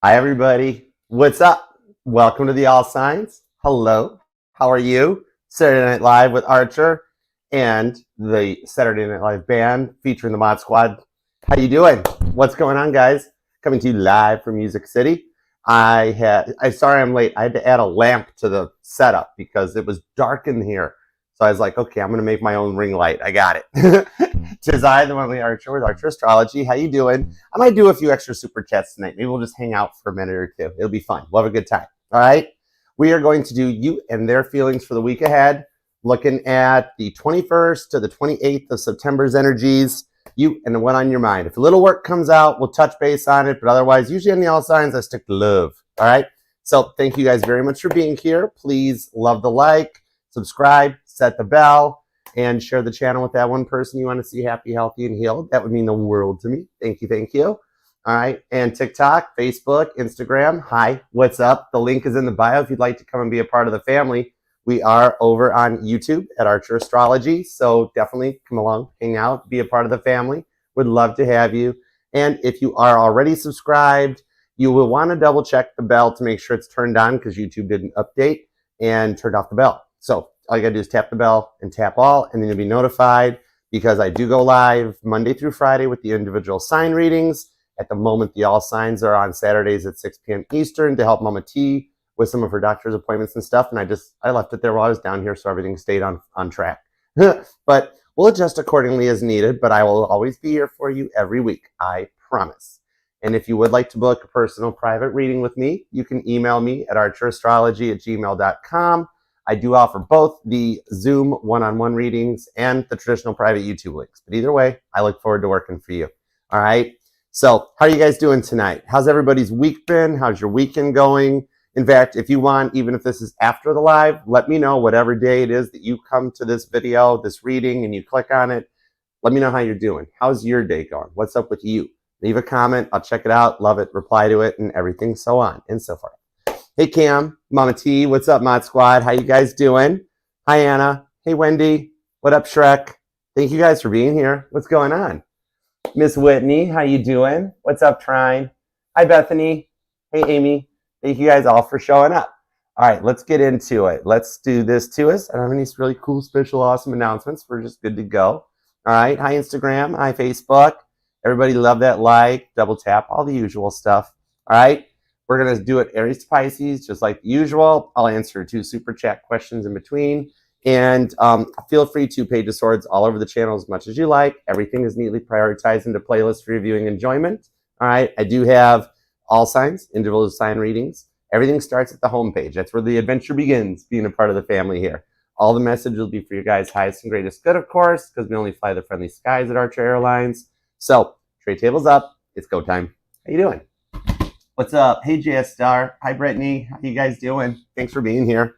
Hi, everybody. What's up? Welcome to the All Signs. Hello. How are you? Saturday Night Live with Archer and the Saturday Night Live band featuring the Mod Squad. How you doing? What's going on, guys? Coming to you live from Music City. Sorry I'm late. I had to add a lamp to the setup because it was dark in here. So I was like, okay, I'm going to make my own ring light. I got it. Tis I, the one with Archer with Archer Astrology. How you doing? I might do a few extra super chats tonight. Maybe we'll just hang out for a minute or two. It'll be fun. We'll have a good time. All right. We are going to do you and their feelings for the week ahead, looking at the 21st to the 28th of September's energies, you and the one on your mind. If a little work comes out, we'll touch base on it. But otherwise, usually on the All Signs, I stick to love. All right. So thank you guys very much for being here. Please love the like, subscribe, set the bell, and share the channel with that one person you want to see happy, healthy, and healed. That would mean the world to me. Thank you, thank you. All right, and TikTok, Facebook, Instagram. Hi, what's up? The link is in the bio if you'd like to come and be a part of the family. We are over on YouTube at Archer Astrology, so definitely come along, hang out, be a part of the family. Would love to have you. And if you are already subscribed, you will want to double check the bell to make sure it's turned on because YouTube didn't update and turned off the bell. So all you gotta do is tap the bell and tap all, and then you'll be notified because I do go live Monday through Friday with the individual sign readings. At the moment, the All Signs are on Saturdays at 6 p.m. Eastern to help Mama T with some of her doctor's appointments and stuff. And I left it there while I was down here, so everything stayed on track. But we'll adjust accordingly as needed, but I will always be here for you every week, I promise. And if you would like to book a personal private reading with me, you can email me at archerastrology@gmail.com. I do offer both the Zoom one-on-one readings and the traditional private YouTube links. But either way, I look forward to working for you. All right. So how are you guys doing tonight? How's everybody's week been? How's your weekend going? In fact, if you want, even if this is after the live, let me know whatever day it is that you come to this video, this reading, and you click on it. Let me know how you're doing. How's your day going? What's up with you? Leave a comment. I'll check it out, love it, reply to it, and everything so on and so forth. Hey, Cam, Mama T, what's up, Mod Squad? How you guys doing? Hi, Anna. Hey, Wendy. What up, Shrek? Thank you guys for being here. What's going on? Miss Whitney, how you doing? What's up, Trine? Hi, Bethany. Hey, Amy. Thank you guys all for showing up. All right, let's get into it. Let's do this to us. I don't have any really cool, special, awesome announcements. We're just good to go. All right, hi, Instagram. Hi, Facebook. Everybody love that like, double tap, all the usual stuff. All right. We're going to do it Aries to Pisces, just like the usual. I'll answer 2 super chat questions in between. And feel free to page of swords all over the channel as much as you like. Everything is neatly prioritized into playlists for your viewing enjoyment. All right. I do have all signs, individual sign readings. Everything starts at the homepage. That's where the adventure begins, being a part of the family here. All the message will be for your guys' highest and greatest good, of course, because we only fly the friendly skies at Archer Airlines. So, tray table's up. It's go time. How you doing? What's up? Hey, JS Star. Hi, Brittany. How you guys doing? Thanks for being here.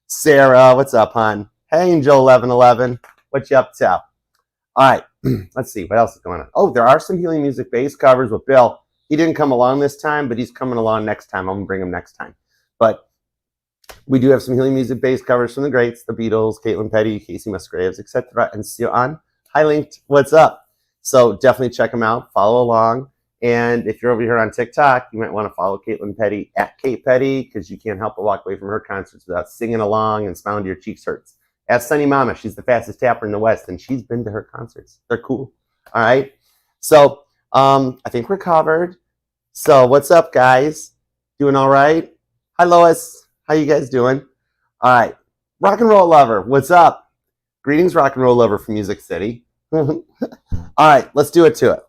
Sarah, what's up, hon? Hey, Angel1111. What you up to? All right. Let's see. What else is going on? Oh, there are some healing music bass covers with Bill. He didn't come along this time, but he's coming along next time. I'm going to bring him next time. But we do have some healing music bass covers from the greats, the Beatles, Caitlin Petty, Casey Musgraves, etc. and so on. Hi, Linked. What's up? So definitely check them out. Follow along. And if you're over here on TikTok, you might want to follow Caitlin Petty at Kate Petty because you can't help but walk away from her concerts without singing along and smiling to your cheeks hurts. Ask Sunny Mama. She's the fastest tapper in the West, and she's been to her concerts. They're cool. All right. So I think we're covered. So what's up, guys? Doing all right? Hi, Lois. How you guys doing? All right. Rock and roll lover. What's up? Greetings, rock and roll lover from Music City. All right. Let's do it to it.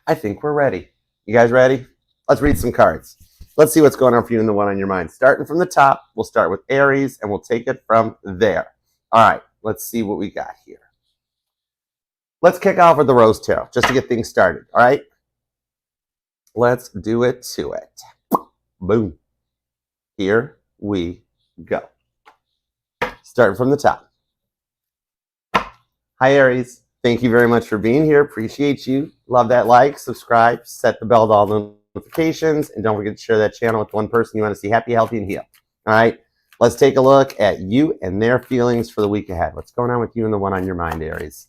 I think we're ready. You guys ready? Let's read some cards. Let's see what's going on for you in the one on your mind. Starting from the top, we'll start with Aries, and we'll take it from there. All right, let's see what we got here. Let's kick off with the Rose Tarot, just to get things started, all right? Let's do it to it. Boom. Here we go. Starting from the top. Hi, Aries. Thank you very much for being here. Appreciate you. Love that like, subscribe, set the bell to all notifications, and don't forget to share that channel with one person you want to see happy, healthy, and heal. All right, let's take a look at you and their feelings for the week ahead. What's going on with you and the one on your mind, Aries?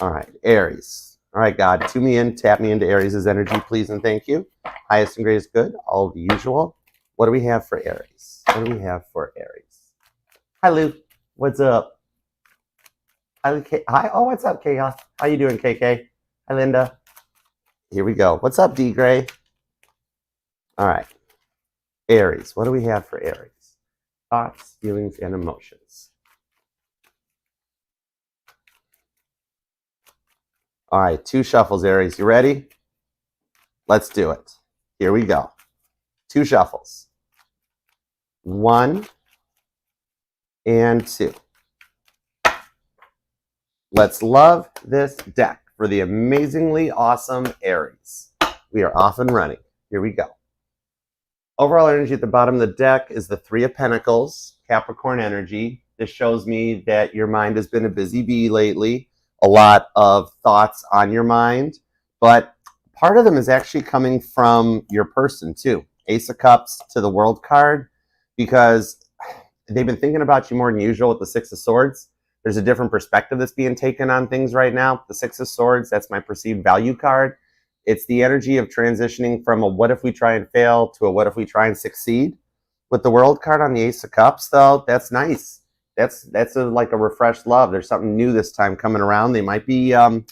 All right, Aries. All right, God, tune me in, tap me into Aries' energy, please and thank you. Highest and greatest good, all the usual. What do we have for Aries? What do we have for Aries? Hi, Lou. What's up? Hi, hi. Oh, what's up, Chaos? How you doing, KK? Hi, Linda. Here we go. What's up, D Gray? All right. Aries. What do we have for Aries? Thoughts, feelings, and emotions. All right, 2 shuffles, Aries. You ready? Let's do it. Here we go. 2 shuffles. 1 and 2. Let's love this deck for the amazingly awesome Aries. We are off and running. Here we go. Overall energy at the bottom of the deck is the 3 of Pentacles, Capricorn energy. This shows me that your mind has been a busy bee lately. A lot of thoughts on your mind, but part of them is actually coming from your person too. Ace of Cups to the World card, because they've been thinking about you more than usual with the 6 of Swords. There's a different perspective that's being taken on things right now. The 6 of Swords, that's my perceived value card. It's the energy of transitioning from a what if we try and fail to a what if we try and succeed. With the World card on the Ace of Cups, though, that's nice. That's like a refreshed love. There's something new this time coming around. They might be, in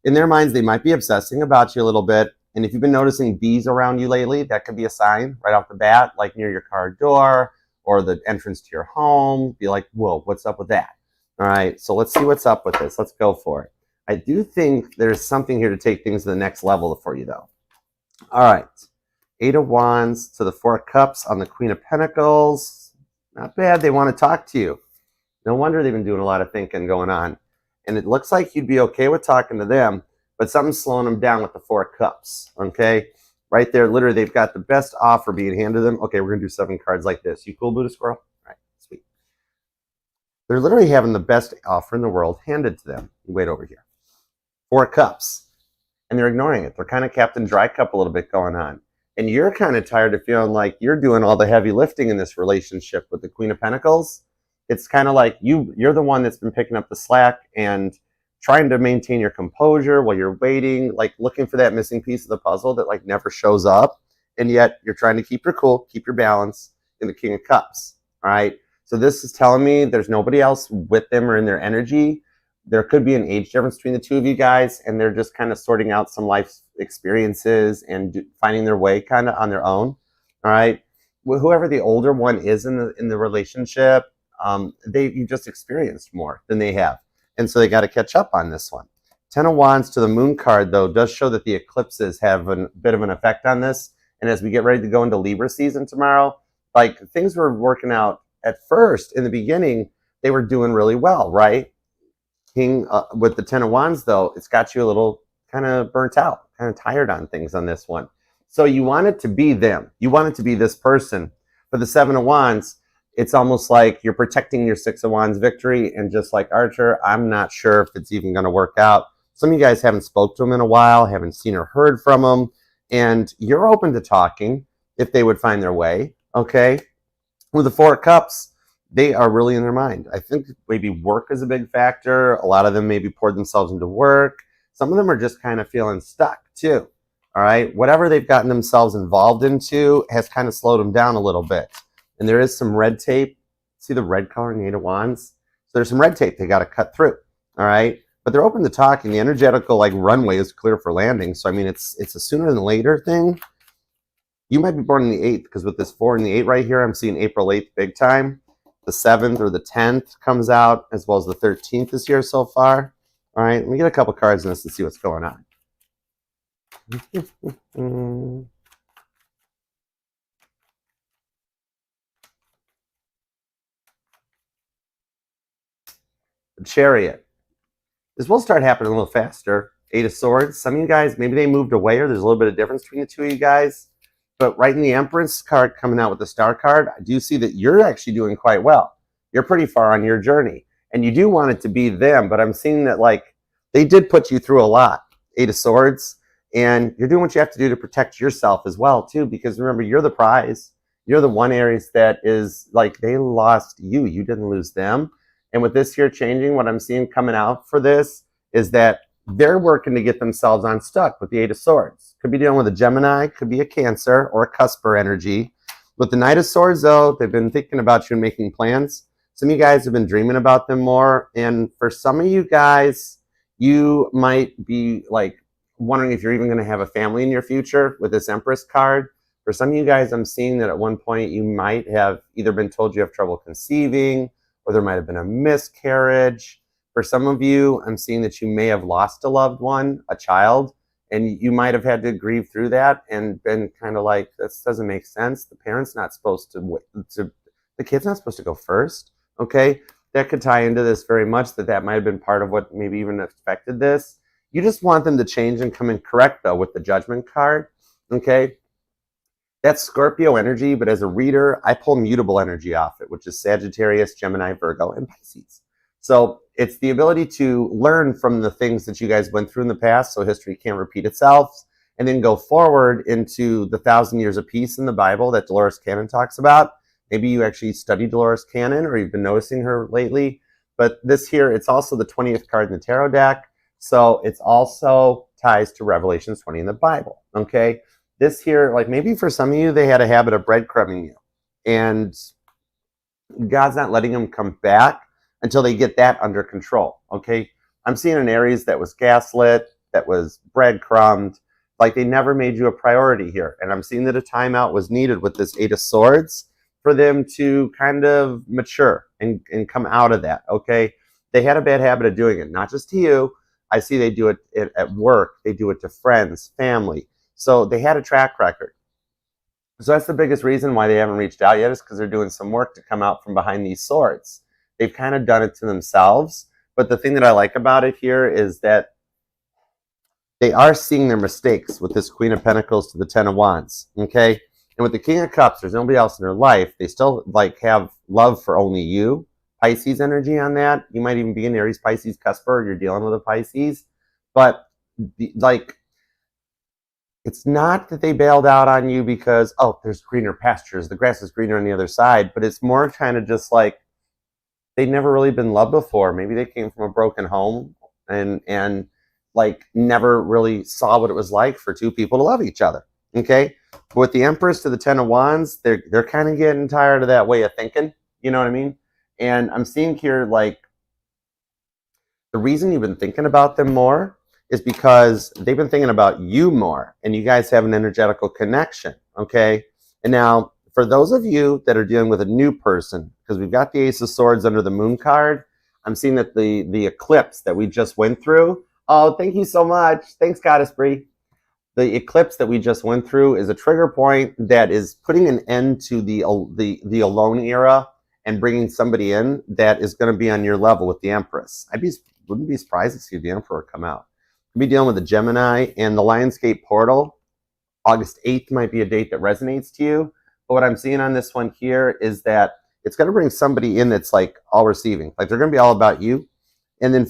their minds, they might be obsessing about you a little bit. And if you've been noticing bees around you lately, that could be a sign right off the bat, like near your car door or the entrance to your home. Be like, whoa, what's up with that? All right, so let's see what's up with this. Let's go for it. I do think there's something here to take things to the next level for you, though. All right, 8 of Wands to the 4 of Cups on the Queen of Pentacles. Not bad. They want to talk to you. No wonder they've been doing a lot of thinking going on. And it looks like you'd be okay with talking to them, but something's slowing them down with the 4 of Cups, okay? Right there, literally, they've got the best offer being handed to them. Okay, we're going to do 7 cards like this. You cool, Buddha Squirrel? All right, sweet. They're literally having the best offer in the world handed to them. You wait over here. 4 of Cups. And they're ignoring it. They're kind of Captain Dry Cup a little bit going on. And you're kind of tired of feeling like you're doing all the heavy lifting in this relationship with the Queen of Pentacles. It's kind of like you're the one that's been picking up the slack and trying to maintain your composure while you're waiting, like looking for that missing piece of the puzzle that like never shows up. And yet you're trying to keep your cool, keep your balance in the King of Cups. All right. So this is telling me there's nobody else with them or in their energy. There could be an age difference between the two of you guys, and they're just kind of sorting out some life experiences and finding their way kind of on their own. All right. Whoever the older one is in the relationship, you just experienced more than they have. And so they got to catch up on this one. 10 of Wands to the Moon card, though, does show that the eclipses have a bit of an effect on this. And as we get ready to go into Libra season tomorrow, like things were working out at first. In the beginning, they were doing really well, right? With the 10 of Wands, though, it's got you a little kind of burnt out, kind of tired on things on this one. So you want it to be them. You want it to be this person. For the 7 of Wands, it's almost like you're protecting your 6 of Wands victory, and just like Archer, I'm not sure if it's even going to work out. Some of you guys haven't spoke to him in a while, haven't seen or heard from him, and you're open to talking if they would find their way, okay? With the 4 of Cups, they are really in their mind. I think maybe work is a big factor. A lot of them maybe poured themselves into work. Some of them are just kind of feeling stuck too, all right? Whatever they've gotten themselves involved into has kind of slowed them down a little bit. And there is some red tape. See the red color in the 8 of Wands? So there's some red tape they got to cut through, all right? But they're open to talking. The energetical like runway is clear for landing. So, I mean, it's a sooner than later thing. You might be born in the 8th, because with this 4 and the 8 right here, I'm seeing April 8th big time. The 7th or the 10th comes out, as well as the 13th this year so far. All right, let me get a couple cards in this and see what's going on. The Chariot. This will start happening a little faster. 8 of Swords. Some of you guys, maybe they moved away, or there's a little bit of difference between the two of you guys. But right in the Empress card coming out with the Star card, I do see that you're actually doing quite well. You're pretty far on your journey. And you do want it to be them, but I'm seeing that like they did put you through a lot. 8 of Swords. And you're doing what you have to do to protect yourself as well, too, because remember, you're the prize. You're the one, Aries, that is like they lost you. You didn't lose them. And with this here changing, what I'm seeing coming out for this is that they're working to get themselves unstuck with the Eight of Swords. Could be dealing with a Gemini, could be a Cancer, or a Cusper energy. With the Knight of Swords, though, they've been thinking about you and making plans. Some of you guys have been dreaming about them more. And for some of you guys, you might be like wondering if you're even going to have a family in your future with this Empress card. For some of you guys, I'm seeing that at one point you might have either been told you have trouble conceiving, or there might have been a miscarriage. For some of you, I'm seeing that you may have lost a loved one, a child, and you might have had to grieve through that and been kind of like, this doesn't make sense. The parent's not supposed to the kid's not supposed to go first, okay? That could tie into this very much, that might have been part of what maybe even affected this. You just want them to change and come in correct, though, with the Judgment card, okay? That's Scorpio energy, but as a reader, I pull mutable energy off it, which is Sagittarius, Gemini, Virgo, and Pisces. So it's the ability to learn from the things that you guys went through in the past so history can't repeat itself, and then go forward into the 1,000 years of peace in the Bible that Dolores Cannon talks about. Maybe you actually studied Dolores Cannon, or you've been noticing her lately. But this here, it's also the 20th card in the tarot deck. So it's also ties to Revelation 20 in the Bible, okay? This here, like maybe for some of you, they had a habit of breadcrumbing you. And God's not letting them come back until they get that under control, okay? I'm seeing an Aries that was gaslit, that was breadcrumbed, like they never made you a priority here. And I'm seeing that a timeout was needed with this Eight of Swords for them to kind of mature and come out of that, okay? They had a bad habit of doing it, not just to you. I see they do it at work. They do it to friends, family. So they had a track record. So that's the biggest reason why they haven't reached out yet, is because they're doing some work to come out from behind these swords. They've kind of done it to themselves. But the thing that I like about it here is that they are seeing their mistakes with this Queen of Pentacles to the Ten of Wands, okay? And with the King of Cups, there's nobody else in their life. They still like have love for only you. Pisces energy on that. You might even be an Aries, Pisces, Cusper. You're dealing with a Pisces. But like, it's not that they bailed out on you because, oh, there's greener pastures, the grass is greener on the other side, but it's more kind of just like they've never really been loved before. Maybe they came from a broken home and like never really saw what it was like for two people to love each other, okay? But with the Empress to the Ten of Wands, they're kind of getting tired of that way of thinking, you know what I mean? And I'm seeing here, like, the reason you've been thinking about them more is because they've been thinking about you more, and you guys have an energetical connection, okay? And now, for those of you that are dealing with a new person, because we've got the Ace of Swords under the Moon card, I'm seeing that the eclipse that we just went through, oh, thank you so much. Thanks, Goddess Bree. The eclipse that we just went through is a trigger point that is putting an end to the alone era and bringing somebody in that is going to be on your level with the Empress. Wouldn't be surprised to see the Emperor come out. Be dealing with the Gemini, and the Lionsgate portal. August 8th might be a date that resonates to you. But what I'm seeing on this one here is that it's going to bring somebody in that's like all receiving. Like they're going to be all about you. And then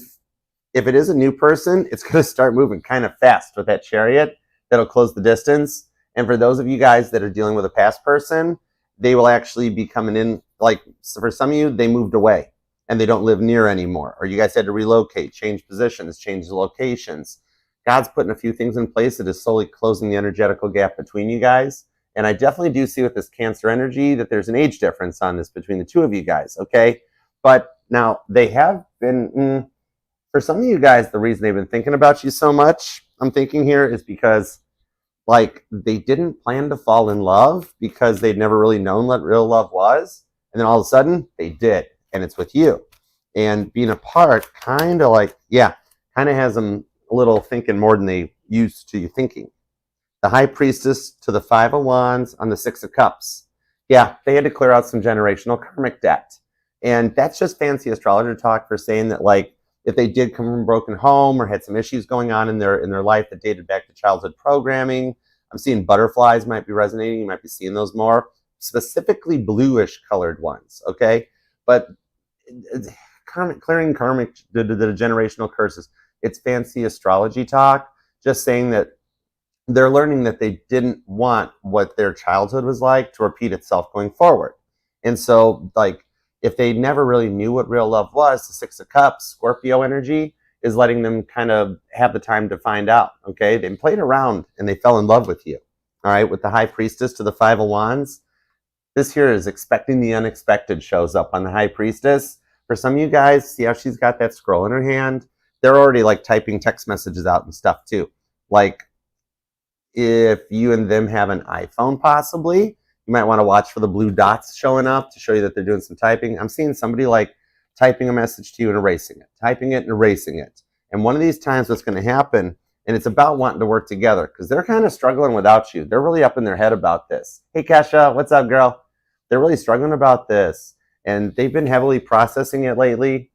if it is a new person, it's going to start moving kind of fast with that Chariot. That'll close the distance. And for those of you guys that are dealing with a past person, they will actually be coming in. Like, so for some of you, they moved away and they don't live near anymore. Or you guys had to relocate, change positions, change the locations. God's putting a few things in place that is slowly closing the energetical gap between you guys. And I definitely do see with this Cancer energy that there's an age difference on this between the two of you guys, okay? But now they have been, for some of you guys, the reason they've been thinking about you so much, I'm thinking here, is because like they didn't plan to fall in love because they'd never really known what real love was. And then all of a sudden they did, and it's with you. And being apart kind of like, yeah, kind of has them a little thinking more than they used to thinking. The High Priestess to the Five of Wands on the Six of Cups. Yeah, they had to clear out some generational karmic debt. And that's just fancy astrologer talk for saying that, like, if they did come from a broken home or had some issues going on in their life that dated back to childhood programming, I'm seeing butterflies might be resonating. You might be seeing those more, specifically bluish colored ones, okay? But clearing karmic, the generational curses, it's fancy astrology talk, just saying that they're learning that they didn't want what their childhood was like to repeat itself going forward. And so, like, if they never really knew what real love was, the Six of Cups, Scorpio energy, is letting them kind of have the time to find out, okay? They played around and they fell in love with you, all right? With the High Priestess to the Five of Wands, this here is expecting the unexpected shows up on the High Priestess. For some of you guys, see how she's got that scroll in her hand? They're already like typing text messages out and stuff too. Like if you and them have an iPhone possibly, you might want to watch for the blue dots showing up to show you that they're doing some typing. I'm seeing somebody like typing a message to you and erasing it, typing it and erasing it. And one of these times what's going to happen, and it's about wanting to work together because they're kind of struggling without you. They're really up in their head about this. Hey, Kesha, what's up, girl? They're really struggling about this. And they've been heavily processing it lately.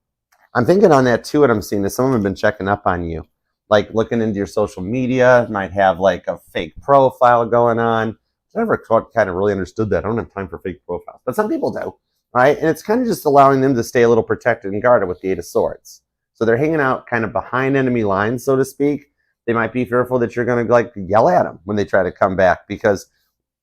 I'm thinking on that too, what I'm seeing is some of them have been checking up on you. Like looking into your social media, might have like a fake profile going on. I never kind of really understood that. I don't have time for fake profiles, but some people do, right? And it's kind of just allowing them to stay a little protected and guarded with the Eight of Swords. So they're hanging out kind of behind enemy lines, so to speak. They might be fearful that you're going to like yell at them when they try to come back because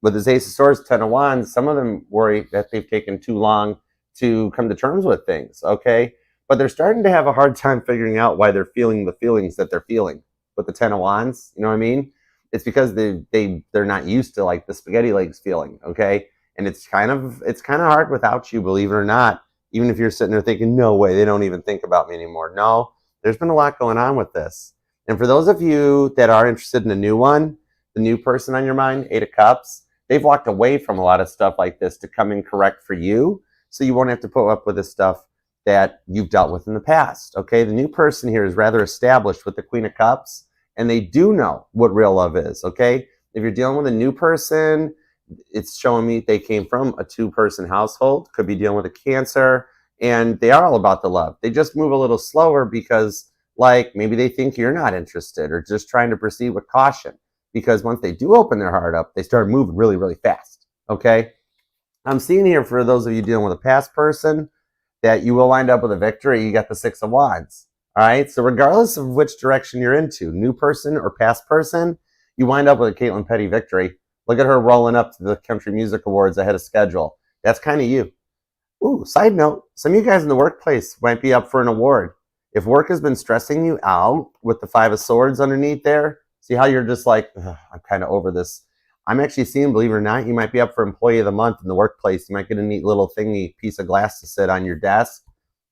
with this Ace of Swords, Ten of Wands, some of them worry that they've taken too long to come to terms with things, okay? But they're starting to have a hard time figuring out why they're feeling the feelings that they're feeling with the Ten of Wands. You know what I mean? It's because they're not used to like the spaghetti legs feeling, okay? And it's kind of hard without you, believe it or not. Even if you're sitting there thinking, no way, they don't even think about me anymore. No, there's been a lot going on with this. And for those of you that are interested in a new one, the new person on your mind, Eight of Cups, they've walked away from a lot of stuff like this to come in correct for you. So you won't have to put up with this stuff that you've dealt with in the past, okay? The new person here is rather established with the Queen of Cups, and they do know what real love is, okay? If you're dealing with a new person, it's showing me they came from a two-person household, could be dealing with a Cancer, and they are all about the love. They just move a little slower because, like, maybe they think you're not interested or just trying to proceed with caution because once they do open their heart up, they start moving really, really fast, okay? I'm seeing here for those of you dealing with a past person that you will wind up with a victory. You got the Six of Wands. All right. So regardless of which direction you're into, new person or past person, you wind up with a Caitlin Petty victory. Look at her rolling up to the Country Music Awards ahead of schedule. That's kind of you. Ooh, side note, some of you guys in the workplace might be up for an award. If work has been stressing you out with the Five of Swords underneath there, see how you're just like, I'm kind of over this. I'm actually seeing, believe it or not, you might be up for Employee of the Month in the workplace. You might get a neat little thingy, piece of glass to sit on your desk,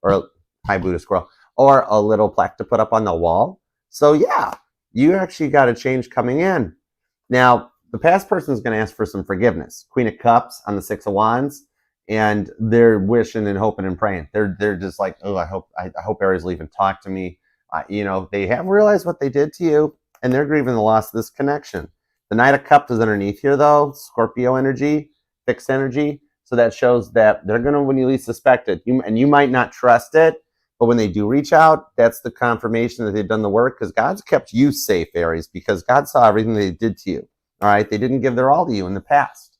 or hi Buddha squirrel, or a little plaque to put up on the wall. So yeah, you actually got a change coming in. Now, the past person is going to ask for some forgiveness. Queen of Cups on the Six of Wands, and they're wishing and hoping and praying. They're just like, oh, I hope Aries will even talk to me. You know, they haven't realized what they did to you, and they're grieving the loss of this connection. The Knight of Cups is underneath here, though. Scorpio energy, fixed energy. So that shows that they're going to, when you least suspect it, and you might not trust it, but when they do reach out, that's the confirmation that they've done the work because God's kept you safe, Aries, because God saw everything they did to you. All right? They didn't give their all to you in the past.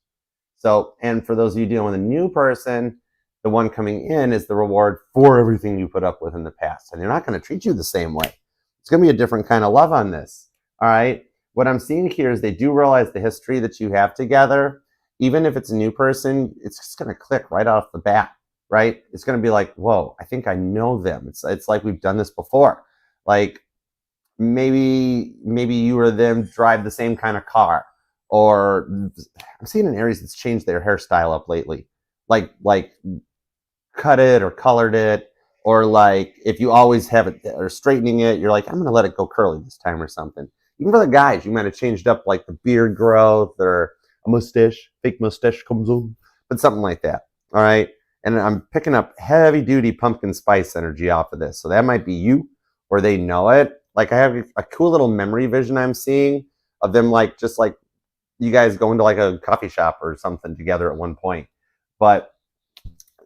So, and for those of you dealing with a new person, the one coming in is the reward for everything you put up with in the past. And they're not going to treat you the same way. It's going to be a different kind of love on this. All right? What I'm seeing here is they do realize the history that you have together. Even if it's a new person, it's just going to click right off the bat, right? It's going to be like, whoa, I think I know them. It's like we've done this before. Like maybe you or them drive the same kind of car. Or I'm seeing an Aries that's changed their hairstyle up lately. Like cut it or colored it. Or like if you always have it or straightening it, you're like, I'm going to let it go curly this time or something. Even for the guys, you might have changed up like the beard growth or a mustache, fake mustache comes on, but something like that. All right. And I'm picking up heavy duty pumpkin spice energy off of this. So that might be you or they know it. Like I have a cool little memory vision I'm seeing of them like just like you guys going to like a coffee shop or something together at one point. But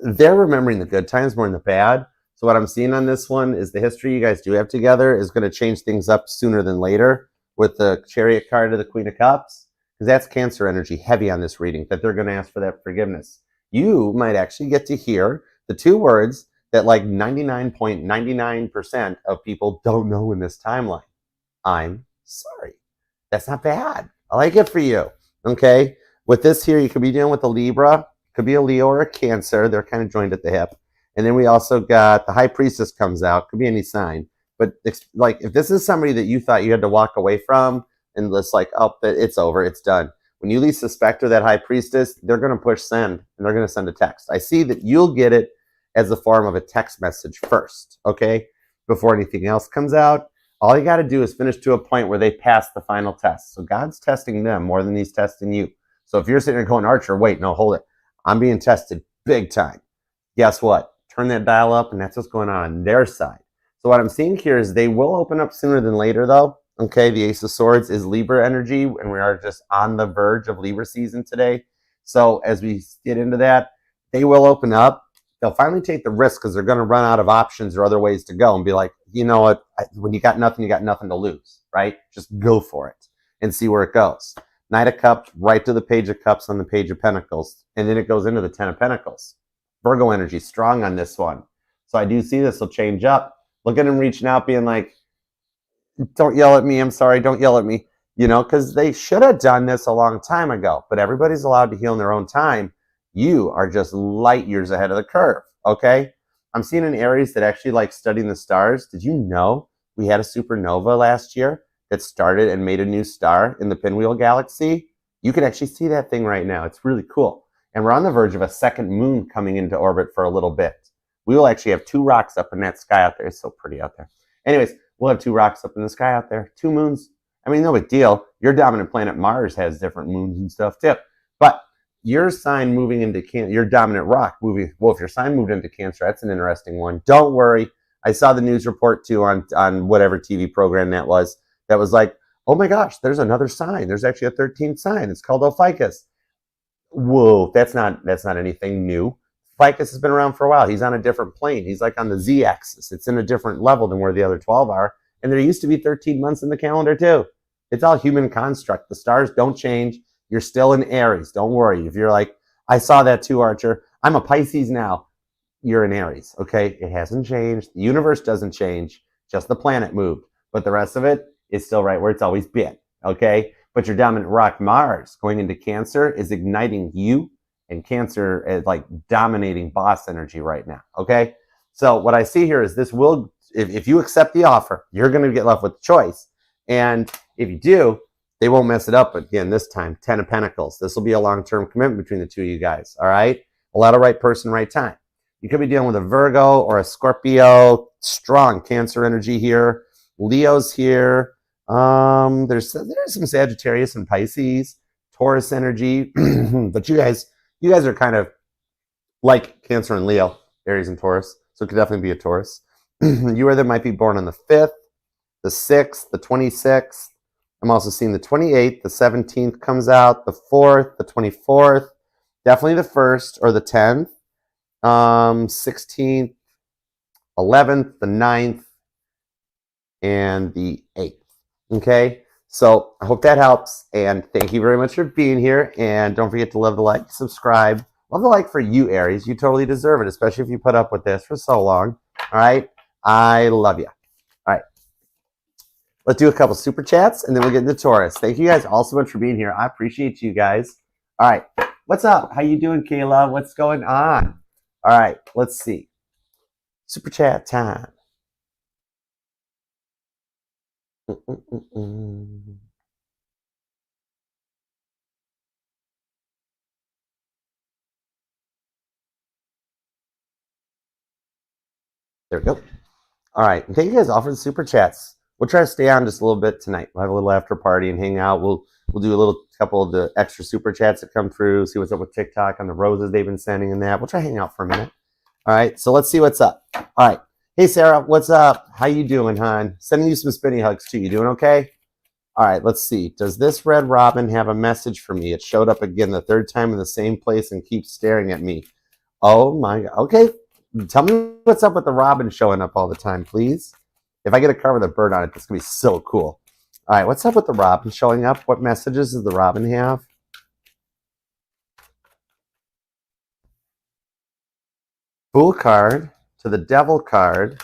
they're remembering the good times more than the bad. So what I'm seeing on this one is the history you guys do have together is going to change things up sooner than later. With the Chariot card of the Queen of Cups, because that's Cancer energy heavy on this reading, that they're going to ask for that forgiveness. You might actually get to hear the two words that like 99.99% of people don't know in this timeline. I'm sorry. That's not bad. I like it for you. Okay? With this here, you could be dealing with a Libra, could be a Leo or a Cancer. They're kind of joined at the hip. And then we also got the High Priestess comes out, could be any sign. But like, if this is somebody that you thought you had to walk away from and it's like, oh, it's over, it's done. When you least suspect her, that high priestess, they're going to push send and they're going to send a text. I see that you'll get it as the form of a text message first, okay? Before anything else comes out. All you got to do is finish to a point where they pass the final test. So God's testing them more than he's testing you. So if you're sitting there going, Archer, wait, no, hold it. I'm being tested big time. Guess what? Turn that dial up, and that's what's going on their side. So what I'm seeing here is they will open up sooner than later, though. Okay, the Ace of Swords is Libra energy, and we are just on the verge of Libra season today. So as we get into that, they will open up. They'll finally take the risk because they're going to run out of options or other ways to go and be like, you know what, when you got nothing to lose, right? Just go for it and see where it goes. Knight of Cups, right to the Page of Cups on the Page of Pentacles. And then it goes into the Ten of Pentacles. Virgo energy, strong on this one. So I do see this will change up. Look at him reaching out, being like, don't yell at me, I'm sorry, don't yell at me. You know, because they should have done this a long time ago. But everybody's allowed to heal in their own time. You are just light years ahead of the curve, okay? I'm seeing an Aries that actually likes studying the stars. Did you know we had a supernova last year that started and made a new star in the Pinwheel Galaxy? You can actually see that thing right now. It's really cool. And we're on the verge of a second moon coming into orbit for a little bit. We will actually have 2 rocks up in that sky out there. It's so pretty out there. Anyways, we'll have 2 rocks up in the sky out there. 2 moons. I mean, no big deal. Your dominant planet Mars has different moons and stuff too. But your sign moving into Cancer, your dominant rock moving, well, if your sign moved into Cancer, that's an interesting one. Don't worry. I saw the news report too on whatever TV program that was like, oh my gosh, there's another sign. There's actually a 13th sign. It's called Ophiuchus. Whoa, that's not anything new. Ficus has been around for a while. He's on a different plane. He's like on the Z-axis. It's in a different level than where the other 12 are. And there used to be 13 months in the calendar too. It's all human construct. The stars don't change. You're still in Aries. Don't worry. If you're like, I saw that too, Archer. I'm a Pisces now. You're in Aries, okay? It hasn't changed. The universe doesn't change. Just the planet moved. But the rest of it is still right where it's always been, okay? But your dominant rock, Mars, going into Cancer is igniting you, and Cancer is like dominating boss energy right now, okay? So what I see here is this will, if you accept the offer, you're going to get left with the choice. And if you do, they won't mess it up again this time. 10 of Pentacles. This will be a long-term commitment between the two of you guys, all right? A lot of right person, right time. You could be dealing with a Virgo or a Scorpio. Strong Cancer energy here. Leo's here. There's some Sagittarius and Pisces. Taurus energy. But you guys are kind of like Cancer and Leo, Aries and Taurus. So it could definitely be a Taurus. You or them might be born on the 5th, the 6th, the 26th. I'm also seeing the 28th, the 17th comes out, the 4th, the 24th, definitely the 1st or the 10th, 16th, 11th, the 9th, and the 8th. Okay, so I hope that helps, and thank you very much for being here, and don't forget to love the like, subscribe. Love the like for you, Aries. You totally deserve it, especially if you put up with this for so long. All right, I love you. All right. Let's do a couple super chats, and then we'll get into Taurus. Thank you guys all so much for being here. I appreciate you guys. All right. What's up? How you doing, Kayla? What's going on? All right. Let's see. Super chat time. There we go. All right. Thank you guys all for the super chats. We'll try to stay on just a little bit tonight. We'll have a little after party and hang out. We'll do a little couple of the extra super chats that come through, see what's up with TikTok on the roses they've been sending and that. We'll try to hang out for a minute. All right, so let's see what's up. All right. Hey, Sarah, what's up? How you doing, hon? Sending you some spinny hugs, too. You doing okay? All right, let's see. Does this red robin have a message for me? It showed up again the 3rd time in the same place and keeps staring at me. Oh, my God. Okay. Tell me what's up with the robin showing up all the time, please. If I get a card with a bird on it, that's going to be so cool. All right, what's up with the robin showing up? What messages does the robin have? Fool card to the Devil card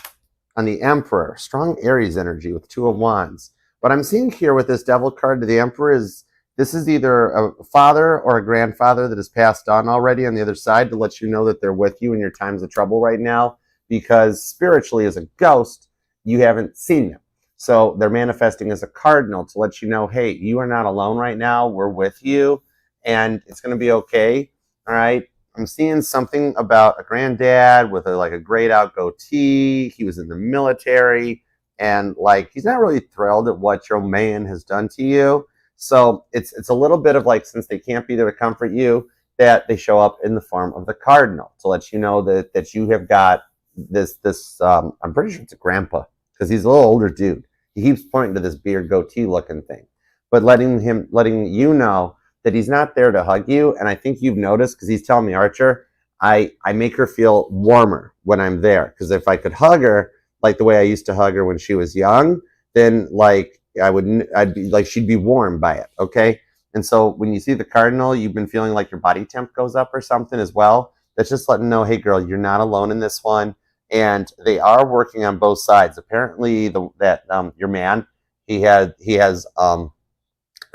on the Emperor. Strong Aries energy with 2 of Wands. What I'm seeing here with this Devil card to the Emperor is this is either a father or a grandfather that has passed on already on the other side to let you know that they're with you in your times of trouble right now, because spiritually as a ghost, you haven't seen them. So they're manifesting as a cardinal to let you know, hey, you are not alone right now. We're with you, and it's going to be okay. All right. I'm seeing something about a granddad with like a grayed out goatee. He was in the military, and like he's not really thrilled at what your man has done to you. So it's a little bit of like, since they can't be there to comfort you, that they show up in the form of the cardinal to let you know that you have got this. I'm pretty sure it's a grandpa because he's a little older dude. He keeps pointing to this beard goatee looking thing, but letting you know that he's not there to hug you. And I think you've noticed, because he's telling me, Archer, I make her feel warmer when I'm there. Because if I could hug her like the way I used to hug her when she was young, then like I'd be like, she'd be warm by it. Okay. And so when you see the cardinal, you've been feeling like your body temp goes up or something as well. That's just letting know, hey girl, you're not alone in this one. And they are working on both sides. Apparently, your man, he has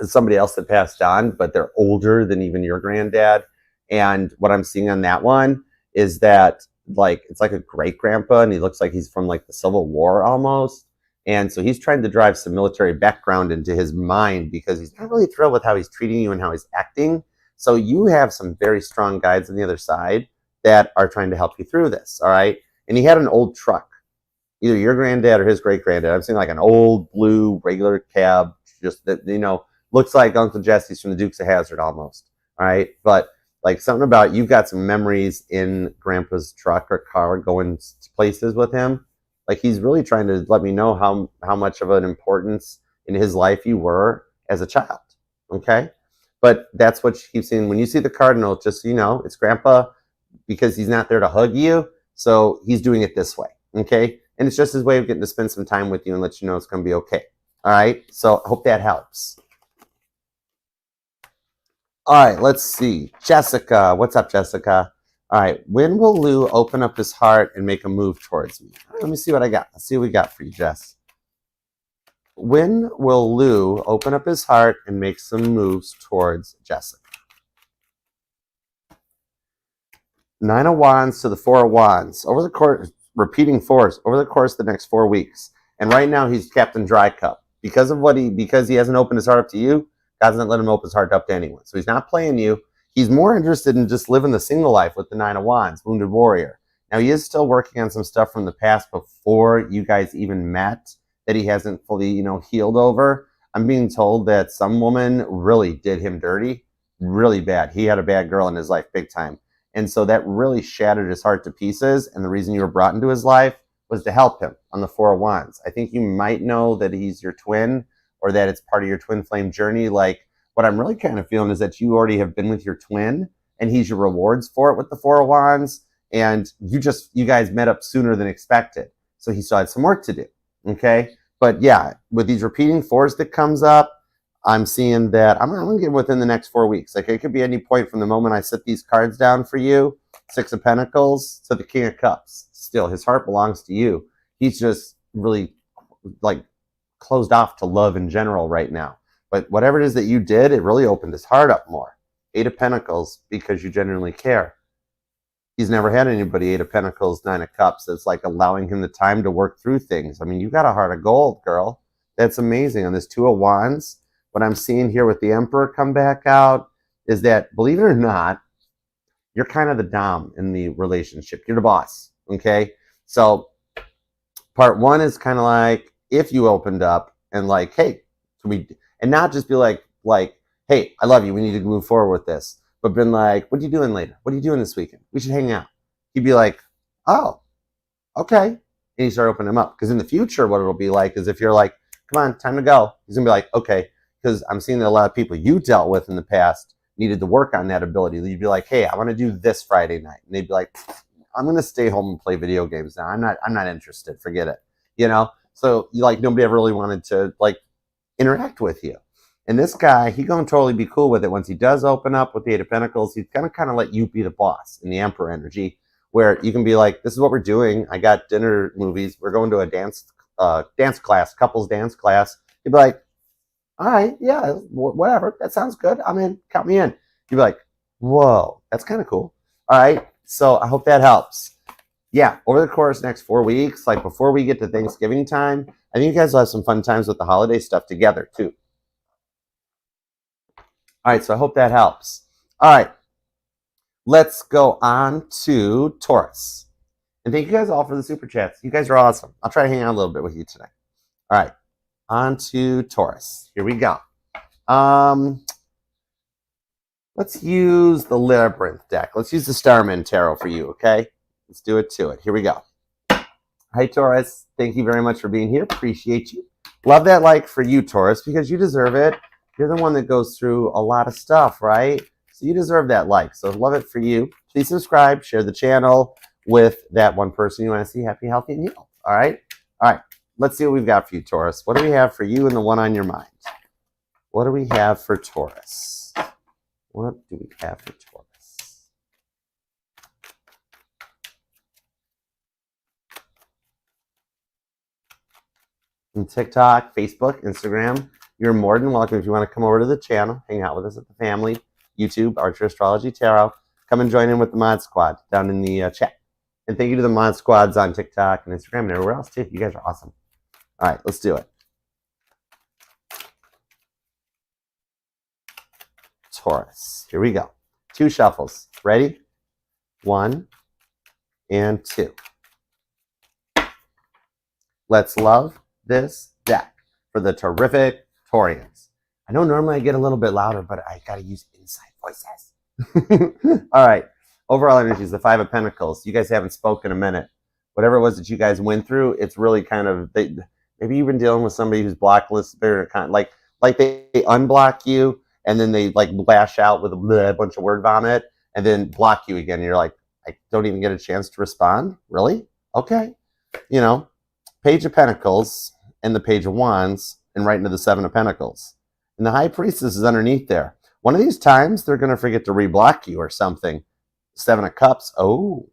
somebody else that passed on, but they're older than even your granddad. And what I'm seeing on that one is that like it's like a great grandpa, and he looks like he's from like the Civil War almost. And so he's trying to drive some military background into his mind because he's not really thrilled with how he's treating you and how he's acting. So you have some very strong guides on the other side that are trying to help you through this. All right. And he had an old truck, either your granddad or his great granddad. I'm seeing like an old blue regular cab, just that, looks like Uncle Jesse's from the Dukes of Hazzard almost. All right. But like something about, you've got some memories in grandpa's truck or car going places with him. Like he's really trying to let me know how much of an importance in his life you were as a child. Okay. But that's what you keep seeing. When you see the cardinal, just so you know, it's grandpa, because he's not there to hug you. So he's doing it this way. Okay. And it's just his way of getting to spend some time with you and let you know it's going to be okay. All right. So I hope that helps. All right. Let's see. Jessica. What's up, Jessica? All right. When will Lou open up his heart and make a move towards me? All right, let me see what I got. Let's see what we got for you, Jess. When will Lou open up his heart and make some moves towards Jessica? Nine of Wands to the Four of Wands. Over the course, repeating fours, over the course of the next 4 weeks. And right now he's Captain Dry Cup. Because he hasn't opened his heart up to you, God doesn't let him open his heart up to anyone. So he's not playing you. He's more interested in just living the single life with the Nine of Wands, Wounded Warrior. Now he is still working on some stuff from the past before you guys even met that he hasn't fully, healed over. I'm being told that some woman really did him dirty, really bad. He had a bad girl in his life, big time. And so that really shattered his heart to pieces. And the reason you were brought into his life was to help him on the Four of Wands. I think you might know that he's your twin, or that it's part of your twin flame journey. Like what I'm really kind of feeling is that you already have been with your twin and he's your rewards for it with the Four of Wands. And you guys met up sooner than expected. So he still had some work to do. Okay. But yeah, with these repeating fours that comes up, I'm seeing that I'm going to get within the next 4 weeks. Like it could be any point from the moment I set these cards down for you, Six of Pentacles to the King of Cups. Still, his heart belongs to you. He's just really like closed off to love in general right now. But whatever it is that you did, it really opened his heart up more. Eight of Pentacles, because you genuinely care. He's never had anybody, Eight of Pentacles, Nine of Cups. That's like allowing him the time to work through things. I mean, you got a heart of gold, girl. That's amazing. On this Two of Wands, what I'm seeing here with the Emperor come back out is that, believe it or not, you're kind of the dom in the relationship. You're the boss, okay? So part one is kind of like, if you opened up and like, hey, and not just be like, hey, I love you, we need to move forward with this, but been like, what are you doing later? What are you doing this weekend? We should hang out. He'd be like, oh, okay. And you start opening him up. Because in the future, what it'll be like is if you're like, come on, time to go. He's going to be like, okay. Because I'm seeing that a lot of people you dealt with in the past needed to work on that ability. You'd be like, hey, I want to do this Friday night. And they'd be like, I'm going to stay home and play video games now. I'm not interested. Forget it. So nobody ever really wanted to like interact with you. And this guy, he's going to totally be cool with it. Once he does open up with the Eight of Pentacles, he's going to kind of let you be the boss in the Emperor energy, where you can be like, this is what we're doing. I got dinner movies. We're going to a dance class, couples dance class. You'd be like, all right, yeah, whatever. That sounds good. I'm in. Count me in. You'd be like, whoa, that's kind of cool. All right. So I hope that helps. yeah, over the course next 4 weeks, like before we get to Thanksgiving time, I think you guys will have some fun times with the holiday stuff together too. All right, so I hope that helps. All right, let's go on to Taurus. And thank you guys all for the super chats. You guys are awesome. I'll try to hang out a little bit with you today. All right, on to Taurus. Here we go. Let's use the Labyrinth deck. Let's use the Starman Tarot for you, okay? Let's do it to it. Here we go. Hi, Taurus. Thank you very much for being here. Appreciate you. Love that like for you, Taurus, because you deserve it. You're the one that goes through a lot of stuff, right? So you deserve that like. So love it for you. Please subscribe, share the channel with that one person you want to see happy, healthy, and healed. All right? All right. Let's see what we've got for you, Taurus. What do we have for you and the one on your mind? What do we have for Taurus? What do we have for Taurus? On TikTok, Facebook, Instagram, you're more than welcome if you want to come over to the channel, hang out with us at the family, YouTube, Archer Astrology Tarot. Come and join in with the Mod Squad down in the chat. And thank you to the Mod Squads on TikTok and Instagram and everywhere else too. You guys are awesome. All right, let's do it. Taurus. Here we go. 2 shuffles. Ready? 1 and 2. Let's love this deck for the terrific Taurians. I know normally I get a little bit louder, but I got to use inside voices. All right. Overall energy is the 5 of Pentacles. You guys haven't spoken a minute. Whatever it was that you guys went through, it's really kind of, maybe you've been dealing with somebody who's blacklisted, or kind of like they unblock you, and then they like lash out with a bunch of word vomit and then block you again. And you're like, I don't even get a chance to respond. Really? Okay. You know, Page of Pentacles and the Page of Wands and right into the 7 of Pentacles. And the High Priestess is underneath there. One of these times they're going to forget to reblock you or something. 7 of Cups. Oh,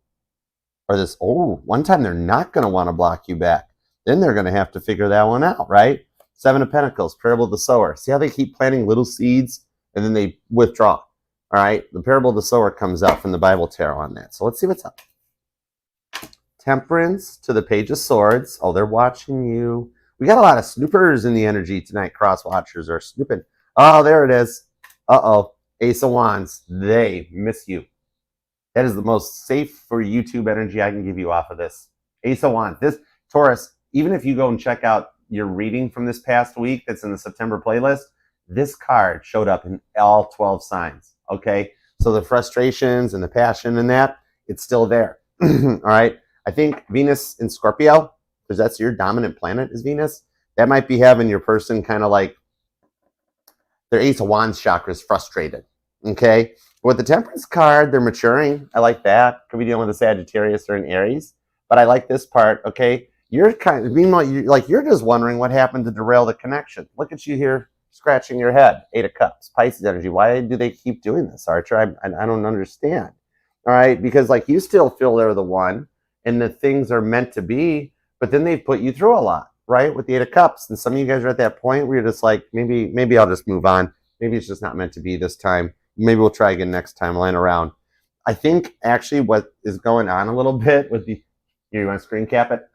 or this. Oh, one time they're not going to want to block you back. Then they're going to have to figure that one out, right? 7 of Pentacles, Parable of the Sower. See how they keep planting little seeds and then they withdraw. All right. The Parable of the Sower comes out from the Bible Tarot on that. So let's see what's up. Temperance to the Page of Swords. Oh, they're watching you. We got a lot of snoopers in the energy tonight. Cross watchers are snooping. Oh, there it is. Uh-oh. Ace of Wands. They miss you. That is the most safe for YouTube energy I can give you off of this. Ace of Wands. This, Taurus, even if you go and check out your reading from this past week that's in the September playlist, this card showed up in all 12 signs, okay? So the frustrations and the passion and that, it's still there, all right? I think Venus in Scorpio, because that's your dominant planet is Venus, that might be having your person kind of like their Ace of Wands chakra is frustrated, okay? With the Temperance card, they're maturing. I like that. Could be dealing with a Sagittarius or an Aries, but I like this part, okay? You're kind of, meanwhile, you're just wondering what happened to derail the connection. Look at you here, scratching your head. 8 of Cups, Pisces energy. Why do they keep doing this, Archer? I don't understand. All right, because like you still feel they're the one, and the things are meant to be, but then they put you through a lot, right? With the 8 of Cups, and some of you guys are at that point where you're just like, maybe I'll just move on. Maybe it's just not meant to be this time. Maybe we'll try again next time. Line around. I think actually what is going on a little bit with the. You want to screen cap it?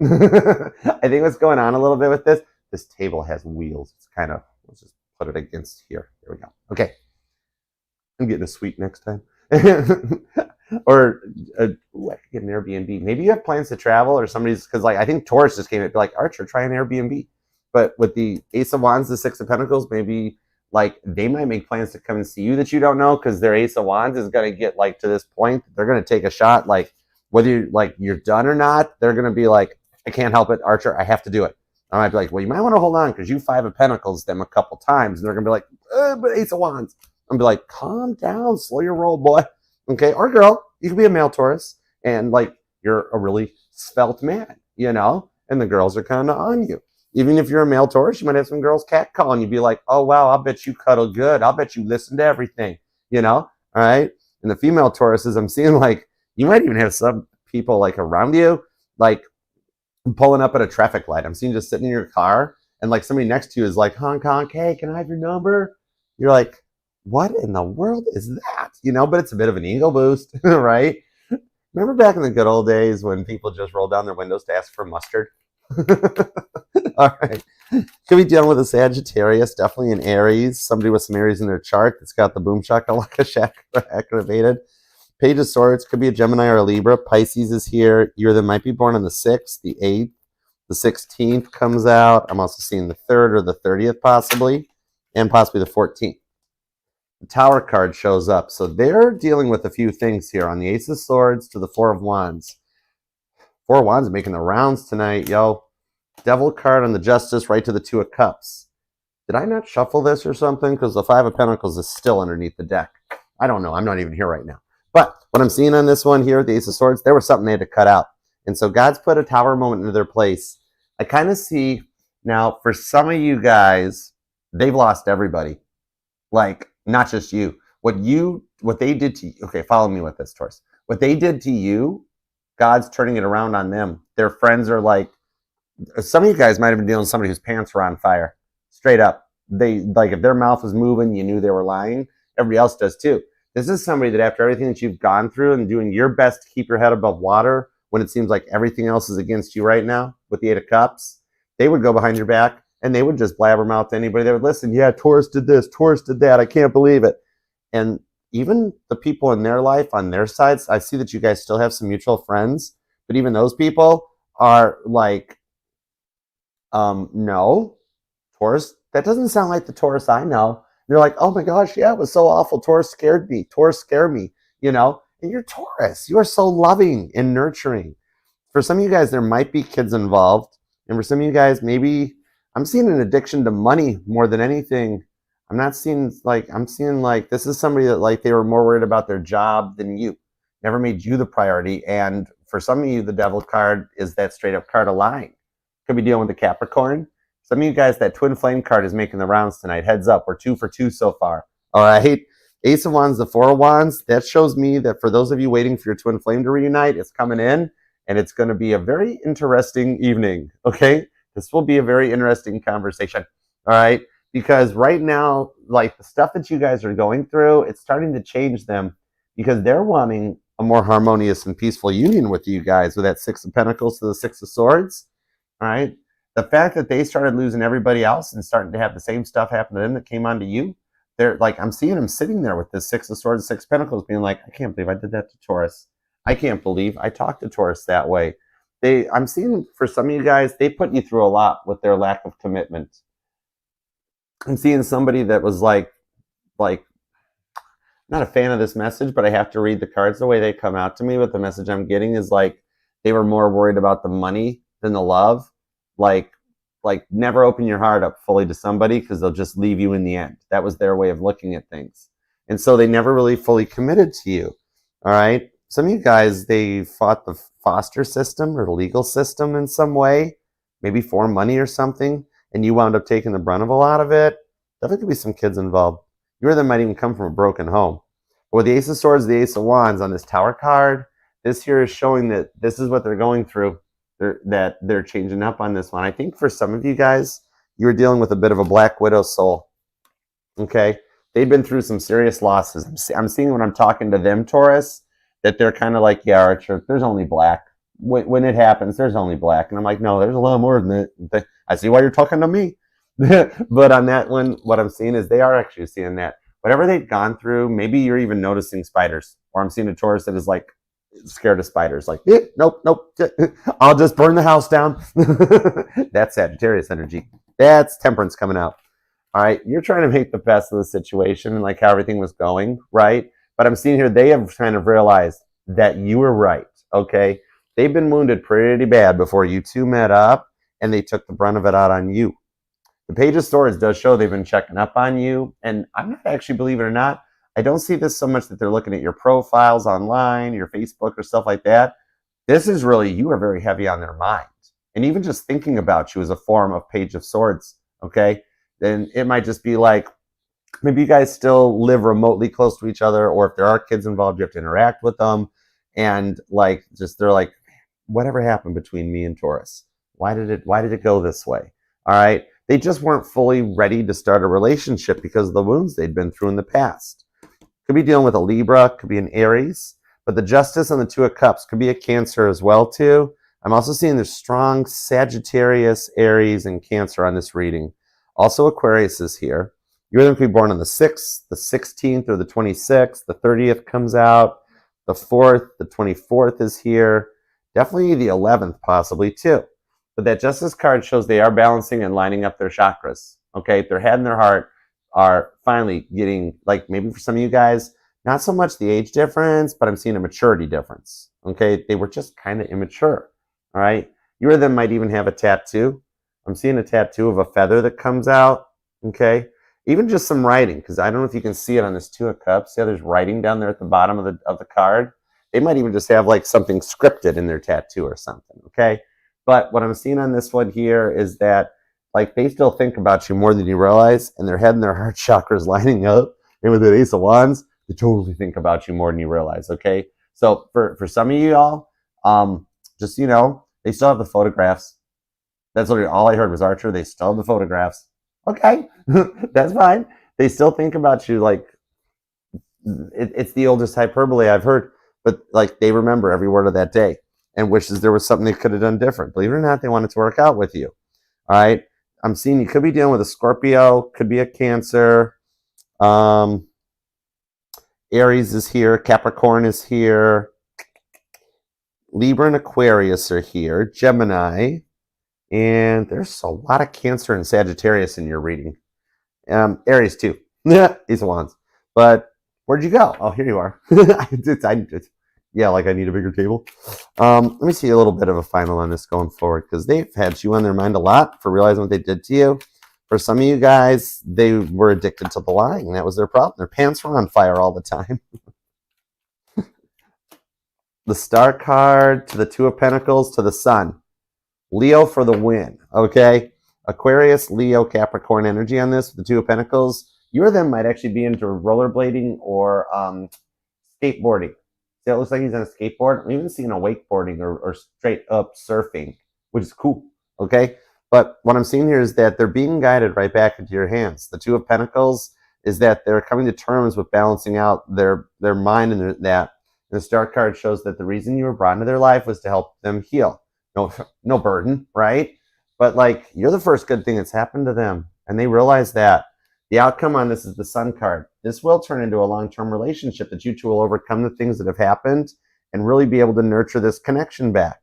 I think what's going on a little bit with this table has wheels. It's kind of, let's just put it against here. There we go. Okay. I'm getting a suite next time. Or, I could get an Airbnb. Maybe you have plans to travel or somebody's, because like, I think Taurus just came in, be like, Archer, try an Airbnb. But with the Ace of Wands, the 6 of Pentacles, maybe like they might make plans to come and see you that you don't know, because their Ace of Wands is going to get like to this point. They're going to take a shot, like, whether you're done or not, they're going to be like, I can't help it, Archer, I have to do it. I might be like, well, you might want to hold on because you 5 of Pentacles them a couple times. And they're going to be like, but Ace of Wands. I'm going to be like, calm down, slow your roll, boy. Okay, or girl, you can be a male Taurus. And like, you're a really svelte man, you know? And the girls are kind of on you. Even if you're a male Taurus, you might have some girls catcalling you. Be like, oh, wow, I'll bet you cuddle good. I'll bet you listen to everything, you know? All right? And the female Tauruses, I'm seeing like, you might even have some people like around you, like pulling up at a traffic light. I'm seeing just sitting in your car and like somebody next to you is like, honk, honk, hey, can I have your number? You're like, what in the world is that? You know, but it's a bit of an ego boost, right? Remember back in the good old days when people just rolled down their windows to ask for mustard? All right. Could be dealing with a Sagittarius, definitely an Aries, somebody with some Aries in their chart that's got the boom shakalaka chakra activated. Page of Swords could be a Gemini or a Libra. Pisces is here. You either might be born on the 6th, the 8th, the 16th comes out. I'm also seeing the 3rd or the 30th possibly, and possibly the 14th. The Tower card shows up. So they're dealing with a few things here on the Ace of Swords to the Four of Wands. Four of Wands making the rounds tonight, yo. Devil card on the Justice right to the Two of Cups. Did I not shuffle this or something? Because the Five of Pentacles is still underneath the deck. I don't know. I'm not even here right now. But what I'm seeing on this one here, the Ace of Swords, there was something they had to cut out. And so God's put a Tower moment into their place. I kind of see now for some of you guys, they've lost everybody. Like, not just you. What they did to you. Okay, follow me with this, Taurus. What they did to you, God's turning it around on them. Their friends are like, some of you guys might have been dealing with somebody whose pants were on fire. Straight up. They, like, if their mouth was moving, you knew they were lying. Everybody else does too. This is somebody that after everything that you've gone through and doing your best to keep your head above water when it seems like everything else is against you right now with the Eight of Cups, they would go behind your back and they would just blabbermouth to anybody that would listen. Yeah, Taurus did this, Taurus did that. I can't believe it. And even the people in their life on their sides, I see that you guys still have some mutual friends, but even those people are like, no, Taurus, that doesn't sound like the Taurus I know. You're like, oh my gosh, yeah, it was so awful. Taurus scared me. Taurus scared me, you know? And you're Taurus. You are so loving and nurturing. For some of you guys, there might be kids involved. And for some of you guys, maybe I'm seeing an addiction to money more than anything. I'm seeing like this is somebody that like they were more worried about their job than you. Never made you the priority. And for some of you, the Devil card is that straight up card of lying. Could be dealing with the Capricorn. Some of you guys, that Twin Flame card is making the rounds tonight. Heads up, we're 2 for 2 so far. All right. Ace of Wands, the Four of Wands. That shows me that for those of you waiting for your Twin Flame to reunite, it's coming in, and it's going to be a very interesting evening. Okay? This will be a very interesting conversation. All right? Because right now, like the stuff that you guys are going through, it's starting to change them because they're wanting a more harmonious and peaceful union with you guys with that Six of Pentacles to the Six of Swords. All right? The fact that they started losing everybody else and starting to have the same stuff happen to them that came on to you, they're like, I'm seeing them sitting there with this Six of Swords, Six of Pentacles, being like, I can't believe I did that to Taurus. I can't believe I talked to Taurus that way. I'm seeing for some of you guys, they put you through a lot with their lack of commitment. I'm seeing somebody that was like, not a fan of this message, but I have to read the cards the way they come out to me. But the message I'm getting is like, they were more worried about the money than the love. Like never open your heart up fully to somebody because they'll just leave you in the end. That was their way of looking at things. And so they never really fully committed to you. All right. Some of you guys, they fought the foster system or the legal system in some way, maybe for money or something, and you wound up taking the brunt of a lot of it. Definitely could be some kids involved. You or them might even come from a broken home. But with the Ace of Swords, the Ace of Wands on this Tower card, this here is showing that this is what they're going through. They're changing up on this one. I think for some of you guys, you're dealing with a bit of a Black Widow soul. Okay? They've been through some serious losses. I'm seeing when I'm talking to them, Taurus, that they're kind of like, yeah, Archer, there's only black. When it happens, there's only black. And I'm like, no, there's a lot more than that. I see why you're talking to me. But on that one, what I'm seeing is they are actually seeing that. Whatever they've gone through, maybe you're even noticing spiders. Or I'm seeing a Taurus that is like, scared of spiders, like, nope, I'll just burn the house down. That's Sagittarius energy. That's Temperance coming out. All right, you're trying to make the best of the situation and like how everything was going, right? But I'm seeing here they have kind of realized that you were right. Okay, they've been wounded pretty bad before you two met up, and they took the brunt of it out on you. The Page of Swords does show they've been checking up on you, and I'm not actually, believe it or not, I don't see this so much that they're looking at your profiles online, your Facebook or stuff like that. This is really, you are very heavy on their mind. And even just thinking about you is a form of Page of Swords, okay? Then it might just be like, maybe you guys still live remotely close to each other, or if there are kids involved, you have to interact with them. And like, just they're like, whatever happened between me and Taurus? Why did it go this way? All right? They just weren't fully ready to start a relationship because of the wounds they'd been through in the past. Could be dealing with a Libra, could be an Aries, But the Justice and the Two of Cups could be a Cancer as well too. I'm also seeing there's strong Sagittarius, Aries, and Cancer on this reading. Also Aquarius is here. You're going to be born on the 6th, the 16th, or the 26th. The 30th comes out. The 4th, the 24th is here. Definitely the 11th possibly too. But that Justice card shows they are balancing and lining up their chakras. Okay, their head and their heart are finally getting, like maybe for some of you guys, not so much the age difference, but I'm seeing a maturity difference. Okay, they were just kind of immature. All right, you or them might even have a tattoo. I'm seeing a tattoo of a feather that comes out. Okay, even just some writing, because I don't know if you can see it on this Two of Cups. Yeah, there's writing down there at the bottom of the card. They might even just have like something scripted in their tattoo or something. Okay, but what I'm seeing on this one here is that like they still think about you more than you realize, and their head and their heart chakras lining up. And with the Ace of Wands, they totally think about you more than you realize. Okay, so for some of you all, just they still have the photographs. That's literally all I heard was Archer. They still have the photographs. Okay, that's fine. They still think about you like it's the oldest hyperbole I've heard, but like they remember every word of that day and wishes there was something they could have done different. Believe it or not, they wanted to work out with you. All right, I'm seeing you could be dealing with a Scorpio, could be a Cancer. Aries is here, Capricorn is here, Libra and Aquarius are here, Gemini, and there's a lot of Cancer and Sagittarius in your reading. Aries too. Ace of Wands. But where'd you go? Oh, here you are. Yeah, like I need a bigger table. Let me see a little bit of a final on this going forward, because they've had you on their mind a lot for realizing what they did to you. For some of you guys, they were addicted to the lying. That was their problem. Their pants were on fire all the time. The Star card to the Two of Pentacles to the Sun. Leo for the win, okay? Aquarius, Leo, Capricorn energy on this. The Two of Pentacles. You or them might actually be into rollerblading or skateboarding. See, it looks like he's on a skateboard. I'm even seeing a wakeboarding or straight up surfing, which is cool, okay? But what I'm seeing here is that they're being guided right back into your hands. The Two of Pentacles is that they're coming to terms with balancing out their mind and that. And the Star card shows that the reason you were brought into their life was to help them heal. No burden, right? But like you're the first good thing that's happened to them, and they realize that. The outcome on this is the Sun card. This will turn into a long-term relationship that you two will overcome the things that have happened and really be able to nurture this connection back.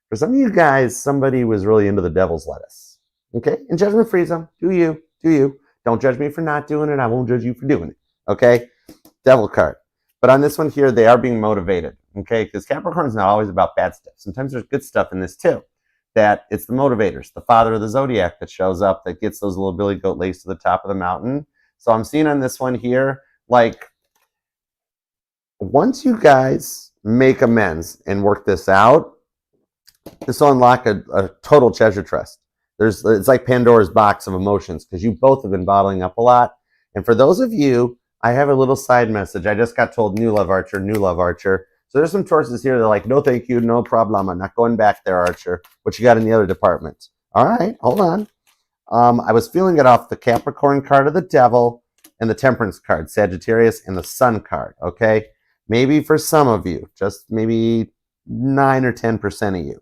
For some of you guys, somebody was really into the devil's lettuce. Okay? And judgment-free zone. Do you. Do you. Don't judge me for not doing it. I won't judge you for doing it. Okay? Devil card. But on this one here, they are being motivated. Okay? Because Capricorn's not always about bad stuff. Sometimes there's good stuff in this too. That it's the motivators, the father of the zodiac that shows up, that gets those little billy goat legs to the top of the mountain. So I'm seeing on this one here, like, once you guys make amends and work this out, this will unlock a total treasure chest. It's like Pandora's box of emotions, because you both have been bottling up a lot. And for those of you, I have a little side message. I just got told new love Archer, new love Archer. So there's some Tauruses here that are like, no thank you, no problem. I'm not going back there, Archer. What you got in the other department? All right, hold on. I was feeling it off the Capricorn card of the Devil and the Temperance card, Sagittarius, and the Sun card, okay? Maybe for some of you, just maybe 9 or 10% of you.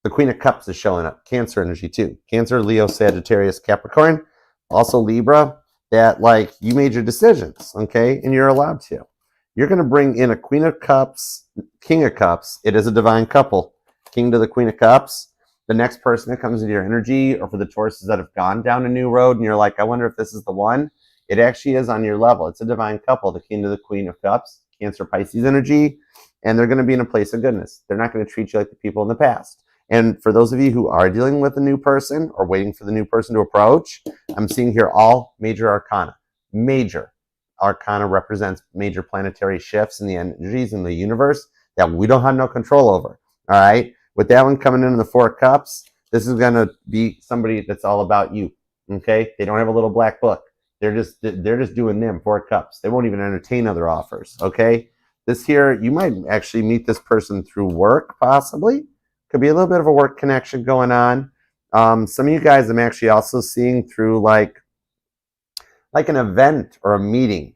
The Queen of Cups is showing up. Cancer energy too. Cancer, Leo, Sagittarius, Capricorn. Also Libra, that like you made your decisions, okay? And you're allowed to. You're going to bring in a Queen of Cups, King of Cups. It is a divine couple. King to the Queen of Cups. The next person that comes into your energy, or for the Tauruses that have gone down a new road and you're like, I wonder if this is the one. It actually is on your level. It's a divine couple, the King to the Queen of Cups, Cancer, Pisces energy. And they're going to be in a place of goodness. They're not going to treat you like the people in the past. And for those of you who are dealing with a new person or waiting for the new person to approach, I'm seeing here all major arcana. Major arcana represents major planetary shifts in the energies in the universe that we don't have no control over. All right. With that one coming in the Four of Cups, this is going to be somebody that's all about you. Okay. They don't have a little black book. They're just doing them. Four of Cups. They won't even entertain other offers. Okay. This here, you might actually meet this person through work, possibly. Could be a little bit of a work connection going on. Some of you guys I'm actually also seeing through like an event or a meeting.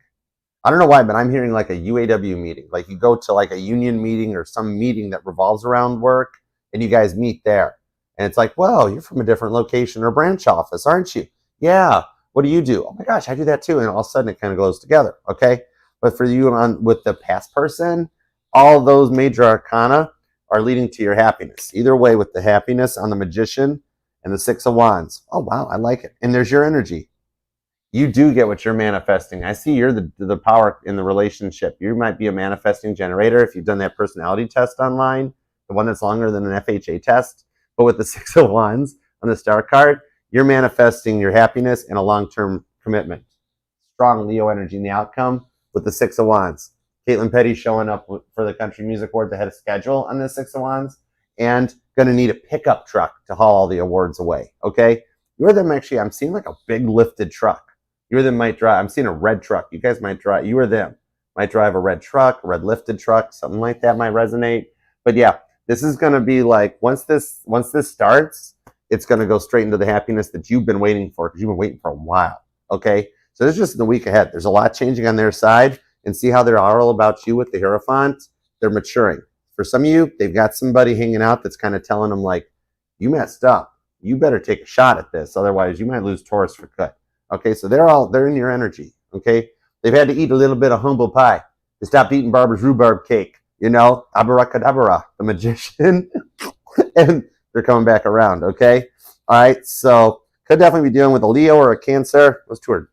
I don't know why, but I'm hearing like a UAW meeting. Like you go to like a union meeting or some meeting that revolves around work and you guys meet there. And it's like, well, you're from a different location or branch office, aren't you? Yeah. What do you do? Oh my gosh, I do that too. And all of a sudden it kind of goes together. Okay. But for you with the past person, all those major arcana are leading to your happiness. Either way, with the happiness on the Magician and the Six of Wands. Oh, wow, I like it. And there's your energy. You do get what you're manifesting. I see you're the power in the relationship. You might be a manifesting generator if you've done that personality test online, the one that's longer than an FHA test. But with the Six of Wands on the star card, you're manifesting your happiness and a long-term commitment. Strong Leo energy in the outcome with the Six of Wands. Caitlin Petty showing up for the Country Music Awards ahead of schedule on the Six of Wands, and going to need a pickup truck to haul all the awards away, okay? You or them actually, I'm seeing like a big lifted truck. You or them might drive, I'm seeing a red truck. You guys might drive, you or them might drive a red truck, a red lifted truck, something like that might resonate. But yeah, this is going to be like, once this starts, it's going to go straight into the happiness that you've been waiting for, because you've been waiting for a while, okay? So this is just in the week ahead. There's a lot changing on their side, and see how they're all about you with the Hierophant. They're maturing. For some of you, they've got somebody hanging out that's kind of telling them like, you messed up. You better take a shot at this. Otherwise, you might lose Taurus for good. Okay, so they're in your energy. Okay, they've had to eat a little bit of humble pie. They stopped eating Barbara's rhubarb cake. You know, abracadabra, the magician, and they're coming back around. Okay, all right. So could definitely be dealing with a Leo or a Cancer. Those two are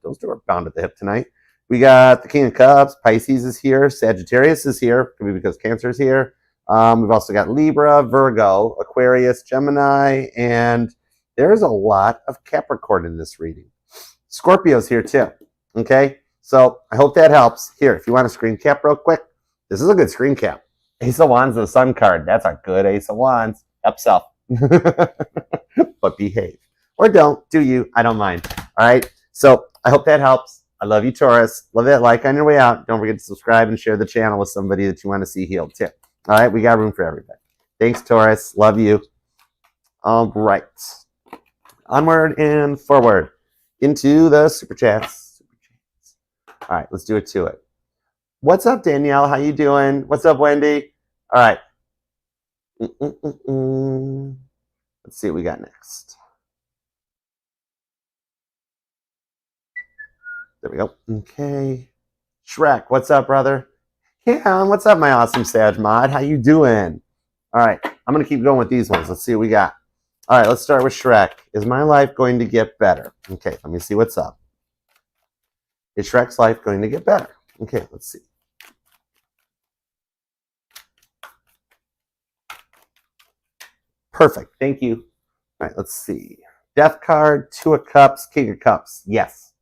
bound at the hip tonight. We got the King of Cups. Pisces is here. Sagittarius is here. Could be because Cancer is here. We've also got Libra, Virgo, Aquarius, Gemini, and there's a lot of Capricorn in this reading. Scorpio's here too. Okay, so I hope that helps. Here, if you want a screen cap real quick, this is a good screen cap. Ace of Wands and the Sun card. That's a good Ace of Wands. Upsell. But behave. Or don't. Do you. I don't mind. All right, so I hope that helps. I love you, Taurus. Love that like on your way out. Don't forget to subscribe and share the channel with somebody that you want to see healed too. All right, we got room for everybody. Thanks, Taurus. Love you. All right. Onward and forward into the super chats. All right, let's do it to it. What's up, Danielle? How you doing? What's up, Wendy? All right. Let's see what we got next. There we go. Okay. Shrek, what's up, brother? Yeah, what's up, my awesome Sag Mod? How you doing? All right, I'm going to keep going with these ones. Let's see what we got. All right, let's start with Shrek. Is my life going to get better? Okay, let me see what's up. Is Shrek's life going to get better? Okay, let's see. Perfect. Thank you. All right, let's see. Death card, Two of Cups, King of Cups. Yes.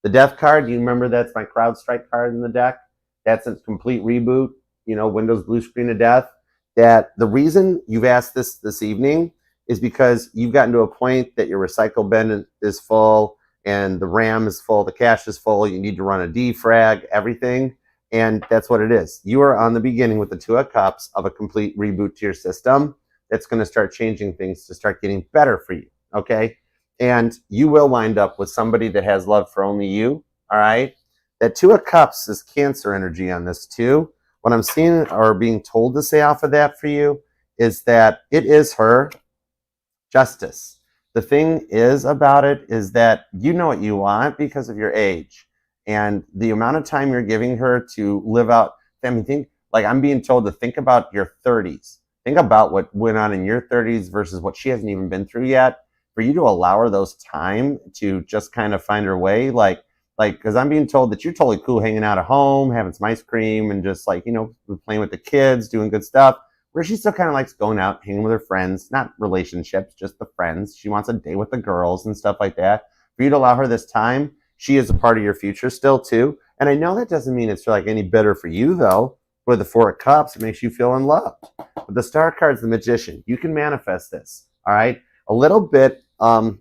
The Death card, you remember that's my CrowdStrike card in the deck? That's a complete reboot, you know, Windows blue screen of death. That the reason you've asked this evening is because you've gotten to a point that your recycle bin is full and the RAM is full, the cache is full, you need to run a defrag, everything. And that's what it is. You are on the beginning with the Two of Cups of a complete reboot to your system that's going to start changing things to start getting better for you, okay? And you will wind up with somebody that has love for only you, all right? That Two of Cups is Cancer energy on this too. What I'm seeing or being told to say off of that for you is that it is her justice. The thing is about it is that you know what you want because of your age. And the amount of time you're giving her to live out, I mean, I'm being told to think about your 30s. Think about what went on in your 30s versus what she hasn't even been through yet. For you to allow her those time to just kind of find her way, because I'm being told that you're totally cool hanging out at home, having some ice cream, and just like, you know, playing with the kids, doing good stuff, where she still kind of likes going out, hanging with her friends, not relationships, just the friends. She wants a day with the girls and stuff like that. For you to allow her this time, she is a part of your future still too. And I know that doesn't mean it's like any better for you though. With the Four of Cups, it makes you feel unloved. With the Star card's the Magician. You can manifest this, all right? A little bit of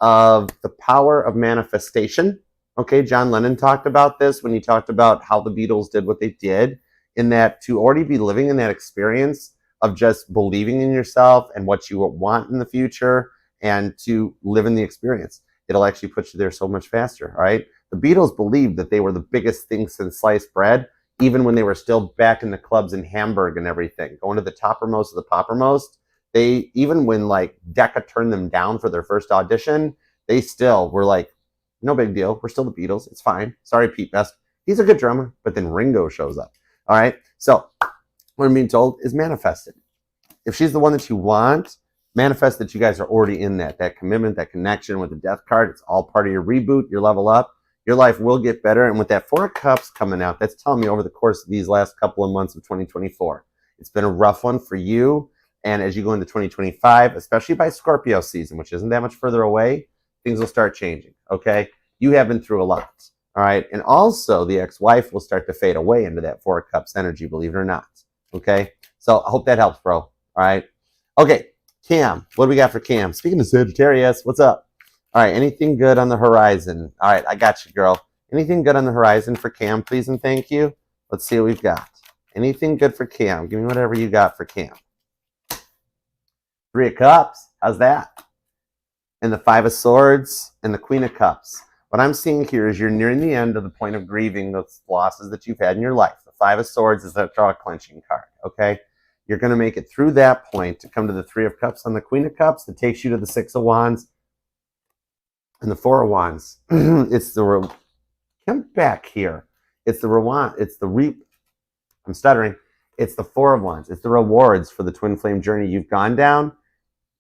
the power of manifestation. Okay, John Lennon talked about this when he talked about how the Beatles did what they did, in that to already be living in that experience of just believing in yourself and what you want in the future and to live in the experience. It'll actually put you there so much faster, all right? The Beatles believed that they were the biggest thing since sliced bread, even when they were still back in the clubs in Hamburg and everything, going to the toppermost of the poppermost. They, even when like Decca turned them down for their first audition, they still were like, no big deal. We're still the Beatles. It's fine. Sorry, Pete Best. He's a good drummer. But then Ringo shows up. All right. So what I'm being told is manifested. If she's the one that you want, manifest that you guys are already in that commitment, that connection with the death card. It's all part of your reboot, your level up. Your life will get better. And with that Four of Cups coming out, that's telling me over the course of these last couple of months of 2024, it's been a rough one for you. And as you go into 2025, especially by Scorpio season, which isn't that much further away, things will start changing, okay? You have been through a lot, all right? And also, the ex-wife will start to fade away into that Four of Cups energy, believe it or not, okay? So I hope that helps, bro, all right? Okay, Cam, what do we got for Cam? Speaking of Sagittarius, what's up? All right, anything good on the horizon? All right, I got you, girl. Anything good on the horizon for Cam, please and thank you? Let's see what we've got. Anything good for Cam? Give me whatever you got for Cam. Three of Cups, how's that? And the Five of Swords and the Queen of Cups. What I'm seeing here is you're nearing the end of the point of grieving those losses that you've had in your life. The Five of Swords is that jaw clenching card, okay? You're going to make it through that point to come to the Three of Cups on the Queen of Cups that takes you to the Six of Wands and the Four of Wands. It's the come back here. It's the I'm stuttering. It's the Four of Wands. It's the rewards for the twin flame journey you've gone down.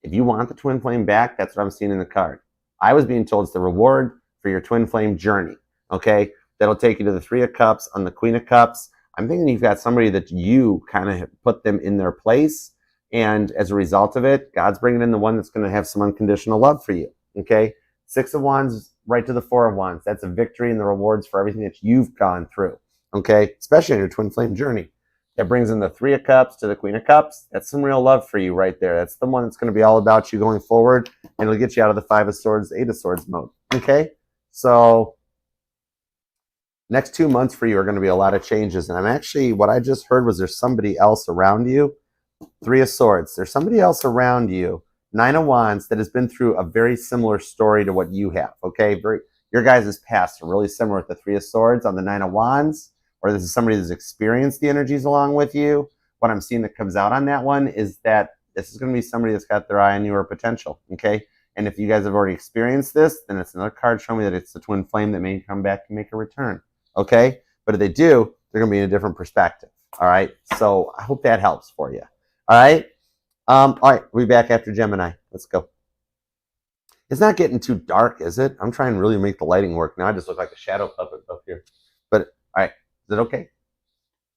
If you want the twin flame back, that's what I'm seeing in the card. I was being told it's the reward for your twin flame journey, okay? That'll take you to the Three of Cups on the Queen of Cups. I'm thinking you've got somebody that you kind of put them in their place, and as a result of it, God's bringing in the one that's going to have some unconditional love for you, okay? Six of Wands right to the Four of Wands. That's a victory and the rewards for everything that you've gone through, okay? Especially on your twin flame journey. That brings in the Three of Cups to the Queen of Cups. That's some real love for you right there. That's the one that's going to be all about you going forward, and it'll get you out of the Five of Swords, Eight of Swords mode, okay? So next 2 months for you are going to be a lot of changes. And I'm actually, what I just heard was there's somebody else around you. Three of Swords. There's somebody else around you. Nine of Wands that has been through a very similar story to what you have, okay? Your guys' past are really similar with the Three of Swords on the Nine of Wands, or this is somebody that's experienced the energies along with you. What I'm seeing that comes out on that one is that this is going to be somebody that's got their eye on your potential, okay? And if you guys have already experienced this, then it's another card showing me that it's the twin flame that may come back and make a return, okay? But if they do, they're going to be in a different perspective, all right? So I hope that helps for you, all right? All right, we'll be back after Gemini. Let's go. It's not getting too dark, is it? I'm trying to really make the lighting work. Now I just look like a shadow puppet up here. But, all right, is it okay?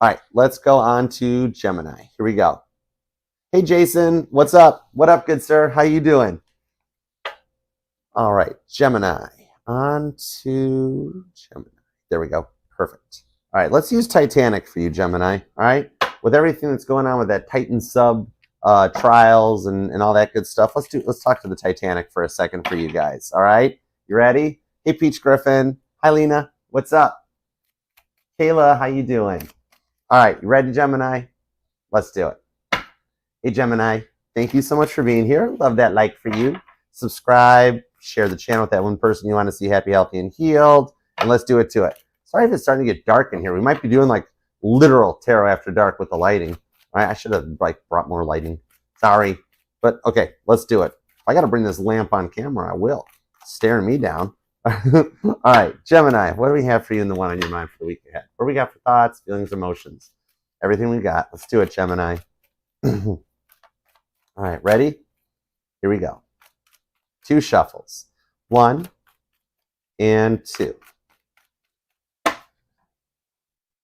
All right, let's go on to Gemini. Here we go. Hey, Jason, what's up? What up, good sir? How you doing? All right, Gemini. On to Gemini. There we go. Perfect. All right, let's use Titanic for you, Gemini. All right, with everything that's going on with that Titan sub trials and all that good stuff, let's talk to the Titanic for a second for you guys. All right, you ready? Hey, Peach Griffin. Hi, Lena. What's up? Kayla, how you doing? All right, you ready, Gemini? Let's do it. Hey, Gemini. Thank you so much for being here. Love that like for you. Subscribe. Share the channel with that one person you want to see happy, healthy, and healed. And let's do it to it. Sorry if it's starting to get dark in here. We might be doing like literal tarot after dark with the lighting. All right, I should have like brought more lighting. Sorry. But okay, let's do it. If I got to bring this lamp on camera, I will. It's staring me down. All right, Gemini, what do we have for you in the one on your mind for the week ahead? What do we got for thoughts, feelings, emotions? Everything we got. Let's do it, Gemini. All right, ready? Here we go. 2 shuffles. 1 and 2.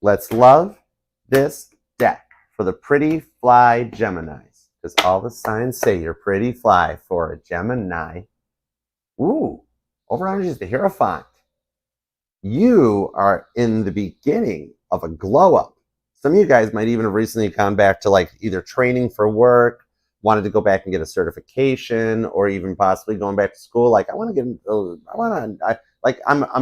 Let's love this deck for the pretty fly Geminis, because all the signs say you're pretty fly for a Gemini. Ooh, overenergy is the Hierophant. You are in the beginning of a glow up. Some of you guys might even have recently gone back to like either training for work, wanted to go back and get a certification, or even possibly going back to school. Like I'm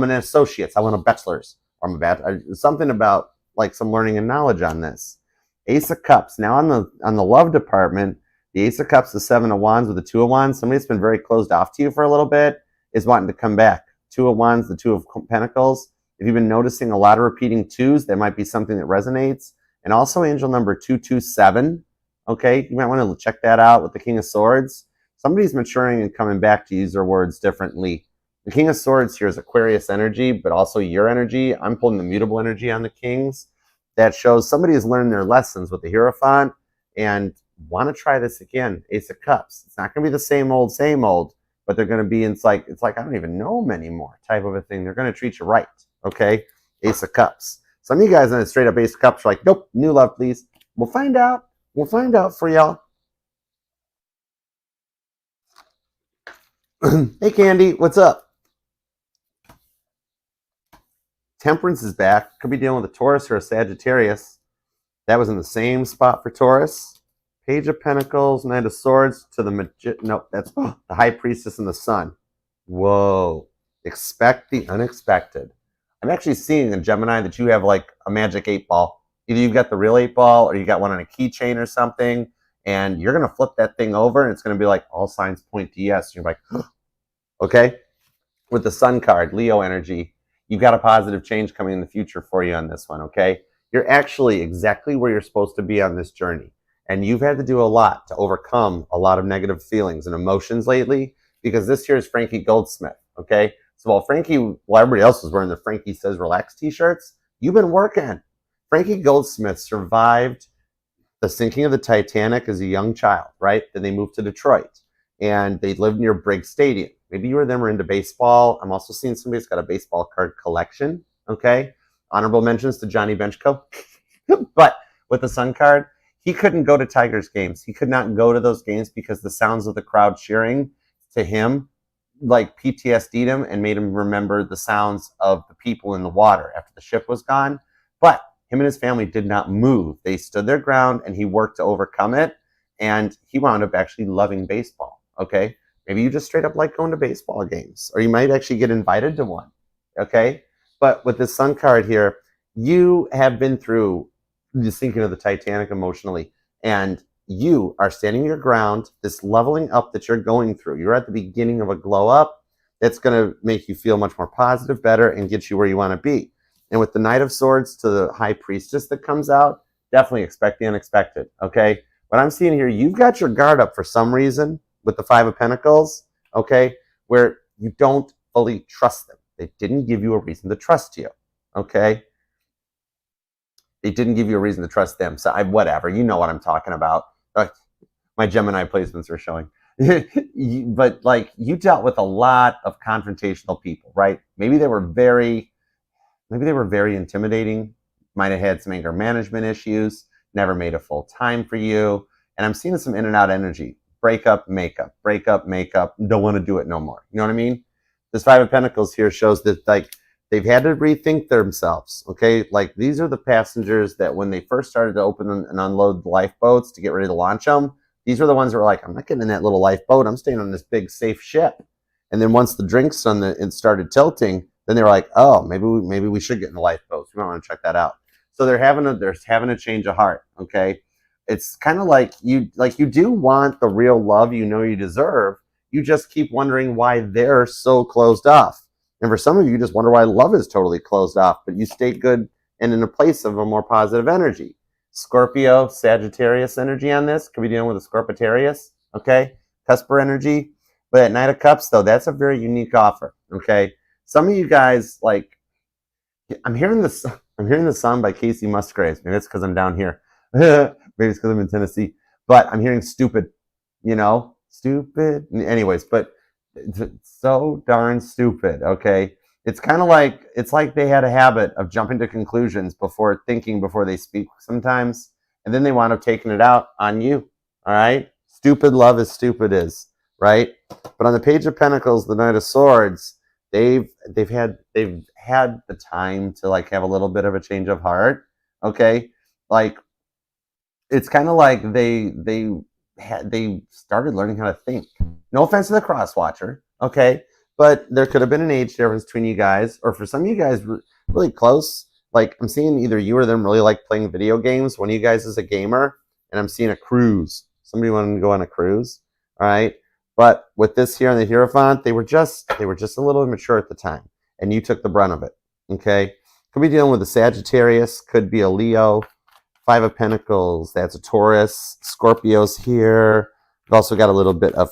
an associate's. I want a bachelor's, or I'm something about like some learning and knowledge on this. Ace of Cups. Now on the love department, the Ace of Cups, the 7 of Wands with the 2 of Wands. Somebody that's been very closed off to you for a little bit is wanting to come back Two of Wands, the Two of Pentacles. If you've been noticing a lot of repeating twos, that might be something that resonates. And also angel number 227. Okay, you might want to check that out with the King of Swords. Somebody's maturing and coming back to use their words differently. The King of Swords here is Aquarius energy, but also your energy. I'm pulling the mutable energy on the Kings. That shows somebody has learned their lessons with the Hierophant and want to try this again. Ace of Cups. It's not going to be the same old, but they're going to be, it's like, I don't even know them anymore type of a thing. They're going to treat you right, okay? Ace of Cups. Some of you guys on a straight up Ace of Cups are like, nope, new love, please. We'll find out. We'll find out for y'all. Hey, Candy, what's up? Temperance is back. Could be dealing with a Taurus or a Sagittarius. That was in the same spot for Taurus. Page of Pentacles, Knight of Swords to the no, that's the High Priestess and the Sun. Whoa. Expect the unexpected. I'm actually seeing in Gemini that you have like a magic 8-ball. Either you've got the real 8-ball or you got one on a keychain or something, and you're going to flip that thing over and it's going to be like all signs point to yes. You're like, okay? With the Sun card, Leo energy, you've got a positive change coming in the future for you on this one, okay? You're actually exactly where you're supposed to be on this journey. And you've had to do a lot to overcome a lot of negative feelings and emotions lately, because this year is Frankie Goldsmith, okay? So while everybody else was wearing the Frankie Says Relax t-shirts, you've been working. Frankie Goldsmith survived the sinking of the Titanic as a young child, right? Then they moved to Detroit, and they lived near Briggs Stadium. Maybe you or them are into baseball. I'm also seeing somebody that's got a baseball card collection, okay? Honorable mentions to Johnny Benchko. But with the Sun card, he couldn't go to Tigers games. He could not go to those games because the sounds of the crowd cheering to him like PTSD'd him and made him remember the sounds of the people in the water after the ship was gone. But him and his family did not move. They stood their ground and he worked to overcome it. And he wound up actually loving baseball, okay? Maybe you just straight up like going to baseball games, or you might actually get invited to one, okay? But with this Sun card here, you have been through the sinking of the Titanic emotionally, and you are standing your ground, this leveling up that you're going through. You're at the beginning of a glow up that's going to make you feel much more positive, better, and get you where you want to be. And with the Knight of Swords to the High Priestess that comes out, definitely expect the unexpected, okay? What I'm seeing here, you've got your guard up for some reason with the Five of Pentacles, okay, where you don't fully trust them. They didn't give you a reason to trust you, okay? They didn't give you a reason to trust them. So whatever, you know what I'm talking about. My Gemini placements are showing. But like, you dealt with a lot of confrontational people, right? Maybe they were very intimidating, might have had some anger management issues, never made a full time for you. And I'm seeing some in and out energy. Break up, make up, don't want to do it no more. You know what I mean? This Five of Pentacles here shows that like they've had to rethink themselves, okay? Like, these are the passengers that when they first started to open and unload the lifeboats to get ready to launch them, these were the ones that were like, I'm not getting in that little lifeboat, I'm staying on this big safe ship. And then once the drinks it started tilting, then they were like, oh, maybe we should get in the lifeboats. We might want to check that out. So they're having a change of heart, okay? It's kind of like you do want the real love you deserve. You just keep wondering why they're so closed off. And for some of you just wonder why love is totally closed off, but you stay good and in a place of a more positive energy. Scorpio, Sagittarius energy on this. Could be dealing with a Scorpitarius, okay? Cusper energy. But at Knight of Cups, though, that's a very unique offer, okay? Some of you guys, like, I'm hearing the song by Casey Musgraves. Maybe it's because I'm down here. Maybe it's because I'm in Tennessee. But I'm hearing stupid, stupid. Anyways, but it's so darn stupid, okay? It's kind of like, it's like they had a habit of jumping to conclusions before they speak sometimes, and then they wind up taking it out on you, all right? Stupid love is stupid is, right? But on the Page of Pentacles, the Knight of Swords, they've had the time to like have a little bit of a change of heart, okay? Like, it's kind of like they started learning how to think. No offense to the cross watcher, okay? But there could have been an age difference between you guys, or for some of you guys really close. Like, I'm seeing either you or them really like playing video games. One of you guys is a gamer, and I'm seeing a cruise. Somebody wanted to go on a cruise, all right? But with this here on the Hierophant, they were just a little immature at the time, and you took the brunt of it. Okay, could be dealing with a Sagittarius, could be a Leo. Five of Pentacles, that's a Taurus. Scorpio's here. We've also got a little bit of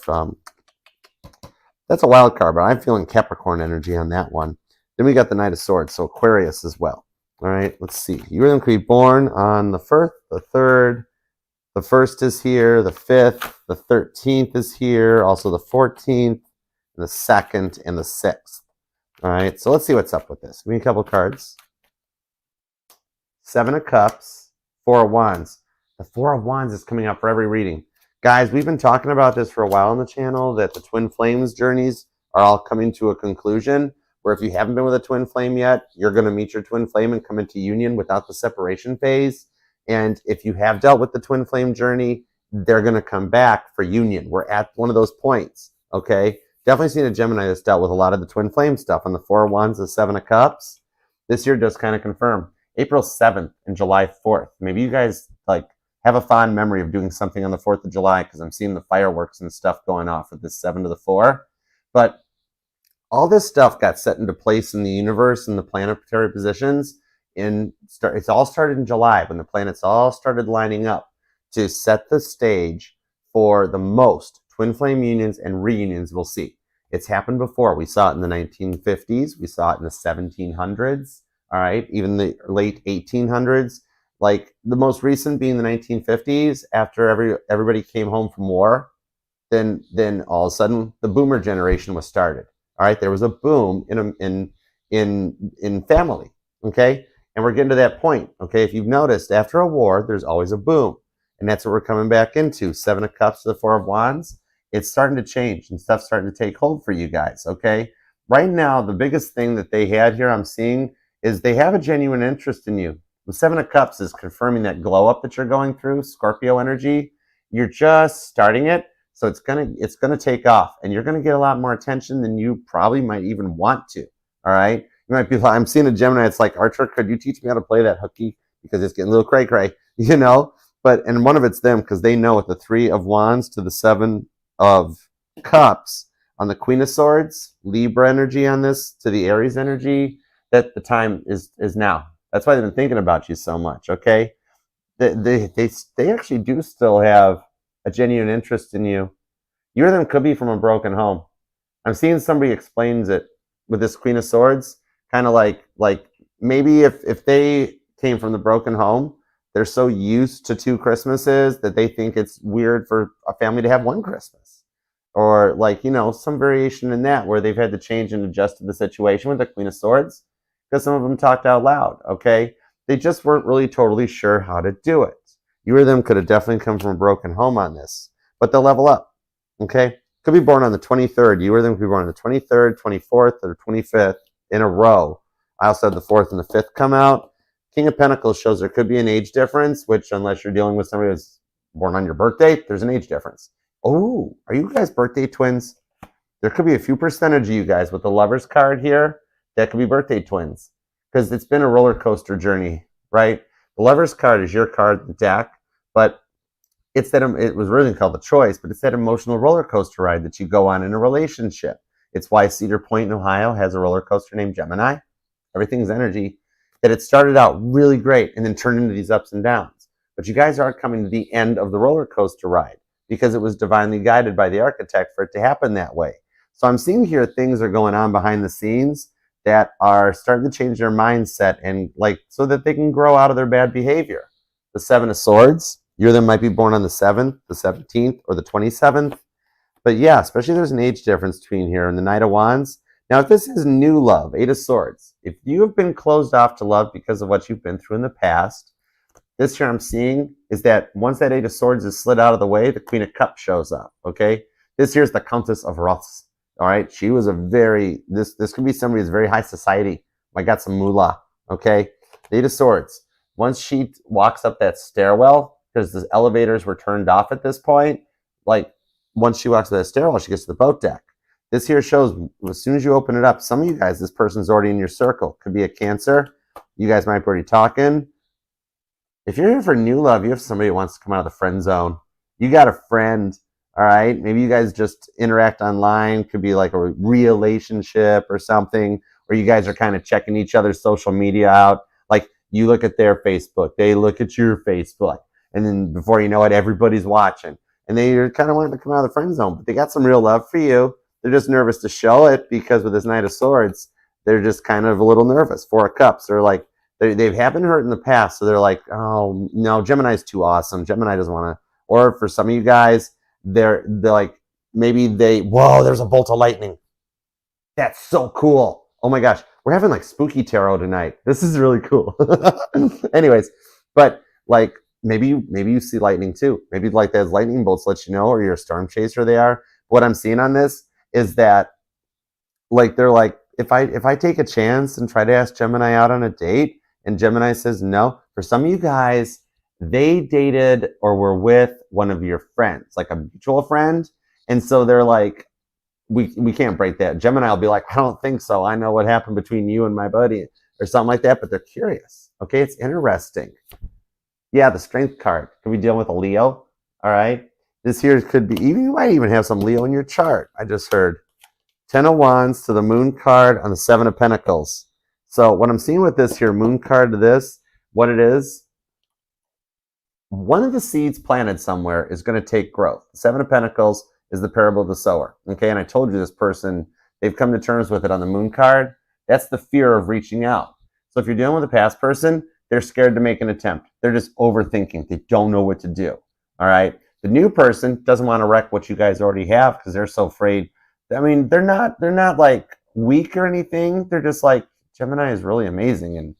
that's a wild card, but I'm feeling Capricorn energy on that one. Then we got the Knight of Swords, so Aquarius as well. All right, let's see. You could be born on the 1st, the 3rd, the 1st is here, the 5th, the 13th is here, also the 14th, the 2nd, and the 6th. All right, so let's see what's up with this. Give me a couple cards. 7 of Cups, 4 of Wands. The 4 of Wands is coming up for every reading. Guys, we've been talking about this for a while on the channel, that the twin flames journeys are all coming to a conclusion, where if you haven't been with a twin flame yet, you're going to meet your twin flame and come into union without the separation phase. And if you have dealt with the twin flame journey, they're going to come back for union. We're at one of those points, okay? Definitely seen a Gemini that's dealt with a lot of the twin flame stuff on the 4 of Wands, the 7 of Cups. This year does kind of confirm. April 7th and July 4th. Maybe you guys have a fond memory of doing something on the 4th of July, because I'm seeing the fireworks and stuff going off with this 7 to the 4. But all this stuff got set into place in the universe and the planetary positions. It's all started in July, when the planets all started lining up to set the stage for the most twin flame unions and reunions we'll see. It's happened before. We saw it in the 1950s. We saw it in the 1700s. All right, even the late 1800s. Like the most recent being the 1950s, after everybody came home from war, then all of a sudden the boomer generation was started. All right, there was a boom in family. Okay, and we're getting to that point. Okay, if you've noticed, after a war, there's always a boom, and that's what we're coming back into. 7 of Cups to the 4 of Wands. It's starting to change, and stuff's starting to take hold for you guys. Okay, right now the biggest thing that they had here, I'm seeing, is they have a genuine interest in you. The 7 of Cups is confirming that glow up that you're going through, Scorpio energy. You're just starting it, so it's gonna take off, and you're gonna get a lot more attention than you probably might even want to. All right, you might be like, I'm seeing a Gemini. It's like, Archer, could you teach me how to play that hooky, because it's getting a little cray cray, you know? But and one of it's them, because they know with the 3 of Wands to the 7 of Cups on the Queen of Swords, Libra energy on this to the Aries energy, that the time is now. That's why they've been thinking about you so much, okay? They actually do still have a genuine interest in you. You or them could be from a broken home. I'm seeing somebody explains it with this Queen of Swords, kind of like maybe if they came from the broken home, they're so used to 2 Christmases that they think it's weird for a family to have 1 Christmas. Or some variation in that, where they've had to change and adjust to the situation with the Queen of Swords, because some of them talked out loud, okay? They just weren't really totally sure how to do it. You or them could have definitely come from a broken home on this, but they'll level up, okay? Could be born on the 23rd. You or them could be born on the 23rd, 24th, or 25th in a row. I also had the 4th and the 5th come out. King of Pentacles shows there could be an age difference, which unless you're dealing with somebody who's born on your birthday, there's an age difference. Oh, are you guys birthday twins? There could be a few percentage of you guys with the Lovers card here that could be birthday twins, because it's been a roller coaster journey, right? The Lovers card is your card in the deck, but it's that it was originally called the Choice, but it's that emotional roller coaster ride that you go on in a relationship. It's why Cedar Point in Ohio has a roller coaster named Gemini. Everything's energy. That it started out really great and then turned into these ups and downs. But you guys are coming to the end of the roller coaster ride, because it was divinely guided by the architect for it to happen that way. So I'm seeing here things are going on behind the scenes that are starting to change their mindset, and so that they can grow out of their bad behavior. The 7 of Swords, you or them might be born on the 7th, the 17th, or the 27th. But yeah, especially there's an age difference between here and the Knight of Wands. Now, if this is new love, 8 of Swords, if you have been closed off to love because of what you've been through in the past, this year I'm seeing is that once that 8 of Swords is slid out of the way, the Queen of Cups shows up, okay? This year's the Countess of Roths, all right? She was this could be somebody who's very high society. I got some moolah, okay? The 8 of Swords, once she walks up that stairwell, because the elevators were turned off at this point, once she walks up that stairwell, she gets to the boat deck. This here shows as soon as you open it up, some of you guys, this person's already in your circle. Could be a Cancer. You guys might be already talking. If you're here for new love, you have somebody who wants to come out of the friend zone. You got a friend All right. Maybe you guys just interact online. Could be like a relationship or something, or you guys are kind of checking each other's social media out. Like you look at their Facebook, they look at your Facebook. And then before you know it, everybody's watching. And they're kind of wanting to come out of the friend zone, but they got some real love for you. They're just nervous to show it because with this Knight of Swords, they're just kind of a little nervous. Four of Cups. They're like, they have been hurt in the past. So they're like, oh, no, Gemini's too awesome. Gemini doesn't want to. Or for some of you guys, they're like, maybe whoa, there's a bolt of lightning. That's so cool. Oh my gosh. We're having like spooky tarot tonight. This is really cool. Anyways, but like maybe you see lightning too. Maybe like those lightning bolts let you know, or you're a storm chaser they are. What I'm seeing on this is that like they're like, if I take a chance and try to ask Gemini out on a date and Gemini says no, for some of you guys, they dated or were with one of your friends, like a mutual friend. And so they're like, we can't break that. Gemini will be like, I don't think so. I know what happened between you and my buddy or something like that, but they're curious. Okay, it's interesting. Yeah, the Strength card. Could be dealing with a Leo. All right. This here could be, you might even have some Leo in your chart. I just heard 10 of Wands to the Moon card on the 7 of Pentacles. So what I'm seeing with this here, Moon card to this, what it is, one of the seeds planted somewhere is going to take growth. 7 of Pentacles is the parable of the sower. Okay, and I told you this person, they've come to terms with it on the Moon card. That's the fear of reaching out. So if you're dealing with a past person, they're scared to make an attempt. They're just overthinking. They don't know what to do. All right. The new person doesn't want to wreck what you guys already have because they're so afraid. I mean, they're not like weak or anything. They're just like, Gemini is really amazing, and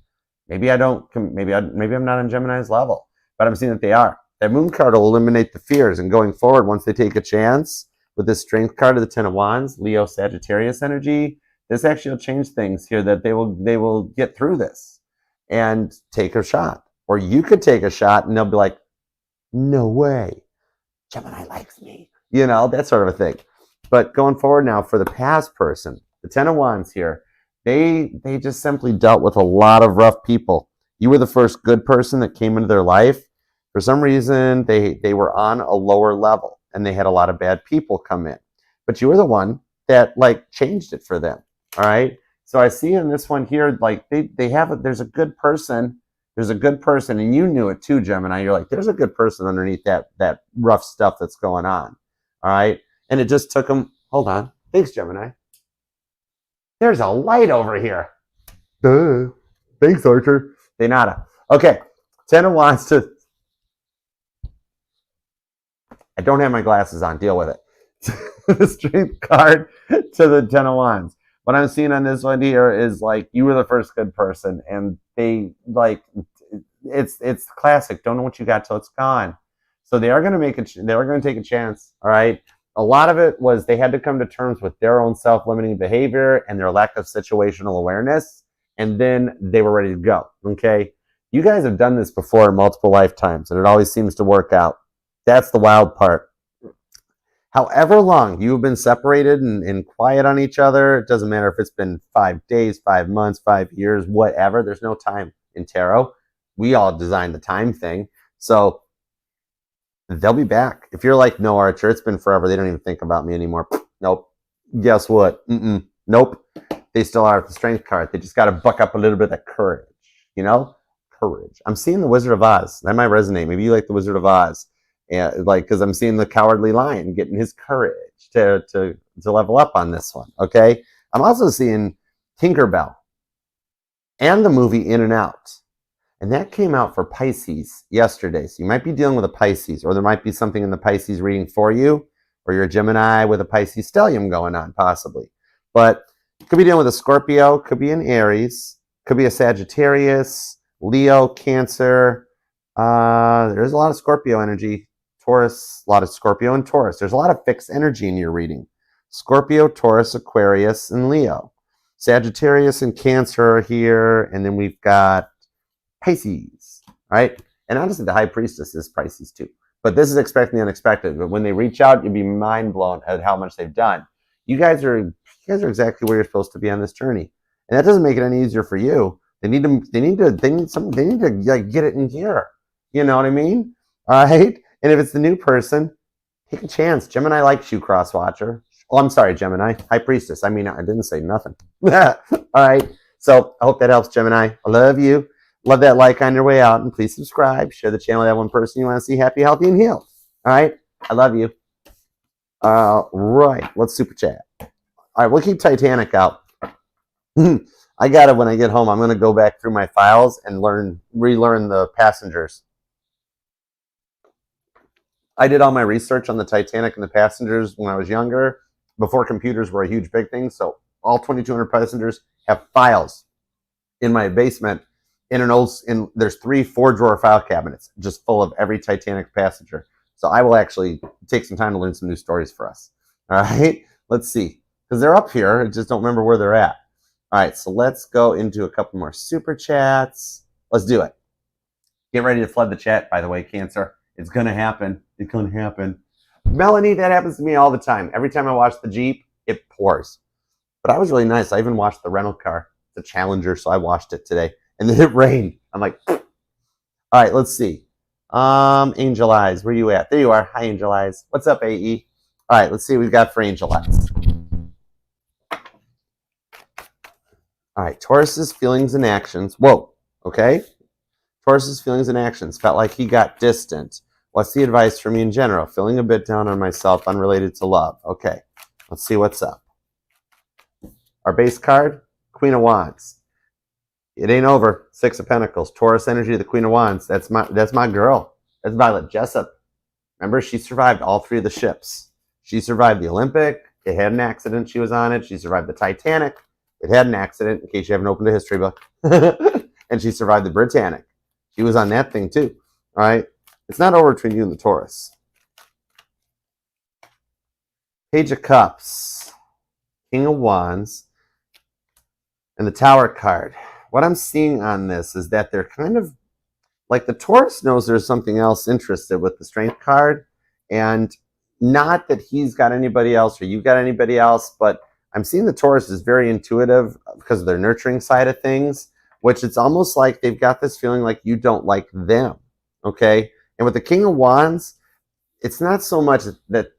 maybe I'm not on Gemini's level, but I'm seeing that they are. That Moon card will eliminate the fears, and going forward, once they take a chance with this Strength card of the 10 of Wands, Leo Sagittarius energy, this actually will change things here, that they will get through this and take a shot. Or you could take a shot and they'll be like, no way, Gemini likes me. You know, that sort of a thing. But going forward now, for the past person, the 10 of Wands here, they just simply dealt with a lot of rough people. You were the first good person that came into their life. For some reason, they were on a lower level and they had a lot of bad people come in. But you were the one that like changed it for them. All right. So I see in this one here, like there's a good person. There's a good person, and you knew it too, Gemini. You're like, there's a good person underneath that rough stuff that's going on. All right. And it just took them, hold on. Thanks, Gemini. There's a light over here. Duh. Thanks, Archer. De nada. Okay. 10 of Wands to... I don't have my glasses on. Deal with it. The Strength card to the 10 of Wands. What I'm seeing on this one here is like, you were the first good person, and they like, it's classic. Don't know what you got till it's gone. So they are going to take a chance. All right. A lot of it was they had to come to terms with their own self-limiting behavior and their lack of situational awareness, and then they were ready to go. Okay. You guys have done this before in multiple lifetimes, and it always seems to work out. That's the wild part. However long you've been separated and quiet on each other, it doesn't matter if it's been 5 days, 5 months, 5 years, whatever. There's no time in tarot. We all designed the time thing. So they'll be back. If you're like, no, Archer, it's been forever. They don't even think about me anymore. Nope. Guess what? Nope. They still are the Strength card. They just got to buck up a little bit of courage. You know? Courage. I'm seeing the Wizard of Oz. That might resonate. Maybe you like the Wizard of Oz. And like, because I'm seeing the Cowardly Lion getting his courage to level up on this one. Okay. I'm also seeing Tinkerbell and the movie In and Out, and that came out for Pisces yesterday. So you might be dealing with a Pisces, or there might be something in the Pisces reading for you, or you're a Gemini with a Pisces stellium going on, possibly. But could be dealing with a Scorpio, could be an Aries, could be a Sagittarius, Leo, Cancer. There's a lot of Scorpio energy. Taurus, a lot of Scorpio and Taurus. There's a lot of fixed energy in your reading. Scorpio, Taurus, Aquarius, and Leo. Sagittarius and Cancer are here. And then we've got Pisces, right? And honestly, the High Priestess is Pisces too. But this is expecting the unexpected. But when they reach out, you'll be mind blown at how much they've done. You guys are exactly where you're supposed to be on this journey. And that doesn't make it any easier for you. They need to like get it in gear. You know what I mean? All right. And if it's the new person, Take a chance. Gemini likes you, Crosswatcher. Oh, I'm sorry, Gemini. High Priestess. I mean, I didn't say nothing. All right. So I hope that helps, Gemini. I love you. Love that like on your way out. And please subscribe. Share the channel with that one person you want to see happy, healthy, and healed. All right. I love you. Right. Let's super chat. All right. We'll keep Titanic out. I got it when I get home. I'm going to go back through my files and relearn the passengers. I did all my research on the Titanic and the passengers when I was younger, before computers were a huge big thing. So all 2,200 passengers have files in my basement. There's 3 4-drawer file cabinets just full of every Titanic passenger. So I will actually take some time to learn some new stories for us. All right, let's see, because they're up here. I just don't remember where they're at. All right, so let's go into a couple more super chats. Let's do it. Get ready to flood the chat, by the way, Cancer. It's going to happen. It's going to happen. Melanie, that happens to me all the time. Every time I watch the Jeep, it pours. But I was really nice. I even watched the rental car, the Challenger, so I watched it today. And then it rained. I'm like, all right, let's see. Angel Eyes, where you at? There you are. Hi, Angel Eyes. What's up, AE? All right, let's see what we've got for Angel Eyes. All right, Taurus's feelings and actions. Whoa, okay. Taurus's feelings and actions. Felt like he got distant. What's the advice for me in general? Feeling a bit down on myself, unrelated to love. Okay, let's see what's up. Our base card, Queen of Wands. It ain't over. 6 of Pentacles. Taurus energy, the Queen of Wands. That's my girl. That's Violet Jessup. Remember, she survived all 3 of the ships. She survived the Olympic. It had an accident. She was on it. She survived the Titanic. It had an accident, in case you haven't opened a history book. And she survived the Britannic. She was on that thing too. All right? It's not over between you and the Taurus. Page of Cups. King of Wands. And the Tower card. What I'm seeing on this is that they're kind of like the Taurus knows there's something else interested with the Strength card. And not that he's got anybody else or you've got anybody else, but I'm seeing the Taurus is very intuitive because of their nurturing side of things, which it's almost like they've got this feeling like you don't like them, okay? And with the King of Wands, it's not so much that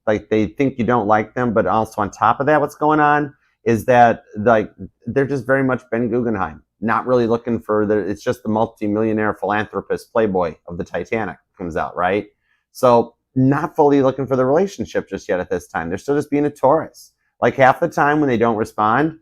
like they think you don't like them, but also on top of that, what's going on is that like they're just very much Ben Guggenheim, not really looking for it's just the multi-millionaire philanthropist playboy of the Titanic comes out, right? So not fully looking for the relationship just yet at this time. They're still just being a Taurus. Like half the time when they don't respond,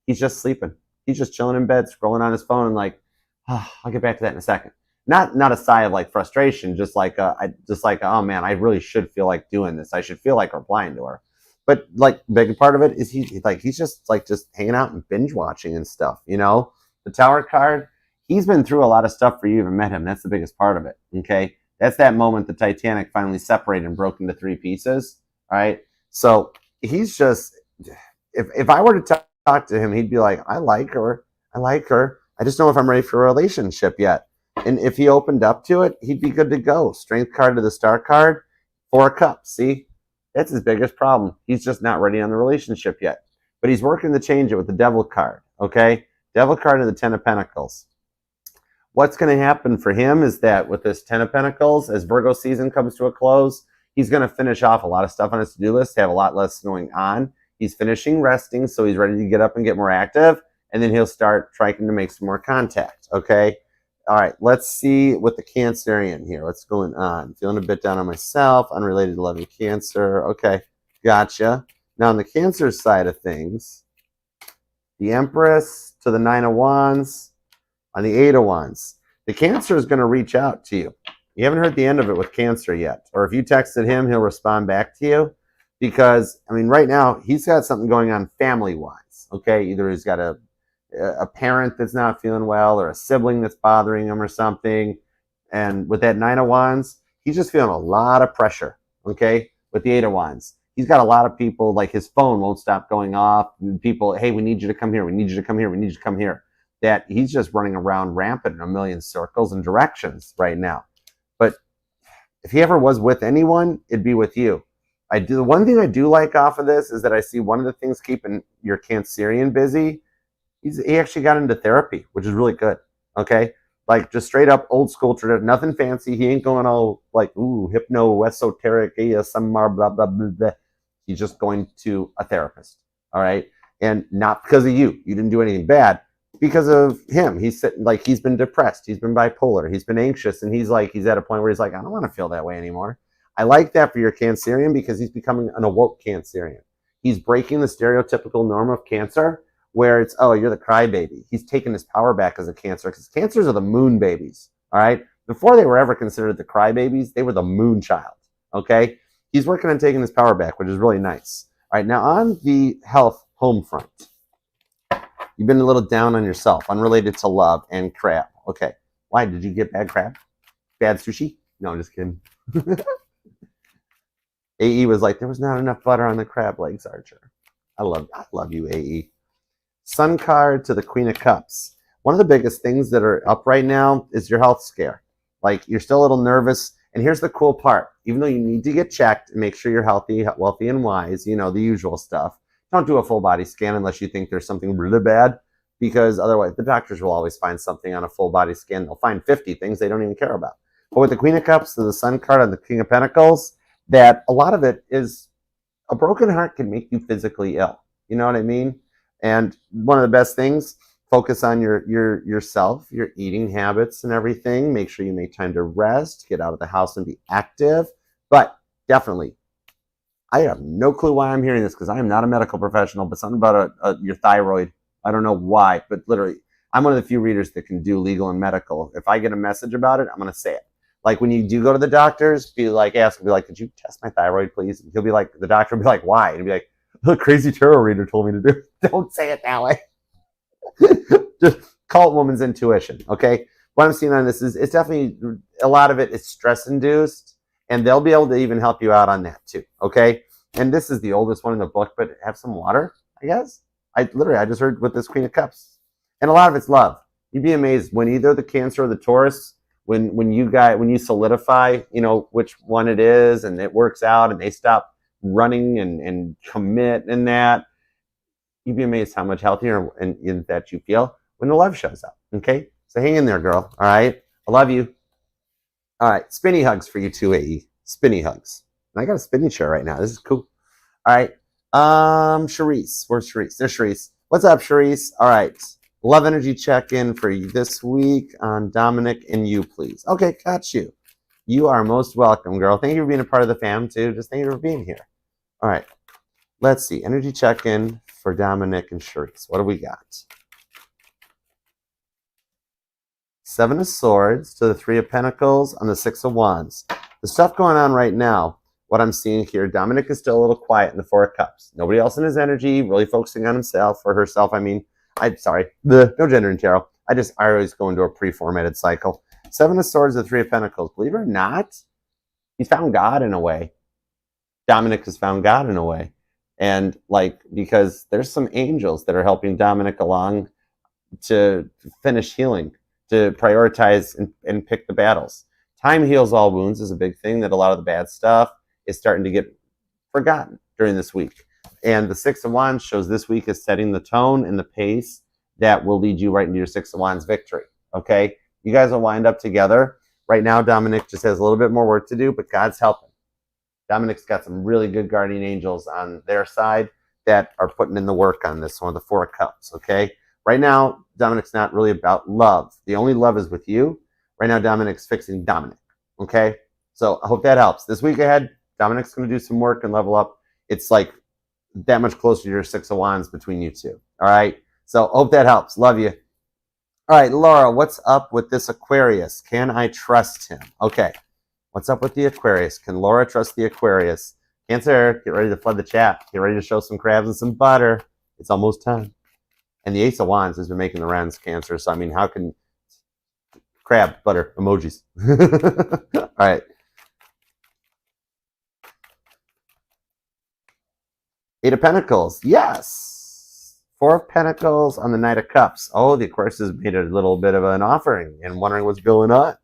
he's just sleeping. He's just chilling in bed, scrolling on his phone, and like, oh, I'll get back to that in a second. Not a sigh of like frustration, just like oh man, I really should feel like doing this. I should feel like replying to her. But like, big part of it is he's just hanging out and binge watching and stuff. You know, the Tower card. He's been through a lot of stuff for you even met him. That's the biggest part of it. Okay, that's that moment the Titanic finally separated and broke into 3 pieces. All right, so he's just. If I were to talk to him, he'd be like, I like her. I just don't know if I'm ready for a relationship yet. And if he opened up to it, he'd be good to go. Strength card to the Star card, 4 cups. See, that's his biggest problem. He's just not ready on the relationship yet. But he's working to change it with the Devil card, okay? Devil card and the 10 of Pentacles. What's going to happen for him is that with this 10 of Pentacles, as Virgo season comes to a close, he's going to finish off a lot of stuff on his to-do list, have a lot less going on. He's finishing resting, so he's ready to get up and get more active, and then he'll start trying to make some more contact, okay? All right, let's see what the Cancerian here. What's going on? Feeling a bit down on myself, unrelated to loving Cancer. Okay, gotcha. Now, on the Cancer side of things, the Empress to the 9 of Wands, on the 8 of Wands. The Cancer is going to reach out to you. You haven't heard the end of it with Cancer yet. Or if you texted him, he'll respond back to you. Because, I mean, right now, he's got something going on family-wise, okay? Either he's got a parent that's not feeling well or a sibling that's bothering him or something. And with that 9 of Wands, he's just feeling a lot of pressure, okay? With the 8 of Wands. He's got a lot of people, like his phone won't stop going off. People, hey, we need you to come here. We need you to come here. We need you to come here. That he's just running around rampant in a million circles and directions right now. But if he ever was with anyone, it'd be with you. The one thing I do like off of this is that I see one of the things keeping your Cancerian busy. He actually got into therapy, which is really good. Okay, Like just straight up old school tradition, nothing fancy. He ain't going all like, ooh, hypno, esoteric, ASMR, blah, blah, blah, blah. He's just going to a therapist. All right. And not because of you. You didn't do anything bad. Because of him. He's sitting like he's been depressed. He's been bipolar. He's been anxious. And he's at a point where he's like, I don't want to feel that way anymore. I like that for your Cancerian because he's becoming an awoke Cancerian. He's breaking the stereotypical norm of Cancer where it's, oh, you're the crybaby. He's taking his power back as a Cancer because Cancers are the moon babies. All right. Before they were ever considered the crybabies, they were the moon child. Okay. He's working on taking his power back, which is really nice. All right. Now on the health home front. You've been a little down on yourself, unrelated to love and crab. Okay. Why? Did you get bad crab? Bad sushi? No, I'm just kidding. AE was like, there was not enough butter on the crab legs, Archer. I love you, AE. Sun card to the Queen of Cups. One of the biggest things that are up right now is your health scare. Like, you're still a little nervous. And here's the cool part. Even though you need to get checked and make sure you're healthy, wealthy, and wise, the usual stuff, don't do a full body scan unless you think there's something really bad, because otherwise the doctors will always find something on a full body scan. They'll find 50 things they don't even care about. But with the Queen of Cups and the Sun card and the King of Pentacles, that a lot of it is a broken heart can make you physically ill. You know what I mean? And one of the best things, focus on yourself, your eating habits and everything. Make sure you make time to rest, get out of the house and be active. But definitely, I have no clue why I'm hearing this because I am not a medical professional, but something about your thyroid. I don't know why, but literally, I'm one of the few readers that can do legal and medical. If I get a message about it, I'm going to say it. Like when you do go to the doctors, be like, could you test my thyroid, please? And he'll be like, the doctor will be like, why? And he'll be like, the crazy tarot reader told me to do it. Don't say it that way. Just call it woman's intuition, okay? What I'm seeing on this is it's definitely, a lot of it is stress-induced, and they'll be able to even help you out on that too, okay? And this is the oldest one in the book, but have some water, I guess. I just heard with this Queen of Cups. And a lot of it's love. You'd be amazed when either the Cancer or the Taurus, when you solidify, which one it is, and it works out, and they stop running and commit in that, you'd be amazed how much healthier and that you feel when the love shows up, okay? So hang in there, girl, all right? I love you. All right, spinny hugs for you too, AE. Spinny hugs. And I got a spinny chair right now. This is cool. All right. Charisse. Where's Charisse? There's Charisse. What's up, Charisse? All right. Love energy check-in for you this week on Dominic and you, please. Okay, got you. You are most welcome, girl. Thank you for being a part of the fam, too. Just thank you for being here. All right. Let's see. Energy check-in for Dominic and Charisse. What do we got? Seven of Swords to the Three of Pentacles on the Six of Wands. The stuff going on right now, what I'm seeing here, Dominic is still a little quiet in the Four of Cups. Nobody else in his energy, really focusing on himself or herself. I mean, no gender in tarot. I always go into a pre-formatted cycle. Seven of Swords to the Three of Pentacles. Believe it or not, he's found God in a way. Dominic has found God in a way. And because there's some angels that are helping Dominic along to finish healing, to prioritize and pick the battles. Time heals all wounds is a big thing, that a lot of the bad stuff is starting to get forgotten during this week. And the Six of Wands shows this week is setting the tone and the pace that will lead you right into your Six of Wands victory, okay? You guys will wind up together. Right now, Dominic just has a little bit more work to do, but God's helping. Dominic's got some really good guardian angels on their side that are putting in the work on this one, the Four of Cups, okay? Right now, Dominic's not really about love. The only love is with you. Right now, Dominic's fixing Dominic, okay? So I hope that helps. This week ahead, Dominic's going to do some work and level up. It's like that much closer to your Six of Wands between you two, all right? So hope that helps. Love you. All right, Laura, what's up with this Aquarius? Can I trust him? Okay, what's up with the Aquarius? Can Laura trust the Aquarius? Cancer, get ready to flood the chat. Get ready to show some crabs and some butter. It's almost time. And the Ace of Wands has been making the rounds, Cancer. So, I mean, how can crab, butter, emojis? All right. Eight of Pentacles. Yes. Four of Pentacles on the Knight of Cups. Oh, the Aquarius has made a little bit of an offering and wondering what's going on.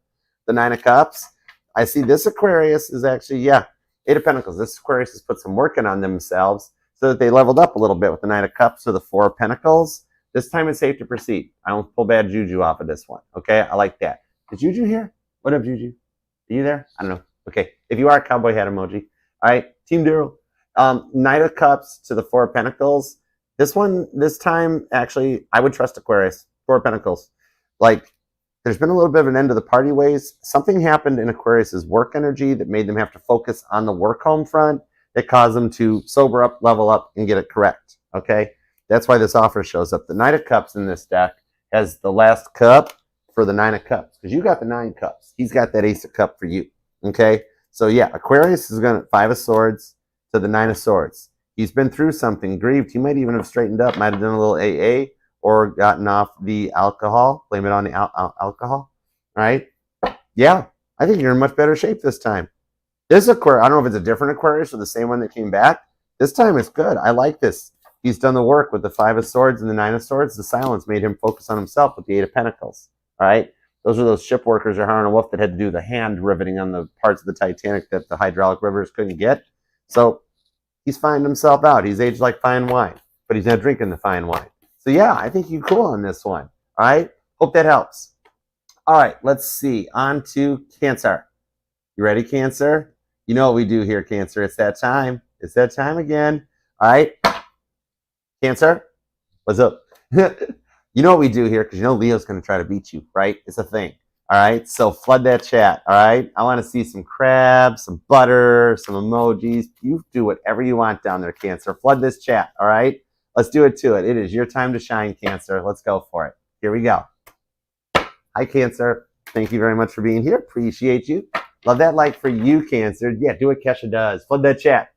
The Nine of Cups. I see this Aquarius is actually, yeah, Eight of Pentacles. This Aquarius has put some work in on themselves so that they leveled up a little bit with the Nine of Cups or the Four of Pentacles. This time it's safe to proceed. I don't pull bad juju off of this one. Okay, I like that. Is Juju here? What up, Juju? Are you there? I don't know. Okay, if you are, cowboy hat emoji. All right, Team Daryl. Knight of Cups to the Four of Pentacles. This time, actually, I would trust Aquarius. Four of Pentacles. Like, there's been a little bit of an end to the party ways. Something happened in Aquarius's work energy that made them have to focus on the work home front. That caused them to sober up, level up, and get it correct. Okay? That's why this offer shows up. The Knight of Cups in this deck has the last cup for the Nine of Cups. Because you got the 9 cups. He's got that Ace of Cups for you. Okay? So, yeah, Aquarius is going to 5 of Swords to the 9 of Swords. He's been through something, grieved. He might even have straightened up, might have done a little AA, or gotten off the alcohol. Blame it on the alcohol. Right? Yeah, I think you're in much better shape this time. This Aquarius, I don't know if it's a different Aquarius or the same one that came back. This time it's good. I like this. He's done the work with the 5 of Swords and the 9 of Swords. The silence made him focus on himself with the 8 of Pentacles. All right? Those are those ship workers or Harlan and Wolf that had to do the hand riveting on the parts of the Titanic that the hydraulic rivers couldn't get. So he's finding himself out. He's aged like fine wine, but he's not drinking the fine wine. So yeah, I think you're cool on this one. All right? Hope that helps. All right, let's see. On to Cancer. You ready, Cancer? You know what we do here, Cancer. It's that time. It's that time again. All right? Cancer, what's up? You know what we do here, because you know Leo's going to try to beat you, right? It's a thing. All right? So flood that chat, all right? I want to see some crabs, some butter, some emojis. You do whatever you want down there, Cancer. Flood this chat, all right? Let's do it to it. It is your time to shine, Cancer. Let's go for it. Here we go. Hi, Cancer. Thank you very much for being here. Appreciate you. Love that like for you, Cancer. Yeah, do what Kesha does. Flood that chat.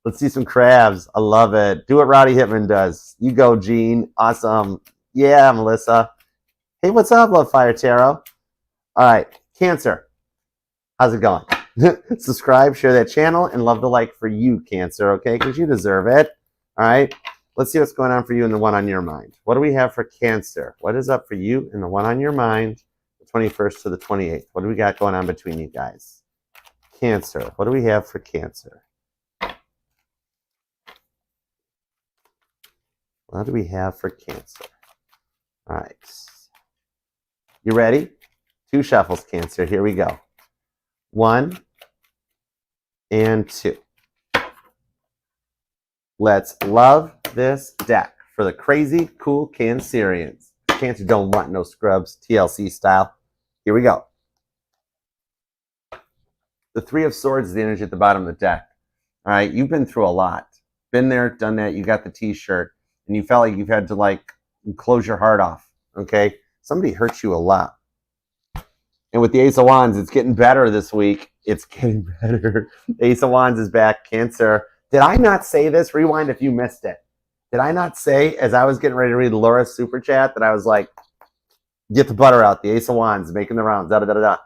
Let's see some crabs. I love it. Do what Roddy Hitman does. You go, Gene. Awesome. Yeah, Melissa. Hey, what's up, Love Fire Tarot? All right, Cancer. How's it going? Subscribe, share that channel, and love the like for you, Cancer, okay? Because you deserve it. All right? Let's see what's going on for you and the one on your mind. What do we have for Cancer? What is up for you and the one on your mind, the 21st to the 28th? What do we got going on between you guys? Cancer. What do we have for Cancer? What do we have for Cancer? All right. You ready? 2 shuffles, Cancer. Here we go. 1 and 2. Let's love this deck for the crazy, cool Cancerians. Cancer don't want no scrubs, TLC style. Here we go. The 3 of Swords is the energy at the bottom of the deck. All right, you've been through a lot. Been there, done that. You got the T-shirt, and you felt like you've had to, like, close your heart off, okay? Somebody hurt you a lot. And with the Ace of Wands, it's getting better this week. It's getting better. The Ace of Wands is back, Cancer. Did I not say this? Rewind if you missed it. Did I not say, as I was getting ready to read Laura's super chat, that I was like, get the butter out. The Ace of Wands making the rounds. Da-da-da-da-da.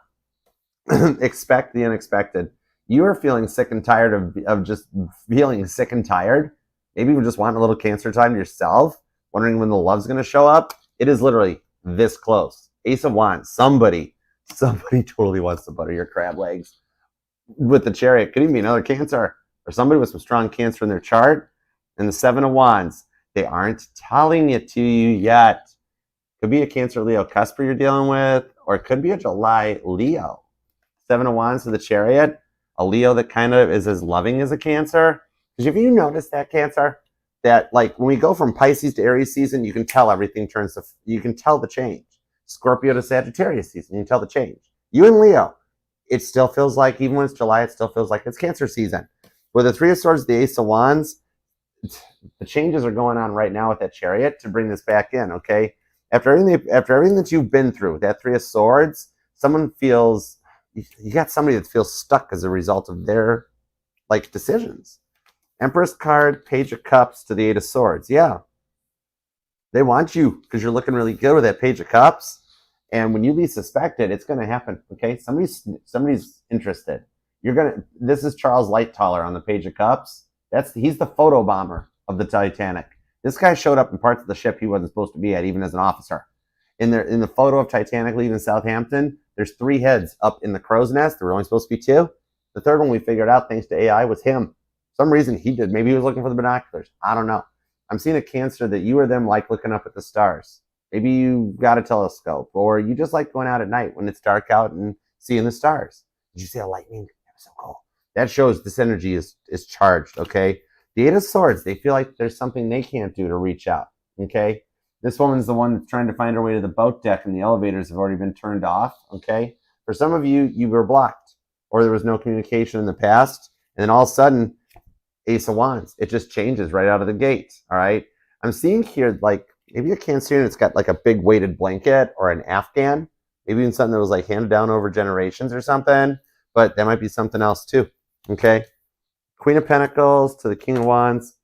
Expect the unexpected. You are feeling sick and tired of just feeling sick and tired. Maybe you just want a little Cancer time to yourself, wondering when the love's going to show up. It is literally this close. Ace of Wands. Somebody totally wants to butter your crab legs. With the Chariot, could even be another Cancer or somebody with some strong Cancer in their chart. And the 7 of Wands. They aren't telling it to you yet. Could be a Cancer Leo cusper you're dealing with, or it could be a July Leo. 7 of Wands to the Chariot, a Leo that kind of is as loving as a Cancer. Because if you notice that, Cancer, that like when we go from Pisces to Aries season, you can tell everything turns to, you can tell the change. Scorpio to Sagittarius season, you can tell the change. You and Leo, it still feels like, even when it's July, it still feels like it's Cancer season. With the 3 of Swords, the Ace of Wands, the changes are going on right now with that Chariot to bring this back in, okay? After everything that you've been through, that 3 of Swords, someone feels, you got somebody that feels stuck as a result of their, like, decisions. Empress card, Page of Cups to the 8 of Swords. Yeah. They want you because you're looking really good with that Page of Cups. And when you least suspect it, it's going to happen, okay? Somebody's interested. This is Charles Lightoller on the Page of Cups. He's the photo bomber of the Titanic. This guy showed up in parts of the ship he wasn't supposed to be at, even as an officer. In the photo of Titanic leaving Southampton, there's 3 heads up in the crow's nest. There were only supposed to be 2. The third one we figured out, thanks to AI, was him. For some reason he did. Maybe he was looking for the binoculars. I don't know. I'm seeing a Cancer that you or them like looking up at the stars. Maybe you got a telescope, or you just like going out at night when it's dark out and seeing the stars. Did you see a lightning? That was so cool. That shows this energy is charged, okay? The Eight of Swords, they feel like there's something they can't do to reach out, okay? This woman's the one that's trying to find her way to the boat deck, and the elevators have already been turned off, okay? For some of you, you were blocked, or there was no communication in the past, and then all of a sudden, Ace of Wands, it just changes right out of the gate, all right? I'm seeing here, like, maybe a Cancerian that's got like a big weighted blanket or an Afghan, maybe even something that was like handed down over generations or something, but that might be something else too, okay? Queen of Pentacles to the King of Wands.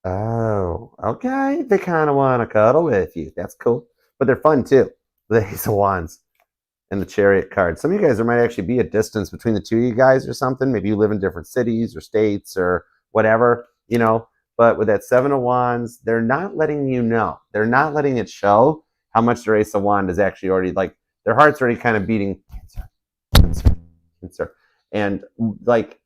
Oh, okay. They kind of want to cuddle with you. That's cool. But they're fun too. The Ace of Wands and the Chariot card. Some of you guys, there might actually be a distance between the two of you guys or something. Maybe you live in different cities or states or whatever, you know. But with that Seven of Wands, they're not letting you know. They're not letting it show how much their Ace of Wands is actually already, like, their heart's already kind of beating Cancer, Cancer, Cancer. And, like,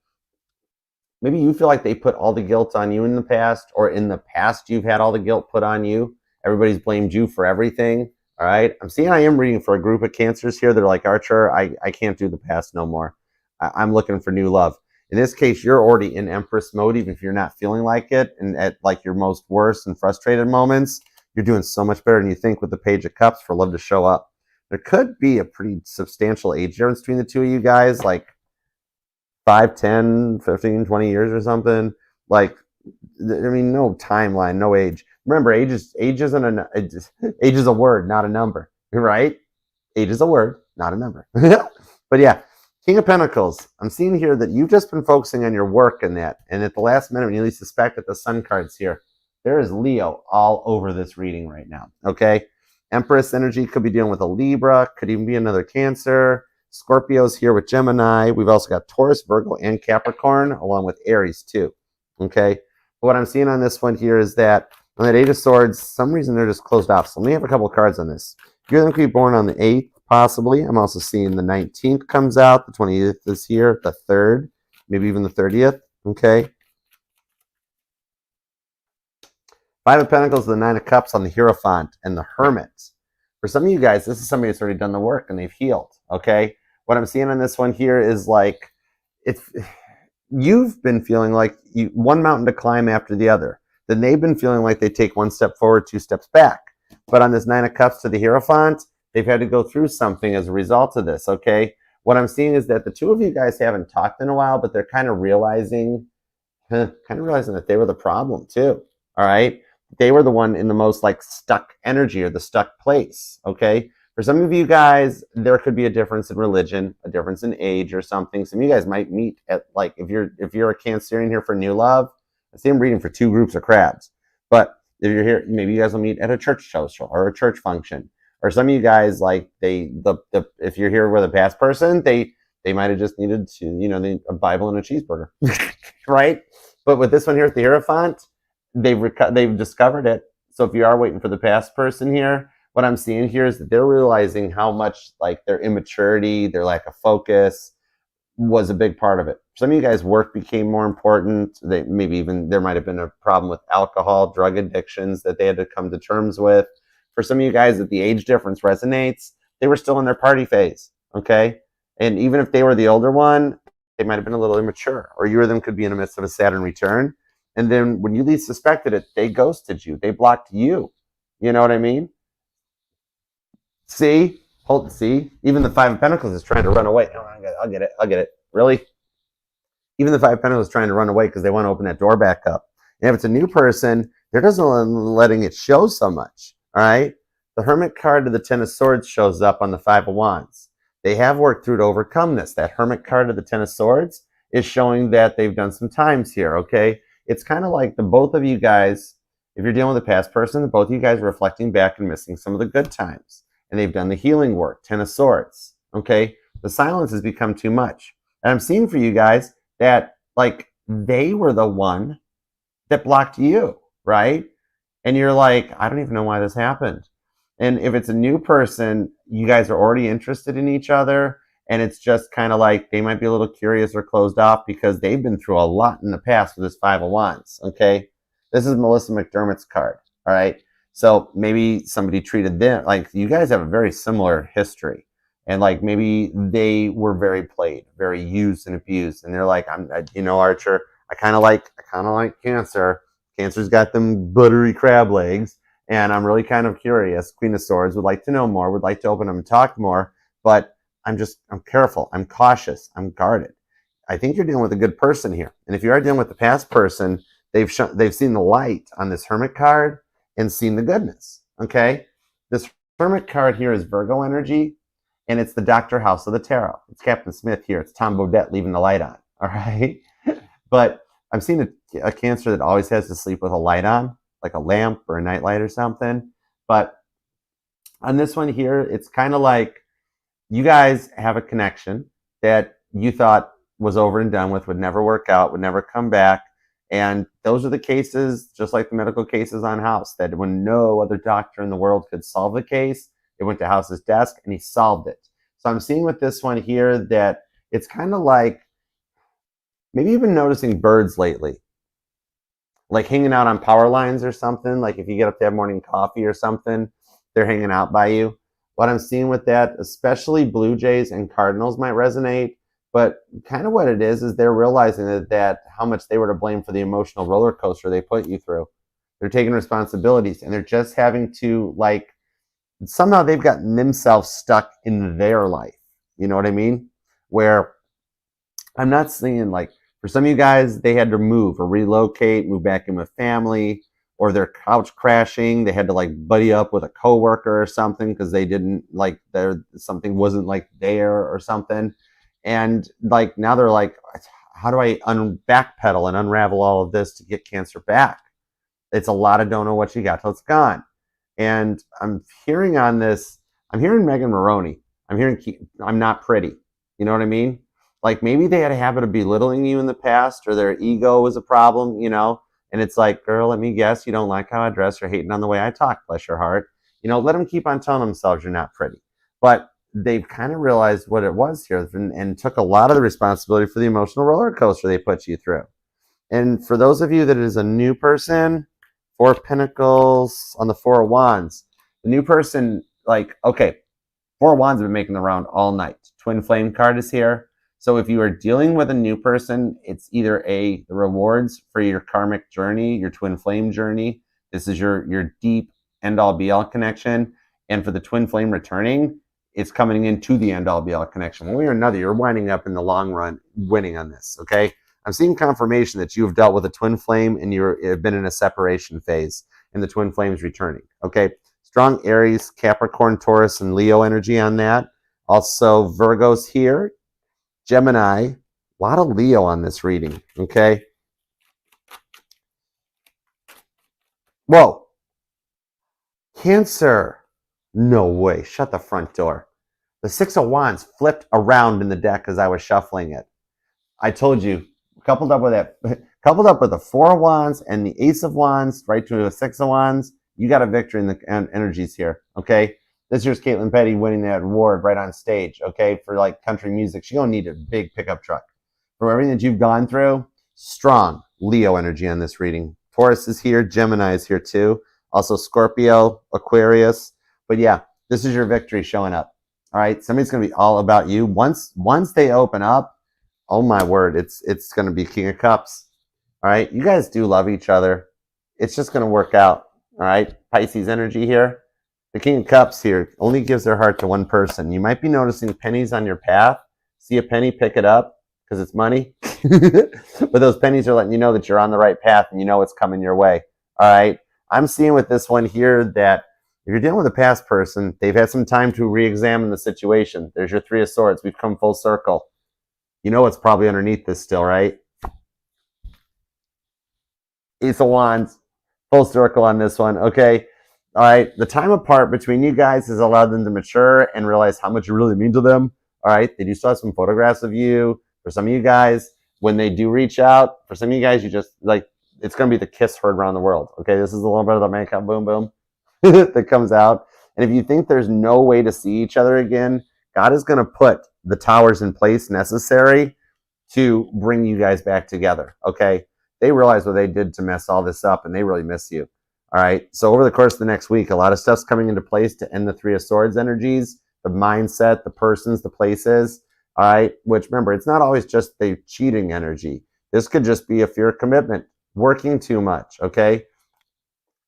maybe you feel like they put all the guilt on you in the past, or in the past you've had all the guilt put on you. Everybody's blamed you for everything, all right? I'm seeing I am reading for a group of Cancers here. They're like, Archer, I can't do the past no more. I'm looking for new love. In this case, you're already in Empress mode, even if you're not feeling like it. And at like your most worst and frustrated moments, you're doing so much better than you think with the Page of Cups for love to show up. There could be a pretty substantial age difference between the two of you guys, like 5, 10, 15, 20 years or something. Like, I mean, no timeline, no age. Remember, age is a word, not a number, right? Age is a word, not a number. But yeah. King of Pentacles, I'm seeing here that you've just been focusing on your work and that. And at the last minute, when you least suspect it, the Sun card's here. There is Leo all over this reading right now, okay? Empress energy could be dealing with a Libra, could even be another Cancer. Scorpio's here with Gemini. We've also got Taurus, Virgo, and Capricorn, along with Aries too, okay? But what I'm seeing on this one here is that on that Eight of Swords, some reason they're just closed off. So let me have a couple of cards on this. You're going to be born on the 8th. Possibly. I'm also seeing the 19th comes out. The 20th is here. The 3rd. Maybe even the 30th. Okay. Five of Pentacles, the Nine of Cups on the Hierophant and the Hermit. For some of you guys, this is somebody that's already done the work and they've healed. Okay. What I'm seeing on this one here is like, you've been feeling like one mountain to climb after the other. Then they've been feeling like they take one step forward, two steps back. But on this Nine of Cups to the Hierophant, they've had to go through something as a result of this, okay? What I'm seeing is that the two of you guys haven't talked in a while, but they're kind of realizing that they were the problem too, all right? They were the one in the most like stuck energy or the stuck place, okay? For some of you guys, there could be a difference in religion, a difference in age or something. Some of you guys might meet at, like, if you're a Cancerian here for new love, I see I'm reading for two groups of crabs. But if you're here, maybe you guys will meet at a church social or a church function. Or some of you guys, like, if you're here with a past person, they might have just needed to, a Bible and a cheeseburger, right? But with this one here at the Hierophant, they've discovered it. So if you are waiting for the past person here, what I'm seeing here is that they're realizing how much, like, their immaturity, their lack of focus was a big part of it. Some of you guys' work became more important. There might have been a problem with alcohol, drug addictions that they had to come to terms with. For some of you guys that the age difference resonates, they were still in their party phase, okay? And even if they were the older one, they might have been a little immature, or you or them could be in the midst of a Saturn return. And then when you least suspected it, they ghosted you. They blocked you. You know what I mean? See? Even the Five of Pentacles is trying to run away. Oh, I'll get it. Really? Even the Five of Pentacles is trying to run away because they want to open that door back up. And if it's a new person, they're just letting it show so much. All right. The Hermit card to the Ten of Swords shows up on the Five of Wands. They have worked through to overcome this. That Hermit card to the Ten of Swords is showing that they've done some times here. Okay. It's kind of like the both of you guys, if you're dealing with a past person, the both of you guys are reflecting back and missing some of the good times. And they've done the healing work. Ten of Swords. Okay. The silence has become too much. And I'm seeing for you guys that, like, they were the one that blocked you, right? And you're like, I don't even know why this happened. And if it's a new person, you guys are already interested in each other. And it's just kind of like they might be a little curious or closed off because they've been through a lot in the past with this Five of Wands, okay? This is Melissa McDermott's card. All right. So maybe somebody treated them like you guys have a very similar history. And like maybe they were very played, very used and abused. And they're like, Archer, I kind of like Cancer. Cancer's got them buttery crab legs. And I'm really kind of curious. Queen of Swords would like to know more, would like to open them and talk more. But I'm careful. I'm cautious. I'm guarded. I think you're dealing with a good person here. And if you are dealing with the past person, they've seen the light on this Hermit card and seen the goodness. Okay? This Hermit card here is Virgo energy, and it's the Dr. House of the Tarot. It's Captain Smith here. It's Tom Bodette leaving the light on. All right? But I'm seeing a Cancer that always has to sleep with a light on, like a lamp or a nightlight or something. But on this one here, it's kind of like you guys have a connection that you thought was over and done with, would never work out, would never come back. And those are the cases, just like the medical cases on House, that when no other doctor in the world could solve the case, it went to House's desk and he solved it. So I'm seeing with this one here that it's kind of like, maybe you've been noticing birds lately, like hanging out on power lines or something. Like if you get up to have morning coffee or something, they're hanging out by you. What I'm seeing with that, especially Blue Jays and Cardinals might resonate, but kind of what it is they're realizing that how much they were to blame for the emotional roller coaster they put you through. They're taking responsibilities and they're just having to, like, somehow they've gotten themselves stuck in their life. You know what I mean? Where I'm not seeing, like, for some of you guys, they had to move or relocate, move back in with family, or they're couch crashing. They had to like buddy up with a coworker or something because they didn't like something wasn't like there or something. And like now they're like, how do I backpedal and unravel all of this to get Cancer back? It's a lot of don't know what you got till it's gone. And I'm hearing on this, I'm hearing Megan Maroney. I'm hearing I'm not pretty. You know what I mean? Like maybe they had a habit of belittling you in the past, or their ego was a problem, you know? And it's like, girl, let me guess, you don't like how I dress, you're hating on the way I talk, bless your heart. You know, let them keep on telling themselves you're not pretty. But they've kind of realized what it was here and took a lot of the responsibility for the emotional roller coaster they put you through. And for those of you that is a new person, Four of Pentacles on the Four of Wands, the new person, like, okay, Four of Wands have been making the round all night. Twin Flame card is here. So if you are dealing with a new person, it's either the rewards for your karmic journey, your twin flame journey. This is your deep end-all be-all connection. And for the twin flame returning, it's coming into the end-all be-all connection. One way or another, you're winding up in the long run winning on this, okay? I'm seeing confirmation that you've dealt with a twin flame and you've been in a separation phase and the twin flame's returning, okay? Strong Aries, Capricorn, Taurus, and Leo energy on that. Also, Virgo's here. Gemini, a lot of Leo on this reading, okay? Whoa. Cancer. No way. Shut the front door. The Six of Wands flipped around in the deck as I was shuffling it. I told you, coupled up with the Four of Wands and the Ace of Wands, right to the Six of Wands, you got a victory in the energies here, okay? This year's Caitlin Petty winning that award right on stage, okay, for like country music. She's going to need a big pickup truck. From everything that you've gone through, strong Leo energy on this reading. Taurus is here. Gemini is here too. Also Scorpio, Aquarius. But yeah, this is your victory showing up. All right, somebody's going to be all about you. Once they open up, oh my word, it's going to be King of Cups. All right, you guys do love each other. It's just going to work out. All right, Pisces energy here. The King of Cups here only gives their heart to one person. You might be noticing pennies on your path. See a penny, pick it up because it's money. But those pennies are letting you know that you're on the right path and you know it's coming your way. All right. I'm seeing with this one here that if you're dealing with a past person, they've had some time to re-examine the situation. There's your Three of Swords. We've come full circle. You know what's probably underneath this still, right? Ace of Wands. Full circle on this one. Okay. All right, the time apart between you guys has allowed them to mature and realize how much you really mean to them. All right, they do still have some photographs of you. For some of you guys, when they do reach out, for some of you guys, you just, like, it's going to be the kiss heard around the world. Okay, this is a little bit of the makeup boom boom that comes out. And if you think there's no way to see each other again, God is going to put the towers in place necessary to bring you guys back together, okay? they realize what they did to mess all this up, and they really miss you. All right. So over the course of the next week, a lot of stuff's coming into place to end the Three of Swords energies, the mindset, the persons, the places. All right. Which remember, it's not always just the cheating energy. This could just be a fear of commitment, working too much. Okay.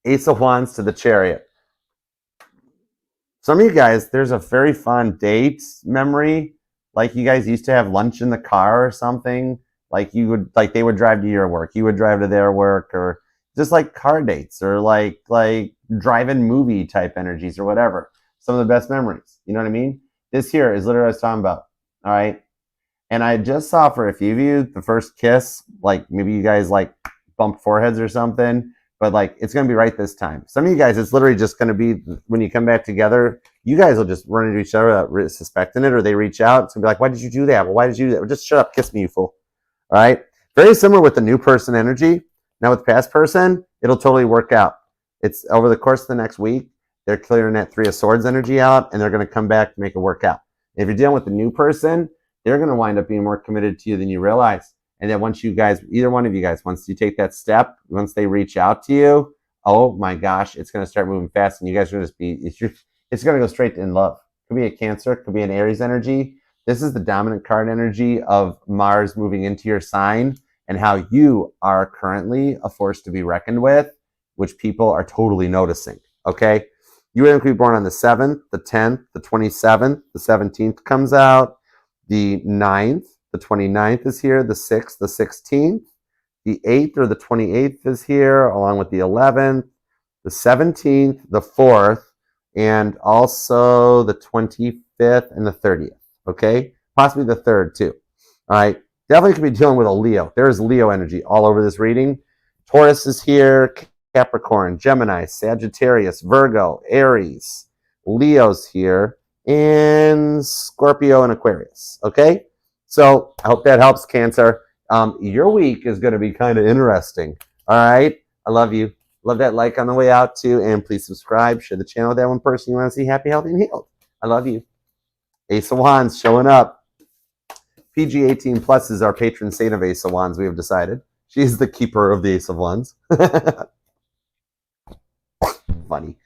Ace of Wands to the Chariot. Some of you guys, there's a very fun date memory. Like you guys used to have lunch in the car or something. Like they would drive to your work, you would drive to their work, or just like car dates, or like drive-in movie type energies or whatever. Some of the best memories. You know what I mean? This here is literally what I was talking about. All right. And I just saw for a few of you the first kiss, like maybe you guys like bumped foreheads or something, but like it's going to be right this time. Some of you guys, it's literally just going to be when you come back together, you guys will just run into each other without suspecting it, or they reach out. It's going to be like, why did you do that? Well, why did you do that? Well, just shut up, kiss me, you fool. All right. Very similar with the new person energy. Now with the past person, it'll totally work out. It's over the course of the next week, they're clearing that Three of Swords energy out, and they're going to come back to make it work out. If you're dealing with the new person, they're going to wind up being more committed to you than you realize. And then once you guys, either one of you guys, once you take that step, once they reach out to you, oh my gosh, it's going to start moving fast, and you guys are going to just be, it's going to go straight to in love. Could be a Cancer, could be an Aries energy. This is the dominant card energy of Mars moving into your sign, and how you are currently a force to be reckoned with, which people are totally noticing, okay? You would be born on the 7th, the 10th, the 27th, the 17th comes out, the 9th, the 29th is here, the 6th, the 16th, the 8th or the 28th is here, along with the 11th, the 17th, the 4th, and also the 25th and the 30th, okay? Possibly the 3rd too, all right? Definitely could be dealing with a Leo. There's Leo energy all over this reading. Taurus is here, Capricorn, Gemini, Sagittarius, Virgo, Aries, Leo's here, and Scorpio and Aquarius, okay? So I hope that helps, Cancer. Your week is going to be kind of interesting, all right? I love you. Love that like on the way out too, and please subscribe, share the channel with that one person you want to see happy, healthy, and healed. I love you. Ace of Wands showing up. PG 18 Plus is our patron saint of Ace of Wands, we have decided. She is the keeper of the Ace of Wands. Funny.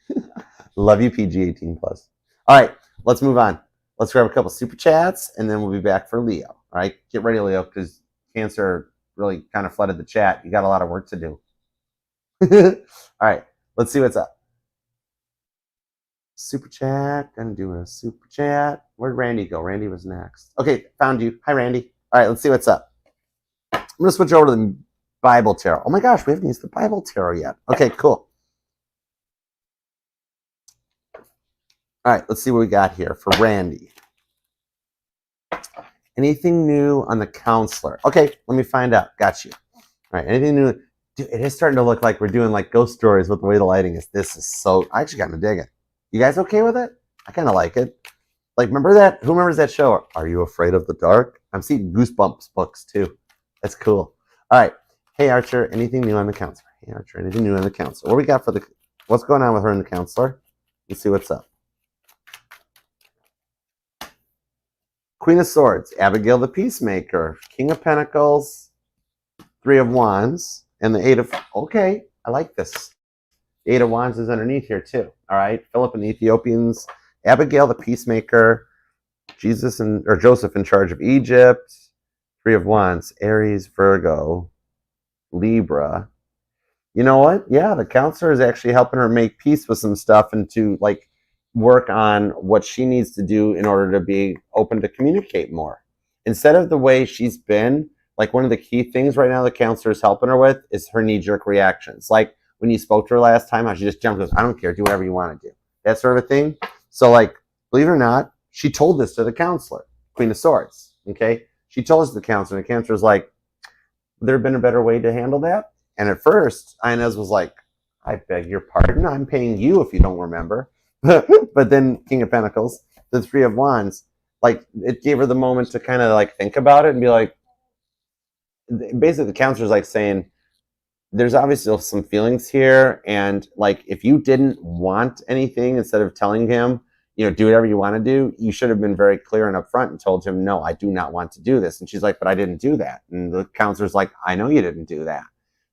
Love you, PG 18 Plus. All right, let's move on. Let's grab a couple super chats, and then we'll be back for Leo. All right, get ready, Leo, because Cancer really kind of flooded the chat. You got a lot of work to do. All right, let's see what's up. Super chat, gonna do a super chat. Where'd Randy go? Randy was next. Okay, found you. Hi, Randy. All right, let's see what's up. I'm gonna switch over to the Bible Tarot. Oh my gosh, we haven't used the Bible Tarot yet. Okay, cool. All right, let's see what we got here for Randy. Anything new on the counselor? Okay, let me find out. Got you. All right, anything new? Dude, it is starting to look like we're doing like ghost stories with the way the lighting is. This is so, I actually kind of dig it. You guys okay with it? I kind of like it. Like, remember that? Who remembers that show? Are You Afraid of the Dark? I'm seeing Goosebumps books too. That's cool. All right. Hey, Archer, anything new on the counselor? Hey, Archer, anything new on the counselor? What we got for the, what's going on with her and the counselor? Let's see what's up. Queen of Swords, Abigail the Peacemaker, King of Pentacles, Three of Wands, and the Eight of, okay, I like this. The Eight of Wands is underneath here too. All right, Philip and the Ethiopians, Abigail the Peacemaker, Joseph in charge of Egypt, Three of Wands, Aries, Virgo, Libra. You know what? Yeah, the counselor is actually helping her make peace with some stuff and to like work on what she needs to do in order to be open to communicate more. Instead of the way she's been, like one of the key things right now the counselor is helping her with is her knee-jerk reactions. Like when you spoke to her last time, how she just jumped and goes, I don't care, do whatever you want to do. That sort of thing. So like, believe it or not, she told this to the counselor, Queen of Swords, okay? She told us to the counselor, and the counselor's like, would there have been a better way to handle that? And at first, Inez was like, I beg your pardon, I'm paying you if you don't remember. But then King of Pentacles, the Three of Wands, like it gave her the moment to kind of like think about it and be like, basically the counselor's like saying, there's obviously some feelings here, and like if you didn't want anything, instead of telling him, you know, do whatever you want to do, you should have been very clear and upfront and told him, no, I do not want to do this. And she's like, but I didn't do that. And the counselor's like, I know you didn't do that.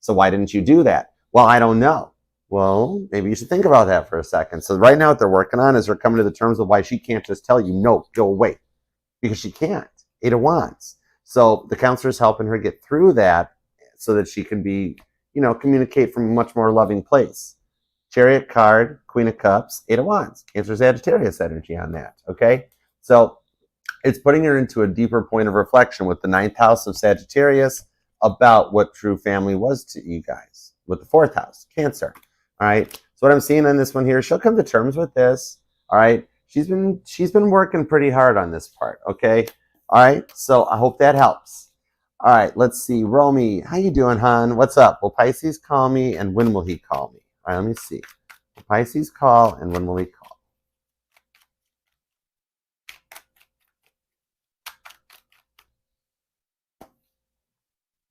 So why didn't you do that? Well, I don't know. Well, maybe you should think about that for a second. So right now what they're working on is they're coming to the terms of why she can't just tell you, no, go away. Because she can't. 8 of Wands. So the counselor is helping her get through that so that she can be, communicate from a much more loving place. Chariot card, Queen of Cups, 8 of Wands. Cancer Sagittarius energy on that, okay? So it's putting her into a deeper point of reflection with the 9th house of Sagittarius about what true family was to you guys. With the 4th house, Cancer, all right? So what I'm seeing on this one here, she'll come to terms with this, all right? She's been working pretty hard on this part, okay? All right, so I hope that helps. All right, let's see. Romy, how you doing, hon? What's up? Will Pisces call me, and when will he call me? All right, let me see. Will Pisces call, and when will he call?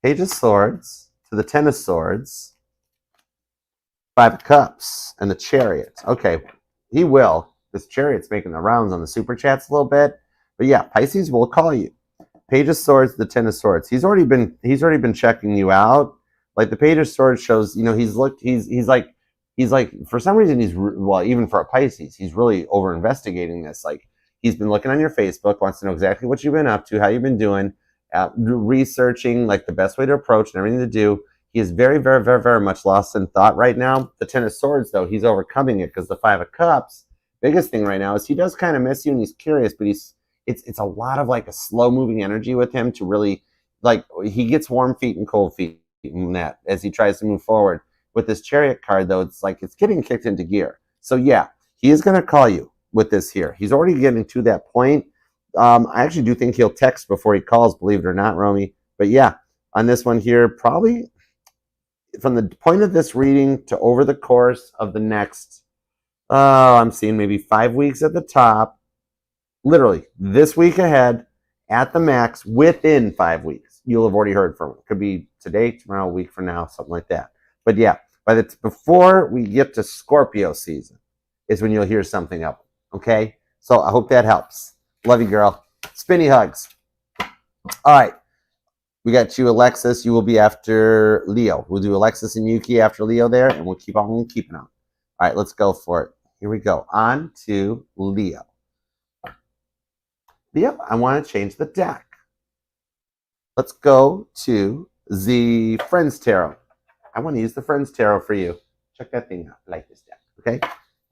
Page of Swords to the 10 of Swords, 5 of Cups, and the Chariot. Okay, he will. This Chariot's making the rounds on the super chats a little bit. But yeah, Pisces will call you. Page of Swords, the 10 of Swords. He's already been checking you out. Like the Page of Swords shows, he's like for some reason even for a Pisces, he's really over investigating this. Like he's been looking on your Facebook, wants to know exactly what you've been up to, how you've been doing, researching like the best way to approach and everything to do. He is very, very, very, very much lost in thought right now. The 10 of Swords, though, he's overcoming it because the 5 of Cups, biggest thing right now is he does kind of miss you and he's curious, but it's a lot of like a slow moving energy with him to really like he gets warm feet and cold feet in that as he tries to move forward. With this Chariot card though, it's like it's getting kicked into gear. So yeah, he is going to call you with this here. He's already getting to that point. I actually do think he'll text before he calls, believe it or not, Romy. But yeah, on this one here, probably from the point of this reading to over the course of the next, I'm seeing maybe 5 weeks at the top. Literally, this week ahead, at the max, within 5 weeks, you'll have already heard from him. Could be today, tomorrow, a week from now, something like that. But yeah, before we get to Scorpio season is when you'll hear something of him, okay? So I hope that helps. Love you, girl. Spinny hugs. All right. We got you, Alexis. You will be after Leo. We'll do Alexis and Yuki after Leo there, and we'll keep on keeping on. All right, let's go for it. Here we go. On to Leo. Leo, I want to change the deck. Let's go to the Friends Tarot. I want to use the Friends Tarot for you. Check that thing out. I like this deck. Okay?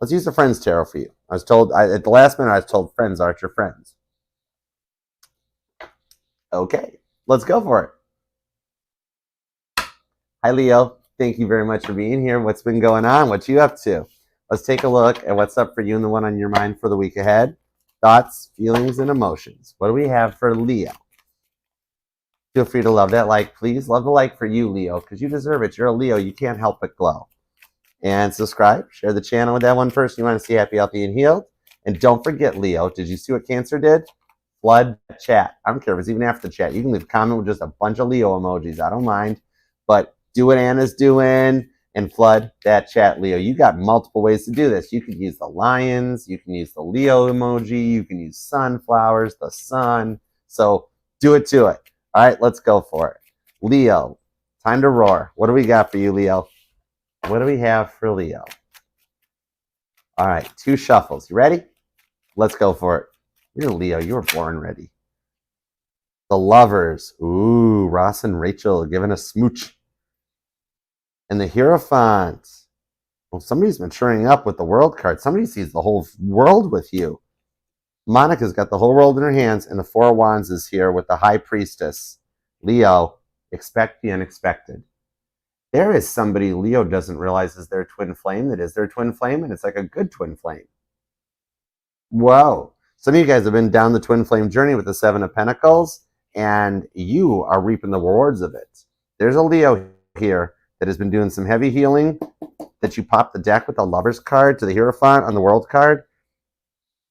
Let's use the Friends Tarot for you. I was told, at the last minute, I was told friends aren't your friends. Okay. Let's go for it. Hi, Leo. Thank you very much for being here. What's been going on? What you up to? Let's take a look at what's up for you and the one on your mind for the week ahead. Thoughts, feelings, and emotions. What do we have for Leo? Feel free to love that like, please. Love the like for you, Leo, because you deserve it. You're a Leo. You can't help but glow. And subscribe. Share the channel with that one person you want to see happy, healthy, and healed. And don't forget, Leo, did you see what Cancer did? Flood chat. I don't care if it's even after the chat. You can leave a comment with just a bunch of Leo emojis. I don't mind. But do what Anna's doing and flood that chat, Leo. You got multiple ways to do this. You could use the lions. You can use the Leo emoji. You can use sunflowers, the sun. So do it to it. All right, let's go for it. Leo, time to roar. What do we got for you, Leo? What do we have for Leo? All right, 2 shuffles. You ready? Let's go for it. You're Leo. You were born ready. The Lovers. Ooh, Ross and Rachel giving a smooch. And the Hierophant. Well, somebody's maturing up with the World card. Somebody sees the whole world with you. Monica's got the whole world in her hands, and the 4 of Wands is here with the High Priestess. Leo, expect the unexpected. There is somebody Leo doesn't realize is their twin flame that is their twin flame, and it's like a good twin flame. Whoa. Some of you guys have been down the twin flame journey with the 7 of Pentacles, and you are reaping the rewards of it. There's a Leo here that has been doing some heavy healing, that you pop the deck with the Lovers card to the Hierophant on the World card.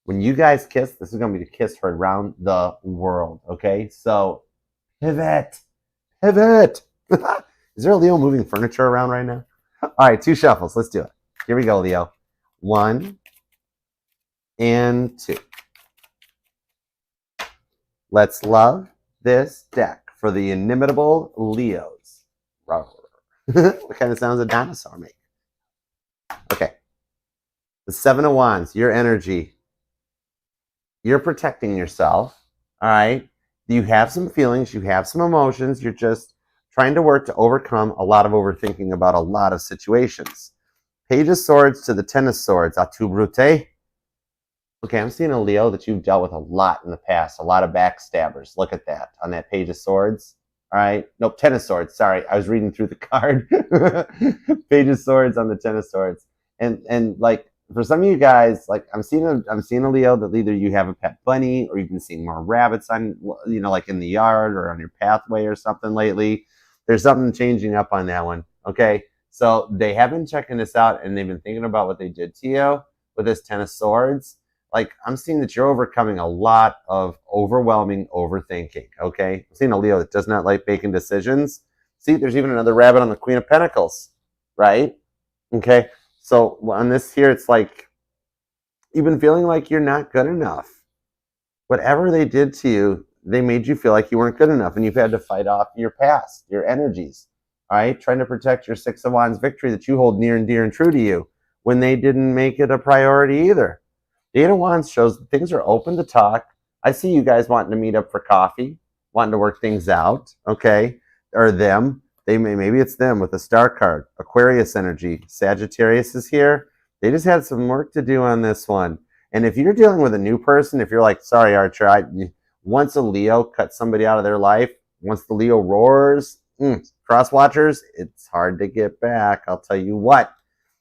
When you guys kiss, this is going to be the kiss for around the world, okay? So, pivot. Pivot. Is there a Leo moving furniture around right now? All right, 2 shuffles. Let's do it. Here we go, Leo. 1 and 2. Let's love this deck for the inimitable Leos. What kind of sounds a dinosaur make? Okay. The Seven of Wands, your energy. You're protecting yourself. All right. You have some feelings, you have some emotions. You're just trying to work to overcome a lot of overthinking about a lot of situations. Page of Swords to the Ten of Swords, Atu Brute. Okay, I'm seeing a Leo that you've dealt with a lot in the past, a lot of backstabbers. Look at that on that Page of Swords. All right. Nope, Ten of Swords. Sorry, I was reading through the card. Page of Swords on the Ten of Swords. And like for some of you guys, like I'm seeing a Leo that either you have a pet bunny or you've been seeing more rabbits on, you know, like in the yard or on your pathway or something lately. There's something changing up on that one. Okay. So they have been checking this out and they've been thinking about what they did to you with this Ten of Swords. Like I'm seeing that you're overcoming a lot of overwhelming overthinking. Okay. I'm seeing a Leo that does not like making decisions. See, there's even another rabbit on the Queen of Pentacles, right? Okay. So on this here, it's like you've been feeling like you're not good enough. Whatever they did to you, they made you feel like you weren't good enough, and you've had to fight off your past, your energies. All right, trying to protect your Six of Wands victory that you hold near and dear and true to you when they didn't make it a priority either. The Eight of Wands shows that things are open to talk. I see you guys wanting to meet up for coffee, wanting to work things out, okay? Or them. Maybe it's them with the Star card. Aquarius energy. Sagittarius is here. They just had some work to do on this one. And if you're dealing with a new person, if you're like, sorry, Archer, once a Leo cuts somebody out of their life, once the Leo roars, cross watchers, it's hard to get back. I'll tell you what.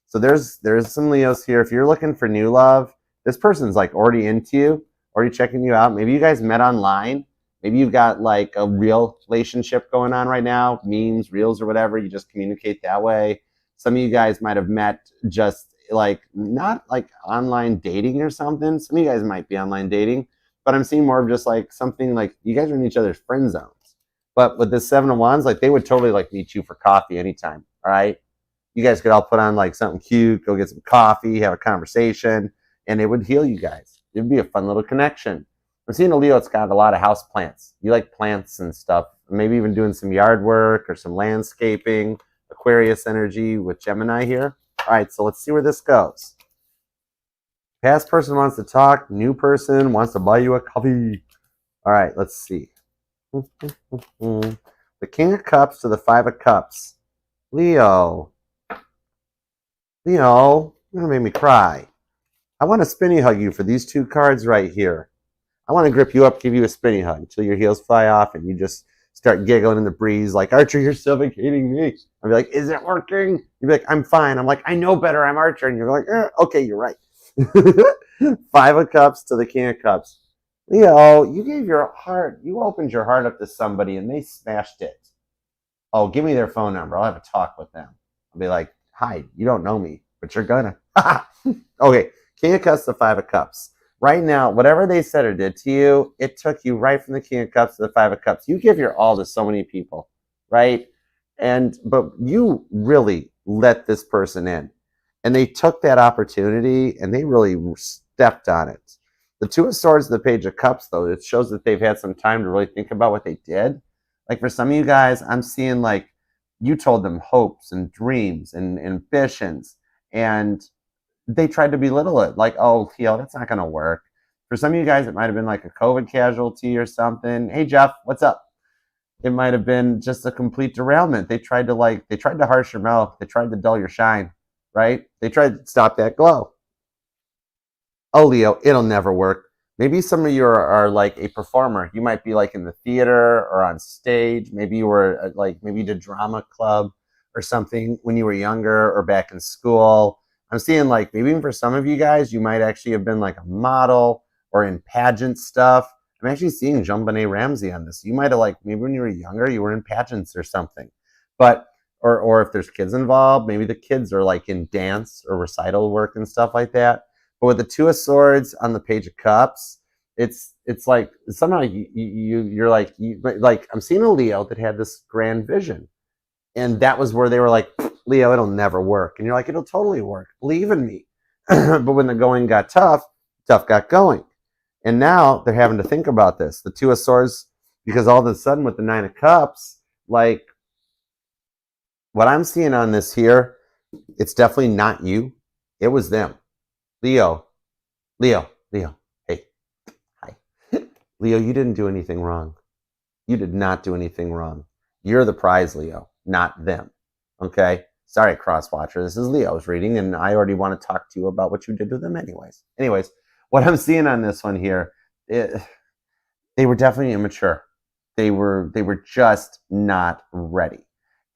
So there's some Leos here. If you're looking for new love, this person's like already into you, already checking you out. Maybe you guys met online. Maybe you've got like a real relationship going on right now, memes, reels, or whatever. You just communicate that way. Some of you guys might have met just like not like online dating or something. Some of you guys might be online dating, but I'm seeing more of just like something like you guys are in each other's friend zones. But with this Seven of Wands, like they would totally like meet you for coffee anytime. All right. You guys could all put on like something cute, go get some coffee, have a conversation, and it would heal you guys. It'd be a fun little connection. I'm seeing a Leo that's got a lot of house plants. You like plants and stuff, maybe even doing some yard work or some landscaping. Aquarius energy with Gemini here. All right, so let's see where this goes. Past person wants to talk. New person wants to buy you a coffee. All right, let's see. The King of Cups to the Five of Cups. Leo, you're going to make me cry. I want to spinny hug you for these two cards right here. I want to grip you up, give you a spinny hug until your heels fly off and you just start giggling in the breeze like, Archer, you're suffocating me. I'll be like, is it working? You'd be like, I'm fine. I'm like, I know better. I'm Archer. And you're like, okay, you're right. Five of Cups to the King of Cups. Leo, you gave your heart, you opened your heart up to somebody and they smashed it. Oh, give me their phone number. I'll have a talk with them. I'll be like, hi, you don't know me, but you're gonna. Okay, King of Cups to Five of Cups. Right now, whatever they said or did to you, it took you right from the King of Cups to the Five of Cups. You give your all to so many people, right? But you really let this person in. And they took that opportunity and they really stepped on it. The Two of Swords and the Page of Cups, though, it shows that they've had some time to really think about what they did. Like for some of you guys, I'm seeing like you told them hopes and dreams and ambitions, and they tried to belittle it. Like, oh, Leo, that's not going to work. For some of you guys, it might have been like a COVID casualty or something. Hey, Jeff, what's up? It might have been just a complete derailment. They tried to harsh your mouth. They tried to dull your shine, right? They tried to stop that glow. Oh, Leo, it'll never work. Maybe some of you are like a performer. You might be like in the theater or on stage. Maybe you were maybe you did drama club or something when you were younger or back in school. I'm seeing like maybe even for some of you guys, you might actually have been like a model or in pageant stuff. I'm actually seeing JonBenet Ramsey on this. You might have like maybe when you were younger, you were in pageants or something. But or if there's kids involved, maybe the kids are like in dance or recital work and stuff like that. But with the Two of Swords on the Page of Cups, it's like somehow you're like I'm seeing a Leo that had this grand vision, and that was where they were like, Leo, it'll never work, and you're like, it'll totally work. Believe in me. But when the going got tough got going, and now they're having to think about this. The Two of Swords, because all of a sudden with the Nine of Cups, like What I'm seeing on this here, it's definitely not you. It was them. Leo, Leo. Hey, hi. Leo, you didn't do anything wrong. You did not do anything wrong. You're the prize, Leo, not them. Okay? Sorry, Crosswatcher. This is Leo's reading, and I already want to talk to you about what you did to them anyways. Anyways, what I'm seeing on this one here, they were definitely immature. They were just not ready.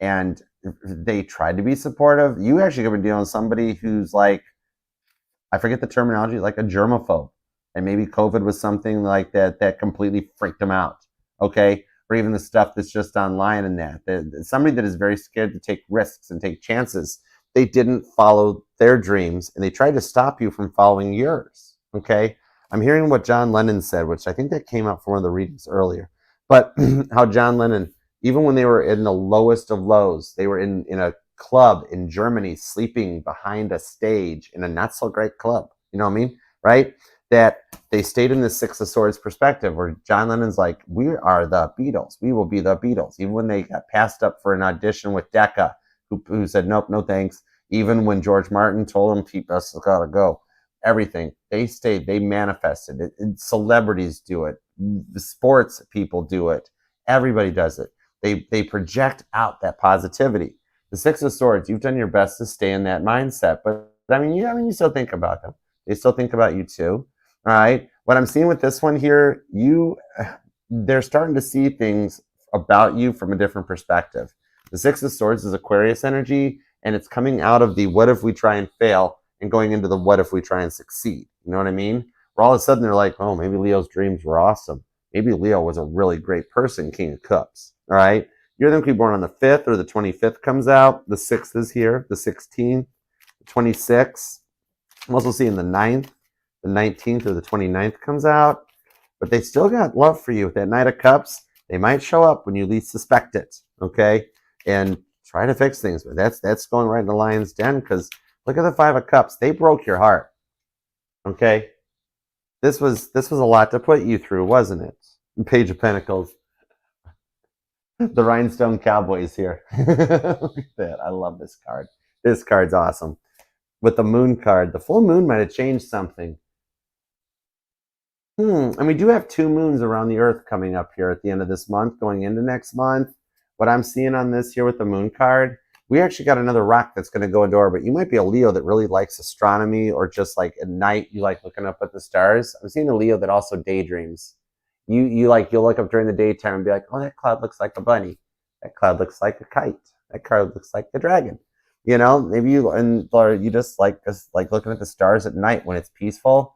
And they tried to be supportive. You actually have been dealing with somebody who's like, I forget the terminology, like a germaphobe. And maybe COVID was something like that that completely freaked them out. Okay? Or even the stuff that's just online and that. Somebody that is very scared to take risks and take chances. They didn't follow their dreams and they tried to stop you from following yours. Okay? I'm hearing what John Lennon said, which I think that came out from one of the readings earlier. But how John Lennon, even when they were in the lowest of lows, they were in a club in Germany, sleeping behind a stage in a not so great club. You know what I mean? Right? That they stayed in the Six of Swords perspective, where John Lennon's like, we are the Beatles. We will be the Beatles. Even when they got passed up for an audition with Decca, who said, nope, no thanks. Even when George Martin told them, people gotta go. Everything. They stayed. They manifested it. Celebrities do it. The sports people do it. Everybody does it. They project out that positivity. The Six of Swords, you've done your best to stay in that mindset, but you still think about them. They still think about you too. All right. What I'm seeing with this one here, they're starting to see things about you from a different perspective. The Six of Swords is Aquarius energy, and it's coming out of the what if we try and fail and going into the what if we try and succeed. You know what I mean? Where all of a sudden they're like, oh, maybe Leo's dreams were awesome. Maybe Leo was a really great person, King of Cups. All right. You're going to be born on the 5th or the 25th comes out. The 6th is here, the 16th, the 26th. I'm also seeing the 9th, the 19th or the 29th comes out. But they still got love for you with that Knight of Cups. They might show up when you least suspect it, okay? And try to fix things. But that's going right in the lion's den, because look at the Five of Cups. They broke your heart, okay? This was a lot to put you through, wasn't it? Page of Pentacles. The Rhinestone Cowboys here. Look at that. I love this card. This card's awesome. With the Moon card, the full moon might have changed something. And we do have 2 moons around the Earth coming up here at the end of this month, going into next month. What I'm seeing on this here with the Moon card, we actually got another rock that's going to go into orbit. You might be a Leo that really likes astronomy, or just like at night you like looking up at the stars. I'm seeing a Leo that also daydreams. You'll look up during the daytime and be like, oh, that cloud looks like a bunny. That cloud looks like a kite. That cloud looks like a dragon. You know, maybe you just like looking at the stars at night when it's peaceful.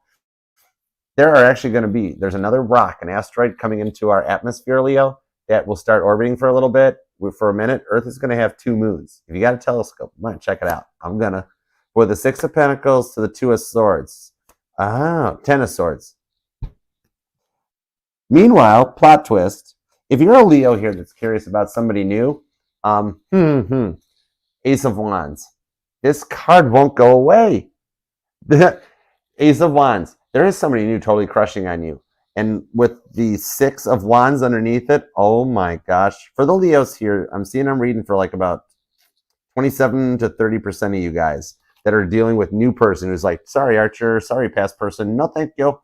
There's another rock, an asteroid coming into our atmosphere, Leo, that will start orbiting for a little bit. For a minute, Earth is going to have 2 moons. If you got a telescope, you might check it out. I'm going to. With the 6 of Pentacles to the 2 of Swords. 10 of Swords. Meanwhile, plot twist, if you're a Leo here that's curious about somebody new, Ace of Wands. This card won't go away. The Ace of Wands. There is somebody new totally crushing on you. And with the 6 of Wands underneath it, oh my gosh. For the Leos here, I'm reading for like about 27 to 30% of you guys that are dealing with new person who's like, sorry, Archer, sorry, past person, no thank you.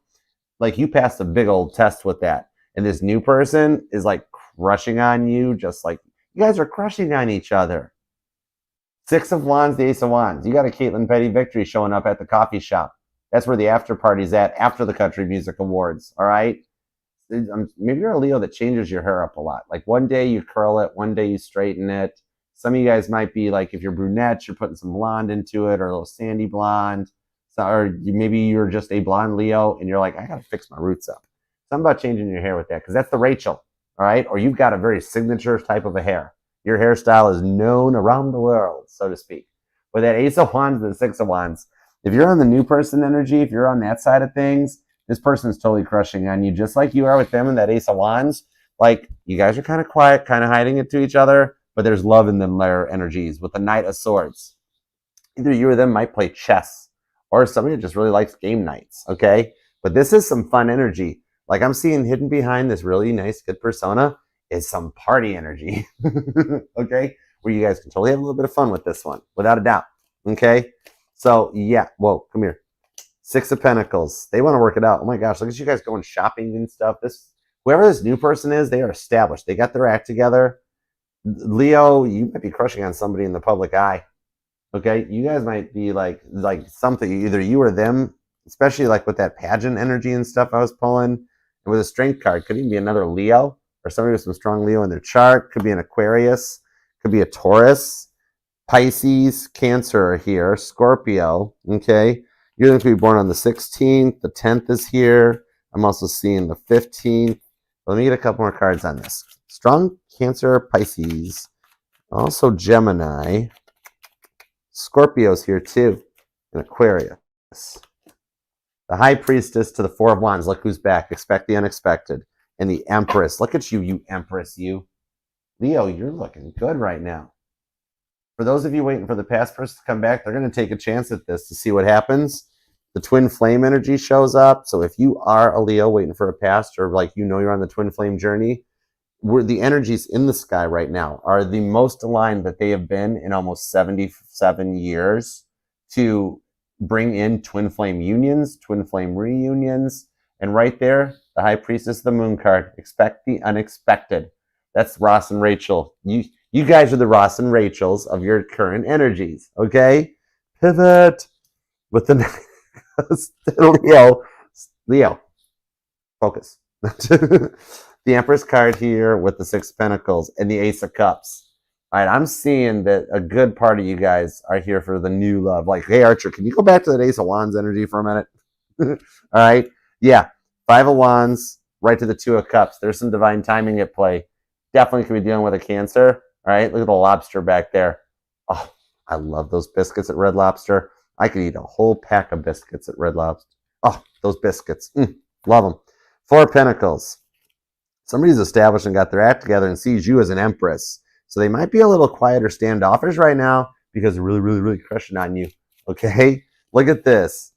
Like, you passed a big old test with that. And this new person is like crushing on you, just like you guys are crushing on each other. 6 of Wands, the Ace of Wands. You got a Caitlin Petty victory showing up at the coffee shop. That's where the after party's at, after the Country Music Awards, all right? Maybe you're a Leo that changes your hair up a lot. Like, one day you curl it, one day you straighten it. Some of you guys might be like, if you're brunette, you're putting some blonde into it, or a little sandy blonde. Maybe you're just a blonde Leo and you're like, I got to fix my roots up. Something about changing your hair with that, because that's the Rachel, all right? Or you've got a very signature type of a hair. Your hairstyle is known around the world, so to speak. With that Ace of Wands and the 6 of Wands, if you're on the new person energy, if you're on that side of things, this person's totally crushing on you, just like you are with them and that Ace of Wands. Like, you guys are kind of quiet, kind of hiding it to each other, but there's love in them, their energies. With the Knight of Swords, either you or them might play chess, or somebody that just really likes game nights, okay? But this is some fun energy. Like, I'm seeing hidden behind this really nice, good persona is some party energy, okay? where you guys can totally have a little bit of fun with this one, without a doubt. Okay? So, yeah. Whoa, come here. Six of Pentacles. They want to work it out. Oh my gosh, look at you guys going shopping and stuff. Whoever this new person is, they are established. They got their act together. Leo, you might be crushing on somebody in the public eye. Okay? You guys might be like something, either you or them, especially like with that pageant energy and stuff I was pulling. And with a strength card, could even be another Leo or somebody with some strong Leo in their chart. Could be an Aquarius. Could be a Taurus. Pisces, Cancer are here. Scorpio, okay? You're going to be born on the 16th. The 10th is here. I'm also seeing the 15th. Let me get a couple more cards on this. Strong Cancer, Pisces. Also Gemini. Scorpio's here too. And Aquarius. The High Priestess to the Four of Wands. Look who's back. Expect the unexpected. And the Empress. Look at you, you Empress, you. Leo, you're looking good right now. For those of you waiting for the past person to come back, they're going to take a chance at this to see what happens. The twin flame energy shows up. So if you are a Leo waiting for a past, or like you're on the twin flame journey, the energies in the sky right now are the most aligned that they have been in almost 77 years to bring in twin flame unions, twin flame reunions. And right there, the High Priestess of the Moon card. Expect the unexpected. That's Ross and Rachel. You guys are the Ross and Rachels of your current energies, okay? Pivot with the Leo, focus. The Empress card here with the Six of Pentacles and the Ace of Cups. All right, I'm seeing that a good part of you guys are here for the new love. Like, hey, Archer, can you go back to that Ace of Wands energy for a minute? All right, yeah, Five of Wands, right to the Two of Cups. There's some divine timing at play. Definitely could be dealing with a Cancer. All right, look at the lobster back there. Oh, I love those biscuits at Red Lobster. I could eat a whole pack of biscuits at Red Lobster. Oh, those biscuits. Love them. Four of Pentacles. Somebody's established and got their act together and sees you as an Empress. So they might be a little quieter standoffish right now because they're really, really, really crushing on you. Okay? Look at this.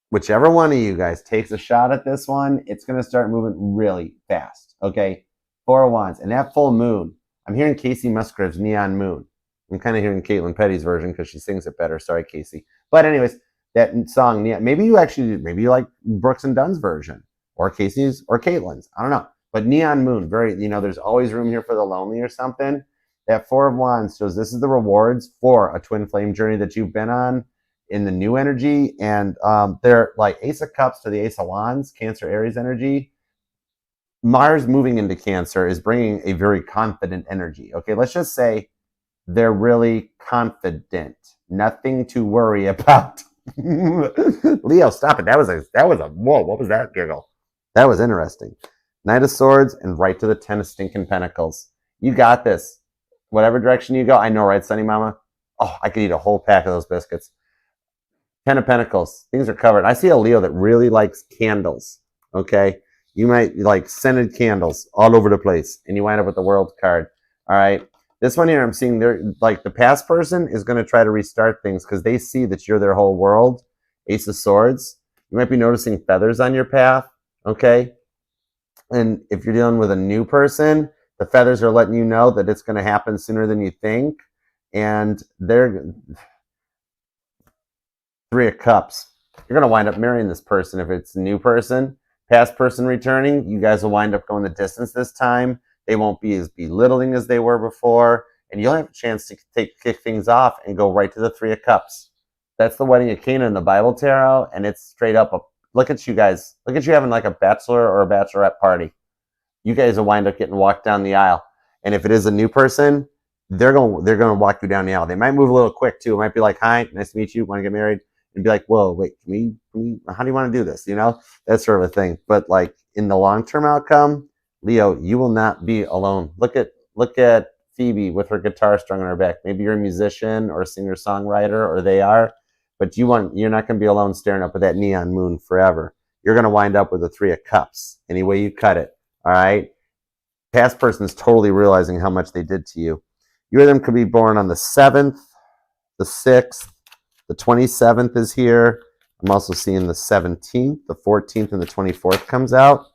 Whichever one of you guys takes a shot at this one, it's going to start moving really fast. Okay? Four of Wands. And that full moon. I'm hearing Casey Musgrave's Neon Moon. I'm kind of hearing Caitlin Petty's version because she sings it better. Sorry, Casey. But anyways, that song, maybe you like Brooks and Dunn's version or Casey's or Caitlin's. I don't know. But Neon Moon, there's always room here for the lonely or something. That Four of Wands shows this is the rewards for a twin flame journey that you've been on in the new energy. And they're like Ace of Cups to the Ace of Wands, Cancer, Aries energy. Mars moving into Cancer is bringing a very confident energy. Okay, let's just say they're really confident. Nothing to worry about. Leo, stop it. That was a whoa, what was that giggle? That was interesting. Knight of Swords and right to the Ten of Stinking Pentacles. You got this. Whatever direction you go, I know, right, Sunny Mama? Oh, I could eat a whole pack of those biscuits. Ten of Pentacles. Things are covered. I see a Leo that really likes candles. Okay? You might like scented candles all over the place, and you wind up with the World card. All right? This one here, I'm seeing the past person is going to try to restart things because they see that you're their whole world. Ace of Swords. You might be noticing feathers on your path. Okay? And if you're dealing with a new person, the feathers are letting you know that it's going to happen sooner than you think. And they're Three of Cups. You're going to wind up marrying this person if it's a new person. Past person returning, you guys will wind up going the distance this time. They won't be as belittling as they were before. And you'll have a chance to kick things off and go right to the Three of Cups. That's the wedding of Cana in the Bible tarot. And it's straight up look at you guys. Look at you having like a bachelor or a bachelorette party. You guys will wind up getting walked down the aisle. And if it is a new person, they're going to walk you down the aisle. They might move a little quick too. It might be like, hi, nice to meet you. Want to get married? And be like, whoa, wait, how do you want to do this? That sort of a thing. But like in the long-term outcome, Leo, you will not be alone. Look at Phoebe with her guitar strung on her back. Maybe you're a musician or a singer-songwriter, or they are, but you're not going to be alone staring up at that neon moon forever. You're going to wind up with the Three of Cups any way you cut it. All right? Past person's totally realizing how much they did to you. You or them could be born on the 7th, the 6th, the 27th is here. I'm also seeing the 17th, the 14th, and the 24th comes out.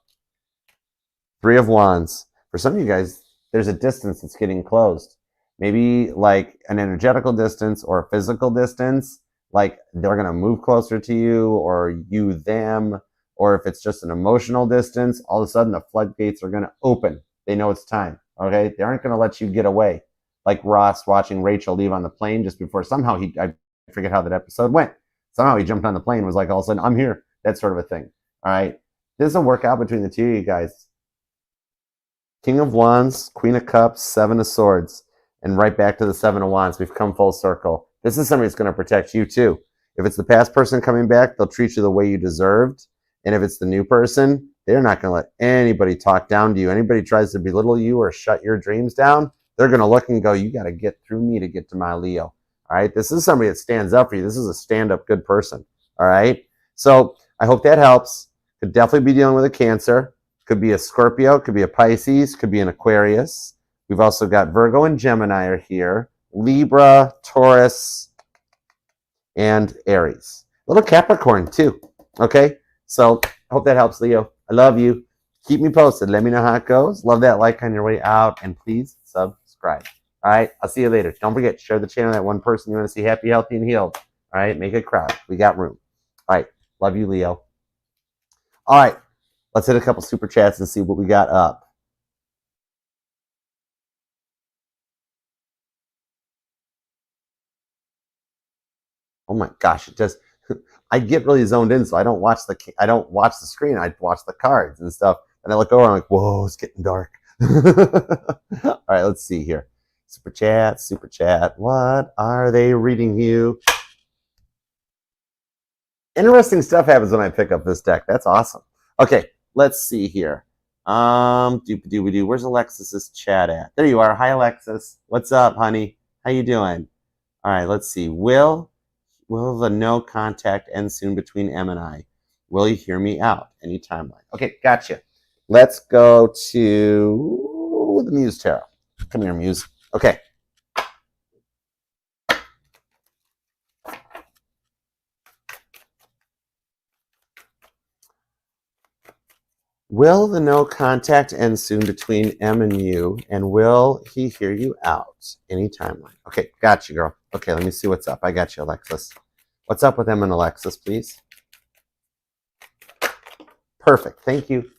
Three of Wands. For some of you guys, there's a distance that's getting closed. maybe like an energetical distance or a physical distance, like they're going to move closer to you or you them, or if it's just an emotional distance, all of a sudden the floodgates are going to open. They know it's time. Okay, they aren't going to let you get away, like Ross watching Rachel leave on the plane just before somehow I forget how that episode went. Somehow he jumped on the plane and was like, all of a sudden, I'm here. That sort of a thing. All right, this will work out between the two of you guys. King of Wands, Queen of Cups, Seven of Swords, and right back to the Seven of Wands. We've come full circle. This is somebody that's going to protect you too. If it's the past person coming back, they'll treat you the way you deserved. And if it's the new person, they're not going to let anybody talk down to you. Anybody tries to belittle you or shut your dreams down, they're going to look and go, you got to get through me to get to my Leo. All right. This is somebody that stands up for you. This is a stand-up good person. All right. So I hope that helps. Could definitely be dealing with a Cancer. Could be a Scorpio. Could be a Pisces. Could be an Aquarius. We've also got Virgo and Gemini are here. Libra, Taurus, and Aries. A little Capricorn too. Okay. So I hope that helps, Leo. I love you. Keep me posted. Let me know how it goes. Love that like on your way out. And please subscribe. All right. I'll see you later. Don't forget, share the channel. That one person you want to see happy, healthy, and healed. All right. Make it crowd. We got room. All right. Love you, Leo. All right. Let's hit a couple super chats and see what we got up. Oh my gosh, it just I get really zoned in, so I don't watch the screen. I watch the cards and stuff, and I look over. I'm like, whoa, it's getting dark. All right, let's see here. Super chat, super chat. What are they reading you? Interesting stuff happens when I pick up this deck. That's awesome. Okay, let's see here. Where's Alexis's chat at? There you are. Hi, Alexis. What's up, honey? How you doing? All right, let's see. Will the no contact end soon between M and I? Will you hear me out? Any timeline? Okay, gotcha. Let's go to the Muse Tarot. Come here, Muse. Okay. Will the no contact end soon between M and you? And will he hear you out? Any timeline? Okay, got you, girl. Okay, let me see what's up. I got you, Alexis. What's up with M and Alexis, please? Perfect. Thank you.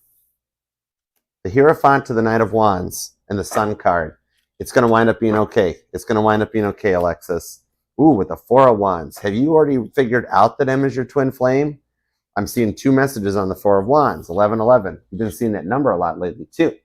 The Hierophant to the Knight of Wands and the Sun card. It's going to wind up being okay. It's going to wind up being okay, Alexis. Ooh, with the Four of Wands. Have you already figured out that M is your twin flame? I'm seeing two messages on the Four of Wands, 1111. You've been seeing that number a lot lately, too.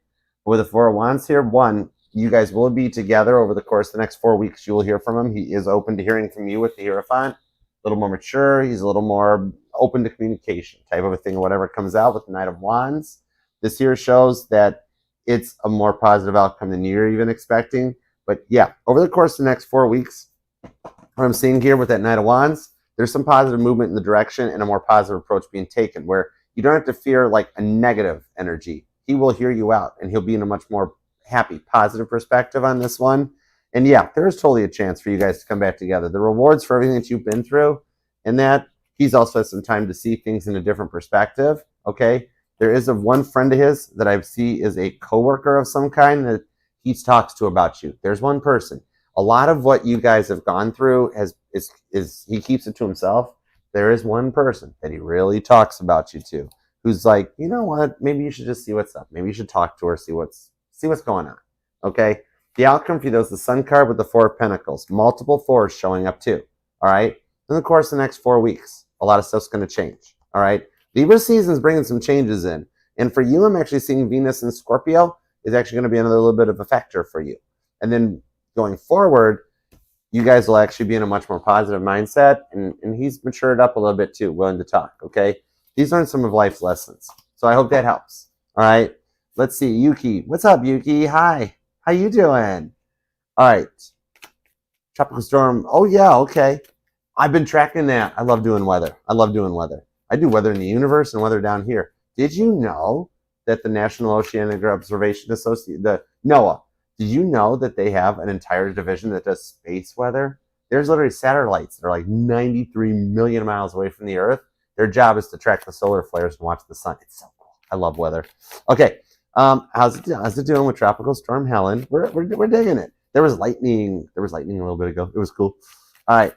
With the Four of Wands here, one, you guys will be together over the course of the next 4 weeks. You will hear from him. He is open to hearing from you with the Hierophant. A little more mature. He's a little more open to communication type of a thing, whatever comes out with the Knight of Wands. This here shows that it's a more positive outcome than you're even expecting. But yeah, over the course of the next 4 weeks, what I'm seeing here with that Knight of Wands, there's some positive movement in the direction and a more positive approach being taken where you don't have to fear like a negative energy. He will hear you out and he'll be in a much more happy, positive perspective on this one. And yeah, there is totally a chance for you guys to come back together. The rewards for everything that you've been through and that he's also had some time to see things in a different perspective. Okay. There is one friend of his that I see is a coworker of some kind that he talks to about you. There's one person. A lot of what you guys have gone through is he keeps it to himself. There is one person that he really talks about you to, who's like, you know what? Maybe you should just see what's up. Maybe you should talk to her, see what's going on. Okay. The outcome for you, though, is the Sun card with the Four of Pentacles. Multiple fours showing up too. All right. In the course of the next 4 weeks, a lot of stuff's going to change. All right. Libra season is bringing some changes in. And for you, I'm actually seeing Venus and Scorpio is actually going to be another little bit of a factor for you. And then going forward, you guys will actually be in a much more positive mindset. And he's matured up a little bit too, willing to talk. Okay. These are some of life's lessons. So I hope that helps. All right. Let's see. Yuki. What's up, Yuki? Hi. How you doing? All right. Tropical storm. Oh, yeah. Okay. I've been tracking that. I love doing weather. I do weather in the universe and weather down here. Did you know that the National Oceanic Observation Association, the NOAA, did you know that they have an entire division that does space weather? There's literally satellites that are like 93 million miles away from the Earth. Their job is to track the solar flares and watch the sun. It's so cool. I love weather. Okay. How's it doing with Tropical Storm Helen? We're digging it. There was lightning. There was lightning a little bit ago. It was cool. All right.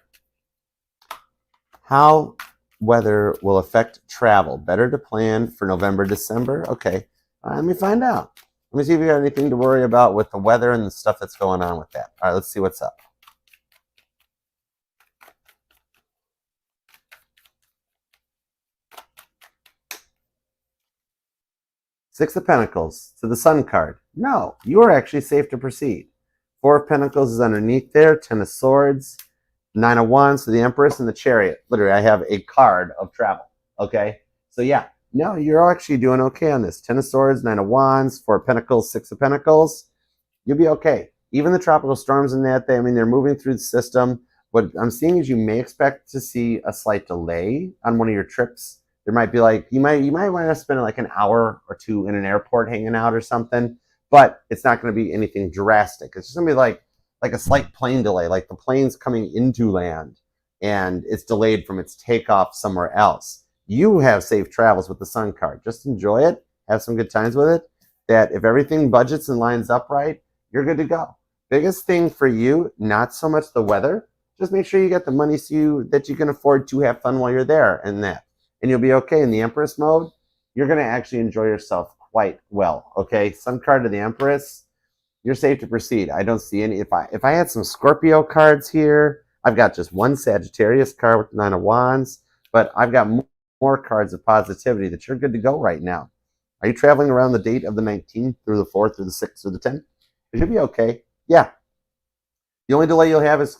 How weather will affect travel? Better to plan for November, December? Okay. Let me find out. Let me see if we got anything to worry about with the weather and the stuff that's going on with that. All right, let's see what's up. Six of Pentacles to the Sun card. No, you are actually safe to proceed. Four of Pentacles is underneath there. Ten of Swords. Nine of Wands to the Empress and the Chariot. Literally, I have a card of travel. Okay? So yeah, no, you're actually doing okay on this. Ten of Swords, Nine of Wands, Four of Pentacles, Six of Pentacles. You'll be okay. Even the tropical storms in that, I mean, they're moving through the system. What I'm seeing is you may expect to see a slight delay on one of your trips. There might be like, you might want to spend like an hour or two in an airport hanging out or something, but it's not going to be anything drastic. It's just going to be like a slight plane delay, like the plane's coming into land and it's delayed from its takeoff somewhere else. You have safe travels with the Sun card. Just enjoy it. Have some good times with it. That if everything budgets and lines up right, you're good to go. Biggest thing for you, not so much the weather. Just make sure you get the money that you can afford to have fun while you're there and that. And you'll be okay. In the Empress mode, you're going to actually enjoy yourself quite well. Okay, Sun card to the Empress, you're safe to proceed. I don't see any. If I had some Scorpio cards here, I've got just one Sagittarius card with the Nine of Wands, but I've got more cards of positivity that you're good to go right now. Are you traveling around the date of the 19th through the 4th through the 6th through the 10th? It should be okay. Yeah. The only delay you'll have is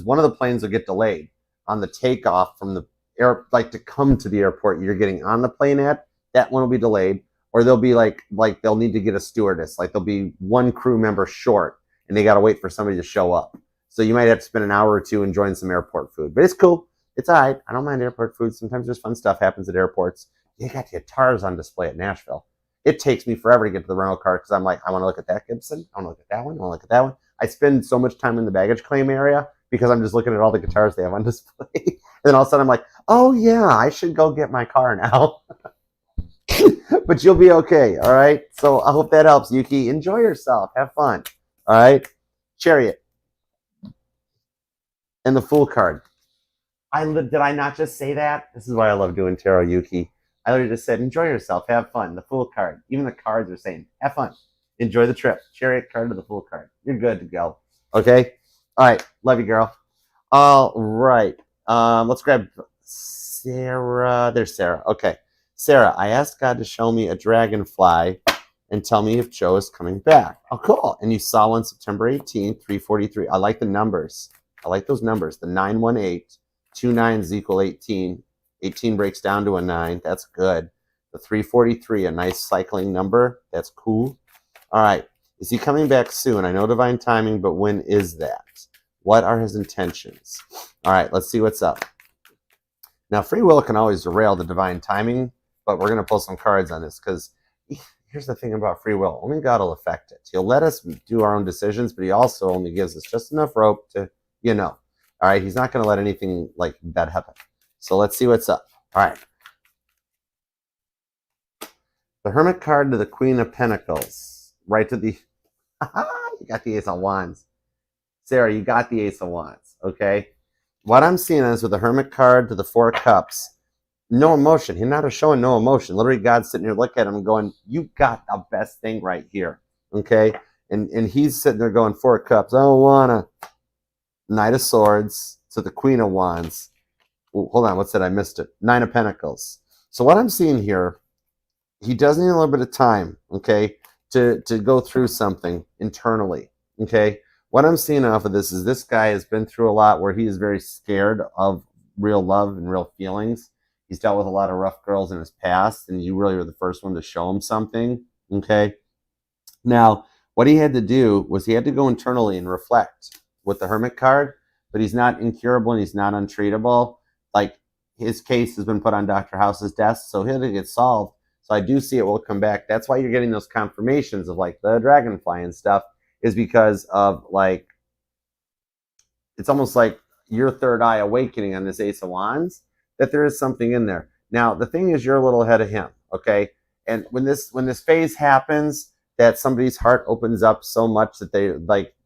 one of the planes will get delayed on the takeoff from the air, like to come to the airport you're getting on the plane at. That one will be delayed, or they'll be like they'll need to get a stewardess. Like there'll be one crew member short, and they got to wait for somebody to show up. So you might have to spend an hour or two enjoying some airport food, but it's cool. It's all right. I don't mind airport food. Sometimes there's fun stuff happens at airports. You got the guitars on display at Nashville. It takes me forever to get to the rental car because I'm like, I want to look at that Gibson. I want to look at that one. I want to look at that one. I spend so much time in the baggage claim area because I'm just looking at all the guitars they have on display. And then all of a sudden I'm like, oh yeah, I should go get my car now. But you'll be okay, all right? So I hope that helps, Yuki. Enjoy yourself. Have fun, all right? Chariot. And the Fool card. Did I not just say that? This is why I love doing tarot, Yuki. I literally just said, enjoy yourself, have fun. The Fool card. Even the cards are saying, have fun. Enjoy the trip. Chariot card to the Fool card. You're good to go. Okay? All right. Love you, girl. All right. Let's grab Sarah. There's Sarah. Okay. Sarah, I asked God to show me a dragonfly and tell me if Joe is coming back. Oh, cool. And you saw one September 18th, 343. I like the numbers. I like those numbers. The 918, 2 9s equal 18. 18 breaks down to a 9. That's good. The 343, a nice cycling number. That's cool. All right. Is he coming back soon? I know divine timing, but when is that? What are his intentions? All right. Let's see what's up. Now, free will can always derail the divine timing, but we're going to pull some cards on this because here's the thing about free will. Only God will affect it. He'll let us do our own decisions, but he also only gives us just enough rope to, All right. He's not going to let anything like that happen. So let's see what's up. All right. The Hermit card to the Queen of Pentacles. Right to the... you got the Ace of Wands. Sarah, you got the Ace of Wands. Okay? What I'm seeing is with the Hermit card to the Four of Cups, no emotion. He's not showing no emotion. Literally, God's sitting here looking at him going, you got the best thing right here. Okay? And he's sitting there going, Four of Cups. I don't want to... Knight of Swords to the Queen of Wands. Ooh, hold on, what's that? I missed it. 9 of Pentacles. So what I'm seeing here, he does need a little bit of time, okay, to go through something internally, okay? What I'm seeing off of this is this guy has been through a lot where he is very scared of real love and real feelings. He's dealt with a lot of rough girls in his past, and you really were the first one to show him something, okay? Now, what he had to do was he had to go internally and reflect with the Hermit card, but he's not incurable and he's not untreatable. Like, his case has been put on Dr. House's desk, so he'll get solved. So I do see it will come back. That's why you're getting those confirmations of, like, the dragonfly and stuff, is because of, like, it's almost like your third eye awakening on this Ace of Wands, that there is something in there. Now, the thing is, you're a little ahead of him, okay? And when this phase happens, that somebody's heart opens up so much that they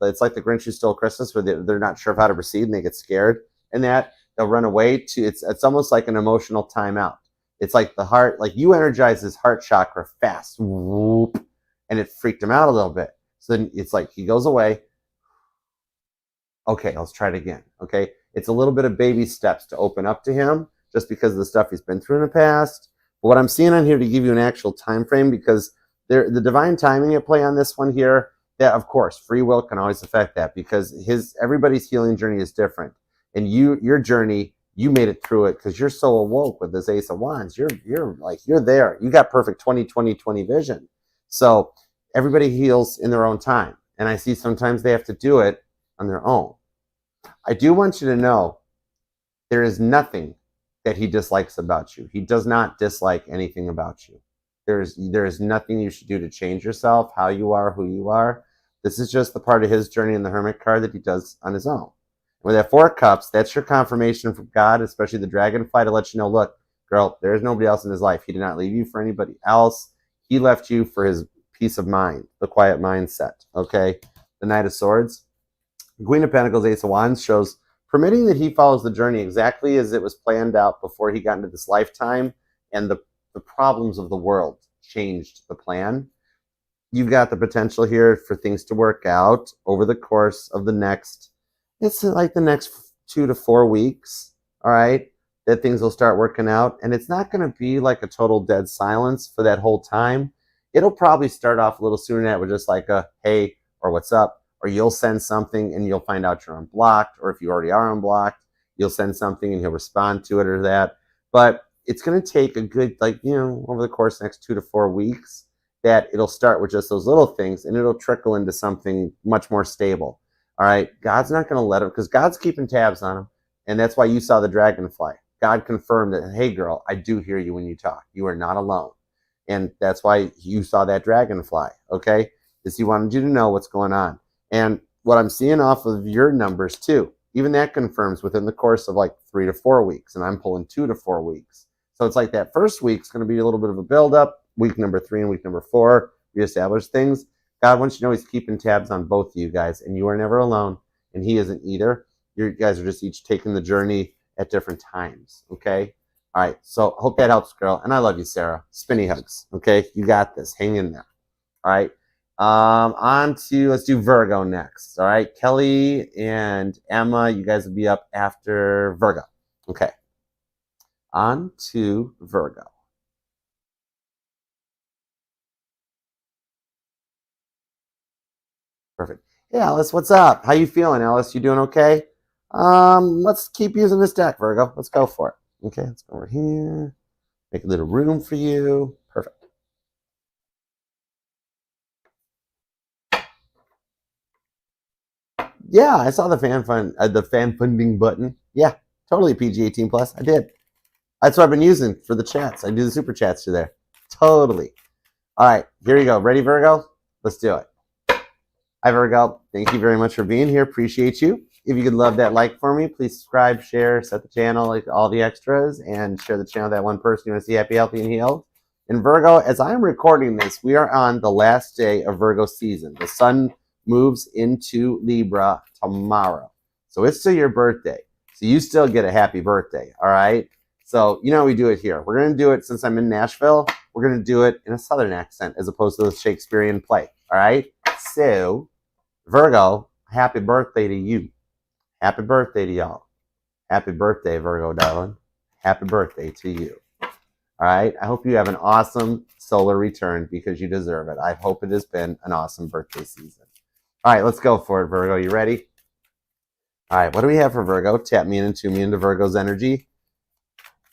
it's like the Grinch Who Stole Christmas, where they're not sure of how to proceed and they get scared, and that they'll run away to it's almost like an emotional timeout. It's like the heart, like you energize his heart chakra fast, whoop, and it freaked him out a little bit. So then it's like he goes away. Okay, let's try it again. Okay, it's a little bit of baby steps to open up to him, just because of the stuff he's been through in the past. But what I'm seeing on here to give you an actual time frame, because the divine timing at play on this one here, that of course free will can always affect that, because everybody's healing journey is different, and your journey, you made it through it because you're so awoke with this Ace of Wands. You're there. You got perfect 20/20/20 vision. So everybody heals in their own time, and I see sometimes they have to do it on their own. I do want you to know there is nothing that he dislikes about you. He does not dislike anything about you. There is nothing you should do to change yourself, how you are, who you are. This is just the part of his journey in the Hermit card that he does on his own. With that Four of Cups, that's your confirmation from God, especially the Dragonfly, to let you know, look, girl, there's nobody else in his life. He did not leave you for anybody else. He left you for his peace of mind, the quiet mindset, okay? The Knight of Swords. Queen of Pentacles, Ace of Wands shows permitting that he follows the journey exactly as it was planned out before he got into this lifetime, and the problems of the world changed the plan. You've got the potential here for things to work out over the course of the next, it's like the next 2 to 4 weeks, all right, that things will start working out. And it's not going to be like a total dead silence for that whole time. It'll probably start off a little sooner than that with just like a hey or what's up, or you'll send something and you'll find out you're unblocked, or if you already are unblocked, you'll send something and he'll respond to it or that. But it's going to take a good, over the course of the next 2 to 4 weeks, that it'll start with just those little things and it'll trickle into something much more stable. All right, God's not going to let him, because God's keeping tabs on him. And that's why you saw the dragonfly. God confirmed that, hey, girl, I do hear you when you talk. You are not alone. And that's why you saw that dragonfly, okay? Because he wanted you to know what's going on. And what I'm seeing off of your numbers, too, even that confirms within the course of like 3 to 4 weeks. And I'm pulling 2 to 4 weeks. So it's like that first week's going to be a little bit of a buildup. Week number 3 and week number 4, reestablish things. God wants you to know he's keeping tabs on both of you guys, and you are never alone, and he isn't either. You guys are just each taking the journey at different times, okay? All right, so hope that helps, girl, and I love you, Sarah. Spinny hugs, okay? You got this. Hang in there, all right? Let's do Virgo next, all right? Kelly and Emma, you guys will be up after Virgo, okay? On to Virgo. Perfect. Hey, Alice, what's up? How you feeling, Alice? You doing okay? Let's keep using this deck, Virgo. Let's go for it. Okay, let's go over here. Make a little room for you. Perfect. Yeah, I saw the fan funding button. Yeah, totally PG-18 plus. I did. That's what I've been using for the chats. I do the super chats through there. Totally. All right, here you go. Ready, Virgo? Let's do it. Hi, Virgo. Thank you very much for being here. Appreciate you. If you could love that like for me, please subscribe, share, set the channel, like all the extras, and share the channel with that one person you want to see happy, healthy, and healed. And Virgo, as I'm recording this, we are on the last day of Virgo season. The sun moves into Libra tomorrow. So it's still your birthday. So you still get a happy birthday, all right? So you know how we do it here. We're going to do it, since I'm in Nashville, we're going to do it in a Southern accent as opposed to the Shakespearean play, all right? So, Virgo, happy birthday to you. Happy birthday to y'all. Happy birthday, Virgo, darling. Happy birthday to you. All right? I hope you have an awesome solar return, because you deserve it. I hope it has been an awesome birthday season. All right, let's go for it, Virgo. You ready? All right, what do we have for Virgo? Tap me in and tune me into Virgo's energy.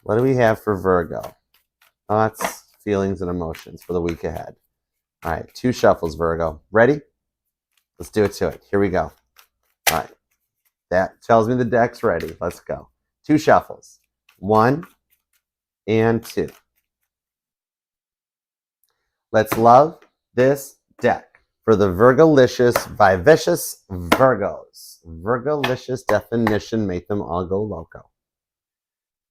What do we have for Virgo? Thoughts, feelings, and emotions for the week ahead. All right, 2 shuffles, Virgo. Ready? Let's do it to it. Here we go. All right. That tells me the deck's ready. Let's go. 2 shuffles. 1 and 2. Let's love this deck for the Virgolicious, vivacious Virgos. Virgolicious definition, make them all go loco.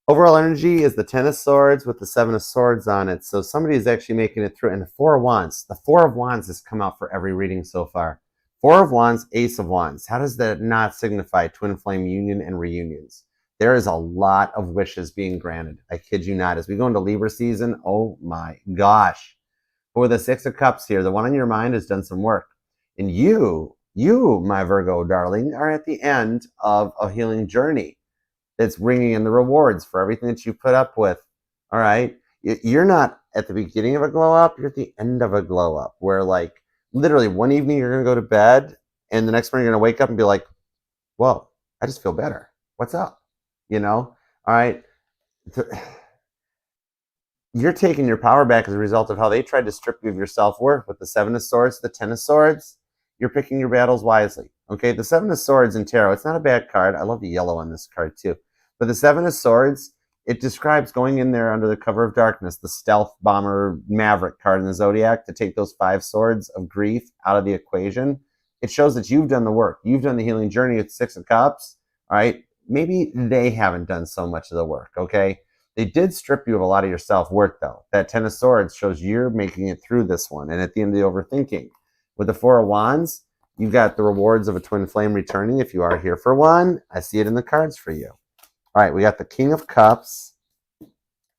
Overall energy is the Ten of Swords with the Seven of Swords on it. So somebody is actually making it through. And the Four of Wands. The Four of Wands has come out for every reading so far. Four of Wands, Ace of Wands. How does that not signify twin flame union and reunions? There is a lot of wishes being granted. I kid you not. As we go into Libra season, oh my gosh. But with the Six of Cups here, the one on your mind has done some work. And you, my Virgo darling, are at the end of a healing journey that's bringing in the rewards for everything that you put up with. All right. You're not at the beginning of a glow up. You're at the end of a glow up where, like, literally one evening you're going to go to bed and the next morning you're going to wake up and be like, whoa, I just feel better. What's up? You know? All right. You're taking your power back as a result of how they tried to strip you of your self-worth with the Seven of Swords, the Ten of Swords. You're picking your battles wisely. Okay, the Seven of Swords in tarot, it's not a bad card. I love the yellow on this card too. But the Seven of Swords, it describes going in there under the cover of darkness, the stealth bomber maverick card in the Zodiac, to take those 5 swords of grief out of the equation. It shows that you've done the work. You've done the healing journey with 6 of Cups. All right, maybe they haven't done so much of the work, okay? They did strip you of a lot of your self-worth, though. That Ten of Swords shows you're making it through this one. And at the end of the overthinking, with the Four of Wands, you've got the rewards of a twin flame returning if you are here for one. I see it in the cards for you. All right, we got the King of Cups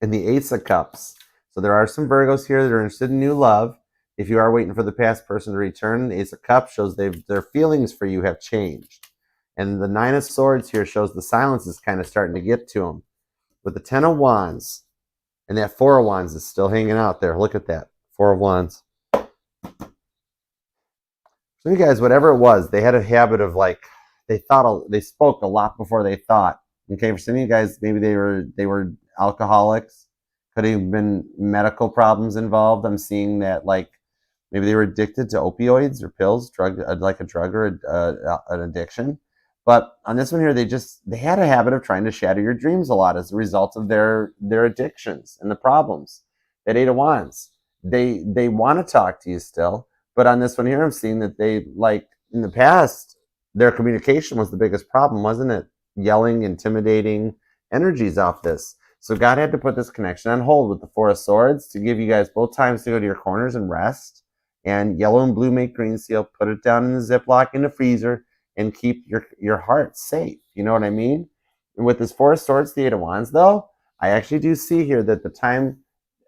and the Ace of Cups. So there are some Virgos here that are interested in new love. If you are waiting for the past person to return, the Ace of Cups shows their feelings for you have changed. And the Nine of Swords here shows the silence is kind of starting to get to them. With the Ten of Wands, and that Four of Wands is still hanging out there. Look at that. Four of Wands. So you guys, whatever it was, they had a habit of, like, they spoke a lot before they thought. Okay, for some of you guys, maybe they were alcoholics. Could have been medical problems involved. I'm seeing that, like, maybe they were addicted to opioids or pills, like a drug or an addiction. But on this one here, they had a habit of trying to shatter your dreams a lot as a result of their addictions and the problems. That Eight of Wands, they want to talk to you still, but on this one here, I'm seeing that they, like, in the past, their communication was the biggest problem, wasn't it? Yelling, intimidating energies off this. So God had to put this connection on hold with the Four of Swords to give you guys both times to go to your corners and rest. And yellow and blue make green seal. Put it down in the Ziploc in the freezer and keep your heart safe. You know what I mean? And with this Four of Swords, the Eight of Wands, though, I actually do see here that the time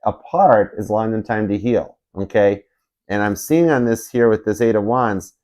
apart is longer than time to heal. Okay? And I'm seeing on this here with this Eight of Wands,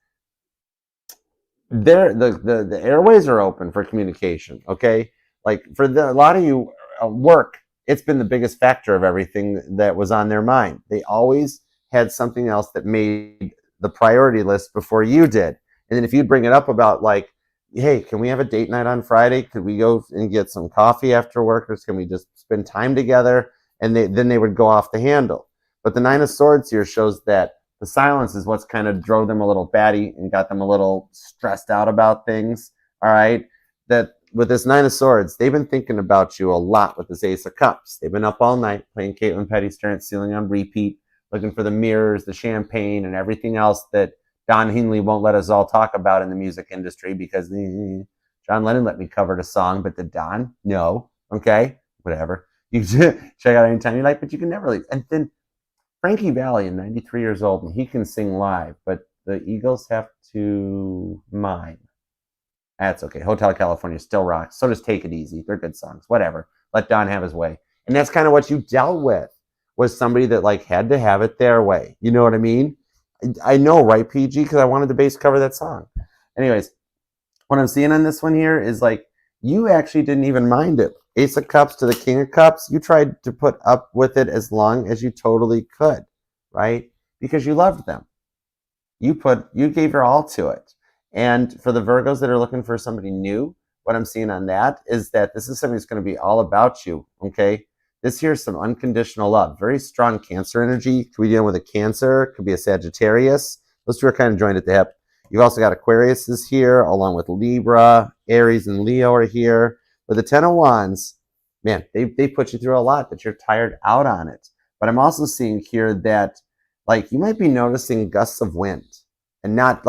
the airways are open for communication. Okay? Like, for a lot of you, work, it's been the biggest factor of everything that was on their mind. They always had something else that made the priority list before you did. And then if you bring it up about, like, hey, can we have a date night on Friday? Could we go and get some coffee after work? Or can we just spend time together? And then they would go off the handle. But the Nine of Swords here shows that the silence is what's kind of drove them a little batty and got them a little stressed out about things. All right? That with this Nine of Swords, they've been thinking about you a lot with this Ace of Cups. They've been up all night playing Caitlin Petty Stare at Ceiling on repeat, looking for the mirrors, the champagne, and everything else that Don Henley won't let us all talk about in the music industry because John Lennon let me cover the song, but did Don? No. Okay, whatever. You check out anytime you like, but you can never leave. And then Frankie Valli, 93 years old, and he can sing live, but the Eagles have to mime. That's okay. Hotel California still rocks. So does Take It Easy. They're good songs. Whatever. Let Don have his way. And that's kind of what you dealt with, was somebody that, like, had to have it their way. You know what I mean? I know, right, PG? Because I wanted the bass cover that song. Anyways, what I'm seeing on this one here is, like, you actually didn't even mind it. Ace of Cups to the King of Cups, you tried to put up with it as long as you totally could, right? Because you loved them. You gave your all to it. And for the Virgos that are looking for somebody new, what I'm seeing on that is that this is something that's going to be all about you, okay? This here is some unconditional love. Very strong Cancer energy. Could be dealing with a Cancer. Could be a Sagittarius. Those two are kind of joined at the hip. You've also got Aquarius is here, along with Libra. Aries and Leo are here. With the Ten of Wands, man, they put you through a lot, but you're tired out on it. But I'm also seeing here that, like, you might be noticing gusts of wind. And not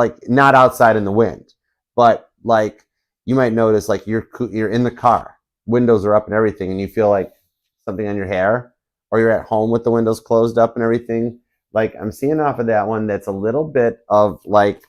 outside in the wind, but, like, you might notice, like, you're in the car windows are up and everything, and you feel like something on your hair, or you're at home with the windows closed up and everything, like I'm seeing off of that one, that's a little bit of like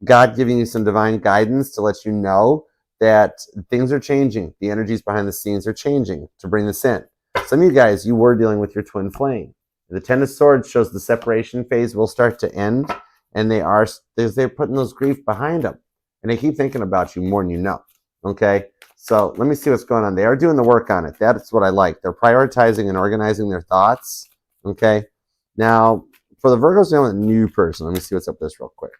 God giving you some divine guidance to let you know that things are changing. The energies behind the scenes are changing to bring this in. Some of you guys, you were dealing with your twin flame. The Ten of Swords shows the separation phase will start to end, and they're putting those grief behind them, and they keep thinking about you more than you know. Okay, so let me see what's going on. They are doing the work on it. That's what I like. They're prioritizing and organizing their thoughts. Okay, now for the Virgos dealing with a new person, let me see what's up with this real quick.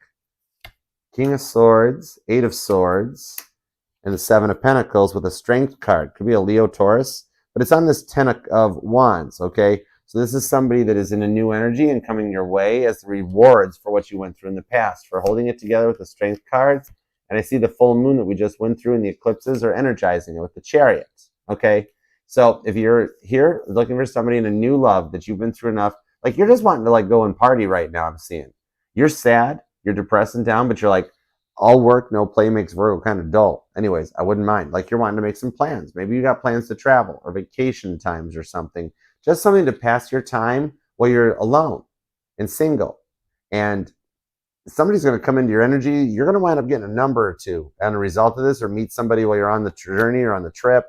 King of Swords, Eight of Swords, and the Seven of Pentacles with a Strength card. Could be a Leo, Taurus, but it's on this Ten of Wands. Okay, so this is somebody that is in a new energy and coming your way as the rewards for what you went through in the past, for holding it together with the Strength cards. And I see the full moon that we just went through and the eclipses are energizing it with the Chariot. Okay, so if you're here looking for somebody in a new love that you've been through enough, like you're just wanting to like go and party right now, I'm seeing. You're sad, you're depressed and down, but you're like, all work, no play makes Virgo kind of dull. Anyways, I wouldn't mind. Like you're wanting to make some plans. Maybe you got plans to travel or vacation times or something. Just something to pass your time while you're alone and single. And somebody's going to come into your energy. You're going to wind up getting a number or two as a result of this, or meet somebody while you're on the journey or on the trip.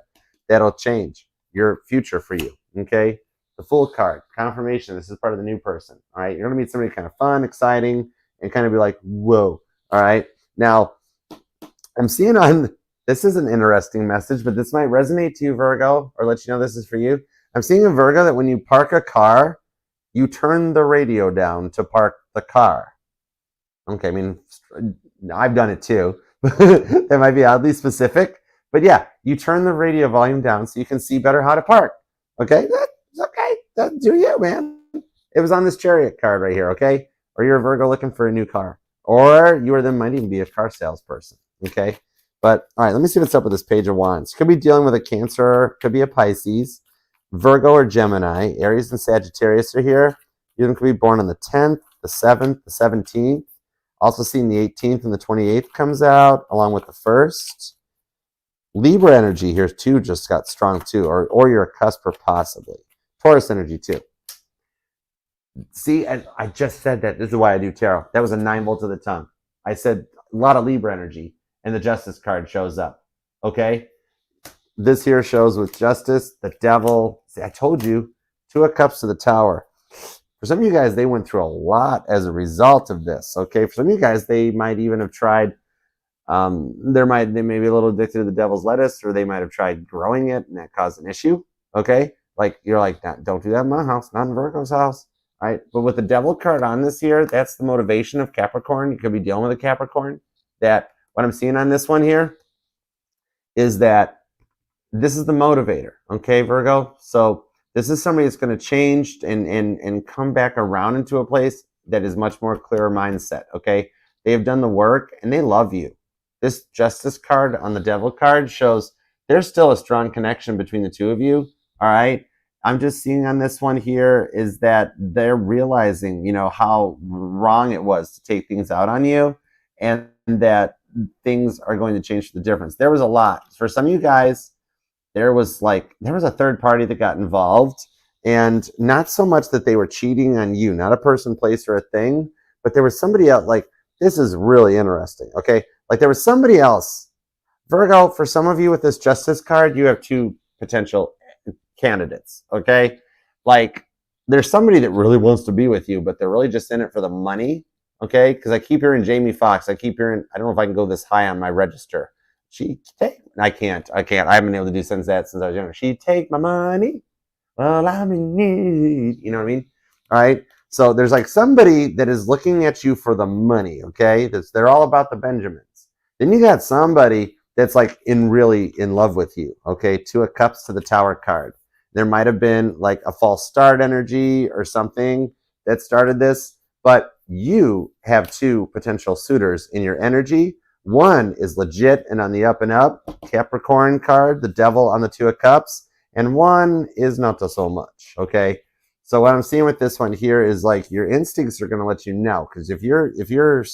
That'll change your future for you. Okay? The Fool card, confirmation. This is part of the new person. All right? You're going to meet somebody kind of fun, exciting, and kind of be like, whoa. All right? Now, I'm seeing this is an interesting message, but this might resonate to you, Virgo, or let you know this is for you. I'm seeing a Virgo that when you park a car, you turn the radio down to park the car. Okay, I mean, I've done it too. That might be oddly specific. But yeah, you turn the radio volume down so you can see better how to park. Okay, that's okay. That's do you, man. It was on this Chariot card right here, okay? Or you're a Virgo looking for a new car. Or you or them might even be a car salesperson, okay? But, all right, let me see what's up with this Page of Wands. Could be dealing with a Cancer, could be a Pisces, Virgo or Gemini. Aries and Sagittarius are here. You could be born on the 10th, the 7th, the 17th. Also seeing the 18th and the 28th comes out, along with the 1st. Libra energy here, too, just got strong, too. Or you're a cusper, possibly. Taurus energy, too. See, and I just said that. This is why I do tarot. That was a 9 volt to the tongue. I said a lot of Libra energy, and the Justice card shows up. Okay? This here shows with Justice, the Devil. See, I told you, 2 of Cups to the Tower. For some of you guys, they went through a lot as a result of this. Okay? For some of you guys, they might even have tried, they may be a little addicted to the devil's lettuce, or they might have tried growing it, and that caused an issue. Okay? Like, you're like, don't do that in my house, not in Virgo's house. Right? But with the Devil card on this here, that's the motivation of Capricorn. You could be dealing with a Capricorn. That what I'm seeing on this one here is that this is the motivator. Okay, Virgo? So this is somebody that's going to change and come back around into a place that is much more clearer mindset. Okay? They have done the work and they love you. This Justice card on the Devil card shows there's still a strong connection between the two of you. All right? I'm just seeing on this one here is that they're realizing, you know, how wrong it was to take things out on you, and that things are going to change for the difference. There was a lot. For some of you guys, there was a third party that got involved, and not so much that they were cheating on you, not a person, place, or a thing, but there was somebody else. Like, this is really interesting, okay? Like, there was somebody else. Virgo, for some of you with this Justice card, you have 2 potential candidates, okay? Like, there's somebody that really wants to be with you, but they're really just in it for the money, okay? Because I keep hearing Jamie Foxx. I keep hearing, I don't know if I can go this high on my register. I can't. I haven't been able to do that since I was younger. She take my money. Well, I'm in need. You know what I mean? All right? So there's like somebody that is looking at you for the money, okay? They're all about the Benjamins. Then you got somebody that's like really in love with you, okay? 2 of Cups to the Tower card. There might have been like a false start energy or something that started this, but you have 2 potential suitors in your energy. One is legit and on the up and up, Capricorn card, the Devil on the 2 of Cups, and one is not so much, okay? So what I'm seeing with this one here is like your instincts are going to let you know, because if you're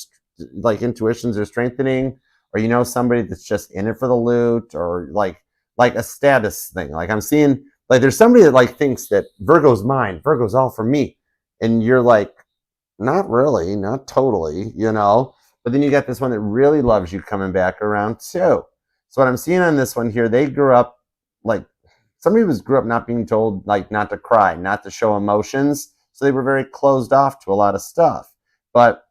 like intuitions are strengthening, or you know somebody that's just in it for the loot, or like like a status thing. Like I'm seeing, like there's somebody that like thinks that Virgo's mine, Virgo's all for me, and you're like, not really, not totally, you know. But then you got this one that really loves you coming back around too. So what I'm seeing on this one here, they grew up like somebody grew up not being told like not to cry, not to show emotions. So they were very closed off to a lot of stuff. But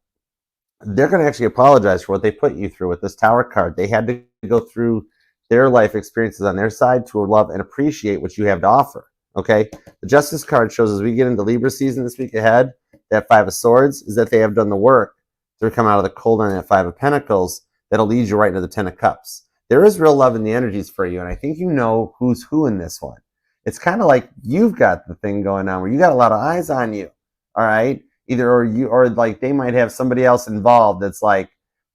they're going to actually apologize for what they put you through with this Tower card. They had to go through their life experiences on their side to love and appreciate what you have to offer. Okay? The Justice card shows as we get into Libra season this week ahead, that Five of Swords is that they have done the work to come out of the cold on that Five of Pentacles that'll lead you right into the Ten of Cups. There is real love in the energies for you, and I think you know who's who in this one. It's kind of like you've got the thing going on where you got a lot of eyes on you. All right? Either or like they might have somebody else involved that's like,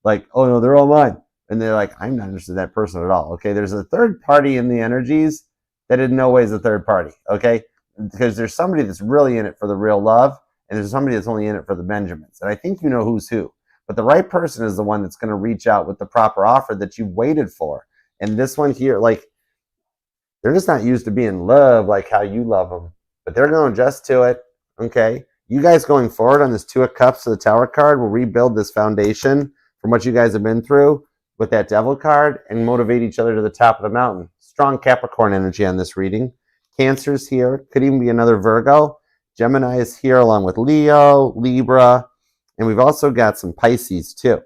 oh no, they're all mine. And they're like, I'm not interested in that person at all. Okay, there's a third party in the energies that in no way is a third party. Okay, because there's somebody that's really in it for the real love, and there's somebody that's only in it for the Benjamins. And I think you know who's who. But the right person is the one that's going to reach out with the proper offer that you waited for. And this one here, like, they're just not used to being loved like how you love them, but they're going just to it. Okay. You guys going forward on this Two of Cups to the Tower card will rebuild this foundation from what you guys have been through with that Devil card and motivate each other to the top of the mountain. Strong Capricorn energy on this reading. Cancer's here. Could even be another Virgo. Gemini is here along with Leo, Libra, and we've also got some Pisces too.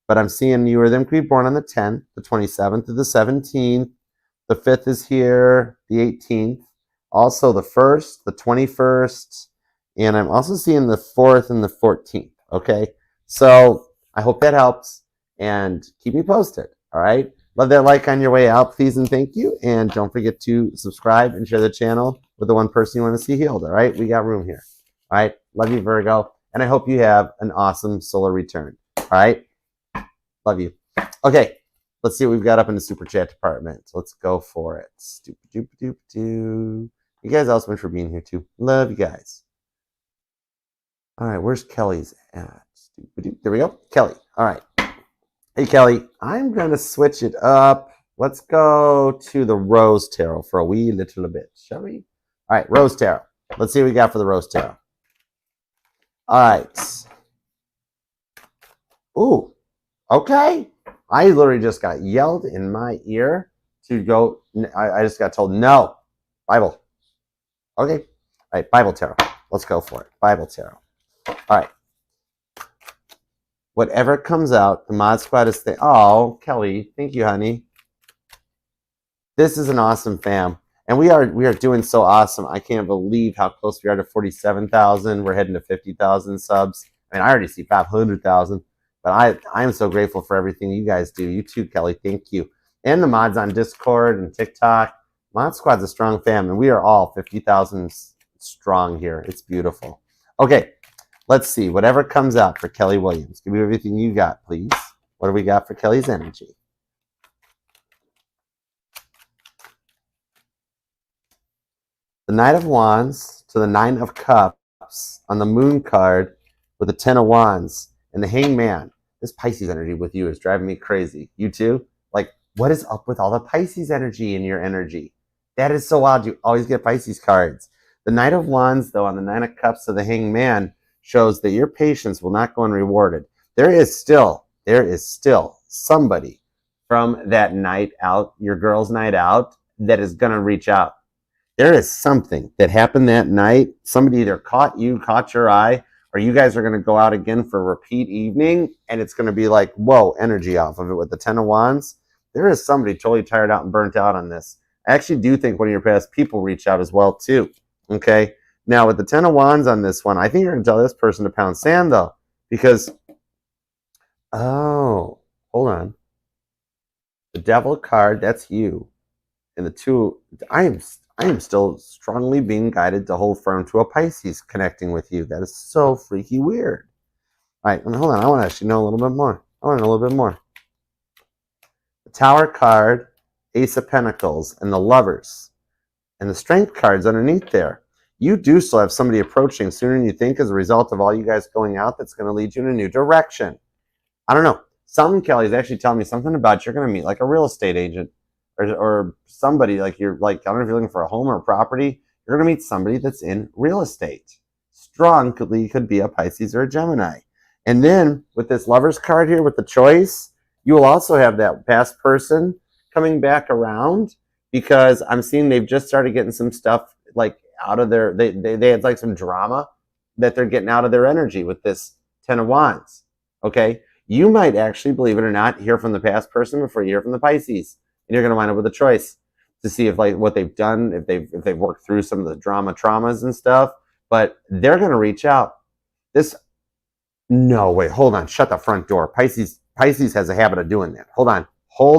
But I'm seeing you or them could be born on the 10th, the 27th, or the 17th. The 5th is here, the 18th. Also the 1st, the 21st. And I'm also seeing the 4th and the 14th, okay? So I hope that helps, and keep me posted, all right? Love that like on your way out, please and thank you. And don't forget to subscribe and share the channel with the one person you want to see healed, all right? We got room here, all right? Love you, Virgo, and I hope you have an awesome solar return, all right? Love you. Okay, let's see what we've got up in the Super Chat department. Let's go for it. You guys also much for being here, too. Love you guys. All right, where's Kelly's at? There we go. Kelly. All right. Hey, Kelly. I'm going to switch it up. Let's go to the Rose Tarot for a wee little bit, shall we? All right, Rose Tarot. Let's see what we got for the Rose Tarot. All right. Ooh, okay. I literally just got yelled in my ear to go. I just got told, no. Bible. Okay. All right, Bible Tarot. Let's go for it. Bible Tarot. All right. Whatever comes out, the Mod Squad is oh, Kelly, thank you, honey. This is an awesome fam. And we are doing so awesome. I can't believe how close we are to 47,000. We're heading to 50,000 subs. I mean, I already see 500,000. But I am so grateful for everything you guys do. You too, Kelly. Thank you. And the mods on Discord and TikTok. Mod Squad's a strong fam, and we are all 50,000 strong here. It's beautiful. Okay. Let's see. Whatever comes out for Kelly Williams. Give me everything you got, please. What do we got for Kelly's energy? The Knight of Wands to the Nine of Cups on the Moon card with the Ten of Wands and the Hangman. This Pisces energy with you is driving me crazy. You too? Like, what is up with all the Pisces energy in your energy? That is so odd. You always get Pisces cards. The Knight of Wands, though, on the Nine of Cups to the Hangman shows that your patience will not go unrewarded. There is still somebody from that night out, your girl's night out, that is going to reach out. There is something that happened that night. Somebody either caught your eye, or you guys are going to go out again for a repeat evening, and it's going to be like, whoa, energy off of it with the Ten of Wands. There is somebody totally tired out and burnt out on this. I actually do think one of your past people reach out as well, too. Okay? Now, with the Ten of Wands on this one, I think you're going to tell this person to pound sand, though. Because, oh, hold on. The Devil card, that's you. And the two, I am still strongly being guided to hold firm to a Pisces connecting with you. That is so freaky weird. All right, hold on. I want to actually know a little bit more. I want to know a little bit more. The Tower card, Ace of Pentacles, and the Lovers. And the Strength card's underneath there. You do still have somebody approaching sooner than you think as a result of all you guys going out that's going to lead you in a new direction. I don't know. Kelly's actually telling me something about you're going to meet like a real estate agent. or somebody like you're like, I don't know if you're looking for a home or a property, you're going to meet somebody that's in real estate. Strongly could be a Pisces or a Gemini. And then with this Lovers card here with the choice, you will also have that past person coming back around, because I'm seeing they've just started getting some stuff like out of their, they had like some drama that they're getting out of their energy with this Ten of Wands. Okay. You might actually, believe it or not, hear from the past person before you hear from the Pisces. And you're going to wind up with a choice to see if like what they've done, if they've worked through some of the traumas and stuff. But they're going to reach out. No, wait, hold on. Shut the front door. Pisces has a habit of doing that. Hold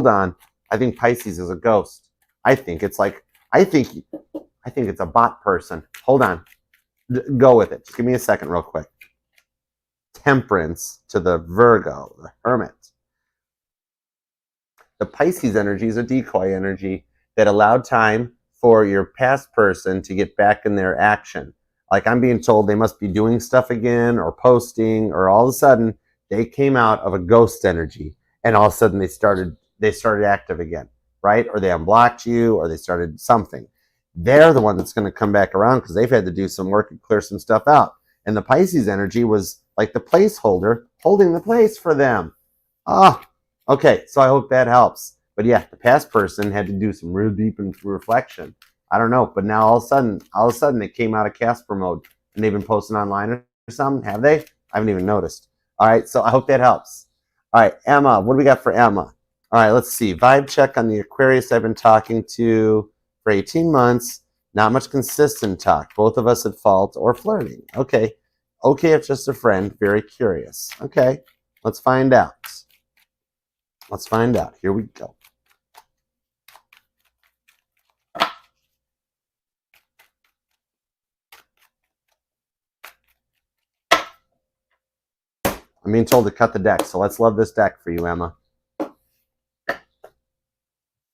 on. I think Pisces is a ghost. I think it's a bot person. Hold on. Go with it. Just give me a second real quick. Temperance to the Virgo, the Hermit. The Pisces energy is a decoy energy that allowed time for your past person to get back in their action. Like I'm being told they must be doing stuff again or posting, or all of a sudden they came out of a ghost energy and all of a sudden they started active again, right? Or they unblocked you, or they started something. They're the one that's going to come back around because they've had to do some work and clear some stuff out. And the Pisces energy was like the placeholder holding the place for them. Okay, so I hope that helps. But yeah, the past person had to do some real deep reflection. I don't know, but now all of a sudden it came out of Casper mode and they've been posting online or something. Have they? I haven't even noticed. All right, so I hope that helps. All right, Emma, what do we got for Emma? All right, let's see. Vibe check on the Aquarius I've been talking to for 18 months. Not much consistent talk. Both of us at fault or flirting. Okay, if just a friend. Very curious. Okay, let's find out. Here we go. I'm being told to cut the deck, so let's love this deck for you, Emma.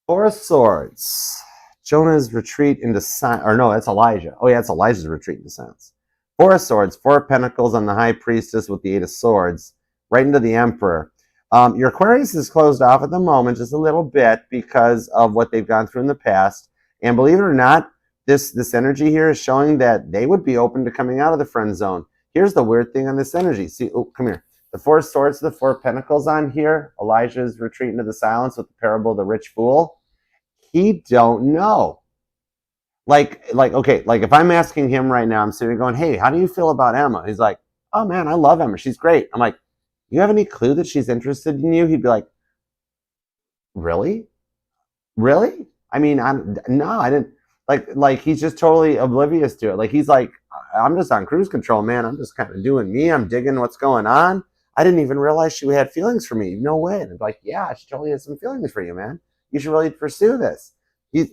Four of Swords. Jonah's retreat into silence. Or no, that's Elijah. Oh, yeah, it's Elijah's retreat into silence. Four of Swords, Four of Pentacles on the High Priestess with the Eight of Swords, right into the Emperor. Your Aquarius is closed off at the moment just a little bit because of what they've gone through in the past. And believe it or not, this energy here is showing that they would be open to coming out of the friend zone. Here's the weird thing on this energy. See, oh, come here. The Four of Swords, the Four of Pentacles on here. Elijah's retreat into the silence with the parable of the rich fool. He don't know. Okay, like if I'm asking him right now, I'm sitting going, hey, how do you feel about Emma? He's like, oh man, I love Emma. She's great. I'm like, you have any clue that she's interested in you? He'd be like, really? I mean, I didn't. Like he's just totally oblivious to it. Like he's like, I'm just on cruise control, man. I'm just kind of doing me. I'm digging what's going on. I didn't even realize she had feelings for me. No way. And I'm like, yeah, she totally has some feelings for you, man. You should really pursue this. He's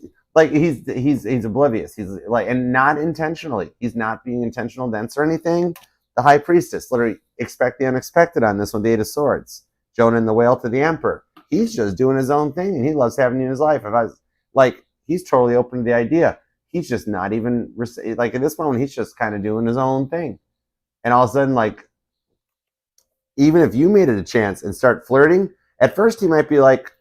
oblivious. He's like, and not intentionally. He's not being intentional dense or anything. The High Priestess, literally expect the unexpected on this one, the Eight of Swords. Jonah and the Whale to the Emperor. He's just doing his own thing and he loves having you in his life. If I was like, he's totally open to the idea. He's just not even like at this moment, he's just kind of doing his own thing. And all of a sudden, like, even if you made it a chance and start flirting, at first he might be like,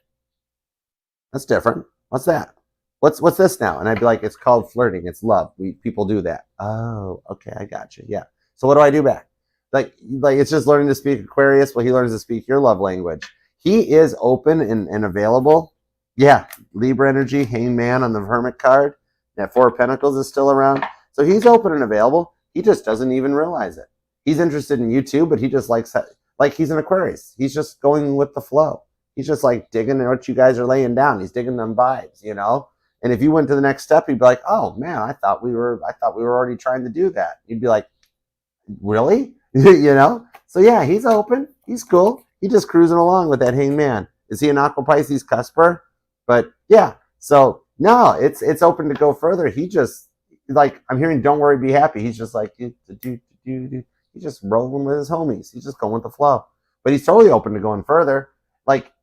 that's different. What's that? What's this now? And I'd be like, it's called flirting. It's love. People do that. Oh, okay, I got you. Yeah. So what do I do back? Like it's just learning to speak Aquarius. Well, he learns to speak your love language. He is open and available. Yeah, Libra energy, Hangman on the Hermit card. That Four of Pentacles is still around. So he's open and available. He just doesn't even realize it. He's interested in you too, but he just likes that. Like he's an Aquarius. He's just going with the flow. He's just like digging at what you guys are laying down. He's digging them vibes, you know? And if you went to the next step, he'd be like, oh man, I thought we were already trying to do that. You'd be like, really? You know? So yeah, he's open. He's cool. He's just cruising along with that Hangman. Is he an Aqua Pisces cusper? But yeah, so no, it's open to go further. He just, like, I'm hearing don't worry, be happy. He's just like, he's just rolling with his homies. He's just going with the flow. But he's totally open to going further.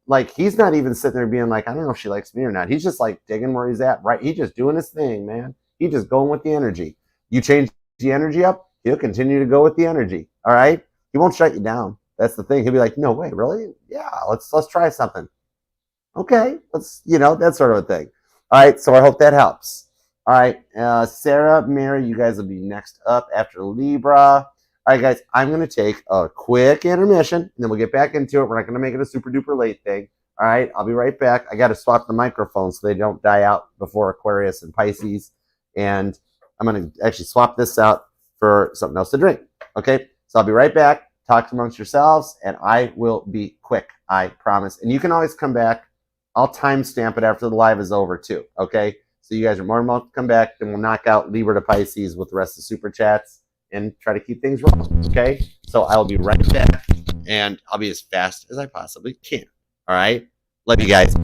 Like he's not even sitting there being like, I don't know if she likes me or not. He's just like digging where he's at, right? He's just doing his thing, man. He's just going with the energy. You change the energy up, he'll continue to go with the energy. All right? He won't shut you down. That's the thing. He'll be like, no way, really? Yeah, let's try something. Okay, let's, that sort of a thing. All right, so I hope that helps. All right, Sarah, Mary, you guys will be next up after Libra. All right, guys, I'm going to take a quick intermission, and then we'll get back into it. We're not going to make it a super duper late thing. All right, I'll be right back. I got to swap the microphones so they don't die out before Aquarius and Pisces. And I'm going to actually swap this out for something else to drink. Okay, so I'll be right back. Talk amongst yourselves, and I will be quick. I promise. And you can always come back. I'll timestamp it after the live is over too. Okay, so you guys are more than welcome to come back, and we'll knock out Libra to Pisces with the rest of the super chats and try to keep things rolling. Okay, so I'll be right back, and I'll be as fast as I possibly can. All right, love you guys.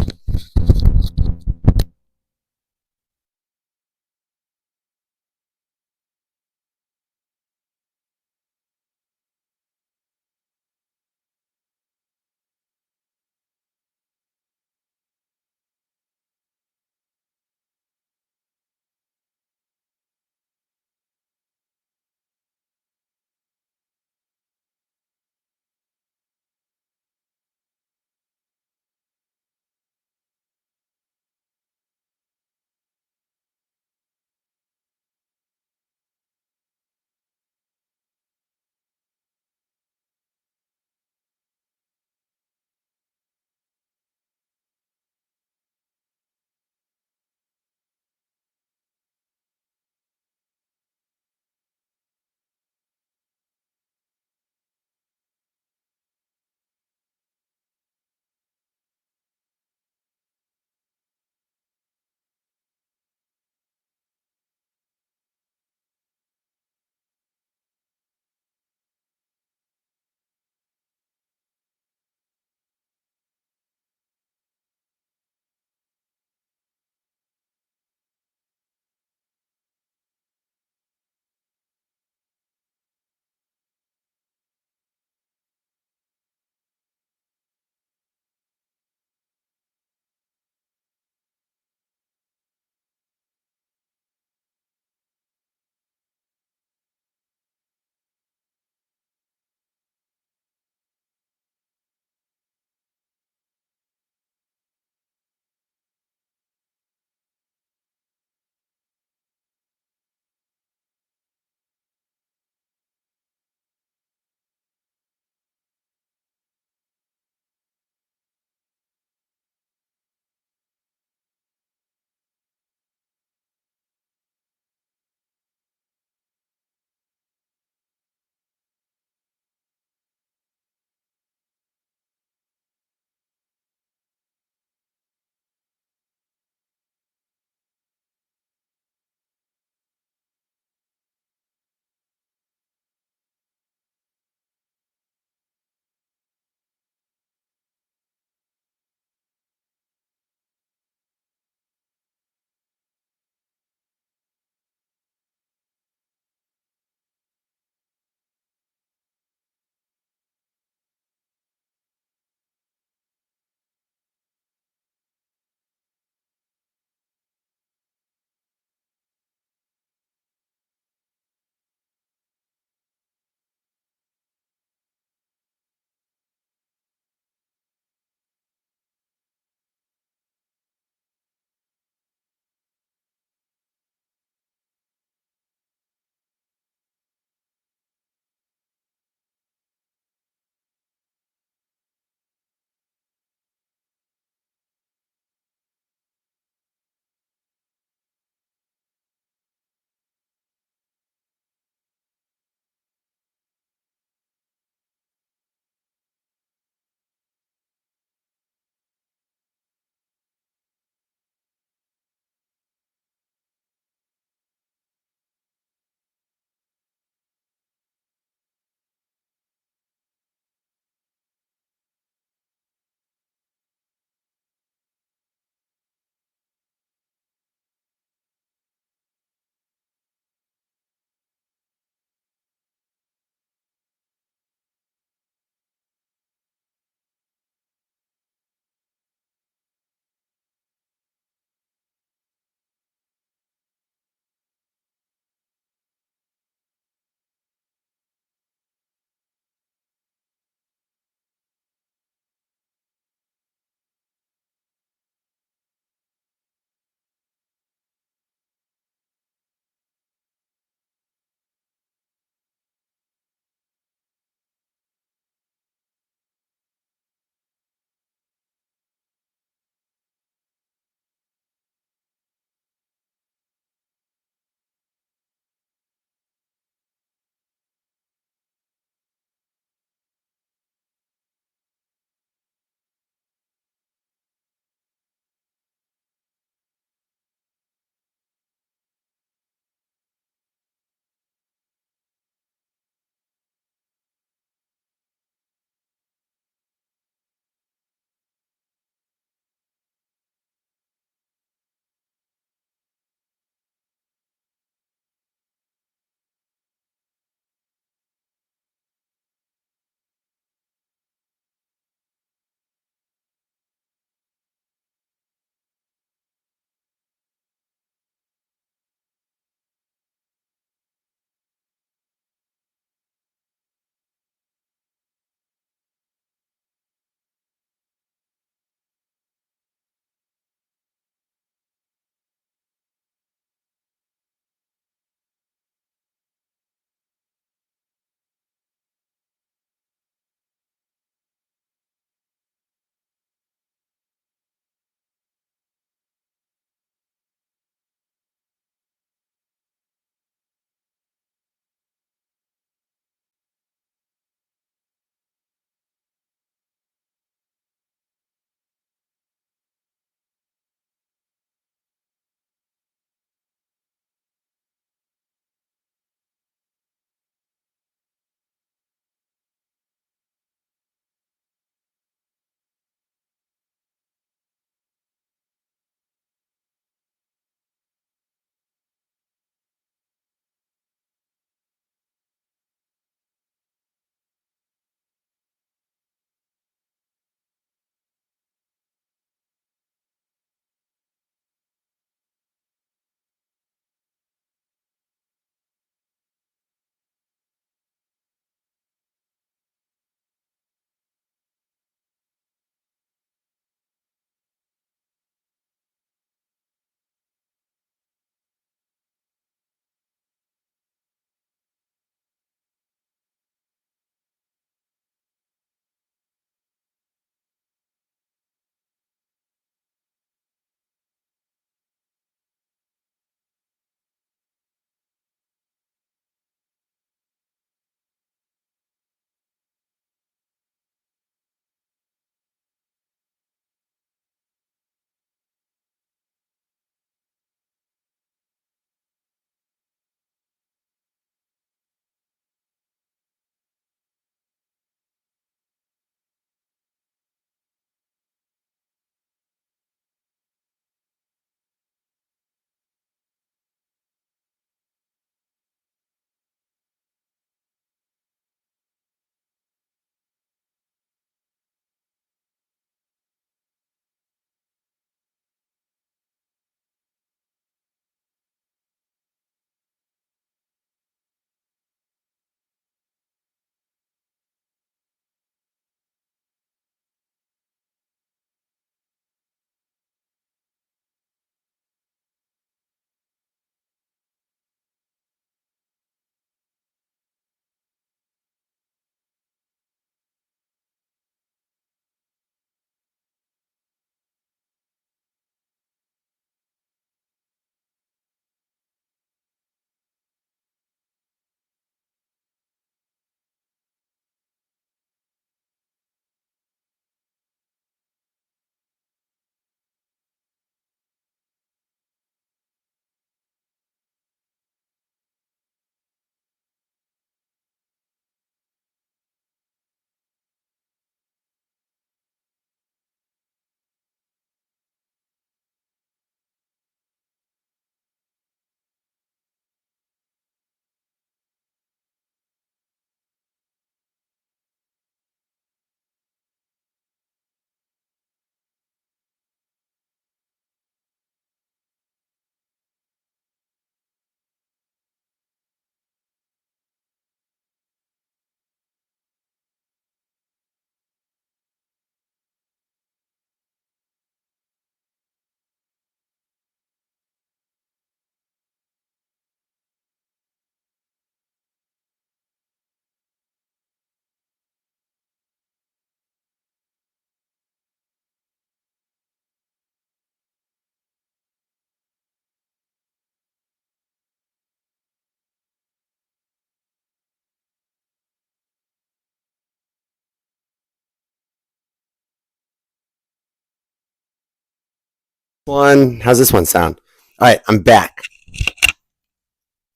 One. How's this one sound? All right, I'm back.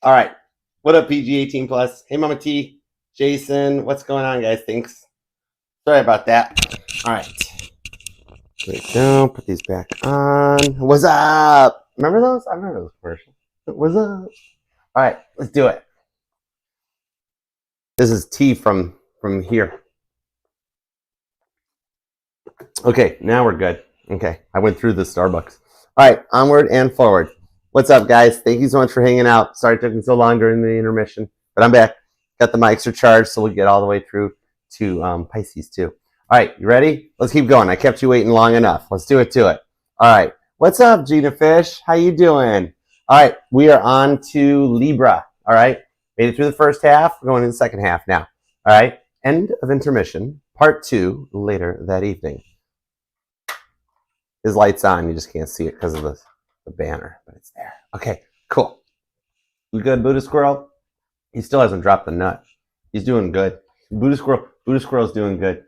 All right. What up, PG 18 plus? Hey, Mama T, Jason, what's going on, guys? Thanks. Sorry about that. All right. There we go. Put these back on. What's up? Remember those? I remember those commercials. What's up? All right, let's do it. This is tea from here. Okay, now we're good. Okay, I went through the Starbucks. All right, onward and forward. What's up, guys? Thank you so much for hanging out. Sorry it took me so long during the intermission, but I'm back. Got the mics are charged, so we'll get all the way through to Pisces too. All right, you ready? Let's keep going. I kept you waiting long enough. Let's do it to it. All right. What's up, Gina Fish? How you doing? All right, we are on to Libra. All right, made it through the first half. We're going to the second half now. All right, end of intermission. Part 2 later that evening. His light's on. You just can't see it because of the banner, but it's there. Okay, cool. You good, Buddha Squirrel? He still hasn't dropped the nut. He's doing good. Buddha Squirrel's doing good.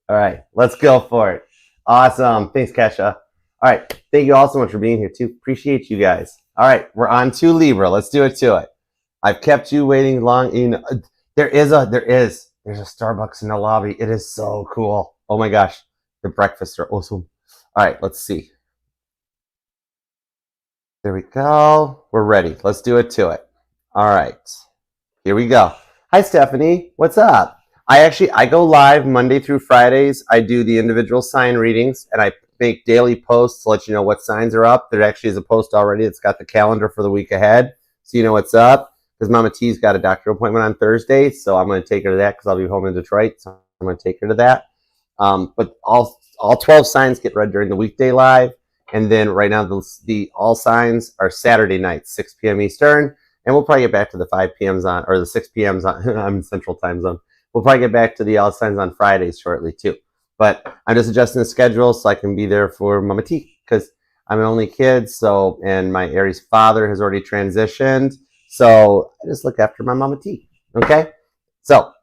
All right, let's go for it. Awesome. Thanks, Kesha. All right, thank you all so much for being here, too. Appreciate you guys. All right, we're on to Libra. Let's do it to it. I've kept you waiting long. You know, there's a Starbucks in the lobby. It is so cool. Oh my gosh, the breakfasts are awesome. All right, let's see. There we go. We're ready. Let's do it to it. All right, here we go. Hi, Stephanie. What's up? I go live Monday through Fridays. I do the individual sign readings, and I make daily posts to let you know what signs are up. There actually is a post already that's got the calendar for the week ahead, so you know what's up. Because Mama T's got a doctor appointment on Thursday, so I'm going to take her to that because I'll be home in Detroit, so I'm going to take her to that. But all 12 signs get read during the weekday live, and then right now the all signs are Saturday nights, 6 p.m. Eastern, and we'll probably get back to the 5 p.m.s on, or the 6 p.m.s on. I'm in Central Time Zone. We'll probably get back to the all signs on Fridays shortly too. But I'm just adjusting the schedule so I can be there for Mama T because I'm an only kid. So, and my Aries father has already transitioned, so I just look after my Mama T. Okay, so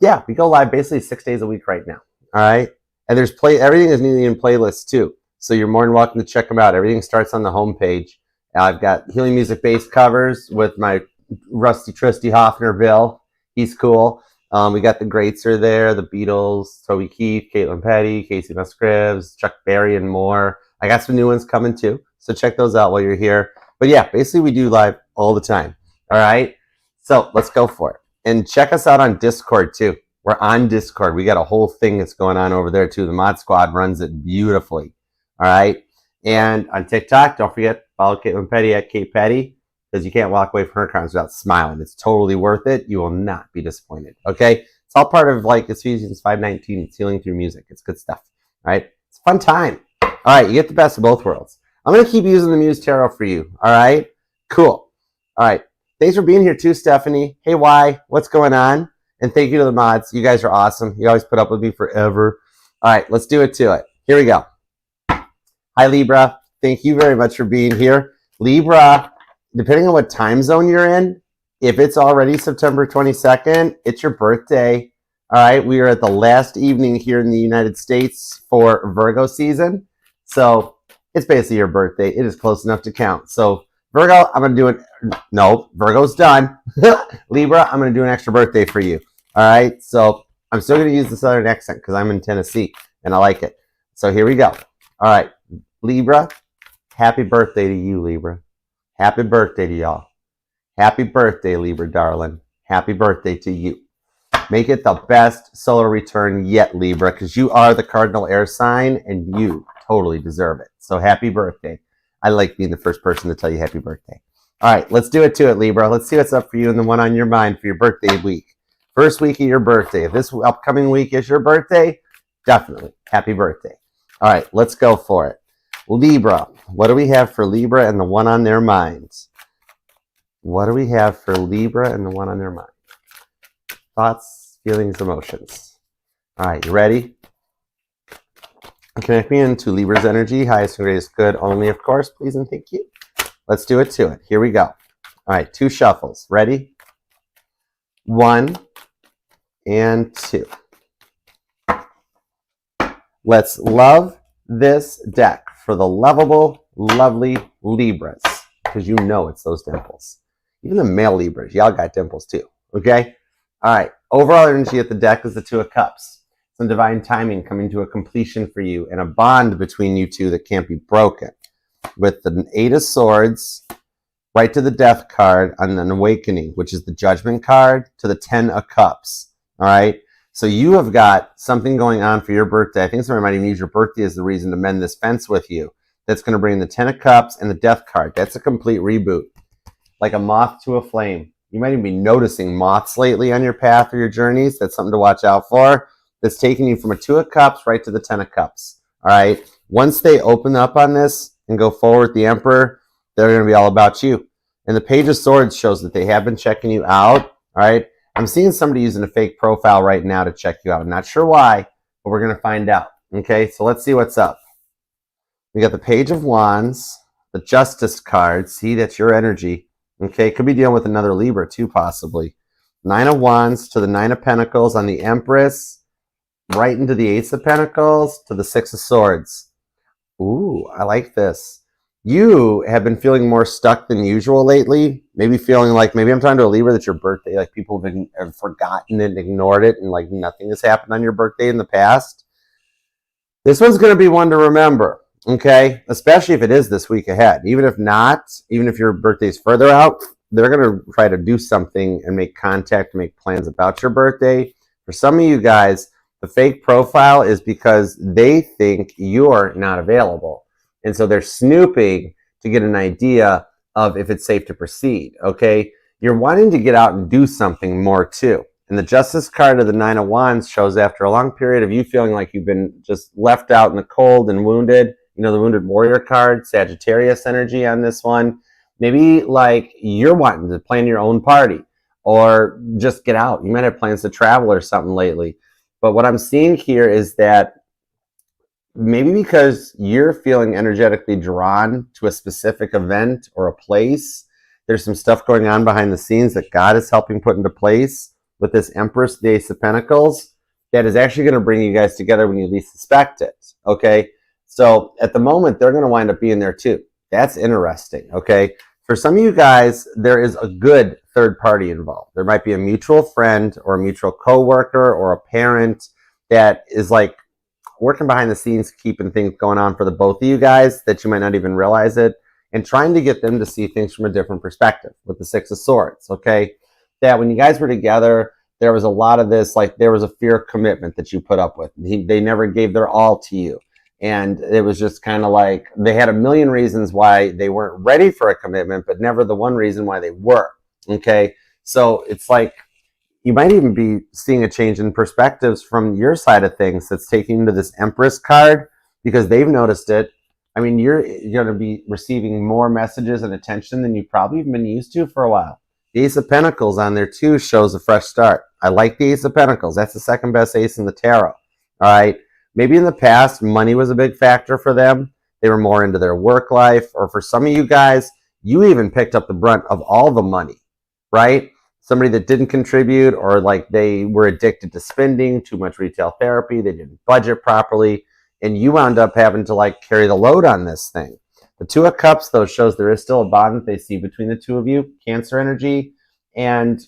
yeah, we go live basically 6 days a week right now. All right, and there's everything is neatly in playlists too. So you're more than welcome to check them out. Everything starts on the homepage. I've got healing music based covers with my rusty trusty Hoffner Bill. He's cool. We got the greats are there, the Beatles, Toby Keith, Caitlin Petty, Casey Musgraves, Chuck Berry, and more. I got some new ones coming too, so check those out while you're here. But yeah, basically we do live all the time. All right, so let's go for it. And check us out on Discord too. We're on Discord. We got a whole thing that's going on over there too. The Mod Squad runs it beautifully. All right, and on TikTok, don't forget, follow Caitlin Petty at Kate Petty, because you can't walk away from her comments without smiling. It's totally worth it. You will not be disappointed. Okay, it's all part of like Ephesians 5:19. It's healing through music. It's good stuff. All right, it's a fun time. All right, you get the best of both worlds. I'm gonna keep using the Muse Tarot for you. All right, cool. All right, thanks for being here too, Stephanie. Hey, Y, what's going on? And thank you to the mods. You guys are awesome. You always put up with me forever. All right, let's do it to it. Here we go. Hi, Libra. Thank you very much for being here. Libra, depending on what time zone you're in, if it's already September 22nd, it's your birthday. All right, we are at the last evening here in the United States for Virgo season. So it's basically your birthday. It is close enough to count. So Virgo, I'm going to do it. No, Virgo's done. Libra, I'm going to do an extra birthday for you. All right, so I'm still going to use the Southern accent because I'm in Tennessee and I like it. So here we go. All right, Libra, happy birthday to you, Libra. Happy birthday to y'all. Happy birthday, Libra, darling. Happy birthday to you. Make it the best solar return yet, Libra, because you are the cardinal air sign and you totally deserve it. So happy birthday. I like being the first person to tell you happy birthday. All right, let's do it to it, Libra. Let's see what's up for you and the one on your mind for your birthday week. First week of your birthday. If this upcoming week is your birthday, definitely happy birthday. All right, let's go for it. Libra, what do we have for Libra and the one on their minds? What do we have for Libra and the one on their mind? Thoughts, feelings, emotions. All right, you ready? Connect me into Libra's energy, highest and greatest good only, of course, please and thank you. Let's do it to it. Here we go. All right, 2 shuffles. Ready? 1 and 2. Let's love this deck for the lovable, lovely Libras, because you know it's those dimples. Even the male Libras, y'all got dimples too, okay? All right, overall energy at the deck is the Two of Cups. Some divine timing coming to a completion for you and a bond between you two that can't be broken. With the Eight of Swords, right to the Death card on an awakening, which is the Judgment card, to the Ten of Cups, all right? So you have got something going on for your birthday. I think somebody might even use your birthday as the reason to mend this fence with you. That's going to bring the Ten of Cups and the Death card. That's a complete reboot. Like a moth to a flame. You might even be noticing moths lately on your path or your journeys. That's something to watch out for. That's taking you from a Two of Cups right to the Ten of Cups. All right? Once they open up on this and go forward with the Emperor, they're going to be all about you. And the Page of Swords shows that they have been checking you out. All right? I'm seeing somebody using a fake profile right now to check you out. I'm not sure why, but we're going to find out. Okay? So let's see what's up. We got the Page of Wands, the Justice card. See, that's your energy. Okay, could be dealing with another Libra too, possibly. Nine of Wands to the Nine of Pentacles on the Empress, right into the Ace of Pentacles to the Six of Swords. Ooh, I like this. You have been feeling more stuck than usual lately. Maybe feeling like, maybe I'm talking to a Libra that's your birthday, like people have forgotten and ignored it and like nothing has happened on your birthday in the past. This one's going to be one to remember. Okay, especially if it is this week ahead. Even if not, even if your birthday's further out, they're going to try to do something and make contact, make plans about your birthday. For some of you guys, the fake profile is because they think you're not available. And so they're snooping to get an idea of if it's safe to proceed, okay? You're wanting to get out and do something more too. And the Justice card of the Nine of Wands shows after a long period of you feeling like you've been just left out in the cold and wounded. You know, the Wounded Warrior card, Sagittarius energy on this one. Maybe like you're wanting to plan your own party or just get out. You might have plans to travel or something lately. But what I'm seeing here is that maybe because you're feeling energetically drawn to a specific event or a place, there's some stuff going on behind the scenes that God is helping put into place with this Empress, the Ace of Pentacles, that is actually going to bring you guys together when you least suspect it, okay? So at the moment, they're going to wind up being there too. That's interesting, okay? For some of you guys, there is a good third party involved. There might be a mutual friend or a mutual coworker or a parent that is like working behind the scenes, keeping things going on for the both of you guys that you might not even realize it, and trying to get them to see things from a different perspective with the Six of Swords, okay? That when you guys were together, there was a lot of this, like there was a fear of commitment that you put up with. They never gave their all to you. And it was just kind of like they had a million reasons why they weren't ready for a commitment, but never the one reason why they were. Okay. So it's like you might even be seeing a change in perspectives from your side of things that's taking you to this Empress card because they've noticed it. I mean, you're going to be receiving more messages and attention than you've probably even been used to for a while. The Ace of Pentacles on there too shows a fresh start. I like the Ace of Pentacles. That's the second best ace in the tarot. All right. Maybe in the past, money was a big factor for them. They were more into their work life. Or for some of you guys, you even picked up the brunt of all the money, right? Somebody that didn't contribute or like they were addicted to spending, too much retail therapy, they didn't budget properly, and you wound up having to like carry the load on this thing. The Two of Cups, though, shows there is still a bond that they see between the two of you, Cancer energy. And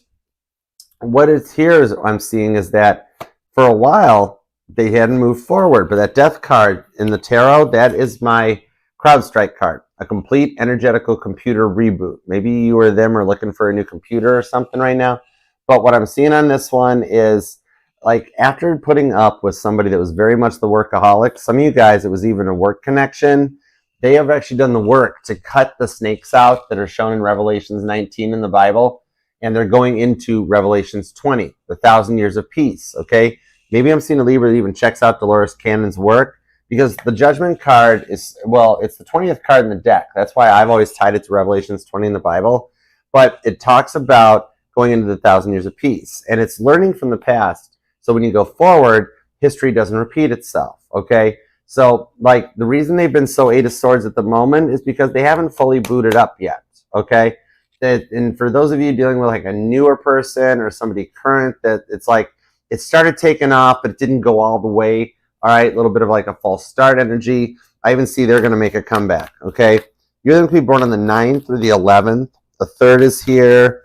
what is here is I'm seeing is that for a while, they hadn't moved forward, but that Death card in the tarot, that is my CrowdStrike card, a complete energetical computer reboot. Maybe you or them are looking for a new computer or something right now, but what I'm seeing on this one is like after putting up with somebody that was very much the workaholic, some of you guys, it was even a work connection. They have actually done the work to cut the snakes out that are shown in Revelations 19 in the Bible, and they're going into Revelations 20, the 1,000 years of peace, okay? Maybe I'm seeing a Libra that even checks out Dolores Cannon's work because the Judgment card is, well, it's the 20th card in the deck. That's why I've always tied it to Revelations 20 in the Bible. But it talks about going into the 1,000 years of peace. And it's learning from the past. So when you go forward, history doesn't repeat itself, okay? So, like, the reason they've been so Eight of Swords at the moment is because they haven't fully booted up yet, okay? And for those of you dealing with, like, a newer person or somebody current, that it's like, it started taking off, but it didn't go all the way. All right, a little bit of like a false start energy. I even see they're going to make a comeback, okay? You're going to be born on the 9th or the 11th. The 3rd is here.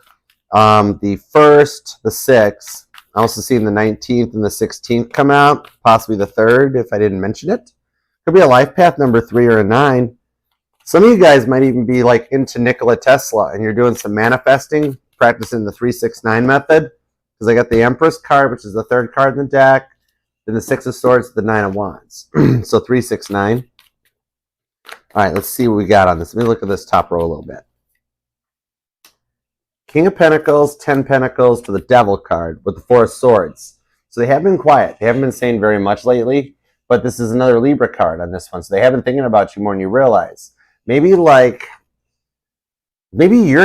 The 1st, the 6th. I also see the 19th and the 16th come out, possibly the 3rd if I didn't mention it. Could be a life path number 3 or a 9. Some of you guys might even be like into Nikola Tesla and you're doing some manifesting, practicing the 369 method. Because I got the Empress card, which is the 3rd card in the deck. Then the 6 of Swords, the 9 of Wands. So 369. All right, let's see what we got on this. Let me look at this top row a little bit. King of Pentacles, 10 Pentacles to the Devil card with the 4 of Swords. So they have been quiet. They haven't been saying very much lately. But this is another Libra card on this one. So they have been thinking about you more than you realize. Maybe you're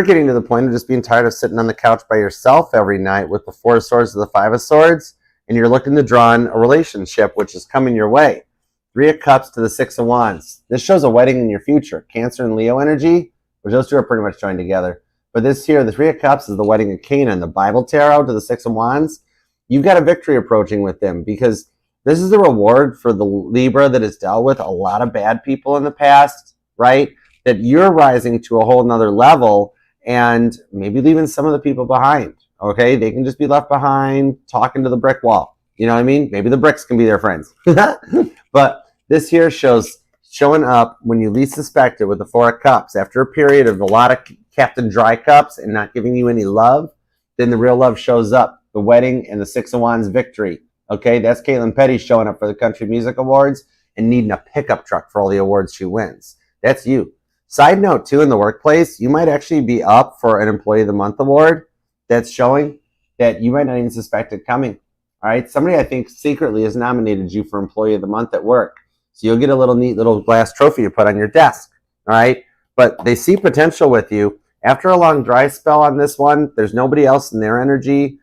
getting to the point of just being tired of sitting on the couch by yourself every night with the 4 of Swords to the 5 of Swords. And you're looking to draw in a relationship which is coming your way. 3 of Cups to the 6 of Wands. This shows a wedding in your future. Cancer and Leo energy, which those two are pretty much joined together. But this here, the 3 of Cups is the wedding of Canaan. The Bible Tarot to the 6 of Wands. You've got a victory approaching with them because this is the reward for the Libra that has dealt with a lot of bad people in the past, right? That you're rising to a whole nother level and maybe leaving some of the people behind, okay? They can just be left behind talking to the brick wall. You know what I mean? Maybe the bricks can be their friends. But this here shows showing up when you least suspect it with the 4 of Cups. After a period of a lot of Captain Dry Cups and not giving you any love, then the real love shows up. The wedding and the 6 of Wands victory. Okay, that's Caitlin Petty showing up for the Country Music Awards and needing a pickup truck for all the awards she wins. That's you. Side note, too, in the workplace, you might actually be up for an Employee of the Month award that's showing that you might not even suspect it coming. All right, somebody I think secretly has nominated you for Employee of the Month at work. So you'll get a little neat little glass trophy you put on your desk. All right, but they see potential with you. After a long dry spell on this one, there's nobody else in their energy.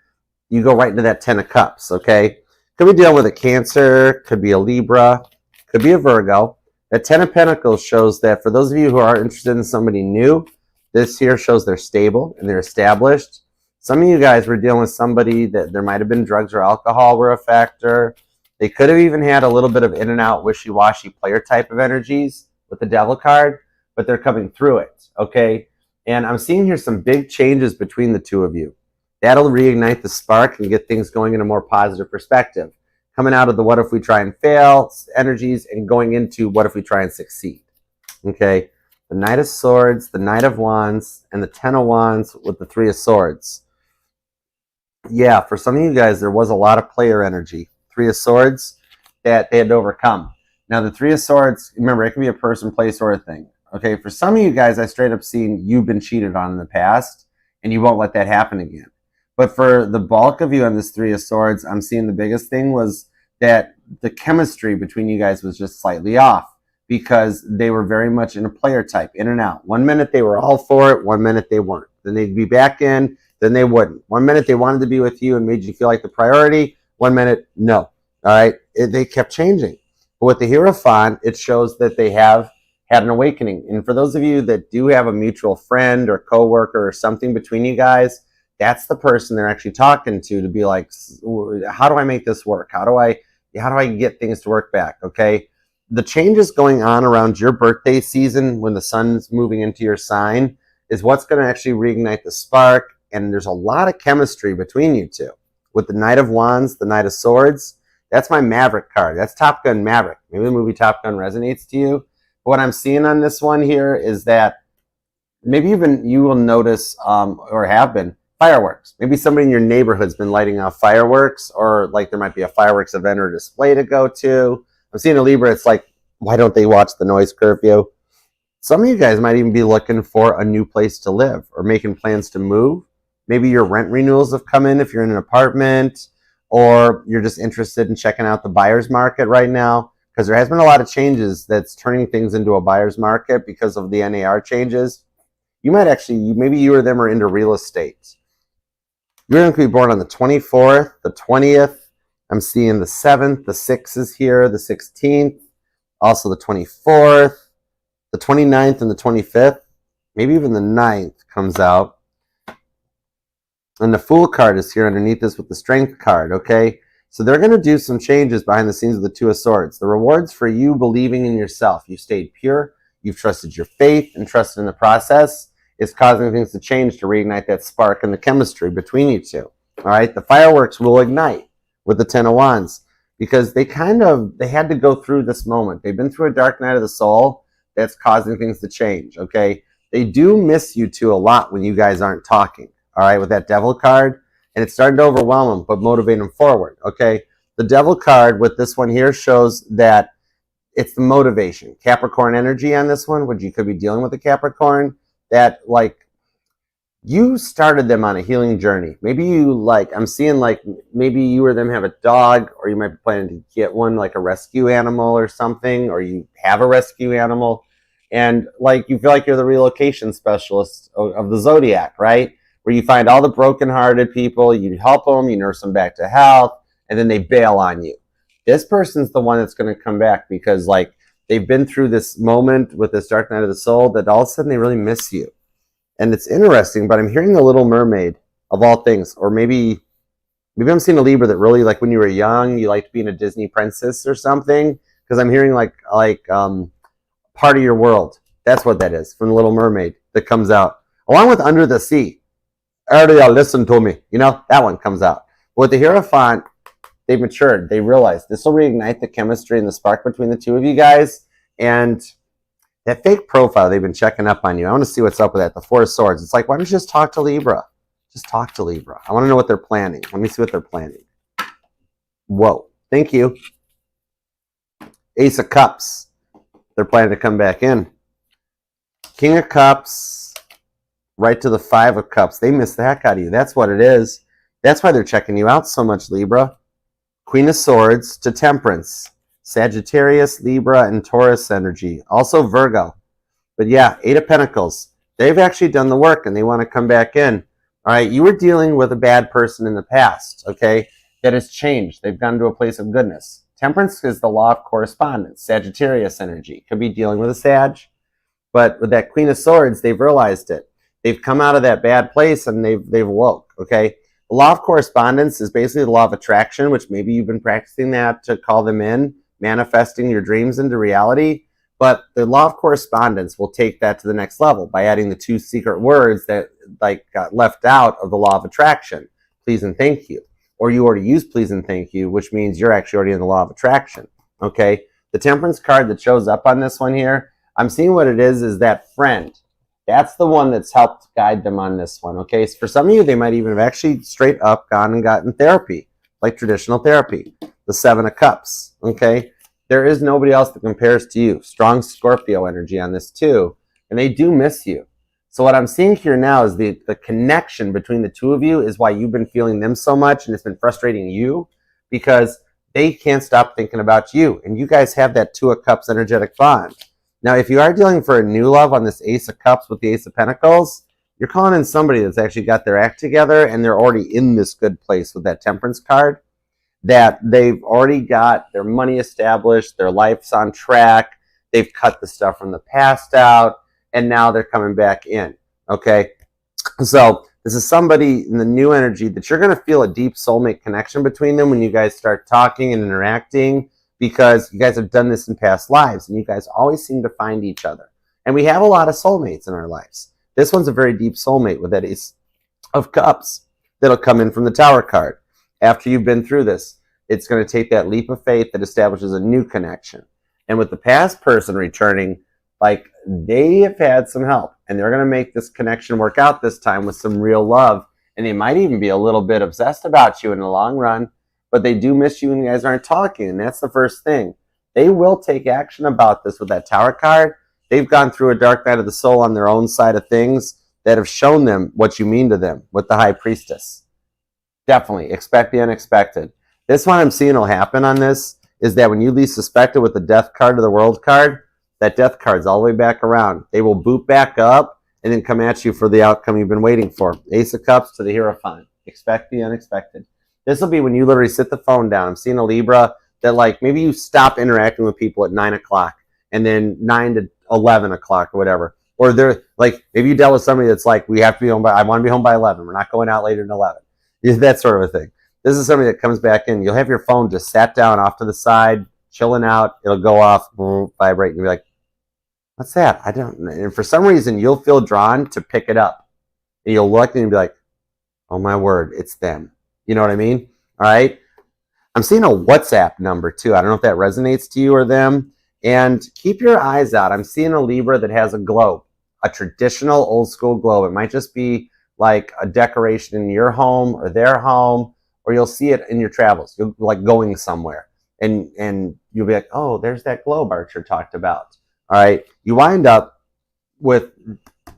You go right into that 10 of Cups, okay? Could be dealing with a Cancer, could be a Libra, could be a Virgo. That 10 of Pentacles shows that for those of you who are interested in somebody new, this here shows they're stable and they're established. Some of you guys were dealing with somebody that there might have been drugs or alcohol were a factor. They could have even had a little bit of in and out wishy-washy player type of energies with the Devil card, but they're coming through it, okay? And I'm seeing here some big changes between the two of you. That'll reignite the spark and get things going in a more positive perspective. Coming out of the what if we try and fail energies and going into what if we try and succeed. Okay, the Knight of Swords, the Knight of Wands, and the 10 of Wands with the 3 of Swords. Yeah, for some of you guys, there was a lot of player energy. 3 of Swords that they had to overcome. Now, the 3 of Swords, remember, it can be a person, place, or a thing. Okay, for some of you guys, I straight up seen you've been cheated on in the past, and you won't let that happen again. But for the bulk of you on this 3 of Swords, I'm seeing the biggest thing was that the chemistry between you guys was just slightly off because they were very much in a player type, in and out. 1 minute they were all for it, 1 minute they weren't. Then they'd be back in, then they wouldn't. 1 minute they wanted to be with you and made you feel like the priority, 1 minute, no. All right, they kept changing. But with the Hierophant, it shows that they have had an awakening. And for those of you that do have a mutual friend or coworker or something between you guys, that's the person they're actually talking to be like, how do I make this work? How do I get things to work back? Okay. The changes going on around your birthday season when the sun's moving into your sign is what's going to actually reignite the spark. And there's a lot of chemistry between you two. With the Knight of Wands, the Knight of Swords, that's my Maverick card. That's Top Gun Maverick. Maybe the movie Top Gun resonates to you. But what I'm seeing on this one here is that maybe even you will notice or have been fireworks. Maybe somebody in your neighborhood's been lighting off fireworks, or like there might be a fireworks event or display to go to. I'm seeing a Libra, it's like, why don't they watch the noise curfew? Some of you guys might even be looking for a new place to live or making plans to move. Maybe your rent renewals have come in if you're in an apartment, or you're just interested in checking out the buyer's market right now, because there has been a lot of changes that's turning things into a buyer's market because of the NAR changes. You might actually, maybe you or them are into real estate. You're going to be born on the 24th, the 20th. I'm seeing the 7th, the 6th is here, the 16th, also the 24th, the 29th, and the 25th. Maybe even the 9th comes out. And the Fool card is here underneath this with the Strength card, okay? So they're going to do some changes behind the scenes of the Two of Swords. The rewards for you believing in yourself. You stayed pure. You've trusted your faith and trusted in the process. Is causing things to change to reignite that spark and the chemistry between you two. All right. The fireworks will ignite with the Ten of Wands because they had to go through this moment. They've been through a dark night of the soul that's causing things to change. Okay. They do miss you two a lot when you guys aren't talking. All right. With that Devil card. And it's starting to overwhelm them, but motivate them forward, okay? The Devil card with this one here shows that it's the motivation. Capricorn energy on this one, which you could be dealing with a Capricorn, that, like, you started them on a healing journey. Maybe you, like, I'm seeing, like, maybe you or them have a dog, or you might be planning to get one, like a rescue animal or something, or you have a rescue animal, and, like, you feel like you're the relocation specialist of the Zodiac, right? Where you find all the brokenhearted people, you help them, you nurse them back to health, and then they bail on you. This person's the one that's going to come back because, like, they've been through this moment with this dark night of the soul that all of a sudden they really miss you. And it's interesting, but I'm hearing the Little Mermaid of all things, or maybe I'm seeing a Libra that really, like, when you were young, you liked being a Disney princess or something, because I'm hearing like part of your world. That's what that is from the Little Mermaid that comes out, along with Under the Sea. Ariel, listen to me. You know, that one comes out. But with the Hierophant, they've matured. They realize this will reignite the chemistry and the spark between the two of you guys. And that fake profile, they've been checking up on you. I want to see what's up with that. The Four of Swords. It's like, why don't you just talk to Libra? Just talk to Libra. I want to know what they're planning. Let me see what they're planning. Whoa. Thank you. Ace of Cups. They're planning to come back in. King of Cups. Right to the Five of Cups. They miss the heck out of you. That's what it is. That's why they're checking you out so much, Libra. Queen of Swords to Temperance. Sagittarius, Libra, and Taurus energy. Also Virgo. But yeah, Eight of Pentacles. They've actually done the work and they want to come back in. All right, you were dealing with a bad person in the past, okay? That has changed. They've gone to a place of goodness. Temperance is the law of correspondence. Sagittarius energy. Could be dealing with a Sag. But with that Queen of Swords, they've realized it. They've come out of that bad place and they've woke, okay? The law of correspondence is basically the law of attraction, which maybe you've been practicing that to call them in, manifesting your dreams into reality. But the law of correspondence will take that to the next level by adding the two secret words that, like, got left out of the law of attraction, please and thank you. Or you already used please and thank you, which means you're actually already in the law of attraction, okay? The Temperance card that shows up on this one here, I'm seeing what it is that friend. That's the one that's helped guide them on this one, okay? So for some of you, they might even have actually straight up gone and gotten therapy, like traditional therapy. The Seven of Cups, okay? There is nobody else that compares to you. Strong Scorpio energy on this too, and they do miss you. So what I'm seeing here now is the connection between the two of you is why you've been feeling them so much, and it's been frustrating you because they can't stop thinking about you, and you guys have that Two of Cups energetic bond. Now, if you are dealing for a new love on this Ace of Cups with the Ace of Pentacles, you're calling in somebody that's actually got their act together and they're already in this good place with that Temperance card, that they've already got their money established, their life's on track, they've cut the stuff from the past out, and now they're coming back in, okay? So this is somebody in the new energy that you're going to feel a deep soulmate connection between them when you guys start talking and interacting, because you guys have done this in past lives and you guys always seem to find each other. And we have a lot of soulmates in our lives. This one's a very deep soulmate with that Ace of Cups that'll come in from the Tower card. After you've been through this, it's going to take that leap of faith that establishes a new connection. And with the past person returning, like, they have had some help and they're going to make this connection work out this time with some real love. And they might even be a little bit obsessed about you in the long run, but they do miss you when you guys aren't talking, and that's the first thing. They will take action about this with that Tower card. They've gone through a dark night of the soul on their own side of things that have shown them what you mean to them with the High Priestess. Definitely expect the unexpected. This one I'm seeing will happen on this is that when you least suspect it with the Death card or the World card, that Death card's all the way back around. They will boot back up and then come at you for the outcome you've been waiting for. Ace of Cups to the Hierophant. Expect the unexpected. This will be when you literally sit the phone down. I'm seeing a Libra that, like, maybe you stop interacting with people at 9 o'clock and then 9 to 11 o'clock or whatever. Or they're like, maybe you dealt with somebody that's like, we have to be home by, I want to be home by 11. We're not going out later than 11. That sort of a thing. this is somebody that comes back in. You'll have your phone just sat down off to the side, chilling out. It'll go off, vibrate, and you'll be like, what's that? I don't know. And for some reason, you'll feel drawn to pick it up. And you'll look and you'll be like, oh my word, it's them. You know what I mean? All right. I'm seeing a WhatsApp number too. I don't know if that resonates to you or them. And keep your eyes out. I'm seeing a Libra that has a globe, a traditional old school globe. It might just be like a decoration in your home or their home, or you'll see it in your travels. You'll like going somewhere and you'll be like, oh, there's that globe Archer talked about. All right. You wind up with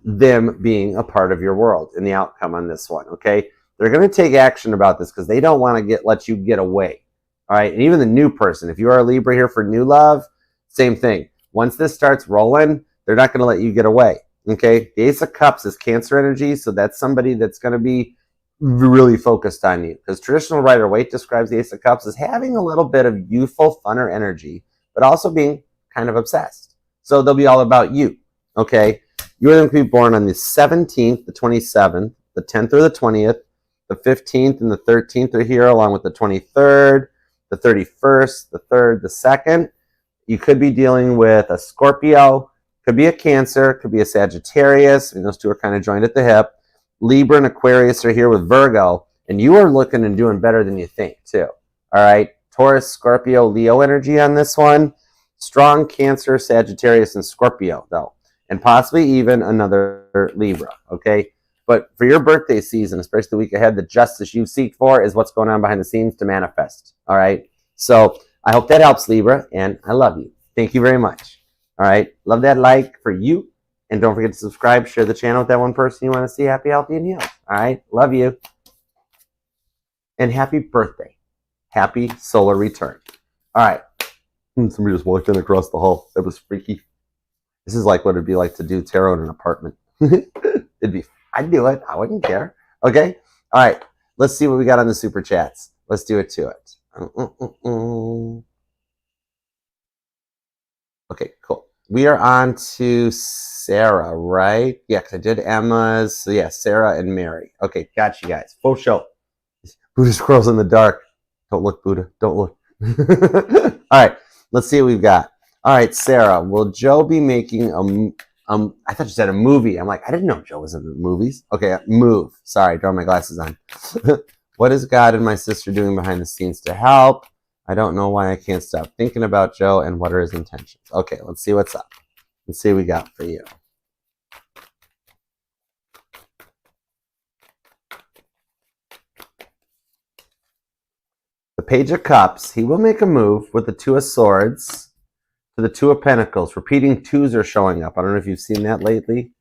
them being a part of your world in the outcome on this one. Okay. They're going to take action about this because they don't want to let you get away. All right. And even the new person, if you are a Libra here for new love, same thing. Once this starts rolling, they're not going to let you get away. Okay. The Ace of Cups is Cancer energy. So that's somebody that's going to be really focused on you, because traditional Rider-Waite describes the Ace of Cups as having a little bit of youthful, funner energy, but also being kind of obsessed. So they'll be all about you. Okay. You're going to be born on the 17th, the 27th, the 10th or the 20th, the 15th and the 13th are here, along with the 23rd, the 31st, the 3rd, the 2nd. You could be dealing with a Scorpio, could be a Cancer, could be a Sagittarius. I mean, those two are kind of joined at the hip. Libra and Aquarius are here with Virgo, and you are looking and doing better than you think, too. All right. Taurus, Scorpio, Leo energy on this one. Strong Cancer, Sagittarius, and Scorpio, though. And possibly even another Libra, okay? But for your birthday season, especially the week ahead, the justice you seek for is what's going on behind the scenes to manifest, all right? So I hope that helps, Libra, and I love you. Thank you very much, all right? Love that like for you, and don't forget to subscribe, share the channel with that one person you want to see happy, healthy, and healed, all right? Love you. And happy birthday. Happy solar return. All right. Somebody just walked in across the hall. That was freaky. This is like what it'd be like to do tarot in an apartment. I'd do it. I wouldn't care. Okay? All right. Let's see what we got on the super chats. Let's do it to it. Okay, cool. We are on to Sarah, right? Yeah, because I did Emma's. So yeah, Sarah and Mary. Okay, got you guys. Full show. Buddha scrolls in the dark. Don't look, Buddha. Don't look. All right. Let's see what we've got. All right, Sarah, will Joe be making I thought you said a movie. I'm like, I didn't know Joe was in the movies. Okay, move. Sorry, drawing my glasses on. What is God and my sister doing behind the scenes to help? I don't know why I can't stop thinking about Joe, and what are his intentions? Okay, let's see what's up. Let's see what we got for you. The Page of Cups, he will make a move with the Two of Swords to the Two of Pentacles. Repeating twos are showing up. I don't know if you've seen that lately.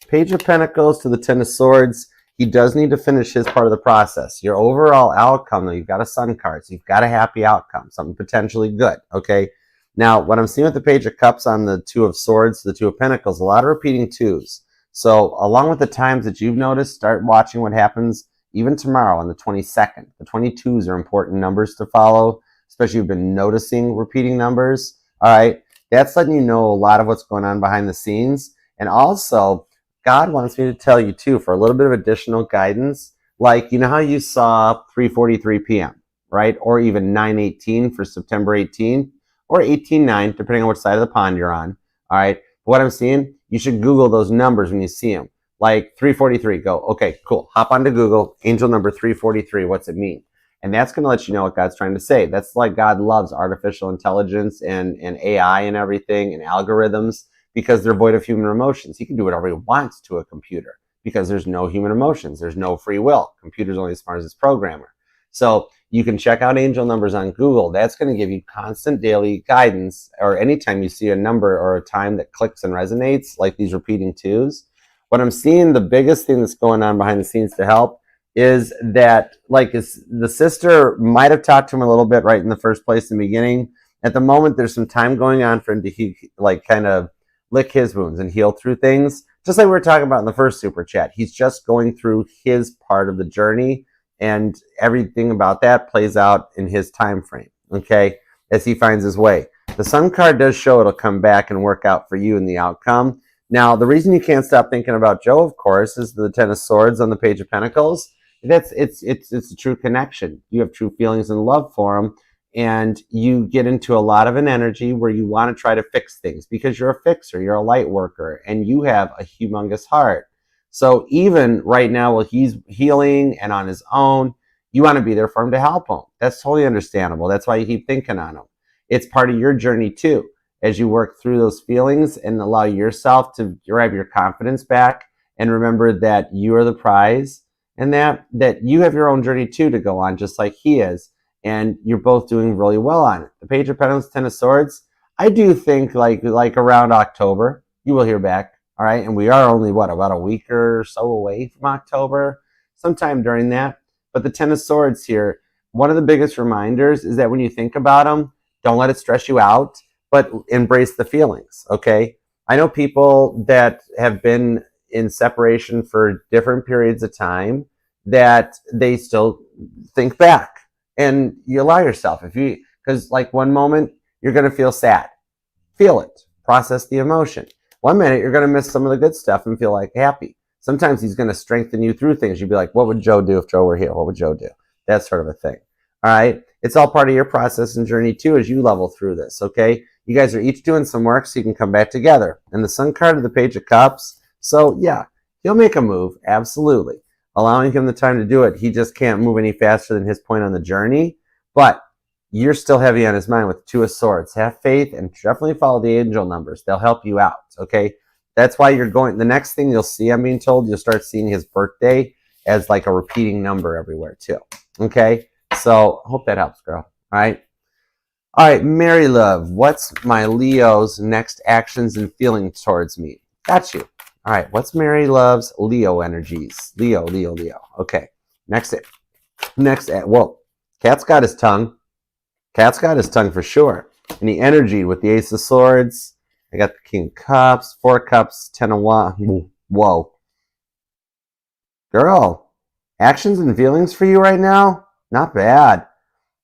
Page of Pentacles to the Ten of Swords. He does need to finish his part of the process. Your overall outcome, though, you've got a Sun card, so you've got a happy outcome, something potentially good, okay? Now, what I'm seeing with the Page of Cups on the Two of Swords to the Two of Pentacles, a lot of repeating twos. So along with the times that you've noticed, start watching what happens even tomorrow on the 22nd. The 22s are important numbers to follow, especially if you've been noticing repeating numbers. All right, that's letting you know a lot of what's going on behind the scenes. And also, God wants me to tell you, too, for a little bit of additional guidance, like, you know how you saw 3:43 p.m., right? Or even 9:18 for September 18th, or 18:9, depending on which side of the pond you're on. All right, what I'm seeing, you should Google those numbers when you see them. Like 3:43, go, okay, cool. Hop onto Google, angel number 3:43, what's it mean? And that's going to let you know what God's trying to say. That's like God loves artificial intelligence and AI and everything and algorithms because they're void of human emotions. He can do whatever he wants to a computer because there's no human emotions. There's no free will. Computer's only as smart as its programmer. So you can check out angel numbers on Google. That's going to give you constant daily guidance, or anytime you see a number or a time that clicks and resonates, like these repeating twos. What I'm seeing, the biggest thing that's going on behind the scenes to help is that, like, the sister might have talked to him a little bit right in the first place in the beginning. At the moment, there's some time going on for him to kind of lick his wounds and heal through things. Just like we were talking about in the first super chat. He's just going through his part of the journey, and everything about that plays out in his time frame, okay, as he finds his way. The Sun card does show it'll come back and work out for you in the outcome. Now, the reason you can't stop thinking about Joe, of course, is the Ten of Swords on the Page of Pentacles. it's a true connection. You have true feelings and love for him, and you get into a lot of an energy where you want to try to fix things because you're a fixer, you're a light worker, and you have a humongous heart. So even right now, while he's healing and on his own, you want to be there for him to help him. That's totally understandable. That's why you keep thinking on him. It's part of your journey too, as you work through those feelings and allow yourself to grab your confidence back and remember that you are the prize, and that you have your own journey too to go on, just like he is, and you're both doing really well on it. The Page of Pentacles, Ten of Swords, I do think like around October, you will hear back, all right? And we are only, what, about a week or so away from October, sometime during that. But the Ten of Swords here, one of the biggest reminders is that when you think about them, don't let it stress you out, but embrace the feelings, okay? I know people that have been in separation for different periods of time that they still think back, and you allow yourself, because like one moment you're going to feel sad, feel it, process the emotion. One minute you're going to miss some of the good stuff and feel like happy. Sometimes he's going to strengthen you through things. You'd be like, what would Joe do if Joe were here? What would Joe do? That sort of a thing. All right. It's all part of your process and journey too, as you level through this. Okay. You guys are each doing some work so you can come back together. And the Sun card of the Page of Cups. So yeah, he'll make a move. Absolutely. Allowing him the time to do it. He just can't move any faster than his point on the journey. But you're still heavy on his mind with Two of Swords. Have faith and definitely follow the angel numbers. They'll help you out. Okay. That's why you're going. The next thing you'll see, I'm being told, you'll start seeing his birthday as like a repeating number everywhere too. Okay. So I hope that helps, girl. All right. All right, Mary Love, what's my Leo's next actions and feelings towards me? Got you. All right, what's Mary Love's Leo energies? Leo. Okay, next. Whoa, Cat's got his tongue. Cat's got his tongue for sure. And the energy with the Ace of Swords. I got the King of Cups, Four of Cups, Ten of Wands. Whoa. Girl, actions and feelings for you right now? Not bad.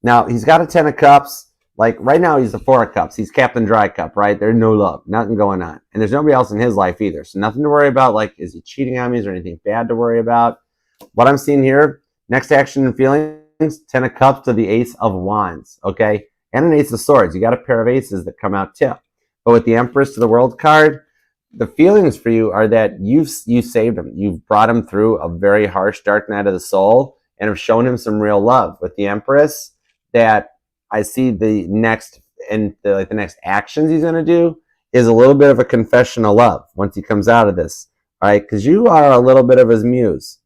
Now, he's got a Ten of Cups. Like, right now, he's the Four of Cups. He's Captain Dry Cup, right? There's no love. Nothing going on. And there's nobody else in his life either. So nothing to worry about. Like, is he cheating on me? Is there anything bad to worry about? What I'm seeing here, next action and feelings, Ten of Cups to the Ace of Wands, okay? And an Ace of Swords. You got a pair of aces that come out too. But with the Empress to the World card, the feelings for you are that you saved him. You've brought him through a very harsh dark night of the soul and have shown him some real love. With the Empress, that I see the next the next actions he's going to do is a little bit of a confession of love once he comes out of this. All right, because you are a little bit of his muse.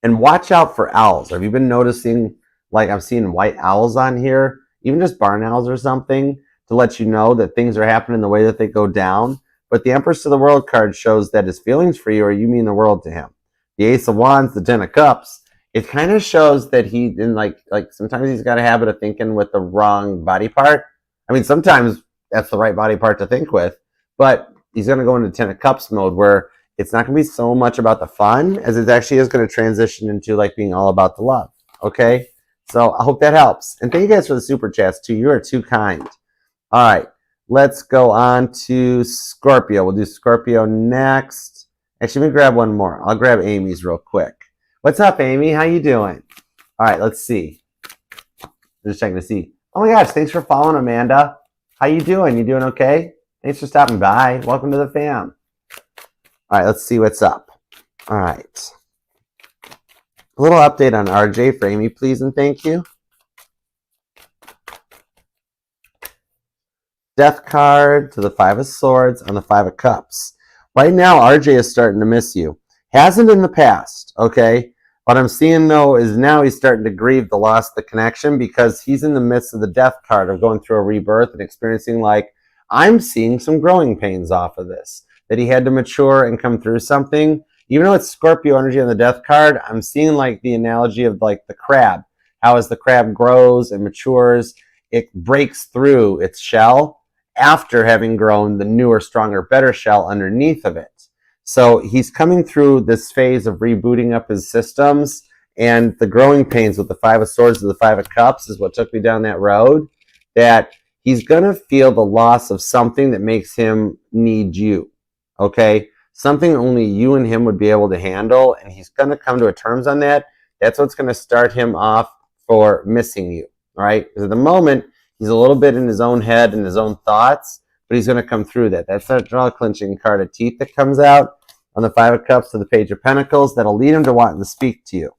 And watch out for owls. Have you been noticing, like I'm seeing white owls on here, even just barn owls or something, to let you know that things are happening the way that they go down? But the Empress of the World card shows that his feelings for you are you mean the world to him. The Ace of Wands, the Ten of Cups, it kind of shows that he, in like sometimes he's got a habit of thinking with the wrong body part. I mean, sometimes that's the right body part to think with, but he's going to go into Ten of Cups mode where it's not going to be so much about the fun as it actually is going to transition into like being all about the love. Okay. So I hope that helps. And thank you guys for the super chats too. You are too kind. All right. Let's go on to Scorpio. We'll do Scorpio next. Actually, let me grab one more. I'll grab Amy's real quick. What's up, Amy? How you doing? All right, let's see. I'm just checking to see. Oh my gosh, thanks for following, Amanda. How you doing? You doing okay? Thanks for stopping by. Welcome to the fam. All right, let's see what's up. All right. A little update on RJ for Amy, please, and thank you. Death card to the Five of Swords on the Five of Cups. Right now, RJ is starting to miss you. Hasn't in the past, okay? What I'm seeing, though, is now he's starting to grieve the loss of the connection because he's in the midst of the death card of going through a rebirth and experiencing, like, I'm seeing some growing pains off of this, that he had to mature and come through something. Even though it's Scorpio energy on the death card, I'm seeing, like, the analogy of, like, the crab. How as the crab grows and matures, it breaks through its shell after having grown the newer, stronger, better shell underneath of it. So he's coming through this phase of rebooting up his systems, and the growing pains with the Five of Swords to the Five of Cups is what took me down that road, that he's going to feel the loss of something that makes him need you, okay? something only you and him would be able to handle, and he's going to come to a terms on that. That's what's going to start him off for missing you, all right? Because at the moment, he's a little bit in his own head and his own thoughts, but he's going to come through that. That's that draw clinching card of teeth that comes out on the Five of Cups to the Page of Pentacles. That'll lead him to wanting to speak to you.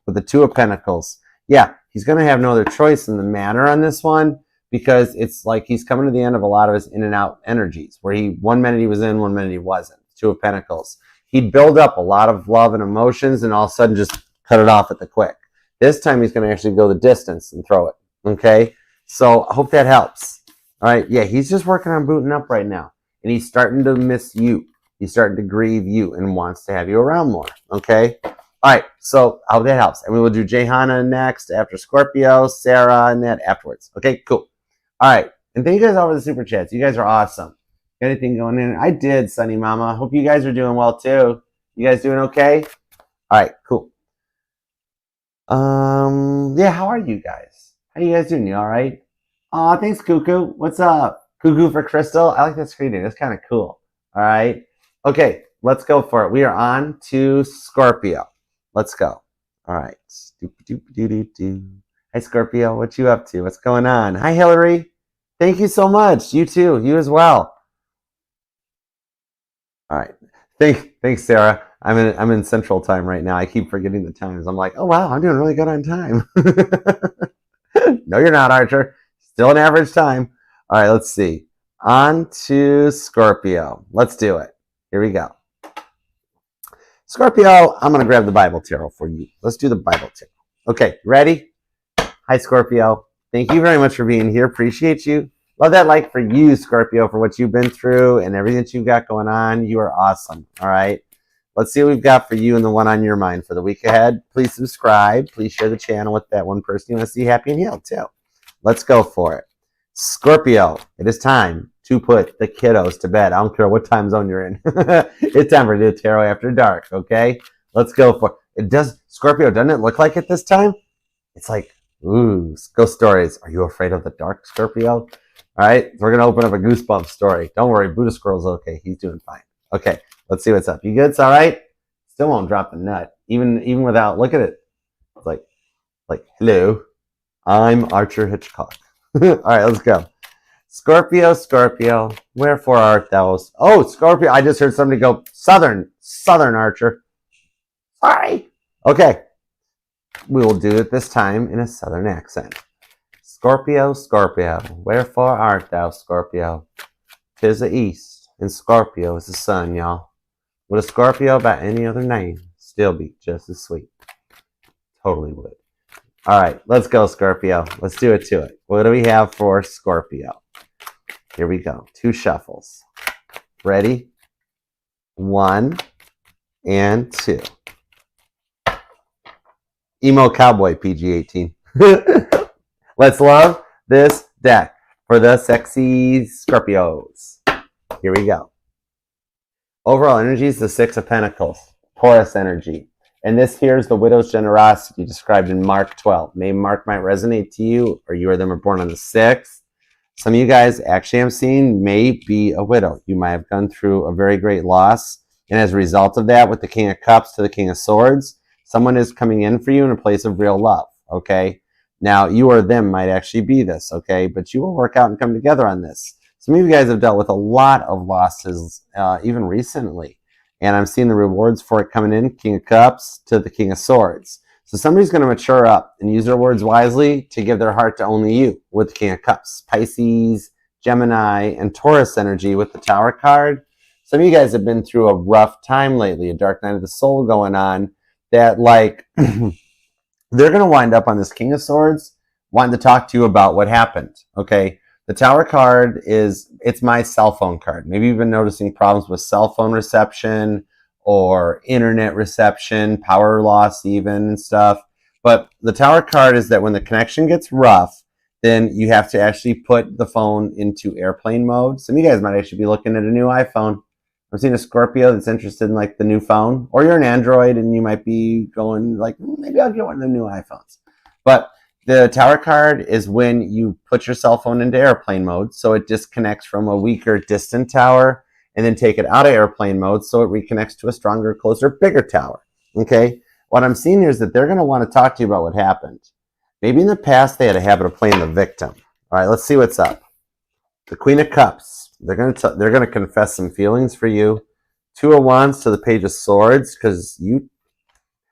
With the Two of Pentacles, yeah, he's going to have no other choice in the matter on this one, because it's like he's coming to the end of a lot of his in and out energies, where he 1 minute he was in, 1 minute he wasn't. Two of Pentacles. He'd build up a lot of love and emotions and all of a sudden just cut it off at the quick. This time he's going to actually go the distance and throw it. Okay? So I hope that helps. All right? Yeah, he's just working on booting up right now. And he's starting to miss you. He's starting to grieve you and wants to have you around more. Okay? All right. So I hope that helps. And we will do Jehana next after Scorpio, Sarah, and that afterwards. Okay? Cool. All right. And thank you guys all for the super chats. You guys are awesome. Got anything going in? I did, Sunny Mama. Hope you guys are doing well too. You guys doing okay? All right, cool. Yeah, how are you guys? How you guys doing? You all right? Aw, thanks, Cuckoo. What's up? Cuckoo for Crystal. I like that screening. That's kind of cool. All right. Okay, let's go for it. We are on to Scorpio. Let's go. All right. Hi, Scorpio. What you up to? What's going on? Hi, Hillary. Thank you so much. You too. You as well. All right. Thanks, Sarah. I'm in Central Time right now. I keep forgetting the times. I'm like, oh wow, I'm doing really good on time. No, you're not, Archer. Still an average time. All right, let's see. On to Scorpio. Let's do it. Here we go. Scorpio, I'm going to grab the Bible Tarot for you. Let's do the Bible Tarot. Okay, ready? Hi, Scorpio. Thank you very much for being here. Appreciate you. Love that like for you, Scorpio, for what you've been through and everything that you've got going on. You are awesome. All right. Let's see what we've got for you and the one on your mind for the week ahead. Please subscribe. Please share the channel with that one person you want to see happy and healed too. Let's go for it. Scorpio, it is time to put the kiddos to bed. I don't care what time zone you're in. It's time for the tarot after dark. Okay. Let's go for it. It does, Scorpio, doesn't it look like it this time? It's like, ooh, ghost stories. Are you afraid of the dark, Scorpio? All right, we're going to open up a goosebump story. Don't worry, Buddha Squirrel's okay. He's doing fine. Okay, let's see what's up. You good? It's all right? Still won't drop the nut. Even without, look at it. It's like, hello, I'm Archer Hitchcock. All right, let's go. Scorpio, Scorpio, wherefore art thou? Oh, Scorpio, I just heard somebody go, Southern Archer. Sorry. Okay, we will do it this time in a Southern accent. Scorpio, Scorpio, wherefore art thou, Scorpio? 'Tis the east, and Scorpio is the sun, y'all. Would a Scorpio by any other name still be just as sweet? Totally would. All right, let's go, Scorpio. Let's do it to it. What do we have for Scorpio? Here we go. 2 shuffles. Ready? 1 and 2. Emo Cowboy PG-18. Let's love this deck for the sexy Scorpios. Here we go. Overall energy is the 6 of Pentacles, Taurus energy. And this here is the widow's generosity described in Mark 12. Maybe Mark might resonate to you, or you or them are born on the 6th. Some of you guys, actually I'm seeing, may be a widow. You might have gone through a very great loss. And as a result of that, with the King of Cups to the King of Swords, someone is coming in for you in a place of real love, okay? Now, you or them might actually be this, okay? But you will work out and come together on this. Some of you guys have dealt with a lot of losses, even recently. And I'm seeing the rewards for it coming in, King of Cups to the King of Swords. So somebody's going to mature up and use their words wisely to give their heart to only you with the King of Cups. Pisces, Gemini, and Taurus energy with the Tower card. Some of you guys have been through a rough time lately, a dark night of the soul going on, that like... they're going to wind up on this King of Swords wanting to talk to you about what happened, okay? The Tower card it's my cell phone card. Maybe you've been noticing problems with cell phone reception or internet reception, power loss even and stuff. But the Tower card is that when the connection gets rough, then you have to actually put the phone into airplane mode. Some of you guys might actually be looking at a new iPhone. I'm seeing a Scorpio that's interested in like the new phone, or you're an Android and you might be going like, maybe I'll get one of the new iPhones. But the Tower card is when you put your cell phone into airplane mode, so it disconnects from a weaker distant tower and then take it out of airplane mode so it reconnects to a stronger, closer, bigger tower. Okay? What I'm seeing here is that they're going to want to talk to you about what happened. Maybe in the past they had a habit of playing the victim. All right, let's see what's up. The Queen of Cups. They're going to confess some feelings for you. Two of Wands to the Page of Swords, because you...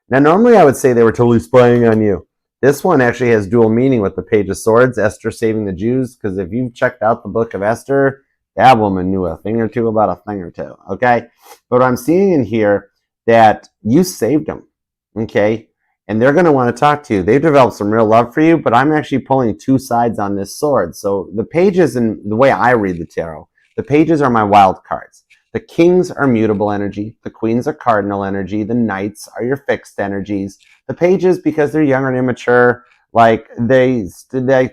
Now, normally I would say they were totally spying on you. This one actually has dual meaning with the Page of Swords, Esther saving the Jews, because if you've checked out the book of Esther, that woman knew a thing or two about a thing or two, okay? But I'm seeing in here that you saved them, okay? And they're going to want to talk to you. They've developed some real love for you, but I'm actually pulling two sides on this sword. So the pages, and the way I read the tarot, the pages are my wild cards. The kings are mutable energy. The queens are cardinal energy. The knights are your fixed energies. The pages, because they're young and immature, like they're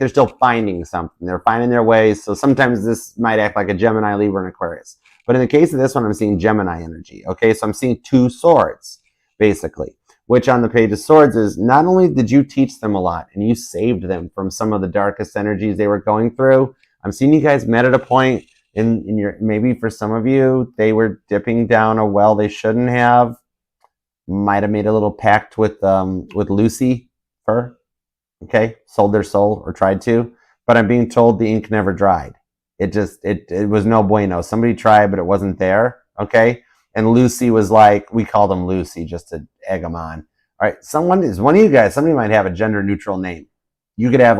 still finding something. They're finding their ways. So sometimes this might act like a Gemini, Libra, and Aquarius. But in the case of this one, I'm seeing Gemini energy. Okay, so I'm seeing two swords, basically. Which on the Page of Swords is not only did you teach them a lot and you saved them from some of the darkest energies they were going through. I'm seeing you guys met at a point in your, maybe for some of you, they were dipping down a well they shouldn't have. Might have made a little pact with Lucifer. Okay, sold their soul or tried to. But I'm being told the ink never dried. It was no bueno. Somebody tried, but it wasn't there. Okay. And Lucy was like, we called him Lucy just to egg him on. All right, one of you guys, somebody might have a gender neutral name. You could have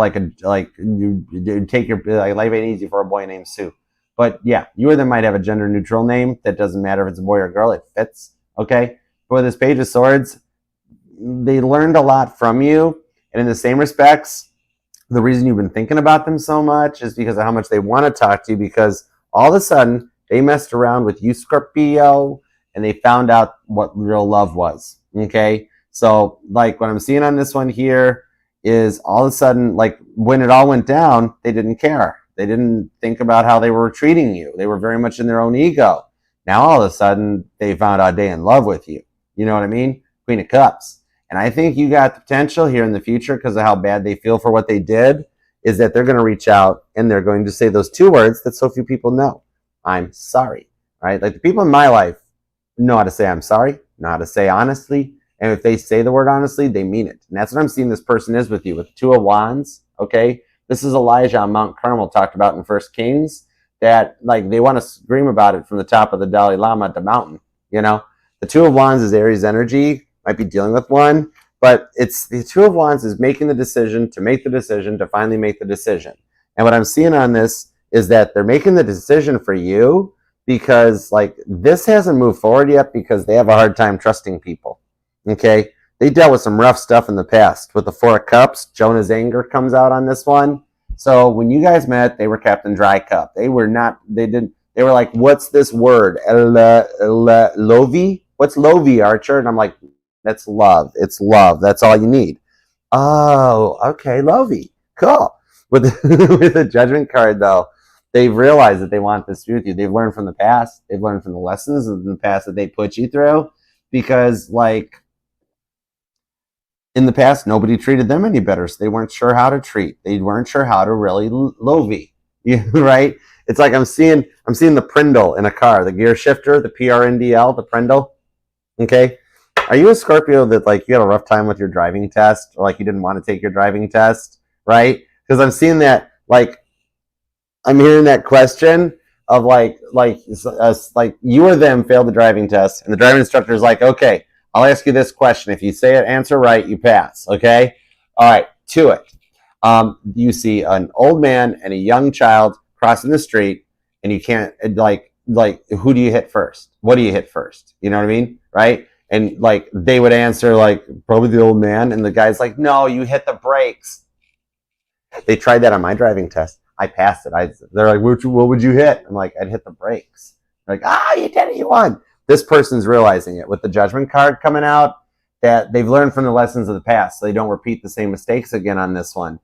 you take your, life ain't easy for a boy named Sue. But yeah, you or them might have a gender neutral name. That doesn't matter if it's a boy or a girl, it fits. Okay. But with this Page of Swords, they learned a lot from you. And in the same respects, the reason you've been thinking about them so much is because of how much they want to talk to you, because all of a sudden, they messed around with you, Scorpio, and they found out what real love was, okay? So, like, what I'm seeing on this one here is all of a sudden, like, when it all went down, they didn't care. They didn't think about how they were treating you. They were very much in their own ego. Now, all of a sudden, they found out they in love with you. You know what I mean? Queen of Cups. And I think you got the potential here in the future, because of how bad they feel for what they did, is that they're going to reach out and they're going to say those two words that so few people know. I'm sorry, right? Like the people in my life know how to say I'm sorry, know how to say honestly. And if they say the word honestly, they mean it. And that's what I'm seeing this person is with you, with Two of Wands, okay? This is Elijah on Mount Carmel talked about in 1 Kings, that like they want to scream about it from the top of the Dalai Lama at the mountain, you know? The Two of Wands is Aries energy, might be dealing with one, but it's the Two of Wands is making the decision to make the decision to finally make the decision. And what I'm seeing on this is that they're making the decision for you because like this hasn't moved forward yet because they have a hard time trusting people. Okay. They dealt with some rough stuff in the past. With the Four of Cups, Jonah's anger comes out on this one. So when you guys met, they were Captain Dry Cup. They were like, what's this word? Lovi? What's Lovi, Archer? And I'm like, that's love. It's love. That's all you need. Oh, okay. Lovi. Cool. With the Judgment card though, they've realized that they want this with you. They've learned from the past. They've learned from the lessons in the past that they put you through, because like in the past, nobody treated them any better. So they weren't sure how to treat. They weren't sure how to really lovey, right? It's like I'm seeing the Prindle in a car, the gear shifter, the PRNDL, the Prindle. Okay. Are you a Scorpio that like you had a rough time with your driving test, or like you didn't want to take your driving test, right? Because I'm seeing that like I'm hearing that question of like you or them failed the driving test, and the driving instructor is like, okay, I'll ask you this question. If you say it, answer right, you pass. Okay, all right, to it. You see an old man and a young child crossing the street, and you can't like who do you hit first? What do you hit first? You know what I mean, right? And like they would answer like probably the old man, and the guy's like, no, you hit the brakes. They tried that on my driving test. I passed it. They're like, what would you hit? I'm like, I'd hit the brakes. They're like, you did it, you won. This person's realizing it with the Judgment card coming out, that they've learned from the lessons of the past, so they don't repeat the same mistakes again on this one.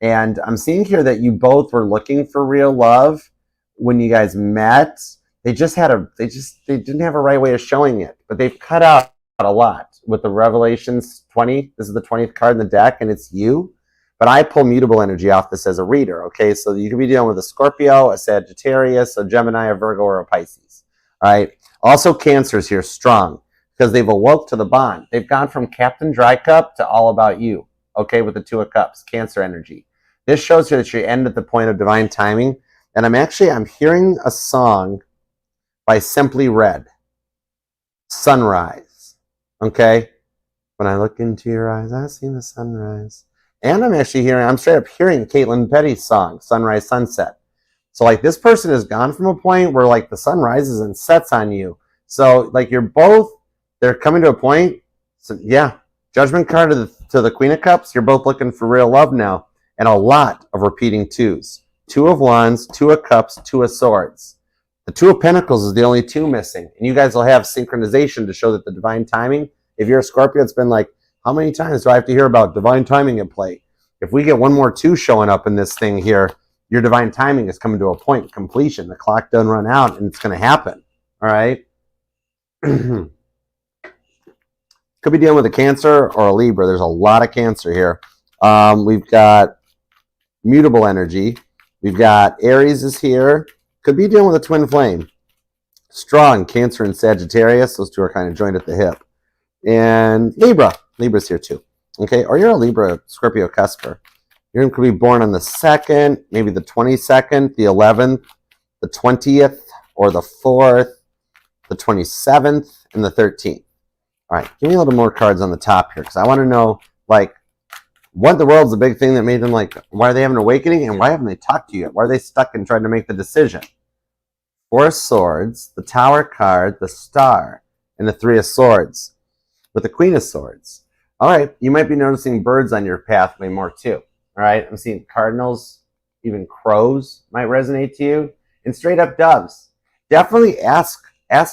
And I'm seeing here that you both were looking for real love when you guys met. They didn't have a right way of showing it, but they've cut out a lot with the Revelations 20. This is the 20th card in the deck, and it's you. But I pull mutable energy off this as a reader, okay? So you could be dealing with a Scorpio, a Sagittarius, a Gemini, a Virgo, or a Pisces. All right. Also, Cancer's here strong because they've awoke to the bond. They've gone from Captain Dry Cup to all about you. Okay, with the Two of Cups, Cancer energy. This shows you that you end at the point of divine timing. And I'm hearing a song by Simply Red, Sunrise. Okay. When I look into your eyes, I see the sunrise. And I'm straight up hearing Caitlin Petty's song, Sunrise Sunset. So like this person has gone from a point where like the sun rises and sets on you. So like they're coming to a point. So yeah, Judgment card to the Queen of Cups. You're both looking for real love now. And a lot of repeating twos. Two of Wands, Two of Cups, Two of Swords. The Two of Pentacles is the only two missing. And you guys will have synchronization to show that the divine timing. If you're a Scorpio, it's been like, how many times do I have to hear about divine timing at play? If we get one more two showing up in this thing here, your divine timing is coming to a point of completion. The clock doesn't run out, and it's going to happen. All right? Could be dealing with a Cancer or a Libra. There's a lot of Cancer here. We've got mutable energy. We've got Aries is here. Could be dealing with a twin flame. Strong Cancer and Sagittarius. Those two are kind of joined at the hip. And Libra. Libra's here too. Okay, or you're a Libra, Scorpio cusper. You're going to be born on the 2nd, maybe the 22nd, the 11th, the 20th, or the 4th, the 27th, and the 13th. All right, give me a little more cards on the top here, because I want to know, like, what in the world's the big thing that made them, like, why are they having an awakening, and why haven't they talked to you yet? Why are they stuck and trying to make the decision? Four of Swords, the Tower card, the Star, and the Three of Swords, with the Queen of Swords. All right, you might be noticing birds on your pathway more too. All right, I'm seeing cardinals, even crows might resonate to you, and straight up doves. Definitely ask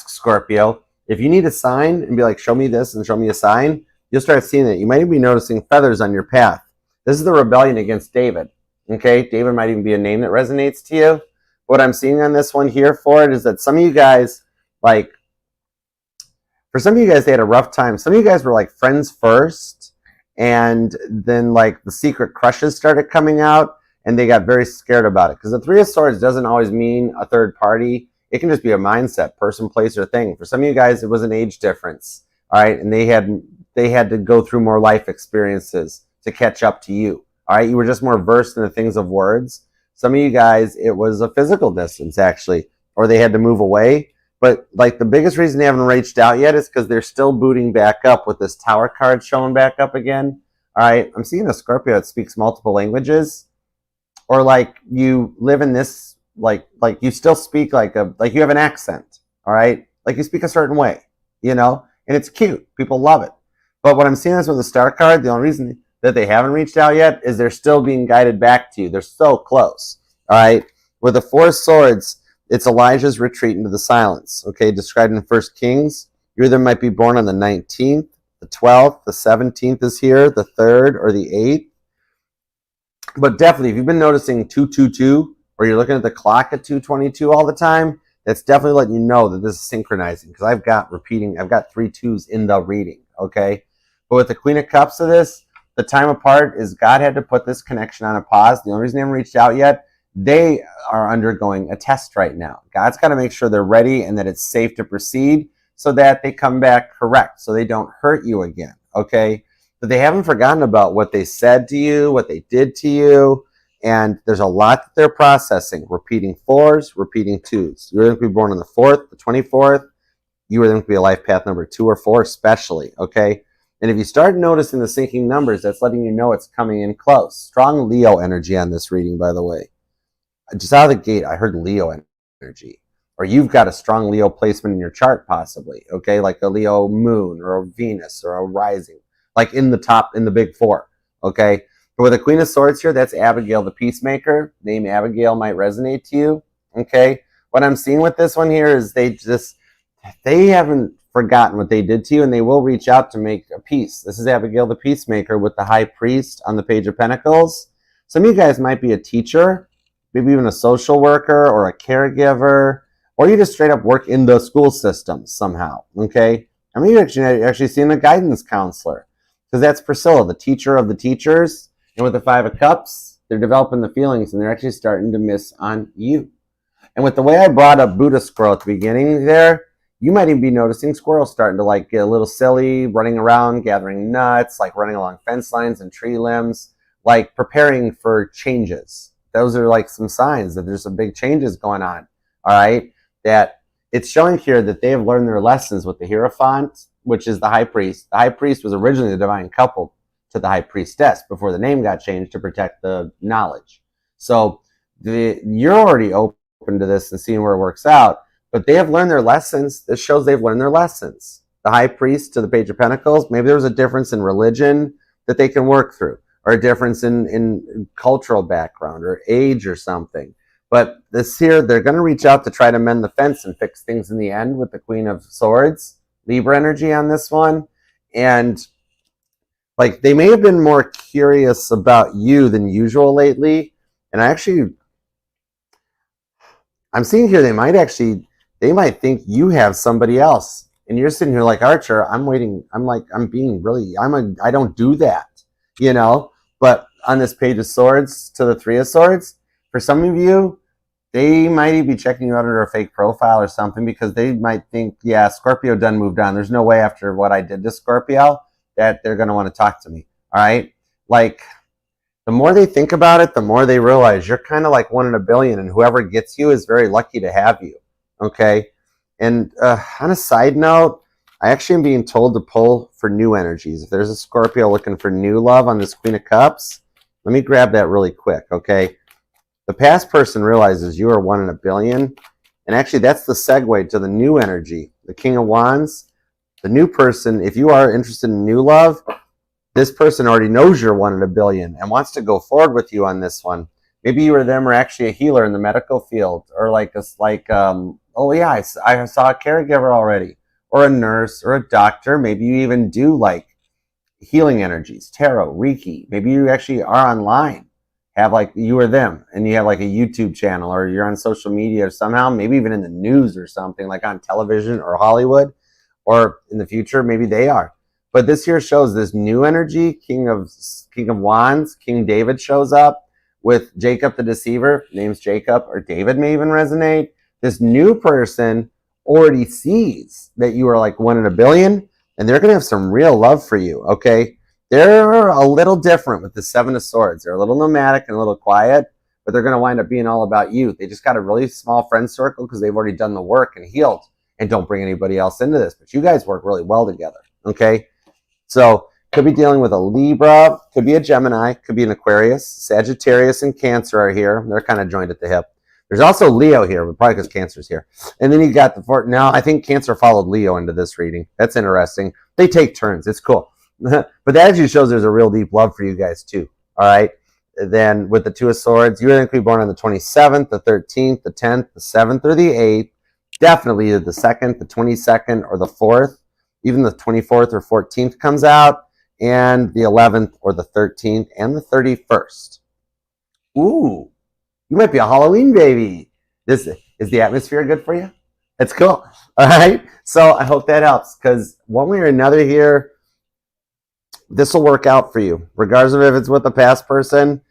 Scorpio if you need a sign and be like, show me this and show me a sign. You'll start seeing it. You might even be noticing feathers on your path. This is the rebellion against David. Okay, David might even be a name that resonates to you. What I'm seeing on this one here for it is that some of you guys, like, for some of you guys, they had a rough time. Some of you guys were like friends first, and then like the secret crushes started coming out, and they got very scared about it. Because the Three of Swords doesn't always mean a third party. It can just be a mindset, person, place, or thing. For some of you guys, it was an age difference. All right, and they had to go through more life experiences to catch up to you. All right, you were just more versed in the things of words. Some of you guys, it was a physical distance actually, or they had to move away. But like the biggest reason they haven't reached out yet is because they're still booting back up with this Tower card showing back up again. All right, I'm seeing a Scorpio that speaks multiple languages, or like you live in this, like you still speak like you have an accent. All right, like you speak a certain way, you know, and it's cute. People love it. But what I'm seeing is with the Star card, the only reason that they haven't reached out yet is they're still being guided back to you. They're so close. All right, with the Four of Swords. It's Elijah's retreat into the silence, okay, described in 1 Kings. You either might be born on the 19th, the 12th, the 17th is here, the 3rd, or the 8th. But definitely, if you've been noticing 222, or you're looking at the clock at 222 all the time, that's definitely letting you know that this is synchronizing, because I've got 3 twos in the reading, okay? But with the Queen of Cups of this, the time apart is God had to put this connection on a pause. The only reason they haven't reached out yet, they are undergoing a test right now. God's got to make sure they're ready and that it's safe to proceed so that they come back correct, so they don't hurt you again, okay? But they haven't forgotten about what they said to you, what they did to you, and there's a lot that they're processing. Repeating 4s, repeating 2s. You're going to be born on the 4th, the 24th. You are going to be a life path number 2 or 4 especially, okay? And if you start noticing the syncing numbers, that's letting you know it's coming in close. Strong Leo energy on this reading, by the way. Just out of the gate, I heard Leo energy. Or you've got a strong Leo placement in your chart, possibly. Okay, like a Leo moon or a Venus or a rising. Like in the big 4. Okay, but with the Queen of Swords here, that's Abigail the Peacemaker. Name Abigail might resonate to you. Okay, what I'm seeing with this one here is they haven't forgotten what they did to you, and they will reach out to make a peace. This is Abigail the Peacemaker with the High Priest on the Page of Pentacles. Some of you guys might be a teacher, maybe even a social worker or a caregiver, or you just straight up work in the school system somehow, okay? I mean, you're actually seeing a guidance counselor, because that's Priscilla, the teacher of the teachers, and with the 5 of Cups, they're developing the feelings, and they're actually starting to miss on you. And with the way I brought up Buddha scroll at the beginning there, you might even be noticing squirrels starting to like get a little silly, running around, gathering nuts, like running along fence lines and tree limbs, like preparing for changes. Those are like some signs that there's some big changes going on. All right. That it's showing here that they have learned their lessons with the Hierophant, which is the high priest. The high priest was originally the divine couple to the high priestess before the name got changed to protect the knowledge. So you're already open to this and seeing where it works out, but they have learned their lessons. This shows they've learned their lessons. The high priest to the Page of Pentacles, maybe there was a difference in religion that they can work through, or a difference in cultural background or age or something. But this here, they're going to reach out to try to mend the fence and fix things in the end with the Queen of Swords, Libra energy on this one. And like they may have been more curious about you than usual lately. And I'm seeing here they might think you have somebody else. And you're sitting here like, Archer, I'm waiting. I don't do that, you know? But on this Page of Swords to the Three of Swords, for some of you, they might be checking you out under a fake profile or something because they might think, yeah, Scorpio done moved on. There's no way after what I did to Scorpio that they're going to want to talk to me. All right? Like, the more they think about it, the more they realize you're kind of like 1 in a billion, and whoever gets you is very lucky to have you. Okay? And on a side note, I actually am being told to pull for new energies. If there's a Scorpio looking for new love on this Queen of Cups, let me grab that really quick, okay? The past person realizes you are 1 in a billion, and actually that's the segue to the new energy, the King of Wands. The new person, if you are interested in new love, this person already knows you're 1 in a billion and wants to go forward with you on this one. Maybe you or them are actually a healer in the medical field, or oh yeah, I saw a caregiver already, or a nurse or a doctor. Maybe you even do like healing energies, tarot, Reiki. Maybe you actually are online, have like you or them, and you have like a YouTube channel, or you're on social media, or somehow maybe even in the news or something, like on television or Hollywood, or in the future maybe they are. But this here shows this new energy. King of Wands, King David shows up with Jacob the Deceiver. Name's Jacob, or David may even resonate. This new person already sees that you are like 1 in a billion, and they're going to have some real love for you, okay? They're a little different with the Seven of Swords. They're a little nomadic and a little quiet, but they're going to wind up being all about you. They just got a really small friend circle because they've already done the work and healed, and don't bring anybody else into this. But you guys work really well together, okay? So could be dealing with a Libra, could be a Gemini, could be an Aquarius. Sagittarius and Cancer are here. They're kind of joined at the hip. There's also Leo here, but probably because Cancer's here. And then you got now I think Cancer followed Leo into this reading. That's interesting. They take turns. It's cool. But that actually shows there's a real deep love for you guys too. All right. Then with the Two of Swords, you're going to be born on the 27th, the 13th, the 10th, the 7th, or the 8th. Definitely either the 2nd, the 22nd, or the 4th. Even the 24th or 14th comes out. And the 11th or the 13th and the 31st. Ooh. You might be a Halloween baby. Is the atmosphere good for you? That's cool. All right. So I hope that helps, because one way or another here, this will work out for you. Regardless of if it's with the past person,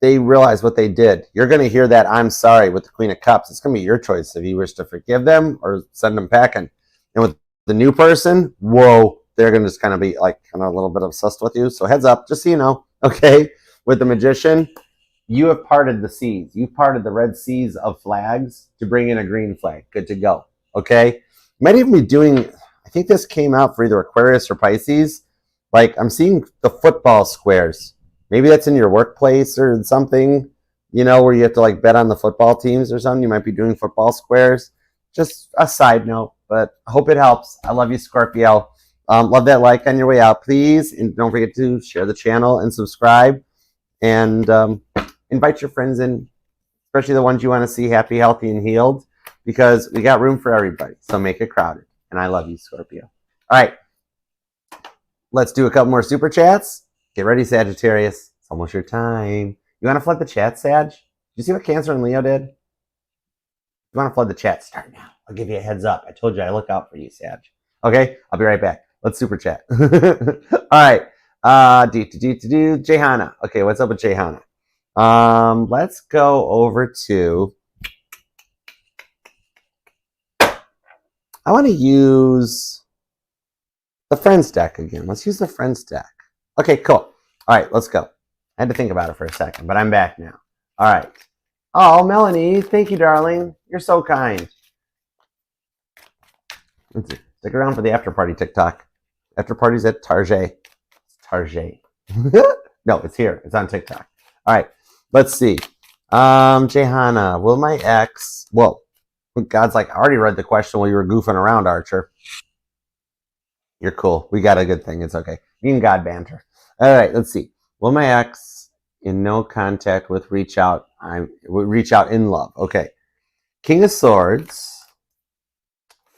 they realize what they did. You're going to hear that I'm sorry with the Queen of Cups. It's going to be your choice if you wish to forgive them or send them packing. And with the new person, whoa, they're going to just kind of be like kind of a little bit obsessed with you. So heads up, just so you know. Okay. With the Magician, you have parted the seas. You've parted the red seas of flags to bring in a green flag. Good to go. Okay? You might even be doing, I think this came out for either Aquarius or Pisces. Like, I'm seeing the football squares. Maybe that's in your workplace or something, you know, where you have to like bet on the football teams or something. You might be doing football squares. Just a side note, but I hope it helps. I love you, Scorpio. Love that like on your way out, please. And don't forget to share the channel and subscribe. And invite your friends in, especially the ones you want to see happy, healthy, and healed, because we got room for everybody. So make it crowded. And I love you, Scorpio. All right. Let's do a couple more super chats. Get ready, Sagittarius. It's almost your time. You want to flood the chat, Sag? Did you see what Cancer and Leo did? You want to flood the chat? Start now. I'll give you a heads up. I told you I look out for you, Sag. Okay? I'll be right back. Let's super chat. All right. Jehana. Okay, what's up with Jehana? Let's go over to I want to use the Friends deck again. Let's use the Friends deck. Okay, cool. All right, let's go. I had to think about it for a second, but I'm back now. All right. Oh, Melanie, thank you, darling. You're so kind. Let's see. Stick around for the after party TikTok. After party's at Target. Target. No, it's here. It's on TikTok. All right. Let's see. Jehana, will my ex... Whoa. God's like, I already read the question while you were goofing around, Archer. You're cool. We got a good thing. It's okay. You can God banter. All right. Let's see. Will my ex in no contact with reach out? I would reach out in love. Okay. King of Swords.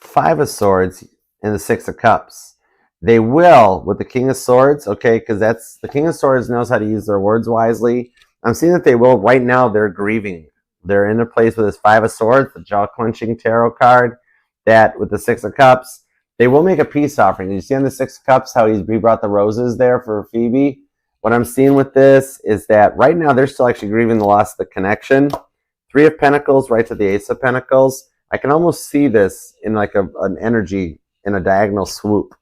5 of Swords and the 6 of Cups. They will with the King of Swords, okay, because that's the King of Swords knows how to use their words wisely. I'm seeing that they will. Right now, they're grieving. They're in a place with this 5 of Swords, the jaw-clenching tarot card, that with the 6 of Cups, they will make a peace offering. You see on the 6 of Cups how he brought the roses there for Phoebe? What I'm seeing with this is that right now they're still actually grieving the loss of the connection. 3 of Pentacles right to the Ace of Pentacles. I can almost see this in like an energy in a diagonal swoop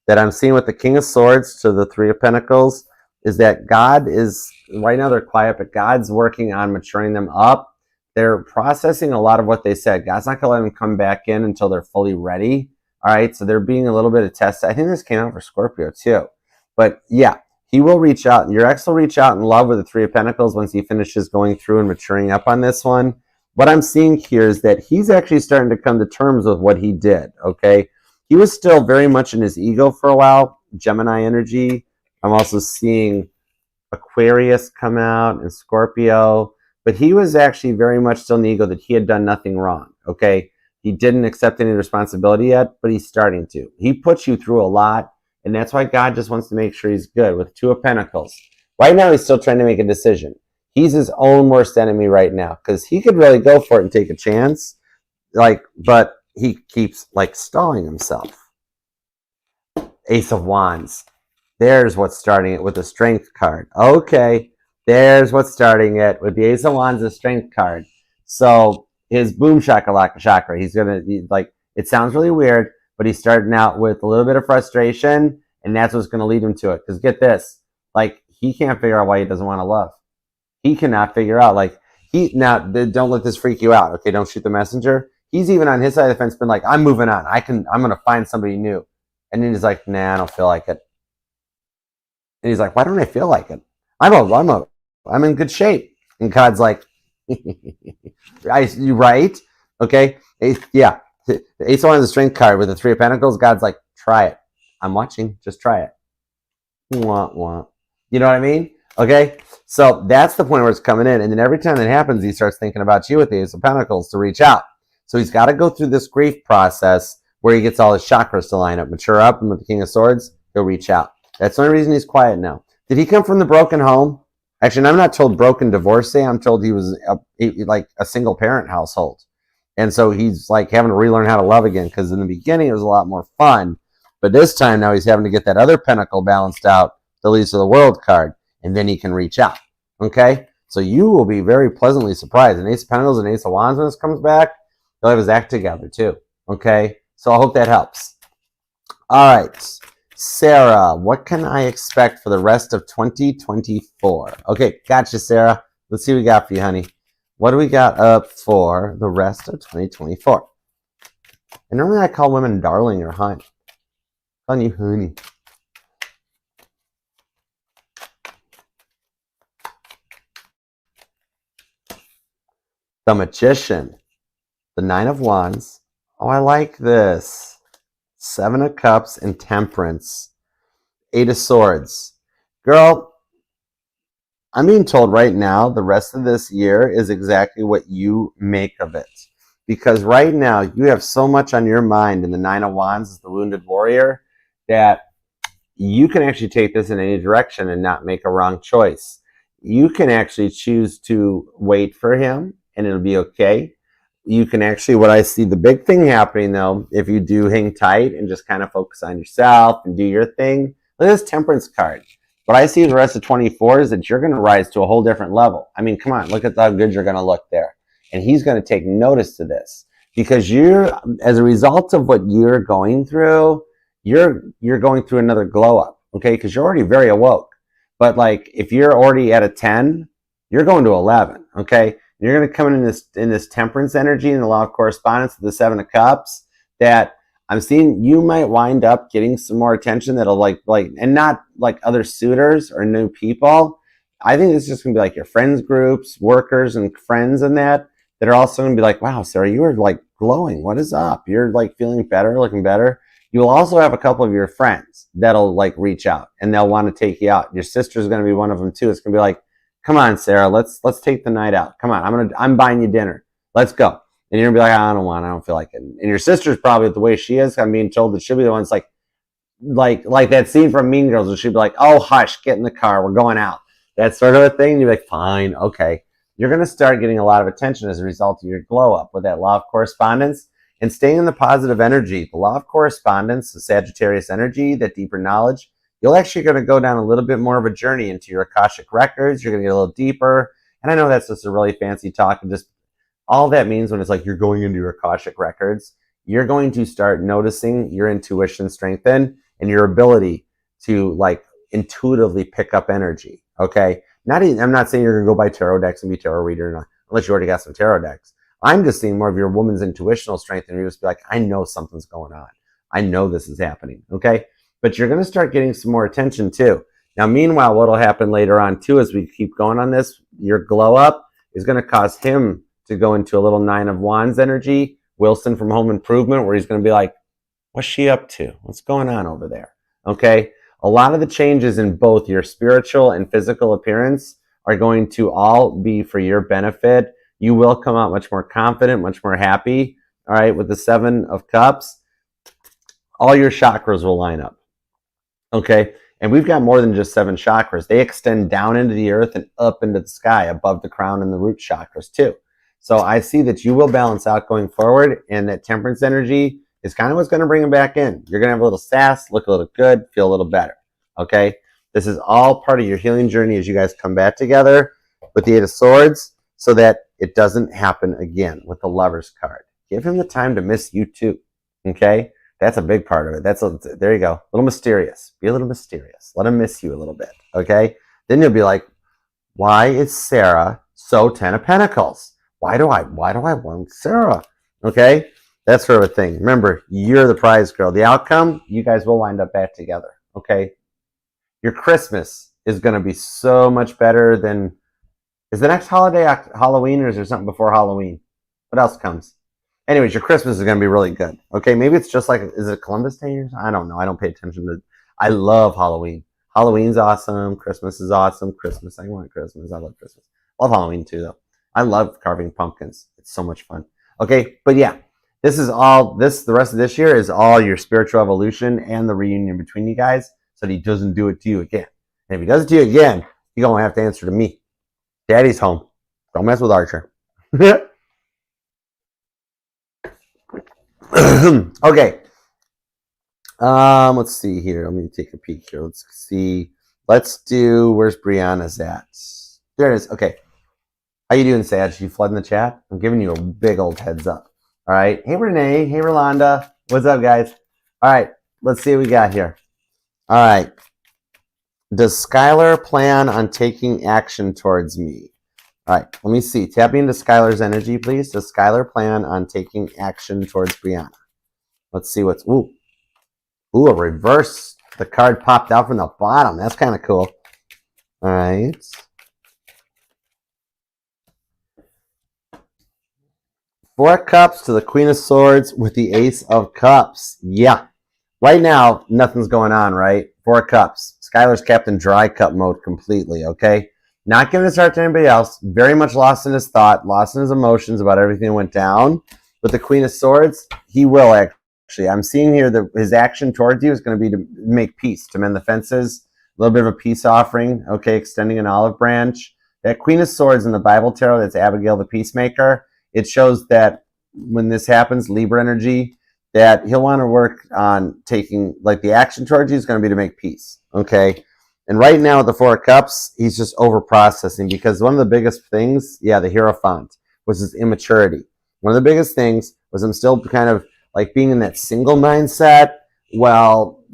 that I'm seeing with the King of Swords to the 3 of Pentacles is that God is, right now they're quiet, but God's working on maturing them up. They're processing a lot of what they said. God's not going to let them come back in until they're fully ready. All right, so they're being a little bit of tested. I think this came out for Scorpio too. But yeah, he will reach out. Your ex will reach out in love with the 3 of Pentacles once he finishes going through and maturing up on this one. What I'm seeing here is that he's actually starting to come to terms with what he did, okay? He was still very much in his ego for a while, Gemini energy. I'm also seeing Aquarius come out and Scorpio, but he was actually very much still in the ego that he had done nothing wrong, okay? He didn't accept any responsibility yet, but he's starting to. He puts you through a lot, and that's why God just wants to make sure he's good with 2 of Pentacles. Right now, he's still trying to make a decision. He's his own worst enemy right now because he could really go for it and take a chance, but he keeps stalling himself. Ace of Wands. There's what's starting it with the Strength card. Okay, there's what's starting it with the Ace of Wands, the Strength card. So his boom shakalaka chakra. He's it sounds really weird, but he's starting out with a little bit of frustration, and that's what's going to lead him to it. Because get this, he can't figure out why he doesn't want to love. He cannot figure out, don't let this freak you out, okay? Don't shoot the messenger. He's even on his side of the fence been like, I'm moving on. I'm going to find somebody new. And then he's like, nah, I don't feel like it. And he's like, why don't I feel like it? I'm in good shape. And God's like, you right? Okay? Yeah. The Ace of Wands is the Strength card with the 3 of Pentacles. God's like, try it. I'm watching. Just try it. Wah, wah. You know what I mean? Okay? So that's the point where it's coming in. And then every time that happens, he starts thinking about you with the Ace of Pentacles to reach out. So he's got to go through this grief process where he gets all his chakras to line up, mature up, and with the King of Swords, he'll reach out. That's the only reason he's quiet now. Did he come from the broken home? Actually, I'm not told broken divorcee. I'm told he was a single parent household. And so he's having to relearn how to love again because in the beginning it was a lot more fun. But this time now he's having to get that other pentacle balanced out, the Leaves of the World card, and then he can reach out. Okay? So you will be very pleasantly surprised. An Ace of Pentacles and Ace of Wands when this comes back, they'll have his act together too. Okay? So I hope that helps. All right. Sarah, what can I expect for the rest of 2024? Okay, gotcha, Sarah. Let's see what we got for you, honey. What do we got up for the rest of 2024? And normally I call women darling or honey. I'm calling you honey. The Magician. The 9 of Wands. Oh, I like this. 7 of Cups and Temperance. 8 of Swords. Girl, I'm being told right now the rest of this year is exactly what you make of it. Because right now you have so much on your mind in the 9 of Wands as the Wounded Warrior that you can actually take this in any direction and not make a wrong choice. You can actually choose to wait for him and it'll be okay. You can actually, what I see, the big thing happening though, if you do hang tight and just kind of focus on yourself and do your thing, look at this Temperance card. What I see the rest of 24 is that you're going to rise to a whole different level. I mean, come on, look at how good you're going to look there. And he's going to take notice to this. because you're, as a result of what you're going through, you're going through another glow up, okay? Because you're already very awoke. But like if you're already at a 10, you're going to 11, okay? You're going to come in this temperance energy in the law of correspondence of the 7 of cups that I'm seeing you might wind up getting some more attention that'll like and not like other suitors or new people. I think it's just going to be like your friends groups, workers and friends and that are also going to be like, wow, Sarah, you are like glowing. What is up? You're like feeling better, looking better. You will also have a couple of your friends that'll like reach out and they'll want to take you out. Your sister's going to be one of them too. It's going to be like, come on, Sarah, let's take the night out. Come on, I'm buying you dinner. Let's go. And you're gonna be like, I don't feel like it. And your sister's probably the way she is. I'm being told that she'll be the one that's like that scene from Mean Girls where she'd be like, oh, hush, get in the car, we're going out. That sort of a thing. And you're like, fine, okay. You're gonna start getting a lot of attention as a result of your glow up with that law of correspondence and staying in the positive energy. The law of correspondence, the Sagittarius energy, that deeper knowledge. You're actually going to go down a little bit more of a journey into your Akashic records. You're going to get a little deeper. And I know that's just a really fancy talk. And just all that means when it's like you're going into your Akashic records, you're going to start noticing your intuition strengthen and your ability to like intuitively pick up energy. Okay. I'm not saying you're going to go buy tarot decks and be a tarot reader unless you already got some tarot decks. I'm just seeing more of your woman's intuitional strength and you just be like, I know something's going on. I know this is happening. Okay. But you're going to start getting some more attention too. Now, meanwhile, what will happen later on too, as we keep going on this, your glow up is going to cause him to go into a little 9 of Wands energy, Wilson from Home Improvement, where he's going to be like, what's she up to? What's going on over there? Okay. A lot of the changes in both your spiritual and physical appearance are going to all be for your benefit. You will come out much more confident, much more happy. All right. With the 7 of Cups, all your chakras will line up. Okay, and we've got more than just 7 chakras. They extend down into the earth and up into the sky above the crown and the root chakras too. So I see that you will balance out going forward, and that temperance energy is kind of what's going to bring them back in. You're going to have a little sass, look a little good, feel a little better. Okay, this is all part of your healing journey as you guys come back together with the 8 of Swords so that it doesn't happen again with the Lover's card. Give him the time to miss you too. Okay. That's a big part of it. There you go. A little mysterious. Be a little mysterious. Let him miss you a little bit. Okay? Then you'll be like, why is Sarah so 10 of Pentacles? Why do I want Sarah? Okay? That sort of a thing. Remember, you're the prize girl. The outcome, you guys will wind up back together. Okay? Your Christmas is going to be so much better than... Is the next holiday Halloween, or is there something before Halloween? What else comes? Anyways, your Christmas is going to be really good. Okay, maybe it's just like, is it Columbus Day? I don't know. I don't pay attention to it. I love Halloween. Halloween's awesome. Christmas is awesome. I want Christmas. I love Christmas. I love Halloween too, though. I love carving pumpkins. It's so much fun. Okay, but yeah, the rest of this year is all your spiritual evolution and the reunion between you guys so that he doesn't do it to you again. And if he does it to you again, you're going to have to answer to me. Daddy's home. Don't mess with Archer. Okay. Let's see here. Let me take a peek here. Let's see. Let's do, where's Brianna's at? There it is. Okay. How you doing, Sag? You flooding the chat? I'm giving you a big old heads up. All right. Hey, Renee. Hey, Rolanda. What's up, guys? All right. Let's see what we got here. All right. Does Skylar plan on taking action towards me? All right, let me see. Tap into Skylar's energy, please. Does Skylar plan on taking action towards Brianna? Let's see what's... Ooh, a reverse. The card popped out from the bottom. That's kind of cool. All right. 4 of Cups to the Queen of Swords with the Ace of Cups. Yeah. Right now, nothing's going on, right? 4 of Cups. Skylar's Captain Dry Cup mode completely, okay? Not giving his heart to anybody else. Very much lost in his thought, lost in his emotions about everything that went down. With the Queen of Swords, he will actually. I'm seeing here that his action towards you is going to be to make peace, to mend the fences. A little bit of a peace offering, okay, extending an olive branch. That Queen of Swords in the Bible Tarot, that's Abigail the Peacemaker. It shows that when this happens, Libra energy, that he'll want to work on taking, like the action towards you is going to be to make peace, okay? And right now with the 4 of Cups, he's just over-processing because one of the biggest things, the Hierophant, was his immaturity. One of the biggest things was I'm still kind of like being in that single mindset while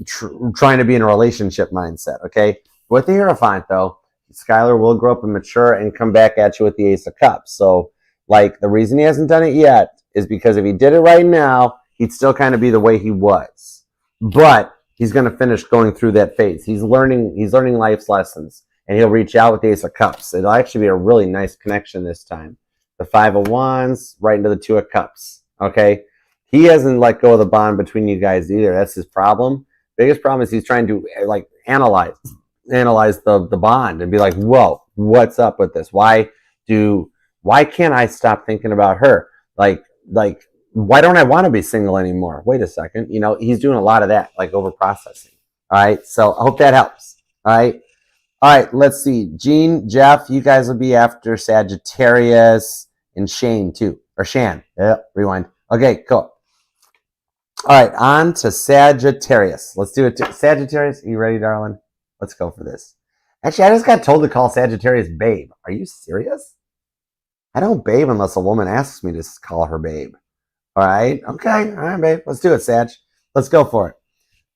trying to be in a relationship mindset, okay? With the Hierophant, though, Skylar will grow up and mature and come back at you with the Ace of Cups. So, like, the reason he hasn't done it yet is because if he did it right now, he'd still kind of be the way he was. But he's going to finish going through that phase. He's learning life's lessons, and he'll reach out with the Ace of Cups. It'll actually be a really nice connection this time. The Five of Wands right into the Two of Cups, okay? He hasn't let go of the bond between you guys either. That's his problem. Biggest problem is he's trying to, like, analyze the bond and be like, whoa, what's up with this? Why can't I stop thinking about her? Like, why don't I want to be single anymore? Wait a second. You know, he's doing a lot of that, like over processing. All right. So I hope that helps. All right. All right. Let's see. Gene, Jeff, you guys will be after Sagittarius and Shane too. Or Shan. Yeah, rewind. Okay, cool. All right. On to Sagittarius. Let's do it. Sagittarius, are you ready, darling? Let's go for this. Actually, I just got told to call Sagittarius babe. Are you serious? I don't babe unless a woman asks me to call her babe. All right. Okay. All right, babe. Let's do it, Sag. Let's go for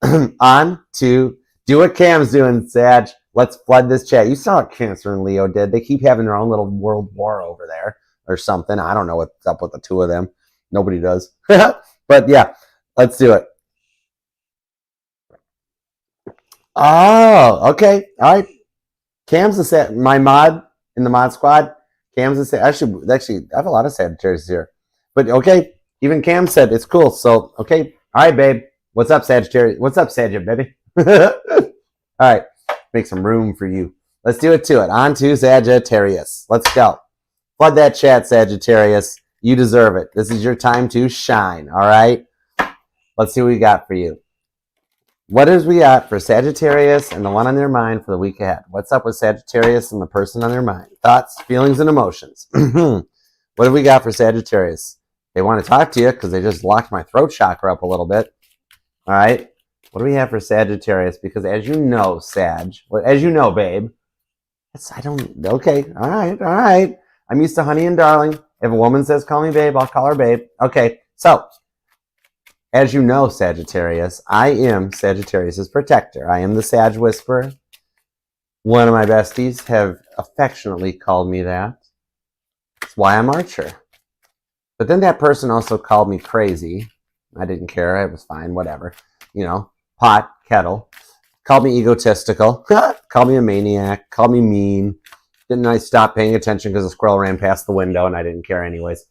it. On to do what Cam's doing, Sag. Let's flood this chat. You saw what Cancer and Leo did. They keep having their own little world war over there or something. I don't know what's up with the two of them. Nobody does. But yeah, let's do it. Oh, okay. All right. Cam's my mod in the mod squad. Cam's actually, I have a lot of Sagittarius here. But okay, even Cam said it's cool. So, okay. All right, babe. What's up, Sagittarius? What's up, Sagitt, baby? All right. Make some room for you. Let's do it to it. On to Sagittarius. Let's go. Flood that chat, Sagittarius. You deserve it. This is your time to shine. All right. Let's see what we got for you. What is we got for Sagittarius and the one on their mind for the week ahead? What's up with Sagittarius and the person on their mind? Thoughts, feelings, and emotions. What have we got for Sagittarius? They want to talk to you because they just locked my throat chakra up a little bit. All right. What do we have for Sagittarius? Because as you know, Sag, as you know, babe, okay. All right. I'm used to honey and darling. If a woman says, call me babe, I'll call her babe. Okay. So, as you know, Sagittarius, I am Sagittarius's protector. I am the Sag Whisperer. One of my besties have affectionately called me that. That's why I'm Archer. But then that person also called me crazy. I didn't care. It was fine. Whatever. You know, pot, kettle. Called me egotistical. Called me a maniac. Called me mean. Didn't I stop paying attention because a squirrel ran past the window and I didn't care anyways.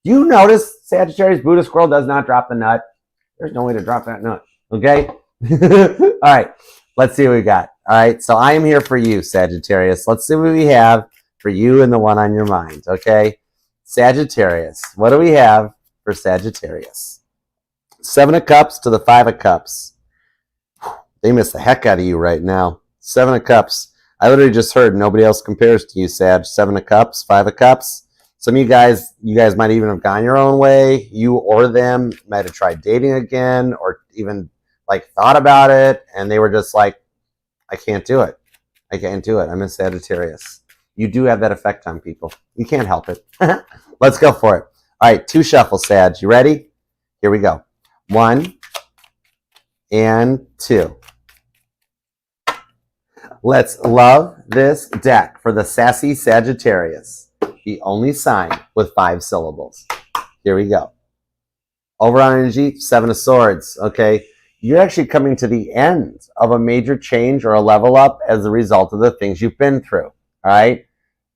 You notice Sagittarius Buddha squirrel does not drop the nut. There's no way to drop that nut. Okay? All right. Let's see what we got. All right. So I am here for you, Sagittarius. Let's see what we have for you and the one on your mind. Okay? Sagittarius. What do we have for Sagittarius? 7 of Cups to the 5 of Cups. They miss the heck out of you right now. 7 of Cups. I literally just heard nobody else compares to you, Sag. 7 of Cups, 5 of Cups. Some of you guys might even have gone your own way. You or them might have tried dating again or even like thought about it. And they were just like, I can't do it. I can't do it. I'm a Sagittarius. You do have that effect on people. You can't help it. Let's go for it. All right, 2 shuffles, Sag. You ready? Here we go. 1 and 2. Let's love this deck for the sassy Sagittarius. The only sign with 5 syllables. Here we go. Overall energy, 7 of Swords. Okay, you're actually coming to the end of a major change or a level up as a result of the things you've been through. All right,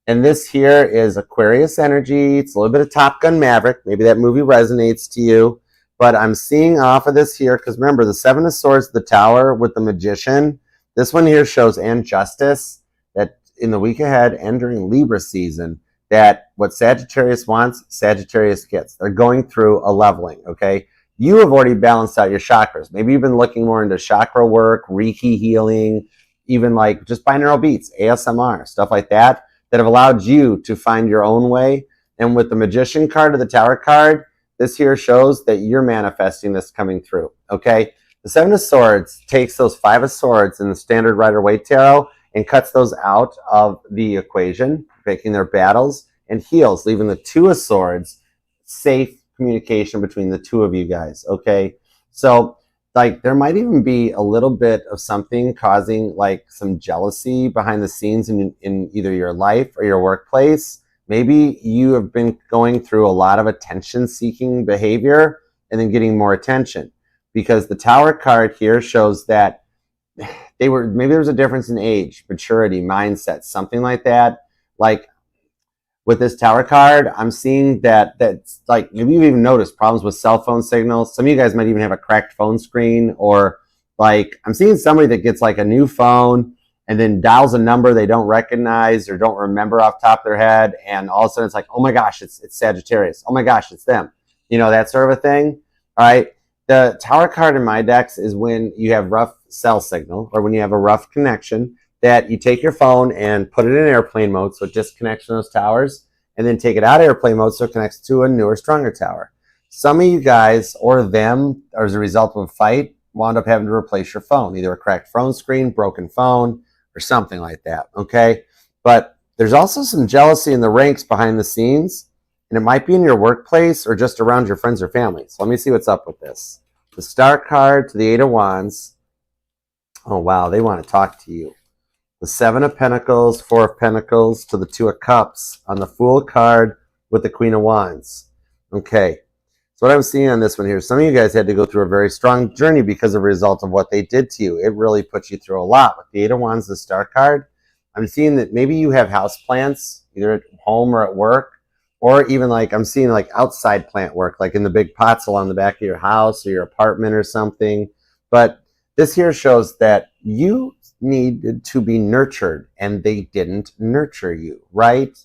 and this here is Aquarius energy. It's a little bit of Top Gun Maverick. Maybe that movie resonates to you. But I'm seeing off of this here because remember the 7 of Swords, the Tower with the Magician. This one here shows and justice that in the week ahead and during Libra season. That what Sagittarius wants, Sagittarius gets. They're going through a leveling, okay? You have already balanced out your chakras. Maybe you've been looking more into chakra work, Reiki healing, even like just binaural beats, ASMR, stuff like that have allowed you to find your own way. And with the Magician card or the Tower card, this here shows that you're manifesting this coming through, okay? The 7 of Swords takes those 5 of Swords in the standard Rider-Waite Tarot and cuts those out of the equation, making their battles, and heals, leaving the 2 of Swords safe communication between the two of you guys, okay? So like there might even be a little bit of something causing like some jealousy behind the scenes in either your life or your workplace. Maybe you have been going through a lot of attention-seeking behavior and then getting more attention, because the Tower card here shows that maybe there was a difference in age, maturity, mindset, something like that. Like with this Tower card, I'm seeing that's like, maybe you've even noticed problems with cell phone signals. Some of you guys might even have a cracked phone screen, or like I'm seeing somebody that gets like a new phone and then dials a number they don't recognize or don't remember off the top of their head, and all of a sudden it's like, oh my gosh, it's Sagittarius. Oh my gosh, it's them. You know, that sort of a thing. All right. The Tower card in my decks is when you have rough cell signal, or when you have a rough connection, that you take your phone and put it in airplane mode so it disconnects from those towers, and then take it out of airplane mode so it connects to a newer, stronger tower. Some of you guys, or them, as a result of a fight, wound up having to replace your phone, either a cracked phone screen, broken phone, or something like that, okay? But there's also some jealousy in the ranks behind the scenes, and it might be in your workplace or just around your friends or family. So let me see what's up with this. The Star card to the Eight of Wands. Oh, wow, they want to talk to you. The Seven of Pentacles, Four of Pentacles to the Two of Cups on the Fool card with the Queen of Wands. Okay, so what I'm seeing on this one here, some of you guys had to go through a very strong journey because of a result of what they did to you. It really put you through a lot. With the Eight of Wands, the Star card, I'm seeing that maybe you have house plants, either at home or at work, or even like I'm seeing like outside plant work, like in the big pots along the back of your house or your apartment or something. But this here shows that you needed to be nurtured and they didn't nurture you, right?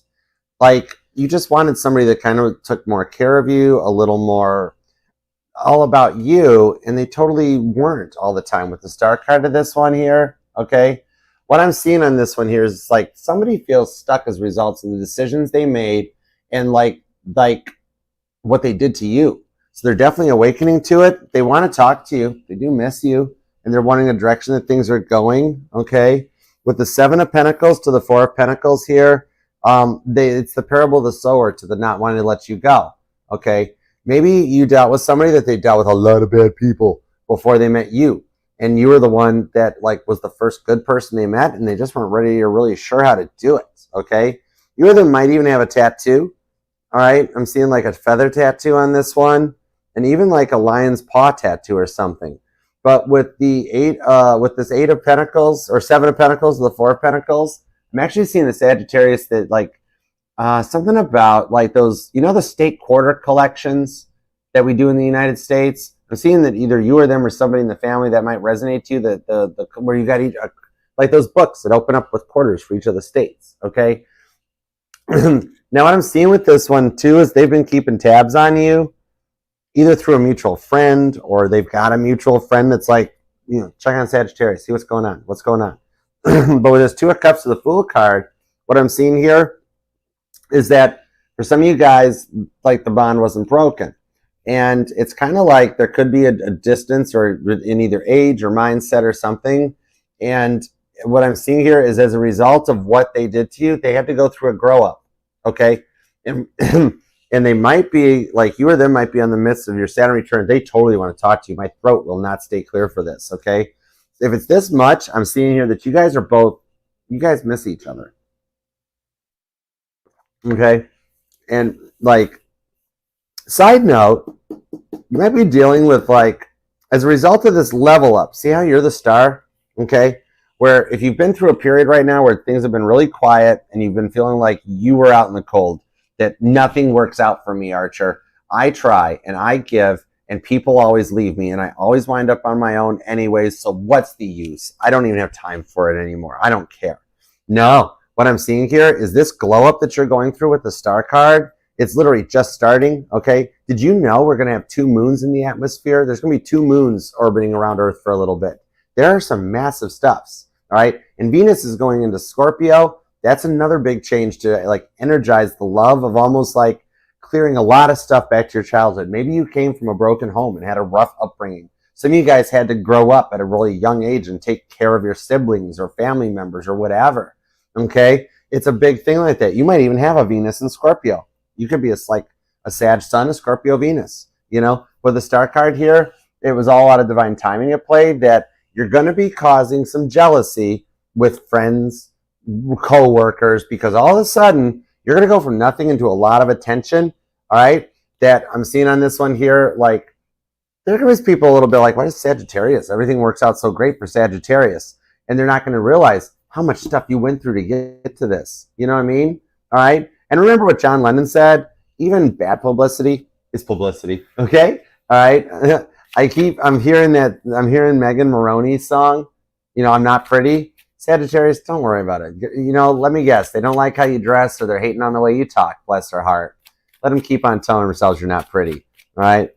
Like you just wanted somebody that kind of took more care of you, a little more all about you, and they totally weren't all the time. With the Star card of this one here, okay? What I'm seeing on this one here is like somebody feels stuck as a result of the decisions they made and like what they did to you. So they're definitely awakening to it. They want to talk to you. They do miss you. And they're wanting a direction that things are going, okay? With the Seven of Pentacles to the Four of Pentacles here, it's the parable of the sower to the not wanting to let you go, okay? Maybe you dealt with somebody that they dealt with a lot of bad people before they met you. And you were the one that like was the first good person they met, and they just weren't ready or really sure how to do it, okay? You or them might even have a tattoo, all right? I'm seeing like a feather tattoo on this one, and even like a lion's paw tattoo or something. But with the with this Eight of Pentacles or Seven of Pentacles, the Four of Pentacles, I'm actually seeing the Sagittarius that like something about like those, you know, the state quarter collections that we do in the United States. I'm seeing that either you or them or somebody in the family that might resonate to you. The where you got each like those books that open up with quarters for each of the states. Okay. Now what I'm seeing with this one too is they've been keeping tabs on you, either through a mutual friend, or they've got a mutual friend that's like, you know, check on Sagittarius, see what's going on. But with this Two of Cups to the Fool card, what I'm seeing here is that for some of you guys, like the bond wasn't broken. And it's kind of like there could be a distance or in either age or mindset or something. And what I'm seeing here is as a result of what they did to you, they had to go through a grow up, okay? And and they might be, like you or them might be on the midst of your Saturn return. They totally want to talk to you. My throat will not stay clear for this, okay? If it's this much, I'm seeing here that you guys are both, you guys miss each other, okay? And like, side note, you might be dealing with like, as a result of this level up, see how you're the star, okay? Where if you've been through a period right now where things have been really quiet and you've been feeling like you were out in the cold, that nothing works out for me, Archer. I try and I give and people always leave me and I always wind up on my own anyways, so what's the use? I don't even have time for it anymore. I don't care. No, what I'm seeing here is this glow up that you're going through with the Star card. It's literally just starting, okay? Did you know we're going to have 2 moons in the atmosphere? There's going to be 2 moons orbiting around Earth for a little bit. There are some massive stuffs, all right? And Venus is going into Scorpio. That's another big change to like energize the love of almost like clearing a lot of stuff back to your childhood. Maybe you came from a broken home and had a rough upbringing. Some of you guys had to grow up at a really young age and take care of your siblings or family members or whatever, okay? It's a big thing like that. You might even have a Venus in Scorpio. You could be a a Sag Sun, a Scorpio Venus. You know, with the star card here, it was all out of divine timing at play that you're going to be causing some jealousy with friends, co-workers, because all of a sudden you're going to go from nothing into a lot of attention. All right, that I'm seeing on this one here, like there are always people a little bit like, why is Sagittarius? Everything works out so great for Sagittarius, and they're not going to realize how much stuff you went through to get to this. You know what I mean? All right, and remember what John Lennon said: even bad publicity is publicity. Okay, all right. I'm hearing Megan Maroney's song. You know, I'm not pretty. Sagittarius, don't worry about it. You know, let me guess. They don't like how you dress or they're hating on the way you talk. Bless their heart. Let them keep on telling themselves you're not pretty. All right.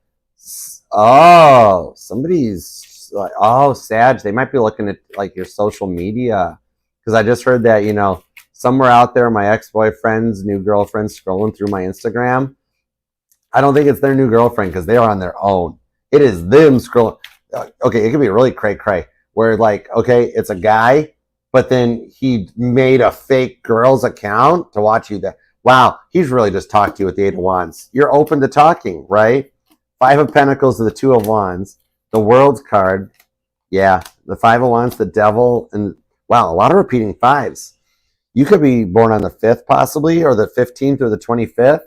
Oh, somebody's like, oh, Sag. They might be looking at like your social media. Because I just heard that, you know, somewhere out there, my ex-boyfriend's new girlfriend scrolling through my Instagram. I don't think it's their new girlfriend because they are on their own. It is them scrolling. Okay, it could be really cray-cray. Where like, okay, it's a guy, but then he made a fake girl's account to watch you. Wow, he's really just talked to you with the Eight of Wands. You're open to talking, right? Five of Pentacles to the Two of Wands. The World's card. Yeah, the Five of Wands, the Devil, and wow, a lot of repeating fives. You could be born on the 5th possibly, or the 15th or the 25th,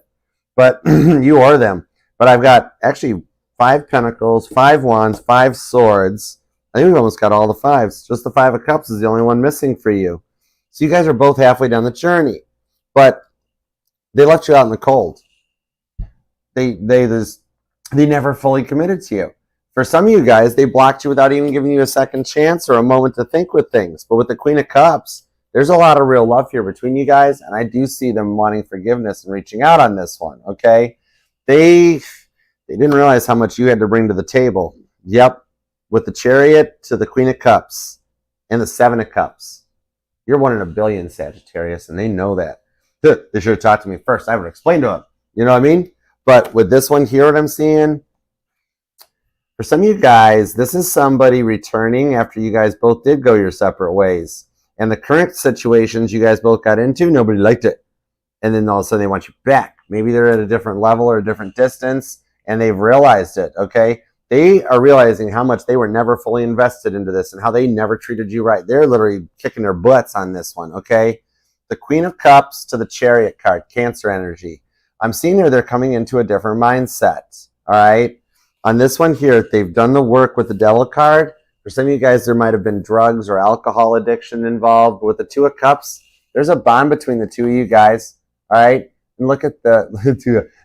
but you are them. But I've got actually 5 Pentacles, 5 Wands, 5 Swords. I think we've almost got all the fives. Just the 5 of Cups is the only one missing for you. So you guys are both halfway down the journey. But they left you out in the cold. They never fully committed to you. For some of you guys, they blocked you without even giving you a second chance or a moment to think with things. But with the Queen of Cups, there's a lot of real love here between you guys, and I do see them wanting forgiveness and reaching out on this one, okay? They didn't realize how much you had to bring to the table. Yep, with the Chariot to the Queen of Cups and the 7 of Cups. You're 1 in a billion, Sagittarius, and they know that. They should have talked to me first. I would explain to them. You know what I mean? But with this one here, what I'm seeing, for some of you guys, this is somebody returning after you guys both did go your separate ways. And the current situations you guys both got into, nobody liked it. And then all of a sudden they want you back. Maybe they're at a different level or a different distance, and they've realized it, okay? They are realizing how much they were never fully invested into this and how they never treated you right. They're literally kicking their butts on this one, okay? The Queen of Cups to the Chariot card, Cancer energy. I'm seeing here they're coming into a different mindset, all right? On this one here, they've done the work with the Devil card. For some of you guys, there might have been drugs or alcohol addiction involved. With the 2 of Cups, there's a bond between the two of you guys, all right? And look at the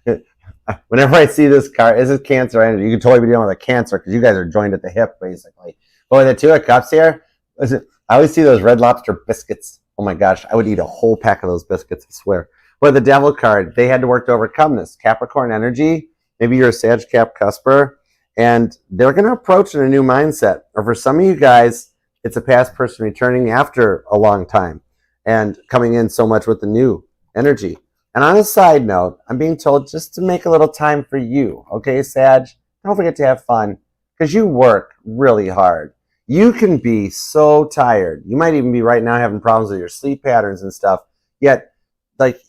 whenever I see this card, this is Cancer energy. You can totally be dealing with a Cancer because you guys are joined at the hip, basically. But with the 2 of Cups here, listen, I always see those Red Lobster biscuits. Oh my gosh, I would eat a whole pack of those biscuits, I swear. With the Devil card, they had to work to overcome this. Capricorn energy, maybe you're a Sag Cap Cusper, and they're going to approach in a new mindset. Or for some of you guys, it's a past person returning after a long time and coming in so much with the new energy. And on a side note, I'm being told just to make a little time for you, okay, Sag? Don't forget to have fun because you work really hard. You can be so tired. You might even be right now having problems with your sleep patterns and stuff, yet like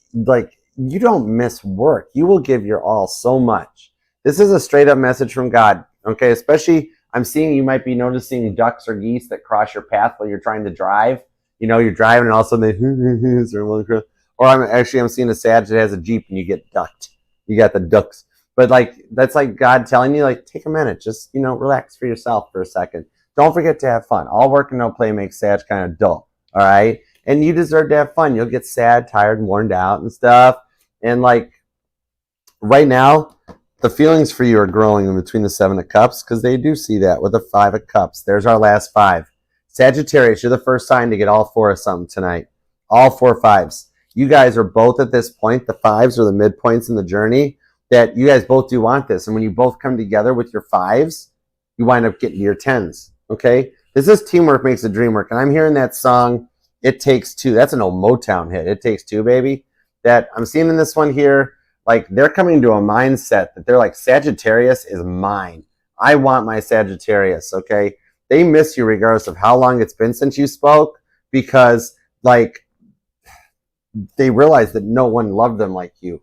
you don't miss work. You will give your all so much. This is a straight up message from God, okay? Especially, I'm seeing you might be noticing ducks or geese that cross your path while you're trying to drive. You know, you're driving and all of a sudden they, or I'm seeing a Sag that has a Jeep and you get ducked. You got the ducks. But like, that's like God telling you, like, take a minute, just, you know, relax for yourself for a second. Don't forget to have fun. All work and no play makes Sag kind of dull, all right? And you deserve to have fun. You'll get sad, tired, and worn out and stuff. And like, right now, the feelings for you are growing in between the 7 of Cups because they do see that with the 5 of Cups. There's our last 5. Sagittarius, you're the first sign to get all 4 of something tonight. All 4 5s. You guys are both at this point, the 5s are the midpoints in the journey, that you guys both do want this. And when you both come together with your 5s, you wind up getting your 10s, okay? This is teamwork makes the dream work. And I'm hearing that song, It Takes Two. That's an old Motown hit. It Takes Two, baby. That I'm seeing in this one here, like they're coming to a mindset that they're like, Sagittarius is mine. I want my Sagittarius, okay? They miss you regardless of how long it's been since you spoke because like they realize that no one loved them like you.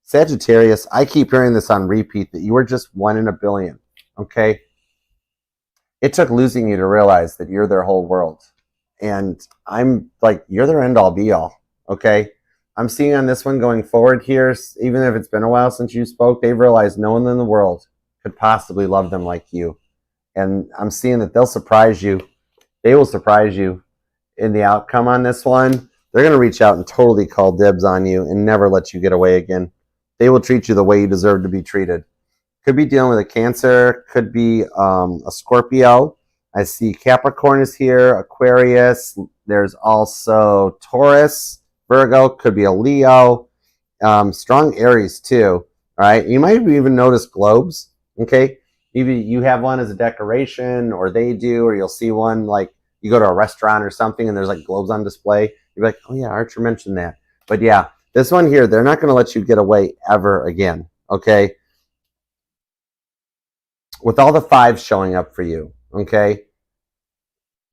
Sagittarius, I keep hearing this on repeat, that you were just 1 in a billion, okay? It took losing you to realize that you're their whole world. And I'm like, you're their end all be all, okay? I'm seeing on this one going forward here, even if it's been a while since you spoke, they've realized no one in the world could possibly love them like you. And I'm seeing that they'll surprise you. They will surprise you in the outcome on this one. They're going to reach out and totally call dibs on you and never let you get away again. They will treat you the way you deserve to be treated. Could be dealing with a Cancer, could be a Scorpio. I see Capricorn is here, Aquarius. There's also Taurus, Virgo, could be a Leo. Strong Aries too, right? You might even notice globes, okay? Maybe you have one as a decoration, or they do, or you'll see one like you go to a restaurant or something and there's like globes on display. You're like, oh yeah, Archer mentioned that. But yeah, this one here, they're not going to let you get away ever again, okay? With all the 5s showing up for you, okay?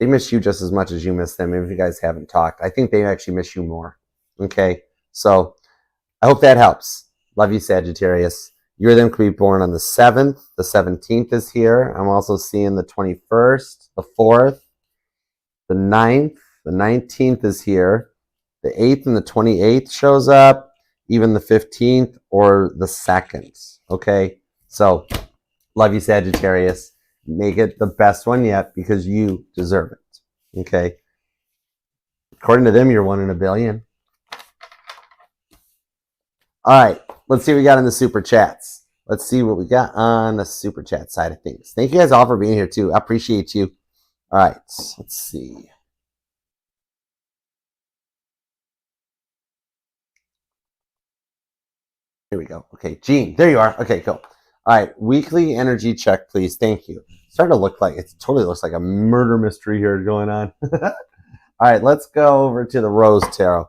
They miss you just as much as you miss them. If you guys haven't talked, I think they actually miss you more, okay? So I hope that helps. Love you, Sagittarius. You're then could be born on the 7th. The 17th is here. I'm also seeing the 21st, the 4th, the 9th, the 19th is here. The 8th and the 28th shows up, even the 15th or the 2nd, okay? So love you, Sagittarius. Make it the best one yet because you deserve it, okay? According to them, you're 1 in a billion. All right, let's see what we got in the super chats. Let's see what we got on the super chat side of things. Thank you guys all for being here too. I appreciate you. All right, let's see. Here we go. Okay, Gene, there you are. Okay, cool. All right, weekly energy check, please. Thank you. Starting to look like, it totally looks like a murder mystery here going on. All right, let's go over to the Rose Tarot.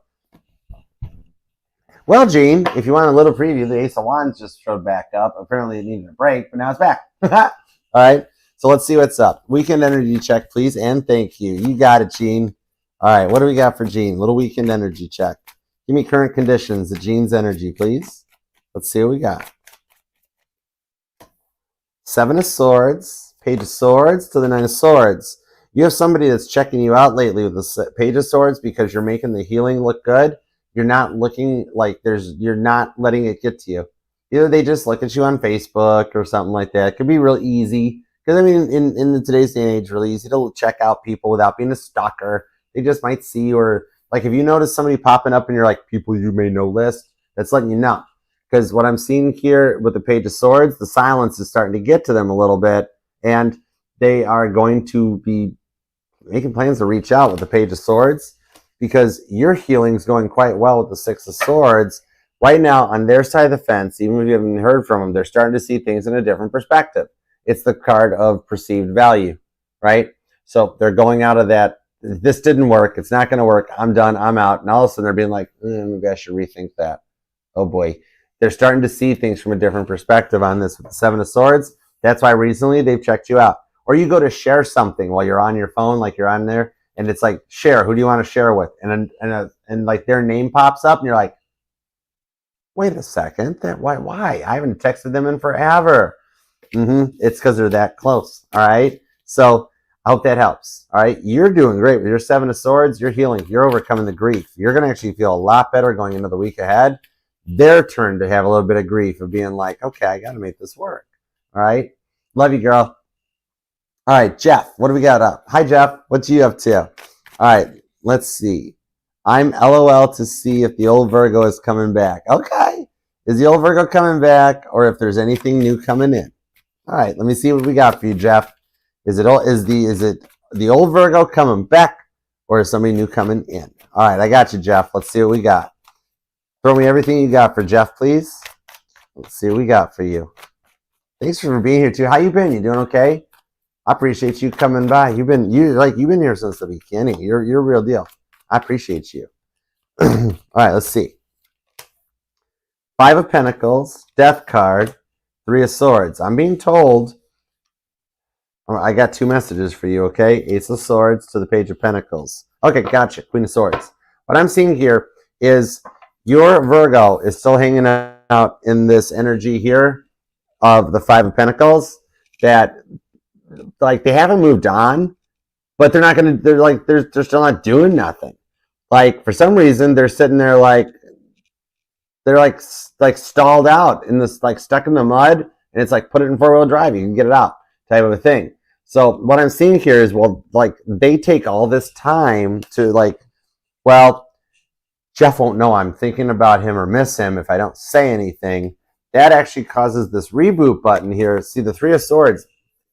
Well, Gene, if you want a little preview, the Ace of Wands just showed back up. Apparently it needed a break, but now it's back. All right, so let's see what's up. Weekend energy check, please, and thank you. You got it, Gene. All right, what do we got for Gene? Little weekend energy check. Give me current conditions, the Gene's energy, please. Let's see what we got. 7 of Swords, Page of Swords to the 9 of Swords. You have somebody that's checking you out lately with the Page of Swords because you're making the healing look good. You're not looking like you're not letting it get to you. Either they just look at you on Facebook or something like that. It could be real easy. Because, I mean, in today's day and age, really easy to check out people without being a stalker. They just might see, or like if you notice somebody popping up in your like people you may know list, that's letting you know. Because what I'm seeing here with the Page of Swords, the silence is starting to get to them a little bit. And they are going to be making plans to reach out with the Page of Swords. Because your healing's going quite well with the 6 of Swords. Right now, on their side of the fence, even if you haven't heard from them, they're starting to see things in a different perspective. It's the card of perceived value, right? So they're going out of that, this didn't work, it's not going to work, I'm done, I'm out. And all of a sudden they're being like, maybe I should rethink that. Oh boy. They're starting to see things from a different perspective on this with the 7 of Swords. That's why recently they've checked you out. Or you go to share something while you're on your phone, like you're on there, and it's like, share, who do you want to share with? And like their name pops up and you're like, wait a second, why? I haven't texted them in forever. It's because they're that close, all right? So I hope that helps, all right? You're doing great with your 7 of Swords. You're healing. You're overcoming the grief. You're going to actually feel a lot better going into the week ahead. Their turn to have a little bit of grief of being like, okay, I got to make this work, all right? Love you, girl. All right, Jeff, what do we got up? Hi, Jeff. What you up to? All right, let's see. I'm LOL to see if the old Virgo is coming back. Okay. Is the old Virgo coming back, or if there's anything new coming in? All right, let me see what we got for you, Jeff. Is it the old Virgo coming back, or is somebody new coming in? All right, I got you, Jeff. Let's see what we got. Throw me everything you got for Jeff, please. Let's see what we got for you. Thanks for being here too. How you been? You doing okay? I appreciate you coming by. You've been here since the beginning. You're a real deal. I appreciate you. All right, let's see. 5 of Pentacles, Death card, 3 of Swords. I'm being told, I got 2 messages for you, okay? Ace of Swords to the Page of Pentacles. Okay, gotcha. Queen of Swords. What I'm seeing here is your Virgo is still hanging out out in this energy here of the Five of Pentacles that like they haven't moved on, but they're not gonna. They're still not doing nothing. Like for some reason they're sitting there like they're like stalled out in this, like stuck in the mud, and it's like put it in 4-wheel drive, you can get it out type of a thing. So what I'm seeing here is, well, like they take all this time to like, well, Jeff won't know I'm thinking about him or miss him if I don't say anything. That actually causes this reboot button here. See, the Three of Swords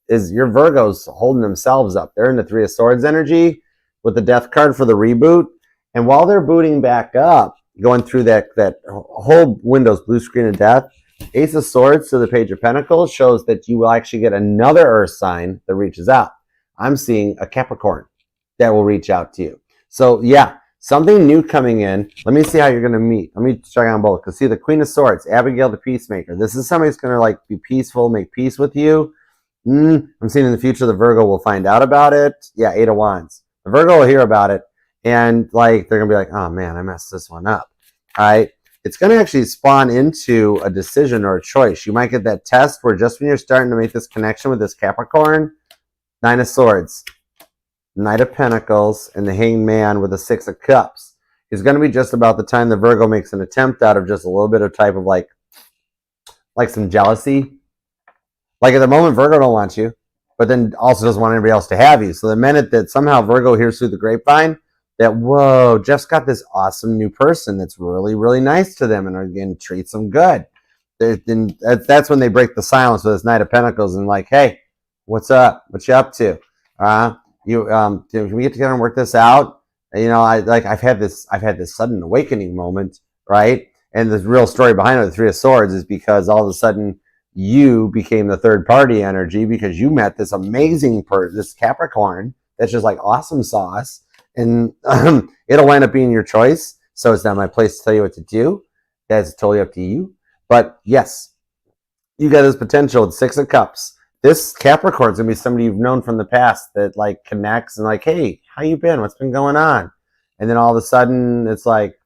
is your Virgos holding themselves up. They're in the Three of Swords energy with the Death card for the reboot. And while they're booting back up, going through that whole Windows blue screen of death, Ace of Swords to the Page of Pentacles shows that you will actually get another earth sign that reaches out. I'm seeing a Capricorn that will reach out to you. So yeah, something new coming in. Let me see how you're going to meet. Let me check on both. Because see, the Queen of Swords, Abigail the Peacemaker. This is somebody who's going to like be peaceful, make peace with you. I'm seeing in the future the Virgo will find out about it. Yeah, Eight of Wands. The Virgo will hear about it. And like they're going to be like, oh man, I messed this one up. All right. It's going to actually spawn into a decision or a choice. You might get that test where just when you're starting to make this connection with this Capricorn, Nine of Swords, Knight of Pentacles, and the Hanged Man with the Six of Cups is going to be just about the time the Virgo makes an attempt out of just a little bit of type of like some jealousy. Like at the moment, Virgo don't want you, but then also doesn't want anybody else to have you. So the minute that somehow Virgo hears through the grapevine that, whoa, Jeff's got this awesome new person that's really, really nice to them and again treats them good, then that's when they break the silence with this Knight of Pentacles and like, hey, what's up? What you up to? Can we get together and work this out? You know, I've had this sudden awakening moment, right? And the real story behind it, the Three of Swords, is because all of a sudden you became the third party energy because you met this amazing this Capricorn that's just like awesome sauce, and it'll wind up being your choice. So it's not my place to tell you what to do. That's totally up to you. But yes, you got this potential with Six of Cups. This Capricorn's gonna be somebody you've known from the past that like connects and like, hey, how you been? What's been going on? And then all of a sudden it's like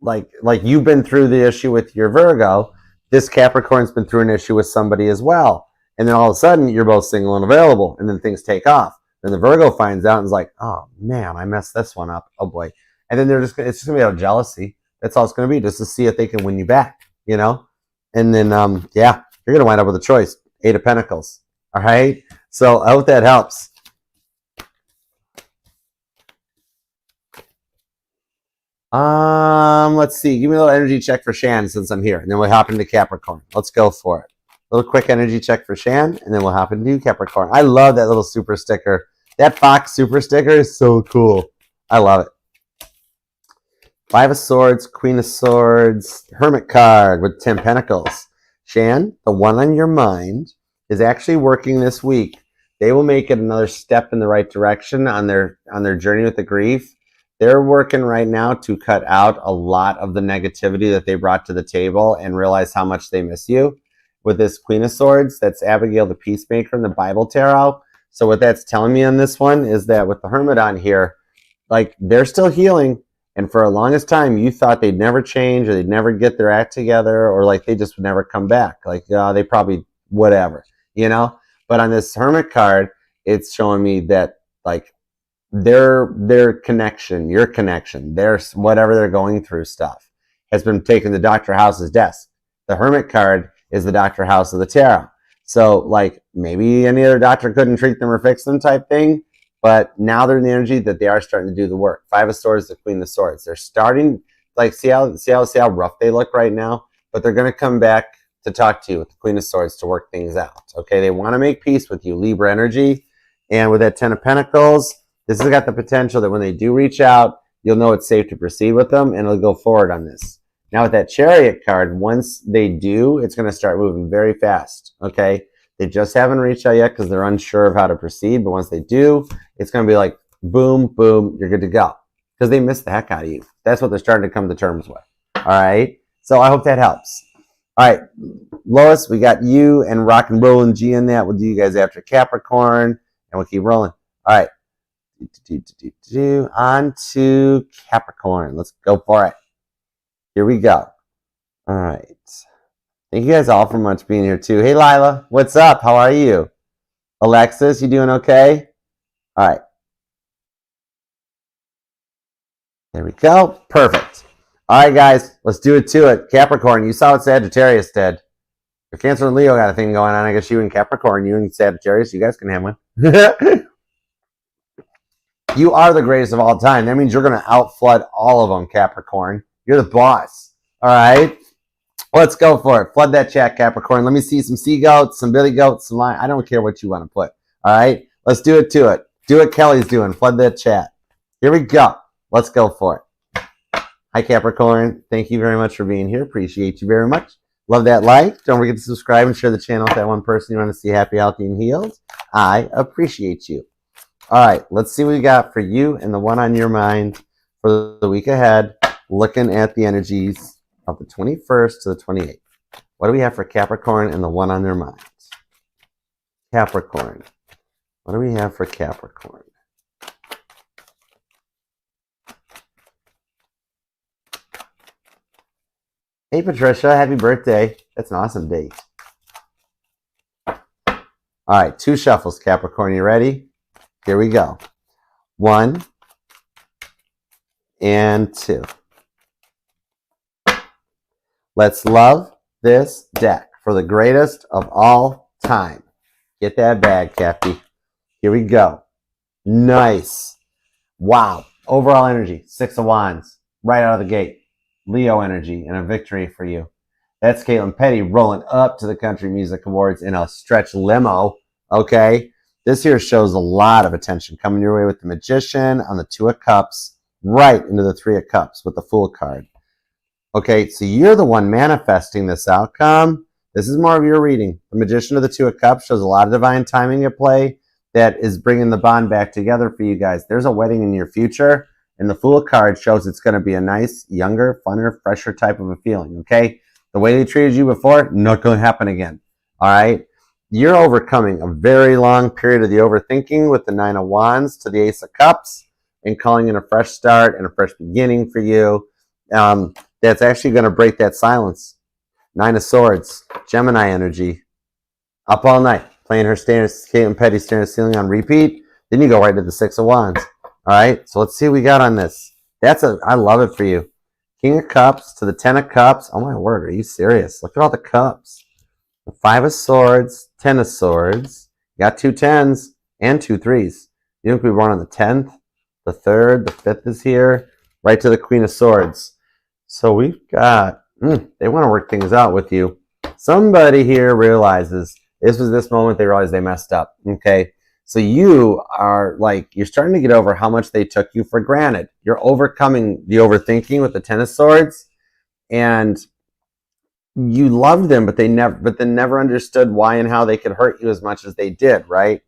you've been through the issue with your Virgo. This Capricorn's been through an issue with somebody as well. And then all of a sudden you're both single and available, and then things take off. Then the Virgo finds out and is like, oh man, I messed this one up. Oh boy. And then it's just gonna be out of jealousy. That's all it's gonna be, just to see if they can win you back, you know? And then yeah, you're gonna wind up with a choice. Eight of Pentacles. All right. So I hope that helps. Let's see. Give me a little energy check for Shan since I'm here, and then we'll hop into Capricorn. Let's go for it. A little quick energy check for Shan, and then we'll hop into Capricorn. I love that little super sticker. That Fox super sticker is so cool. I love it. Five of Swords, Queen of Swords, Hermit card with 10 Pentacles. Shan, the one on your mind, is actually working this week. They will make it another step in the right direction on their journey with the grief. They're working right now to cut out a lot of the negativity that they brought to the table and realize how much they miss you. With this Queen of Swords, that's Abigail the Peacemaker in the Bible Tarot. So what that's telling me on this one is that with the Hermit on here, like they're still healing. And for the longest time, you thought they'd never change or they'd never get their act together, or like they just would never come back. Like they probably whatever, you know? But on this Hermit card, it's showing me that like their connection, your connection, their whatever they're going through stuff has been taken to Dr. House's desk. The Hermit card is the Dr. House of the Tarot. So like maybe any other doctor couldn't treat them or fix them type thing, but now they're in the energy that they are starting to do the work. Five of Swords, the Queen of Swords. They're starting, like see how rough they look right now, but they're going to come back to talk to you with the Queen of Swords to work things out. Okay, they want to make peace with you, Libra energy. And with that 10 of Pentacles, this has got the potential that when they do reach out, you'll know it's safe to proceed with them, and it'll go forward on this. Now with that Chariot card, once they do, it's going to start moving very fast, okay? They just haven't reached out yet because they're unsure of how to proceed, but once they do, it's going to be like, boom, boom, you're good to go. Because they miss the heck out of you. That's what they're starting to come to terms with, all right? So I hope that helps. All right, Lois, we got you and Rock and Rollin' G in that. We'll do you guys after Capricorn, and we'll keep rolling. All right. On to Capricorn. Let's go for it. Here we go. All right. Thank you guys all for much being here too. Hey, Lila, what's up? How are you? Alexis, you doing okay? All right. There we go. Perfect. All right, guys, let's do it to it. Capricorn, you saw what Sagittarius did. Your Cancer and Leo got a thing going on. I guess you and Capricorn, you and Sagittarius, you guys can have one. You are the greatest of all time. That means you're going to outflood all of them, Capricorn. You're the boss. All right. Let's go for it. Flood that chat, Capricorn. Let me see some sea goats, some billy goats, some lion. I don't care what you want to put. All right. Let's do it to it. Do what Kelly's doing. Flood that chat. Here we go. Let's go for it. Hi, Capricorn. Thank you very much for being here. Appreciate you very much. Love that like. Don't forget to subscribe and share the channel with that one person you want to see happy, healthy, and healed. I appreciate you. All right. Let's see what we got for you and the one on your mind for the week ahead. Looking at the energies of the 21st to the 28th. What do we have for Capricorn and the one on their minds? Capricorn. What do we have for Capricorn? Hey, Patricia, happy birthday. That's an awesome date. All right, 2 shuffles, Capricorn. You ready? Here we go. 1 and 2. Let's love this deck for the greatest of all time. Get that bag, Cappy. Here we go. Nice. Wow. Overall energy, 6 of Wands, right out of the gate. Leo energy and a victory for you. That's Caitlin Petty rolling up to the Country Music Awards in a stretch limo. Okay. This here shows a lot of attention coming your way with the Magician on the 2 of Cups, right into the 3 of Cups with the Fool card. Okay, so you're the one manifesting this outcome. This is more of your reading. The Magician of the 2 of Cups shows a lot of divine timing at play that is bringing the bond back together for you guys. There's a wedding in your future. And the Fool card shows it's going to be a nice, younger, funner, fresher type of a feeling, okay? The way they treated you before, not going to happen again, all right? You're overcoming a very long period of the overthinking with the 9 of Wands to the Ace of Cups and calling in a fresh start and a fresh beginning for you. That's actually going to break that silence. 9 of Swords, Gemini energy. Up all night, playing her Caitlin Petty staring at the ceiling on repeat. Then you go right to the 6 of Wands. All right, so let's see what we got on this. I love it for you. King of Cups to the 10 of Cups. Oh my word, are you serious? Look at all the cups. The 5 of Swords, 10 of Swords. You got 2 10s and 2 3s. You think we were on the 10th, the 3rd, the 5th is here, right to the Queen of Swords. So we've got, they want to work things out with you. Somebody here realizes this was this moment they realized they messed up, okay? So you are you're starting to get over how much they took you for granted. You're overcoming the overthinking with the 10 of Swords, and you loved them, but they never understood why and how they could hurt you as much as they did, right?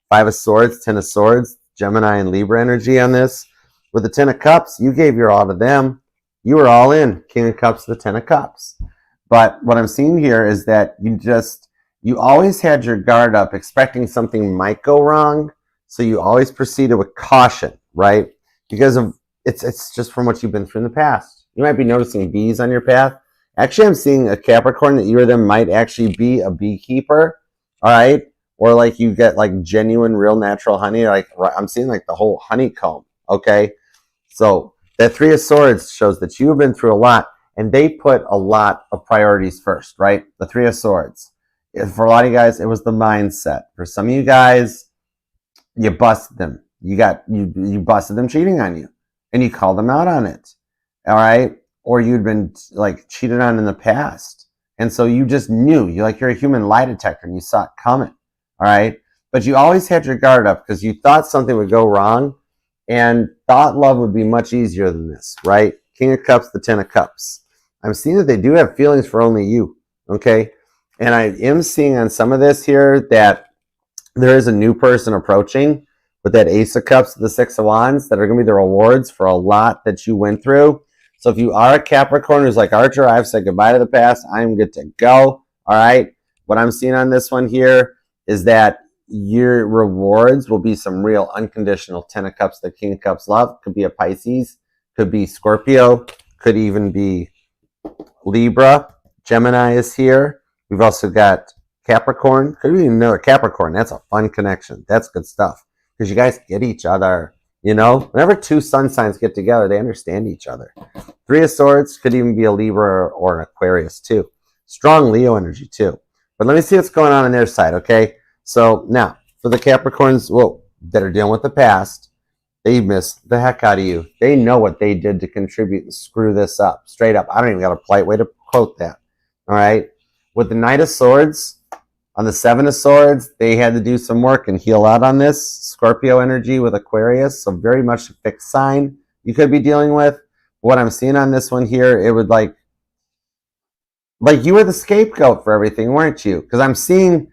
5 of Swords, 10 of Swords, Gemini and Libra energy on this. With the 10 of Cups, you gave your all to them. You were all in. King of Cups, the 10 of Cups. But what I'm seeing here is that you always had your guard up, expecting something might go wrong, so you always proceeded with caution, right? Because of it's just from what you've been through in the past. You might be noticing bees on your path. Actually, I'm seeing a Capricorn that you or them might actually be a beekeeper, all right? Or you get genuine, real, natural honey. I'm seeing the whole honeycomb, okay? So that 3 of Swords shows that you've been through a lot, and they put a lot of priorities first, right? The 3 of Swords. For a lot of you guys, it was the mindset. For some of you guys, you busted them. You busted them cheating on you, and you called them out on it. All right, or you'd been cheated on in the past, and so you just knew. You're a human lie detector, and you saw it coming. All right, but you always had your guard up because you thought something would go wrong, and thought love would be much easier than this, right? King of Cups, the 10 of Cups. I'm seeing that they do have feelings for only you. Okay. And I am seeing on some of this here that there is a new person approaching with that Ace of Cups, the 6 of Wands, that are going to be the rewards for a lot that you went through. So if you are a Capricorn who's like, Archer, I've said goodbye to the past, I'm good to go. All right. What I'm seeing on this one here is that your rewards will be some real unconditional 10 of Cups, the King of Cups love. Could be a Pisces, could be Scorpio, could even be Libra, Gemini is here. We've also got Capricorn. Could be another Capricorn. That's a fun connection. That's good stuff because you guys get each other. You know, whenever two sun signs get together, they understand each other. Three of Swords could even be a Libra or an Aquarius too. Strong Leo energy too. But let me see what's going on their side, okay? So now, for the Capricorns, that are dealing with the past, they miss the heck out of you. They know what they did to contribute and screw this up. Straight up. I don't even got a polite way to quote that. All right? With the Knight of Swords, on the Seven of Swords, they had to do some work and heal out on this. Scorpio energy with Aquarius, so very much a fixed sign you could be dealing with. What I'm seeing on this one here, it would like you were the scapegoat for everything, weren't you? Because I'm seeing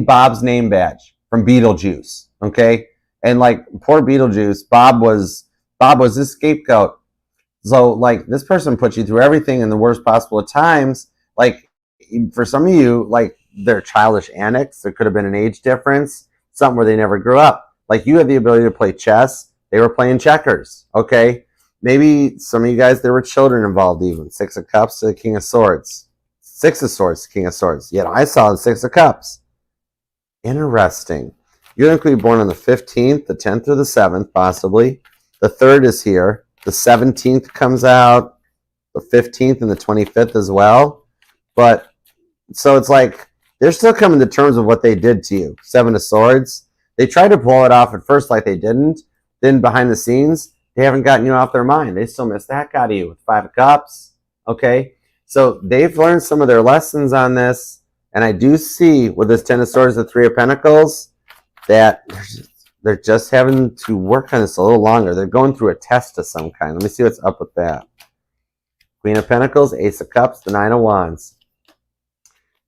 Bob's name badge from Beetlejuice, okay? And like poor Beetlejuice, Bob was his scapegoat. So like this person put you through everything in the worst possible of times. Like for some of you, like they're childish antics. There could have been an age difference, something where they never grew up. Like you had the ability to play chess, they were playing checkers, okay? Maybe some of you guys, there were children involved even. Six of Cups to the King of Swords. Six of Swords, King of Swords. Yet I saw the Six of Cups. Interesting. You're going to be born on the 15th, the 10th, or the 7th, possibly. The 3rd is here. The 17th comes out. The 15th and the 25th as well. But, so it's like, they're still coming to terms with what they did to you. Seven of Swords. They tried to pull it off at first like they didn't. Then behind the scenes, they haven't gotten you off their mind. They still miss the heck out of you with Five of Cups. Okay? So they've learned some of their lessons on this. And I do see with this Ten of Swords, the Three of Pentacles, that they're just having to work on this a little longer. They're going through a test of some kind. Let me see what's up with that. Queen of Pentacles, Ace of Cups, the Nine of Wands.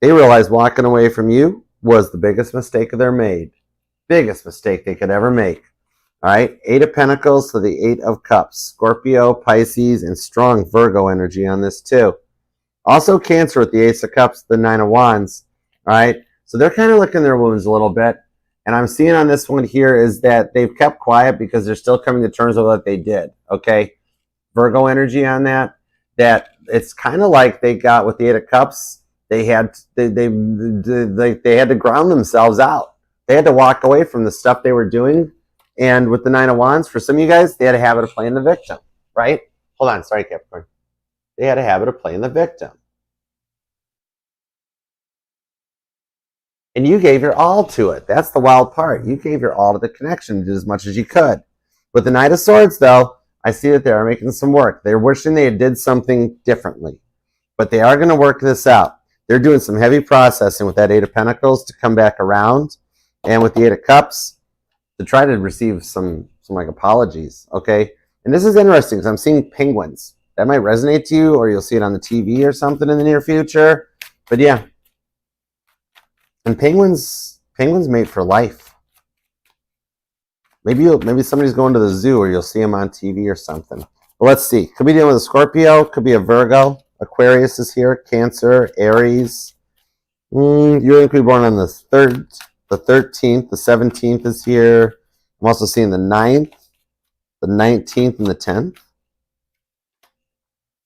They realized walking away from you was the biggest mistake they're made. Biggest mistake they could ever make. All right, Eight of Pentacles to the Eight of Cups. Scorpio, Pisces, and strong Virgo energy on this too. Also Cancer with the Ace of Cups, the Nine of Wands. All right, so they're kind of licking their wounds a little bit. And I'm seeing on this one here is that they've kept quiet because they're still coming to terms with what they did. Okay, Virgo energy on that. That it's kind of like they got with the Eight of Cups. They had to ground themselves out. They had to walk away from the stuff they were doing. And with the Nine of Wands, for some of you guys, they had a habit of playing the victim, right? Hold on, sorry, Capricorn. They had a habit of playing the victim. And you gave your all to it. That's the wild part. You gave your all to the connection, did as much as you could. With the Knight of Swords, though, I see that they're making some work. They're wishing they did something differently. But they are going to work this out. They're doing some heavy processing with that Eight of Pentacles to come back around. And with the Eight of Cups, to try to receive some like apologies, okay? And this is interesting because I'm seeing penguins. That might resonate to you, or you'll see it on the TV or something in the near future. But yeah. And penguins mate for life. Maybe somebody's going to the zoo, or you'll see them on TV or something. But let's see. Could be dealing with a Scorpio. Could be a Virgo. Aquarius is here. Cancer. Aries. You're going to be born on the 3rd, the 13th. The 17th is here. I'm also seeing the 9th, the 19th, and the 10th.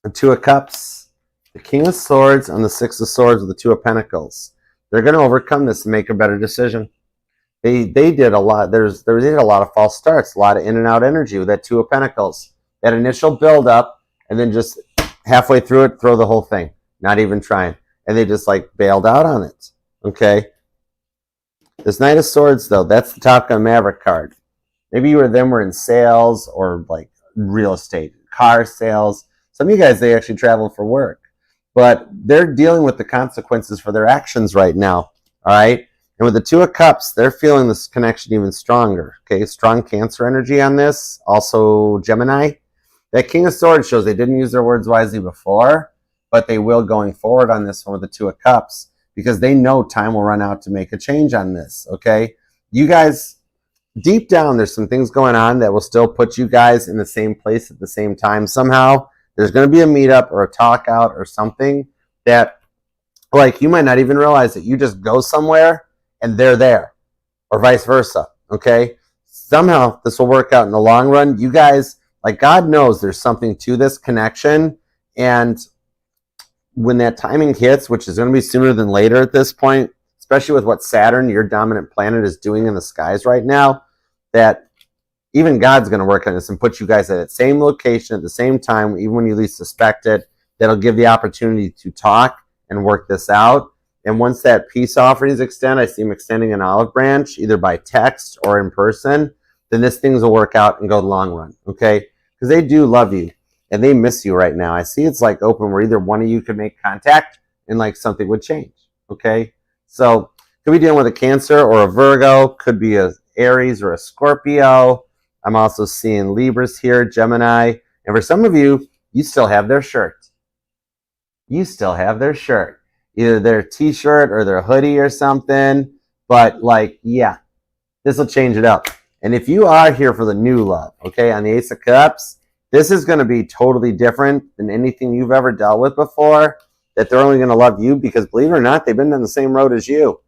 The Two of Cups. The King of Swords and the Six of Swords with the Two of Pentacles. They're going to overcome this and make a better decision. They did a lot. They did a lot of false starts, a lot of in and out energy with that Two of Pentacles. That initial build up, and then just halfway through it, throw the whole thing, not even trying, and they just like bailed out on it. Okay. This Knight of Swords, though, that's the Top Gun Maverick card. Maybe you or them were in sales or like real estate, car sales. Some of you guys, they actually travel for work. But they're dealing with the consequences for their actions right now, all right? And with the Two of Cups, they're feeling this connection even stronger, okay? Strong Cancer energy on this. Also Gemini. That King of Swords shows they didn't use their words wisely before, but they will going forward on this one with the Two of Cups because they know time will run out to make a change on this, okay? You guys, deep down, there's some things going on that will still put you guys in the same place at the same time somehow. There's going to be a meetup or a talk out or something that, like, you might not even realize that you just go somewhere and they're there, or vice versa, okay? Somehow this will work out in the long run. You guys, like, God knows there's something to this connection, and when that timing hits, which is going to be sooner than later at this point, especially with what Saturn, your dominant planet, is doing in the skies right now, that even God's going to work on this and put you guys at the same location at the same time, even when you least suspect it. That'll give the opportunity to talk and work this out. And once that peace offerings extend, I see him extending an olive branch, either by text or in person, then this things will work out and go the long run, okay? Because they do love you and they miss you right now. I see it's like open where either one of you could make contact and like something would change, okay? So could be dealing with a Cancer or a Virgo, could be a Aries or a Scorpio. I'm also seeing Libras here, Gemini. And for some of you, you still have their shirt. You still have their shirt. Either their t-shirt or their hoodie or something. But like, yeah, this will change it up. And if you are here for the new love, okay, on the Ace of Cups, this is going to be totally different than anything you've ever dealt with before. That they're only going to love you because, believe it or not, they've been on the same road as you.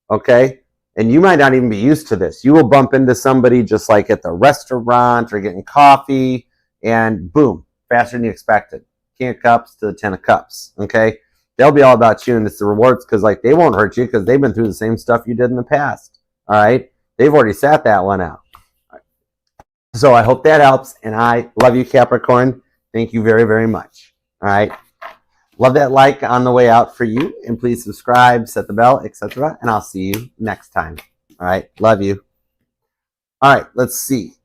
Okay? And you might not even be used to this. You will bump into somebody just like at the restaurant or getting coffee, and boom, faster than you expected. King of Cups to the 10 of Cups. Okay? They'll be all about you, and it's the rewards because like they won't hurt you because they've been through the same stuff you did in the past. All right? They've already sat that one out. So I hope that helps, and I love you, Capricorn. Thank you very, very much. All right? Love that like on the way out for you, and please subscribe, set the bell, etc. And I'll see you next time. All right, love you. All right, let's see.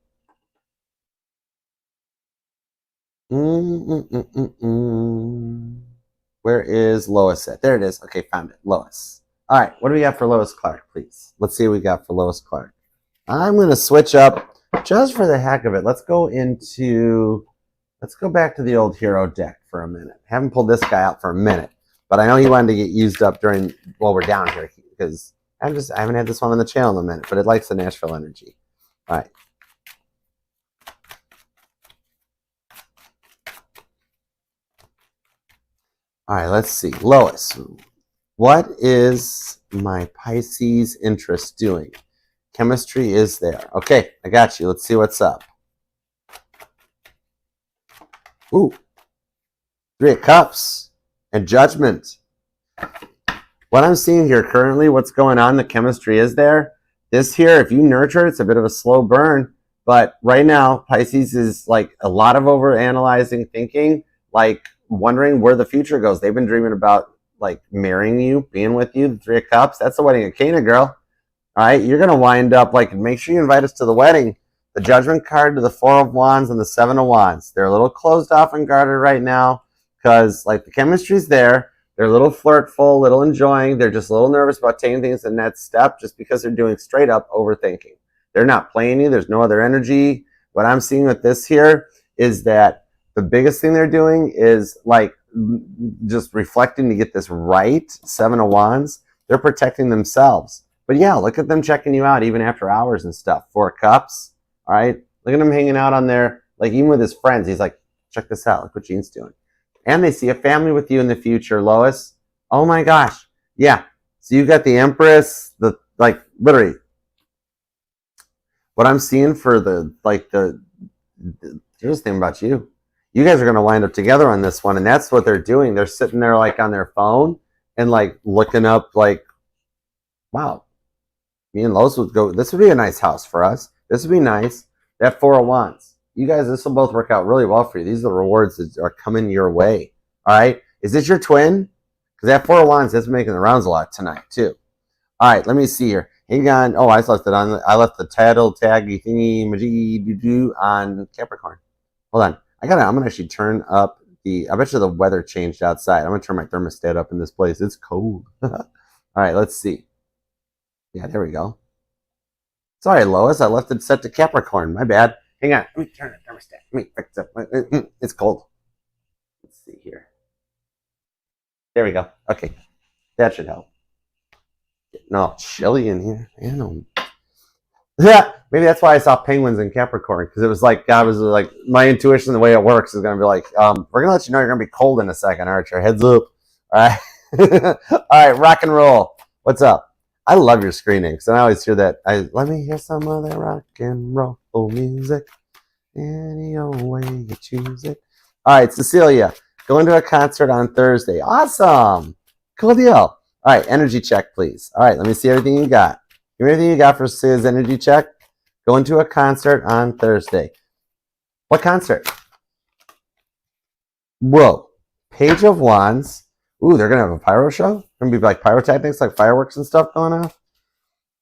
Where is Lois at? There it is. Okay, found it. Lois. All right, what do we got for Lois Clark, please? Let's see what we got for Lois Clark. I'm going to switch up just for the heck of it. Let's go back to the old hero deck for a minute. Haven't pulled this guy out for a minute, but I know he wanted to get used up while we're down here because I haven't had this one on the channel in a minute, but it likes the Nashville energy. All right. All right, let's see. Lois, what is my Pisces interest doing? Chemistry is there. Okay, I got you. Let's see what's up. Ooh, 3 of Cups and Judgment. What I'm seeing here currently, what's going on, the chemistry is there. This here, if you nurture it, it's a bit of a slow burn. But right now, Pisces is like a lot of over-analyzing thinking, like wondering where the future goes. They've been dreaming about like marrying you, being with you, the 3 of Cups. That's the wedding of Cana, girl. All right, you're going to wind up like, make sure you invite us to the wedding. The Judgment card to the 4 of Wands and the 7 of Wands. They're a little closed off and guarded right now because like the chemistry's there. They're a little flirtful, a little enjoying. They're just a little nervous about taking things the next step just because they're doing straight up overthinking. They're not playing you. There's no other energy. What I'm seeing with this here is that the biggest thing they're doing is like just reflecting to get this right. 7 of Wands. They're protecting themselves. But yeah, look at them checking you out even after hours and stuff. 4 of Cups. All right. Look at him hanging out on there. Like even with his friends, he's like, check this out. Look what Gene's doing. And they see a family with you in the future, Lois. Oh my gosh. Yeah. So you got the Empress, literally. What I'm seeing for here's the thing about you. You guys are going to wind up together on this one. And that's what they're doing. They're sitting there like on their phone and like looking up like, wow. Me and Lois would go, this would be a nice house for us. This would be nice. That 4 of Wands. You guys, this will both work out really well for you. These are the rewards that are coming your way. All right. Is this your twin? Because that 4 of Wands is making the rounds a lot tonight, too. All right. Let me see here. Hang on. Oh, I left it on. I left the title taggy thingy majiggy on Capricorn. Hold on. I'm going to actually turn up I bet you the weather changed outside. I'm going to turn my thermostat up in this place. It's cold. All right. Let's see. Yeah, there we go. Sorry, Lois. I left it set to Capricorn. My bad. Hang on. Let me turn the thermostat. Let me fix it. It's cold. Let's see here. There we go. Okay. That should help. No, chilly in here. Yeah, maybe that's why I saw penguins in Capricorn. Because it was like, God was like, my intuition, the way it works is going to be like, we're going to let you know you're going to be cold in a second, Archer. Heads up. All right. All right, rock and roll. What's up? I love your screening, because I always hear that. Let me hear some of that rock and roll music. Any old way you choose it. All right, Cecilia. Going to a concert on Thursday. Awesome. Cool deal. All right, energy check, please. All right, let me see everything you got. Give me everything you got for Siz's energy check. Going to a concert on Thursday. What concert? Whoa. Page of Wands. Ooh, they're going to have a pyro show? Going to be like pyrotechnics, like fireworks and stuff going off?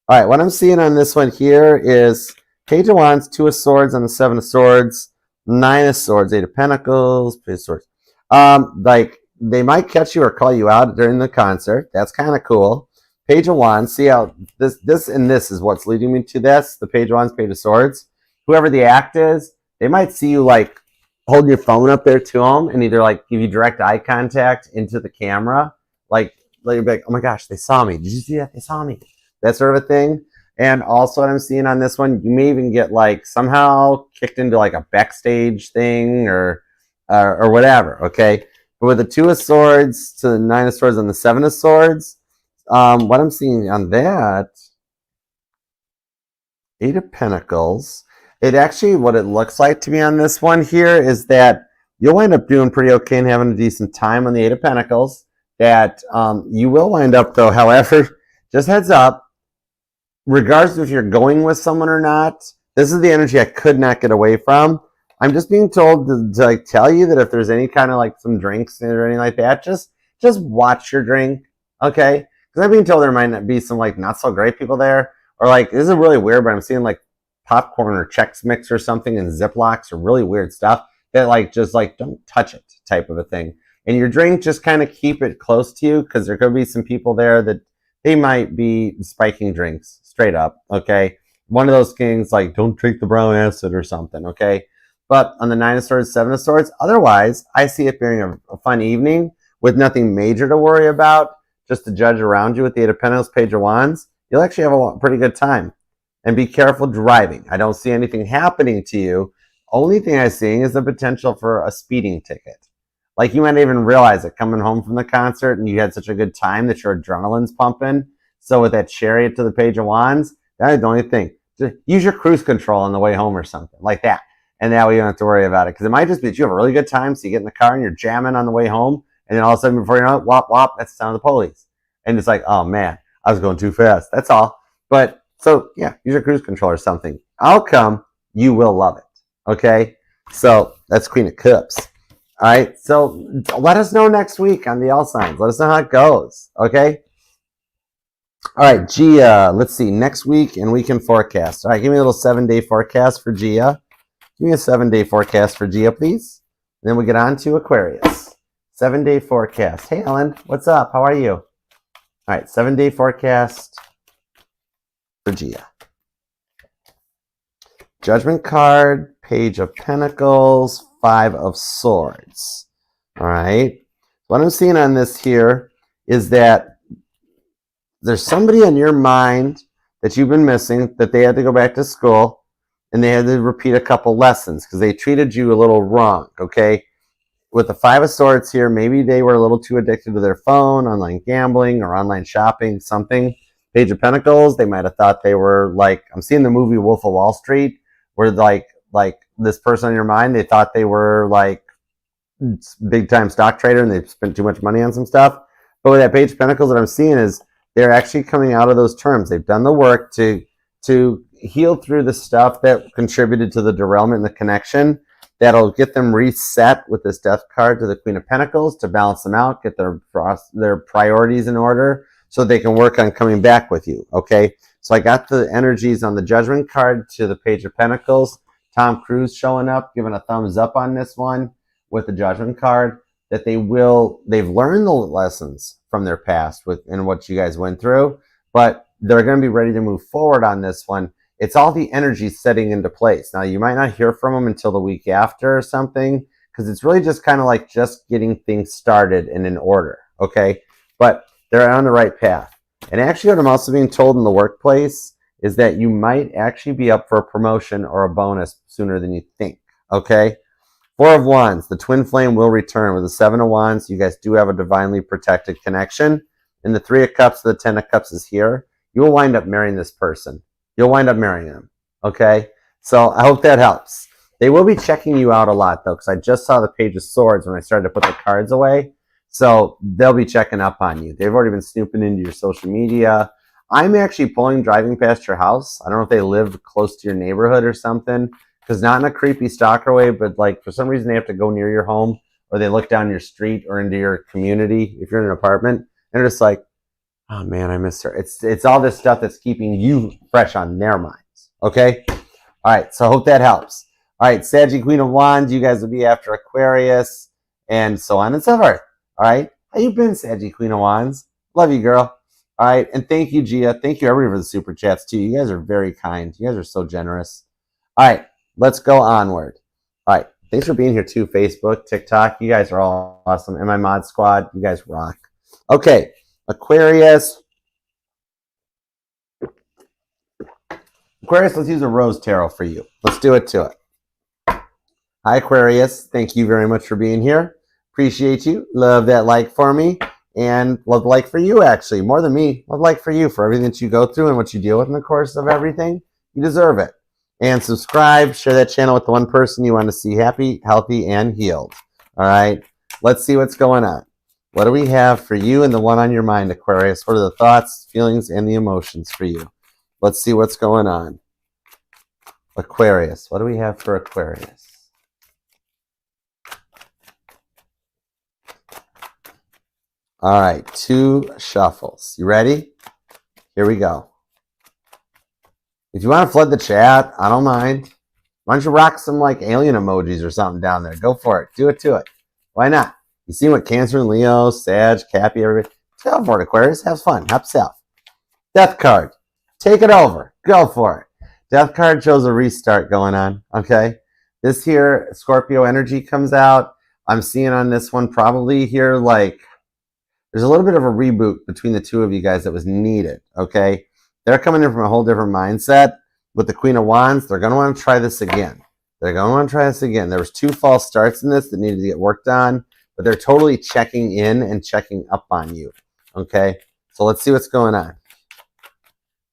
All right, what I'm seeing on this one here is Page of Wands, Two of Swords on the Seven of Swords, Nine of Swords, Eight of Pentacles, Page of Swords. Like, they might catch you or call you out during the concert. That's kind of cool. Page of Wands, see how this and this is what's leading me to this. The Page of Wands, Page of Swords. Whoever the act is, they might see you like holding your phone up there to them and either like give you direct eye contact into the camera. Like you're like, oh my gosh, they saw me. Did you see that? They saw me. That sort of a thing. And also what I'm seeing on this one, you may even get like somehow kicked into like a backstage thing or whatever, okay? But with the Two of Swords to the Nine of Swords and the Seven of Swords, what I'm seeing on that, Eight of Pentacles, it actually, what it looks like to me on this one here is that you'll wind up doing pretty okay and having a decent time on the Eight of Pentacles. That you will wind up, though, however, just heads up, regardless if you're going with someone or not, this is the energy I could not get away from. I'm just being told to like tell you that if there's any kind of like some drinks or anything like that, just watch your drink, okay? Because I'm being told there might not be some like not so great people there, or like this is really weird, but I'm seeing like popcorn or Chex Mix or something in Ziplocs or really weird stuff that like just like don't touch it type of a thing. And your drink, just kind of keep it close to you because there could be some people there that they might be spiking drinks straight up, okay? One of those things like don't drink the brown acid or something, okay? But on the Nine of Swords, Seven of Swords, otherwise, I see it being a fun evening with nothing major to worry about, just to judge around you with the Eight of Pentacles, Page of Wands. You'll actually have a pretty good time. And be careful driving. I don't see anything happening to you. Only thing I'm seeing is the potential for a speeding ticket. Like you might even realize it coming home from the concert and you had such a good time that your adrenaline's pumping. So with that chariot to the Page of Wands, that's the only thing. Just use your cruise control on the way home or something like that. And that way you don't have to worry about it. Because it might just be that you have a really good time, so you get in the car and you're jamming on the way home, and then all of a sudden before you know it, whop, whop, that's the sound of the police. And it's like, oh man, I was going too fast. That's all. But, so yeah, use your cruise control or something. Outcome, you will love it. Okay? So, that's Queen of Cups. All right? So, let us know next week on the all signs. Let us know how it goes. Okay? All right, Gia, let's see. Next week and weekend forecast. All right, give me a little 7-day forecast for Gia. Give me a 7-day forecast for Gia, please. And then we get on to Aquarius. 7-day forecast. Hey, Ellen, what's up? How are you? All right, 7-day forecast for Gia. Judgment card, Page of Pentacles, Five of Swords. All right. What I'm seeing on this here is that there's somebody in your mind that you've been missing, that they had to go back to school and they had to repeat a couple lessons because they treated you a little wrong, okay? With the Five of Swords here, maybe they were a little too addicted to their phone, online gambling, or online shopping, something. Page of Pentacles, they might have thought they were like, I'm seeing the movie Wolf of Wall Street, where like this person in your mind, they thought they were like big time stock trader and they spent too much money on some stuff. But with that Page of Pentacles, what I'm seeing is they're actually coming out of those terms. They've done the work to heal through the stuff that contributed to the derailment and the connection. That'll get them reset with this Death card to the Queen of Pentacles to balance them out, get their priorities in order so they can work on coming back with you, okay? So I got the energies on the Judgment card to the Page of Pentacles. Tom Cruise showing up, giving a thumbs up on this one with the Judgment card, that they've learned the lessons from their past and what you guys went through, but they're going to be ready to move forward on this one. It's all the energy setting into place. Now, you might not hear from them until the week after or something, because it's really just kind of like just getting things started and in order, okay? But they're on the right path. And actually what I'm also being told in the workplace is that you might actually be up for a promotion or a bonus sooner than you think, okay? Four of Wands, the twin flame will return. With the Seven of Wands, you guys do have a divinely protected connection. And the Three of Cups, the 10 of Cups is here. You will wind up marrying this person. You'll wind up marrying them, okay? So I hope that helps. They will be checking you out a lot, though, because I just saw the Page of Swords when I started to put the cards away. So they'll be checking up on you. They've already been snooping into your social media. I'm actually driving past your house. I don't know if they live close to your neighborhood or something, because not in a creepy stalker way, but like for some reason they have to go near your home, or they look down your street or into your community if you're in an apartment, and they're just like, oh man, I miss her. It's all this stuff that's keeping you fresh on their minds. Okay? All right, so I hope that helps. All right, Saggy Queen of Wands, you guys will be after Aquarius, and so on and so forth. All right? How you been, Saggy Queen of Wands? Love you, girl. All right, and thank you, Gia. Thank you, everybody, for the super chats, too. You guys are very kind. You guys are so generous. All right, let's go onward. All right, thanks for being here, too, Facebook, TikTok. You guys are all awesome. And my mod squad, you guys rock. Okay, Aquarius. Aquarius, let's use a rose tarot for you. Let's do it to it. Hi, Aquarius. Thank you very much for being here. Appreciate you. Love that like for me. And love like for you, actually. More than me. Love like for you for everything that you go through and what you deal with in the course of everything. You deserve it. And subscribe. Share that channel with the one person you want to see happy, healthy, and healed. All right? Let's see what's going on. What do we have for you and the one on your mind, Aquarius? What are the thoughts, feelings, and the emotions for you? Let's see what's going on. Aquarius. What do we have for Aquarius? All right, 2 shuffles. You ready? Here we go. If you want to flood the chat, I don't mind. Why don't you rock some like alien emojis or something down there? Go for it. Do it to it. Why not? You see what Cancer and Leo, Sag, Cappy, everybody. Go for it, Aquarius. Have fun. Help yourself. Death card. Take it over. Go for it. Death card shows a restart going on. Okay. This here, Scorpio energy comes out. I'm seeing on this one probably here like there's a little bit of a reboot between the two of you guys that was needed, okay? They're coming in from a whole different mindset. With the Queen of Wands, they're going to want to try this again. They're going to want to try this again. There was 2 false starts in this that needed to get worked on, but they're totally checking in and checking up on you, okay? So let's see what's going on.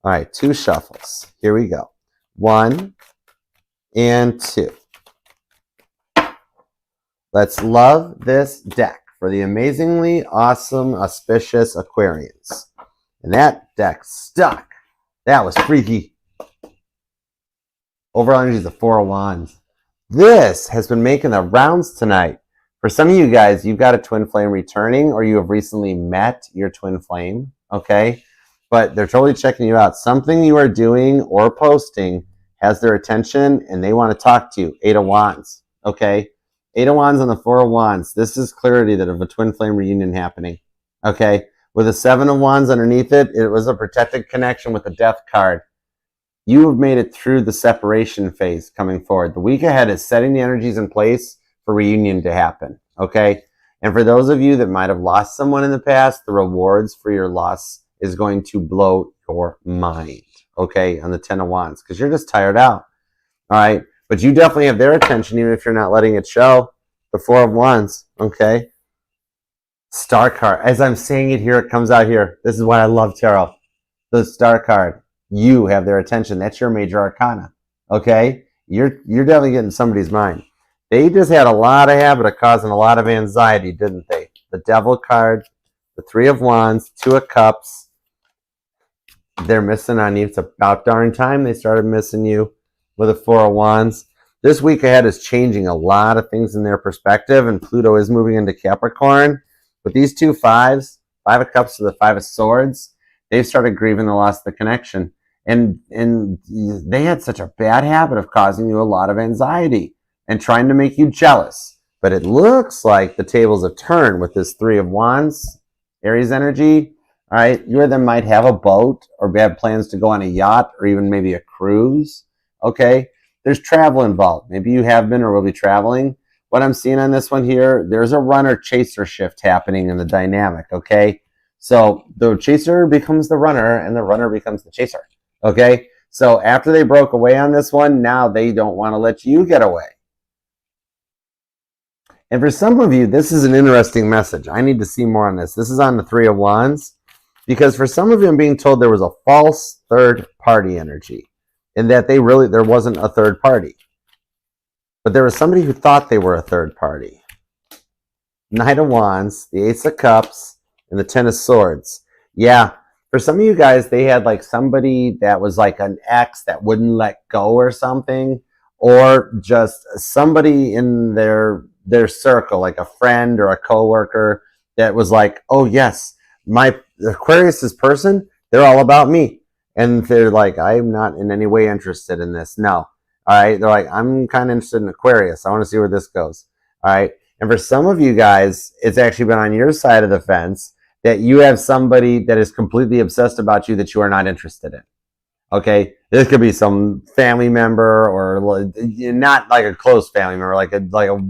All right, 2 shuffles. Here we go. 1 and 2. Let's love this deck for the amazingly awesome, auspicious Aquarians. And that deck stuck. That was freaky. Overall energy is the 4 of Wands. This has been making the rounds tonight. For some of you guys, you've got a twin flame returning, or you have recently met your twin flame, okay? But they're totally checking you out. Something you are doing or posting has their attention, and they want to talk to you. 8 of Wands, okay? 8 of Wands on the 4 of Wands. This is clarity that of a twin flame reunion happening. Okay? With a 7 of Wands underneath it, it was a protected connection with the Death card. You have made it through the separation phase coming forward. The week ahead is setting the energies in place for reunion to happen. Okay? And for those of you that might have lost someone in the past, the rewards for your loss is going to blow your mind. Okay? On the 10 of Wands. Because you're just tired out. All right? But you definitely have their attention, even if you're not letting it show. The 4 of Wands, okay? Star card. As I'm saying it here, it comes out here. This is why I love tarot. The Star card. You have their attention. That's your major arcana, okay? You're definitely getting somebody's mind. They just had a lot of habit of causing a lot of anxiety, didn't they? The Devil card, the 3 of Wands, 2 of Cups. They're missing on you. It's about darn time they started missing you. With a 4 of Wands. This week ahead is changing a lot of things in their perspective, and Pluto is moving into Capricorn. With these 2 5s, 5 of Cups to the 5 of Swords, they've started grieving the loss of the connection. And they had such a bad habit of causing you a lot of anxiety and trying to make you jealous. But it looks like the tables have turned with this 3 of Wands, Aries energy. All right, you or them might have a boat or have plans to go on a yacht or even maybe a cruise. Okay, there's travel involved. Maybe you have been or will be traveling. What I'm seeing on this one here, there's a runner-chaser shift happening in the dynamic, okay? So the chaser becomes the runner, and the runner becomes the chaser, okay? So after they broke away on this one, now they don't want to let you get away. And for some of you, this is an interesting message. I need to see more on this. This is on the 3 of Wands, because for some of you, I'm being told there was a false third-party energy. In that there wasn't a third party. but there was somebody who thought they were a third party. Knight of Wands, the Ace of Cups, and the Ten of Swords. Yeah, for some of you guys, they had like somebody that was like an ex that wouldn't let go or something, or just somebody in their circle, like a friend or a coworker that was like, oh yes, my Aquarius's person, they're all about me. And they're like, I'm not in any way interested in this. No. All right. They're like, I'm kind of interested in Aquarius. I want to see where this goes. All right. And for some of you guys, it's actually been on your side of the fence that you have somebody that is completely obsessed about you that you are not interested in. Okay, this could be some family member or not like a close family member, like a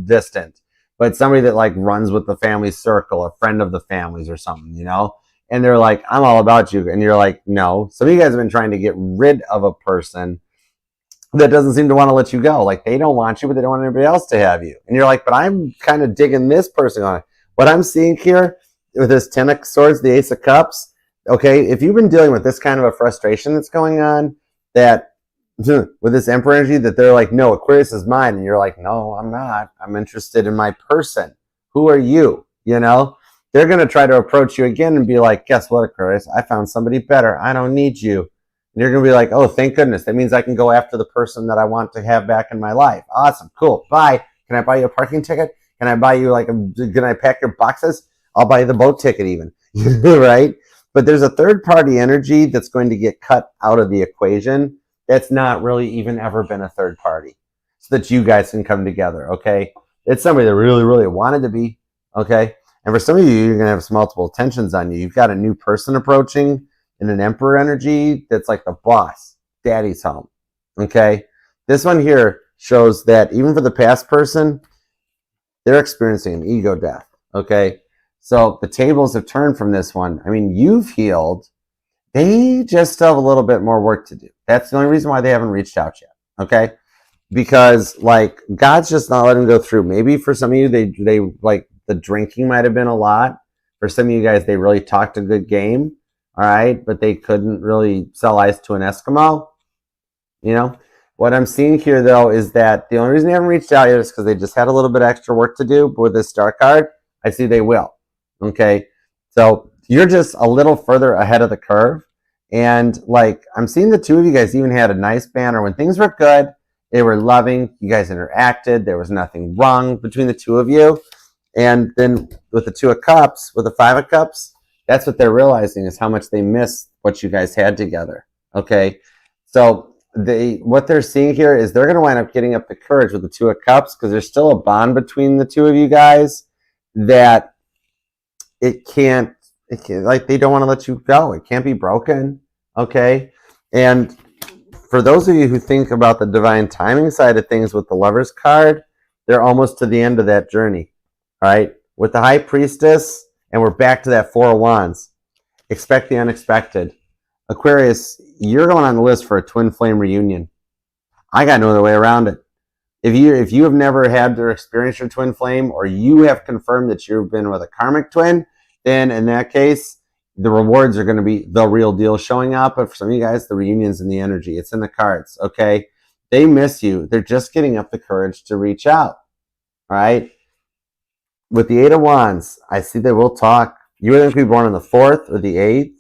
distant, but somebody that like runs with the family circle, a friend of the families or something, you know. And they're like, I'm all about you, and you're like, no. Some of you guys have been trying to get rid of a person that doesn't seem to want to let you go. Like they don't want you, but they don't want anybody else to have you. And you're like, but I'm kind of digging this person on it. What I'm seeing here with this Ten of Swords, the Ace of Cups. Okay, if you've been dealing with this kind of a frustration that's going on, that with this Emperor energy, that they're like, no, Aquarius is mine, and you're like, no, I'm not. I'm interested in my person. Who are you? You know, they're going to try to approach you again and be like, guess what, Aquarius? I found somebody better. I don't need you. And you're going to be like, oh, thank goodness. That means I can go after the person that I want to have back in my life. Awesome, cool, bye. Can I buy you a parking ticket? Can I buy you can I pack your boxes? I'll buy you the boat ticket even, right? But there's a third-party energy that's going to get cut out of the equation that's not really even ever been a third party, so that you guys can come together, okay? It's somebody that really, really wanted to be, okay? And for some of you, you're going to have some multiple tensions on you. You've got a new person approaching in an Emperor energy that's like the boss, daddy's home, okay? This one here shows that even for the past person, they're experiencing an ego death, okay? So the tables have turned from this one. I mean, you've healed. They just still have a little bit more work to do. That's the only reason why they haven't reached out yet. Okay? Because like God's just not letting them go through. Maybe for some of you, they like the drinking might have been a lot. For some of you guys, they really talked a good game. All right, but they couldn't really sell ice to an Eskimo. You know? What I'm seeing here though is that the only reason they haven't reached out yet is because they just had a little bit extra work to do. But with this star card, I see they will. Okay, so you're just a little further ahead of the curve. And like, I'm seeing the two of you guys even had a nice banner. When things were good, they were loving, you guys interacted, there was nothing wrong between the two of you. And then with the Two of Cups, with the Five of Cups, that's what they're realizing is how much they miss what you guys had together. Okay, so what they're seeing here is they're going to wind up getting up the courage with the Two of Cups because there's still a bond between the two of you guys that it can't, like they don't want to let you go. It can't be broken, okay? And for those of you who think about the divine timing side of things with the Lover's card, they're almost to the end of that journey, all right? With the High Priestess, and we're back to that Four of Wands. Expect the unexpected. Aquarius, you're going on the list for a twin flame reunion. I got no other way around it. If you have never had to experience your twin flame, or you have confirmed that you've been with a karmic twin, then in that case, the rewards are going to be the real deal showing up. But for some of you guys, the reunion's in the energy. It's in the cards, okay? They miss you. They're just getting up the courage to reach out, all right? With the Eight of Wands, I see they will talk. You either be born on the 4th or the 8th.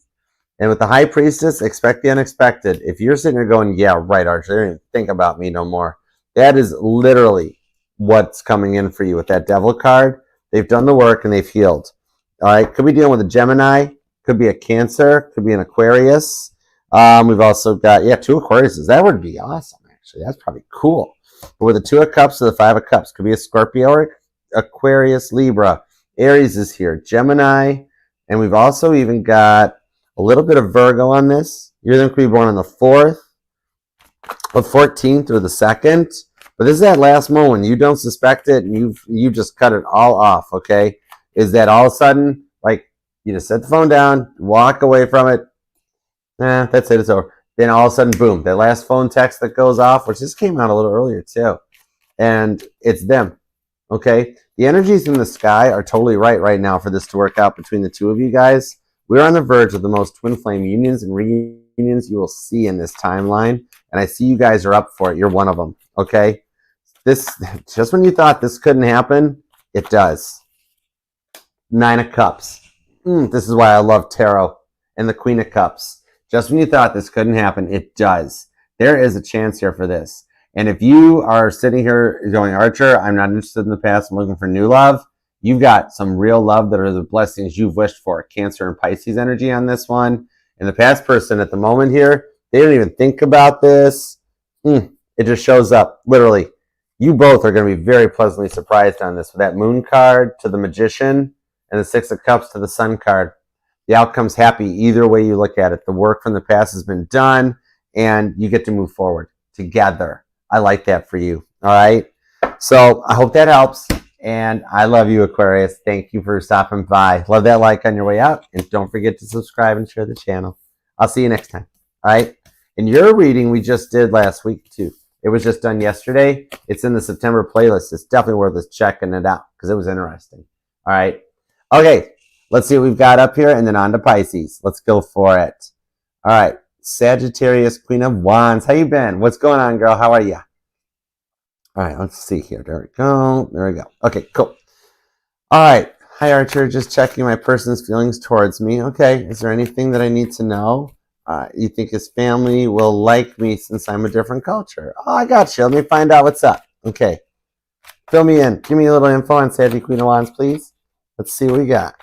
And with the High Priestess, expect the unexpected. If you're sitting there going, yeah, right, Archer, they don't even think about me no more. That is literally what's coming in for you with that Devil card. They've done the work and they've healed. All right, could be dealing with a Gemini, could be a Cancer, could be an Aquarius. We've also got, two Aquariuses. That would be awesome, actually. That's probably cool. But with the Two of Cups or the Five of Cups, could be a Scorpio or Aquarius, Libra. Aries is here, Gemini, and we've also even got a little bit of Virgo on this. You're going to be born on the 4th, the 14th, or the 2nd. But this is that last moment. You don't suspect it, and you just cut it all off, okay? Is that all of a sudden, like, you just set the phone down, walk away from it. That's it, it's over. Then all of a sudden, boom, that last phone text that goes off, which just came out a little earlier too. And it's them, okay? The energies in the sky are totally right now for this to work out between the two of you guys. We're on the verge of the most twin flame unions and reunions you will see in this timeline. And I see you guys are up for it. You're one of them, okay? This, just when you thought this couldn't happen, it does. Nine of Cups. This is why I love tarot. And the Queen of Cups. Just when you thought this couldn't happen, it does. There is a chance here for this. And if you are sitting here going, Archer, I'm not interested in the past, I'm looking for new love, you've got some real love that are the blessings you've wished for. Cancer and Pisces energy on this one. And the past person at the moment here, they don't even think about this. It just shows up, literally. You both are going to be very pleasantly surprised on this. With that Moon card to the Magician and the Six of Cups to the Sun card. The outcome's happy either way you look at it. The work from the past has been done, and you get to move forward together. I like that for you. All right? So I hope that helps, and I love you, Aquarius. Thank you for stopping by. Love that like on your way out, and don't forget to subscribe and share the channel. I'll see you next time. All right? And your reading we just did last week, too. It was just done yesterday. It's in the September playlist. It's definitely worth us checking it out because it was interesting. All right? Okay. Let's see what we've got up here, and then on to Pisces. Let's go for it. All right. Sagittarius, Queen of Wands. How you been? What's going on, girl? How are you? All right. Let's see here. There we go. There we go. Okay, cool. All right. Hi, Archer. Just checking my person's feelings towards me. Okay. Is there anything that I need to know? You think his family will like me since I'm a different culture? Oh, I got you. Let me find out what's up. Okay. Fill me in. Give me a little info on Sagittarius, Queen of Wands, please. Let's see what we got.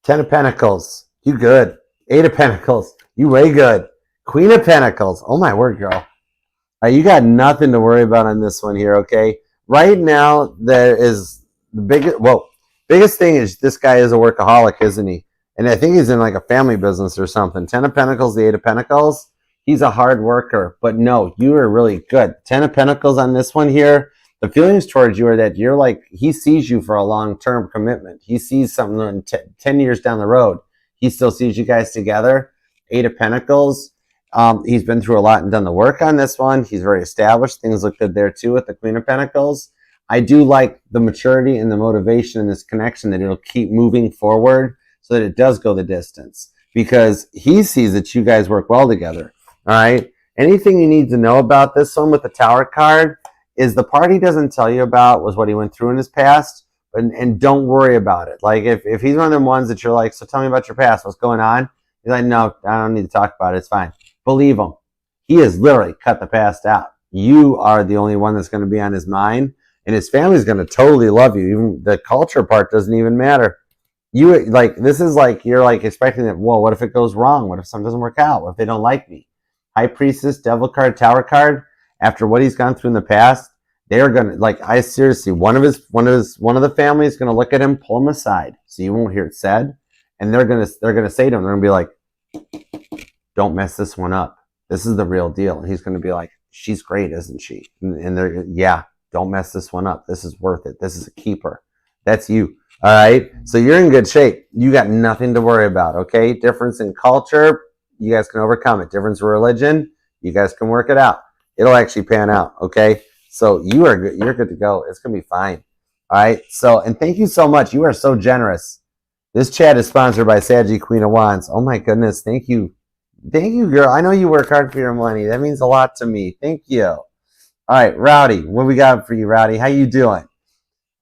10 of Pentacles. You good. 8 of Pentacles. You way good. Queen of Pentacles. Oh, my word, girl. You got nothing to worry about on this one here, okay? Right now, there is the biggest thing is this guy is a workaholic, isn't he? And I think he's in like a family business or something. 10 of Pentacles, the 8 of Pentacles. He's a hard worker. But no, you are really good. 10 of Pentacles on this one here. The feelings towards you are that you're like, he sees you for a long-term commitment. He sees something 10 years down the road. He still sees you guys together. 8 of Pentacles. He's been through a lot and done the work on this one. He's very established. Things look good there too with the Queen of Pentacles. I do like the maturity and the motivation in this connection that it'll keep moving forward so that it does go the distance. Because he sees that you guys work well together. All right? Anything you need to know about this one with the Tower card is the part he doesn't tell you about was what he went through in his past, and don't worry about it. Like, if he's one of them ones that you're like, so tell me about your past, what's going on? He's like, no, I don't need to talk about it, it's fine. Believe him. He has literally cut the past out. You are the only one that's going to be on his mind, and his family's going to totally love you. Even the culture part doesn't even matter. You, like, this is like, you're like expecting that, well, what if it goes wrong? What if something doesn't work out? What if they don't like me? High Priestess, Devil card, Tower card. After what he's gone through in the past, they're gonna, like, I seriously, one of the family is gonna look at him, pull him aside, so you won't hear it said, and they're gonna say to him, they're gonna be like, don't mess this one up. This is the real deal. And he's gonna be like, she's great, isn't she? And they're, yeah, don't mess this one up. This is worth it. This is a keeper. That's you. All right. So you're in good shape. You got nothing to worry about. Okay. Difference in culture, you guys can overcome it. Difference in religion, you guys can work it out. It'll actually pan out, okay? So you are good. You're good to go. It's going to be fine. All right? So, and thank you so much. You are so generous. This chat is sponsored by Sagittarius, Queen of Wands. Oh, my goodness. Thank you. Thank you, girl. I know you work hard for your money. That means a lot to me. Thank you. All right, Rowdy. What we got for you, Rowdy? How you doing?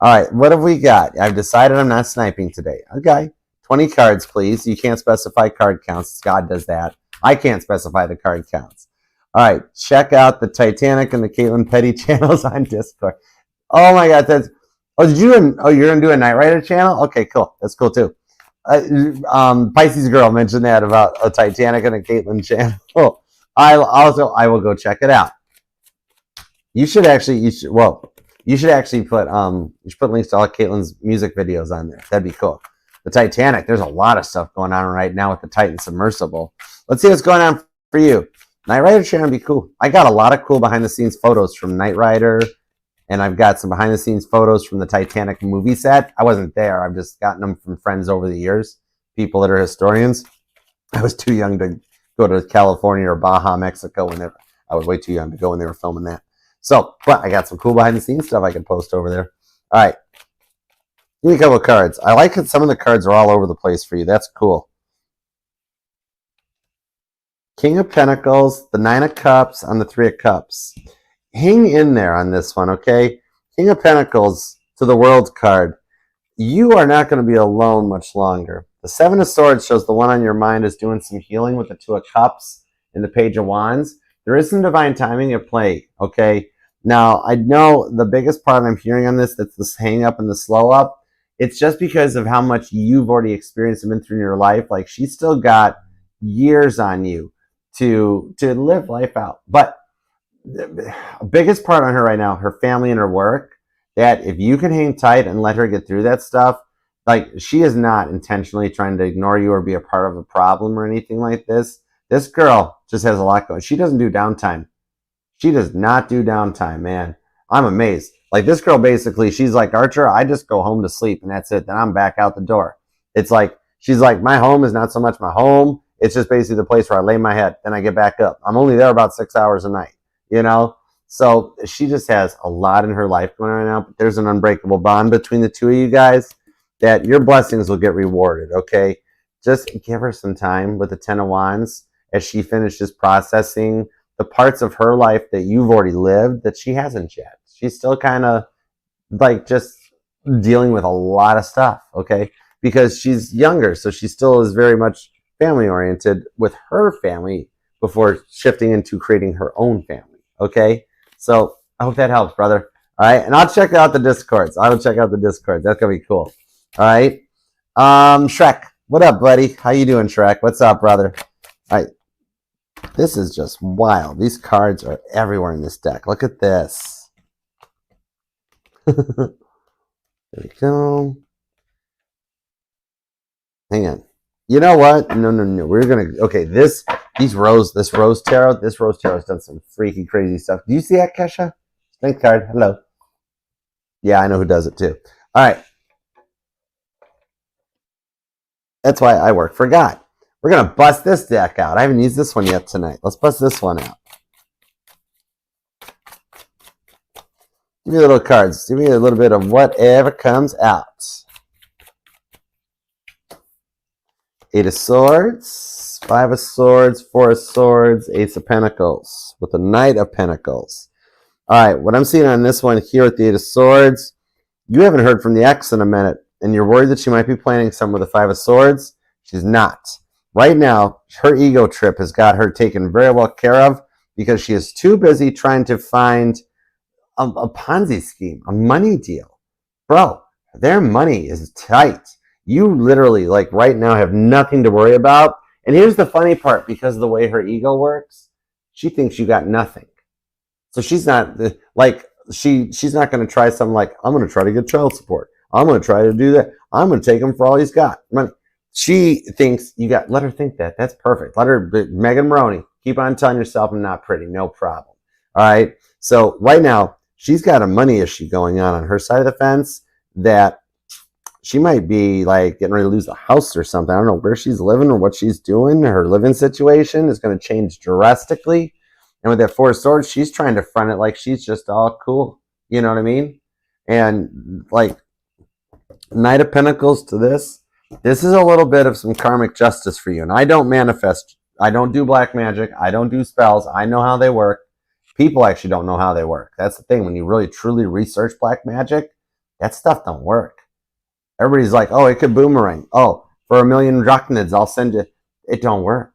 All right, what have we got? I've decided I'm not sniping today. Okay. 20 cards, please. You can't specify card counts. God does that. I can't specify the card counts. All right, check out the Titanic and the Caitlin Petty channels on Discord. Oh my God, that's. Oh, you're gonna do a Knight Rider channel? Okay, cool. That's cool too. Pisces girl mentioned that about a Titanic and a Caitlin channel. I will go check it out. You should actually put you should put links to all Caitlin's music videos on there. That'd be cool. The Titanic, there's a lot of stuff going on right now with the Titan submersible. Let's see what's going on for you. Knight Rider channel would be cool. I got a lot of cool behind the scenes photos from Knight Rider, and I've got some behind the scenes photos from the Titanic movie set. I wasn't there. I've just gotten them from friends over the years, people that are historians. I was too young to go to California or Baja, Mexico I was way too young to go when they were filming that. So, but I got some cool behind the scenes stuff I can post over there. All right. Give me a couple of cards. I like that some of the cards are all over the place for you. That's cool. King of Pentacles, the 9 of Cups on the 3 of Cups. hang in there on this one, okay? King of Pentacles to the World card. You are not going to be alone much longer. The Seven of Swords shows the one on your mind is doing some healing with the Two of Cups and the Page of Wands. There is some divine timing at play, okay? Now, I know the biggest part I'm hearing on this, that's this hang up and the slow up, it's just because of how much you've already experienced and been through in your life. Like, she's still got years on you to live life out. But the biggest part on her right now, her family and her work, that if you can hang tight and let her get through that stuff, like, she is not intentionally trying to ignore you or be a part of a problem or anything like this. This girl just has a lot going. She doesn't do downtime. She does not do downtime, man. I'm amazed. Like, this girl basically, she's like, Archer, I just go home to sleep and that's it. Then I'm back out the door. It's like, she's like, my home is not so much my home. It's just basically the place where I lay my head. Then I get back up. I'm only there about 6 hours a night, you know? So she just has a lot in her life going on right now. But there's an unbreakable bond between the two of you guys that your blessings will get rewarded, okay? Just give her some time with the Ten of Wands as she finishes processing the parts of her life that you've already lived that she hasn't yet. She's still kind of like just dealing with a lot of stuff, okay? Because she's younger, so she still is very much family oriented with her family before shifting into creating her own family, okay? So I hope that helps, brother. All right, and I'll check out the Discords. I will check out the Discords. That's gonna be cool. All right, Shrek, what up, buddy? How you doing, Shrek? What's up, brother? All right, this is just wild. These cards are everywhere in this deck. Look at this. There we go. Hang on. You know what? No. We're gonna this rose tarot has done some freaky crazy stuff. Do you see that, Kesha? Strength card. Hello. Yeah, I know who does it too. All right. That's why I work for God. We're gonna bust this deck out. I haven't used this one yet tonight. Let's bust this one out. Give me little cards. Give me a little bit of whatever comes out. Eight of Swords, Five of Swords, Four of Swords, Ace of Pentacles, with the Knight of Pentacles. All right, what I'm seeing on this one here with the Eight of Swords, you haven't heard from the ex in a minute, and you're worried that she might be planning some with the Five of Swords. She's not. Right now, her ego trip has got her taken very well care of because she is too busy trying to find a Ponzi scheme, a money deal. Bro, their money is tight. You literally, like, right now have nothing to worry about. And here's the funny part, because of the way her ego works, she thinks you got nothing. So she's not, like, she's not going to try something like, I'm going to try to get child support. I'm going to try to do that. I'm going to take him for all he's got. Money. She thinks you got, let her think that. That's perfect. Let her, Megan Maroney, keep on telling yourself I'm not pretty. No problem. All right? So right now, she's got a money issue going on her side of the fence that she might be like getting ready to lose a house or something. I don't know where she's living or what she's doing. Her living situation is going to change drastically. And with that Four of Swords, she's trying to front it like she's just all cool. You know what I mean? And like Knight of Pentacles to this is a little bit of some karmic justice for you. And I don't manifest. I don't do black magic. I don't do spells. I know how they work. People actually don't know how they work. That's the thing. When you really truly research black magic, that stuff don't work. Everybody's like, oh, it could boomerang. Oh, for 1,000,000 drachnids, I'll send you. It don't work.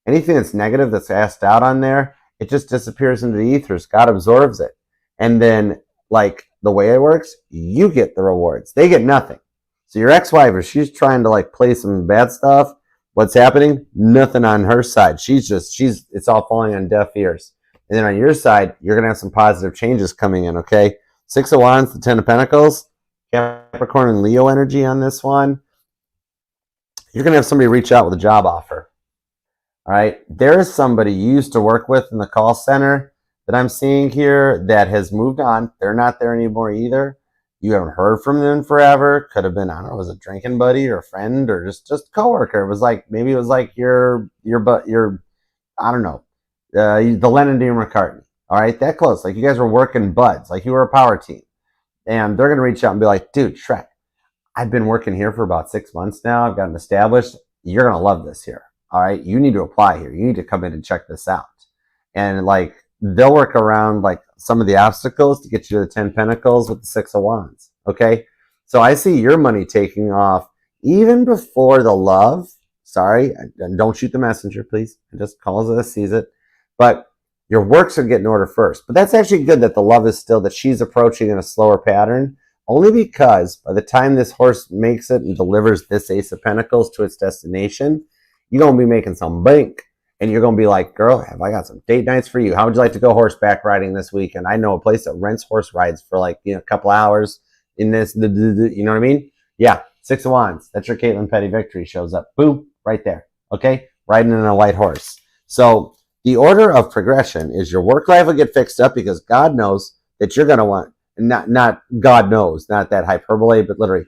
Anything that's negative that's asked out on there, it just disappears into the ethers. God absorbs it. And then, like, the way it works, you get the rewards. They get nothing. So your ex-wife, if she's trying to, like, play some bad stuff, what's happening? Nothing on her side. It's all falling on deaf ears. And then on your side, you're going to have some positive changes coming in, okay? Six of Wands, the Ten of Pentacles, Capricorn and Leo energy on this one. You're going to have somebody reach out with a job offer. All right. There is somebody you used to work with in the call center that I'm seeing here that has moved on. They're not there anymore either. You haven't heard from them forever. Could have been, I don't know, was a drinking buddy or a friend or just a coworker. It was like, maybe it was like your I don't know, the Lennon D. McCartney. All right. That close. Like, you guys were working buds. Like, you were a power team. And they're going to reach out and be like, dude, Shrek, I've been working here for about 6 months now. I've gotten established. You're going to love this here. All right. You need to apply here. You need to come in and check this out. And like, they'll work around like some of the obstacles to get you to the 10 Pentacles with the 6 of Wands. Okay, so I see your money taking off even before the love. Sorry, and don't shoot the messenger, please. It just calls it, sees it. But your works are getting in order first. But that's actually good that the love is still, that she's approaching in a slower pattern, only because by the time this horse makes it and delivers this Ace of Pentacles to its destination, you're going to be making some bank. And you're going to be like, girl, have I got some date nights for you? How would you like to go horseback riding this weekend? I know a place that rents horse rides for like, a couple hours in this, you know what I mean? Yeah, 6 of Wands. That's your Caitlin Petty victory shows up. Boom, right there. Okay, riding in a white horse. So the order of progression is your work life will get fixed up because God knows that you're going to want, not God knows, not that hyperbole, but literally,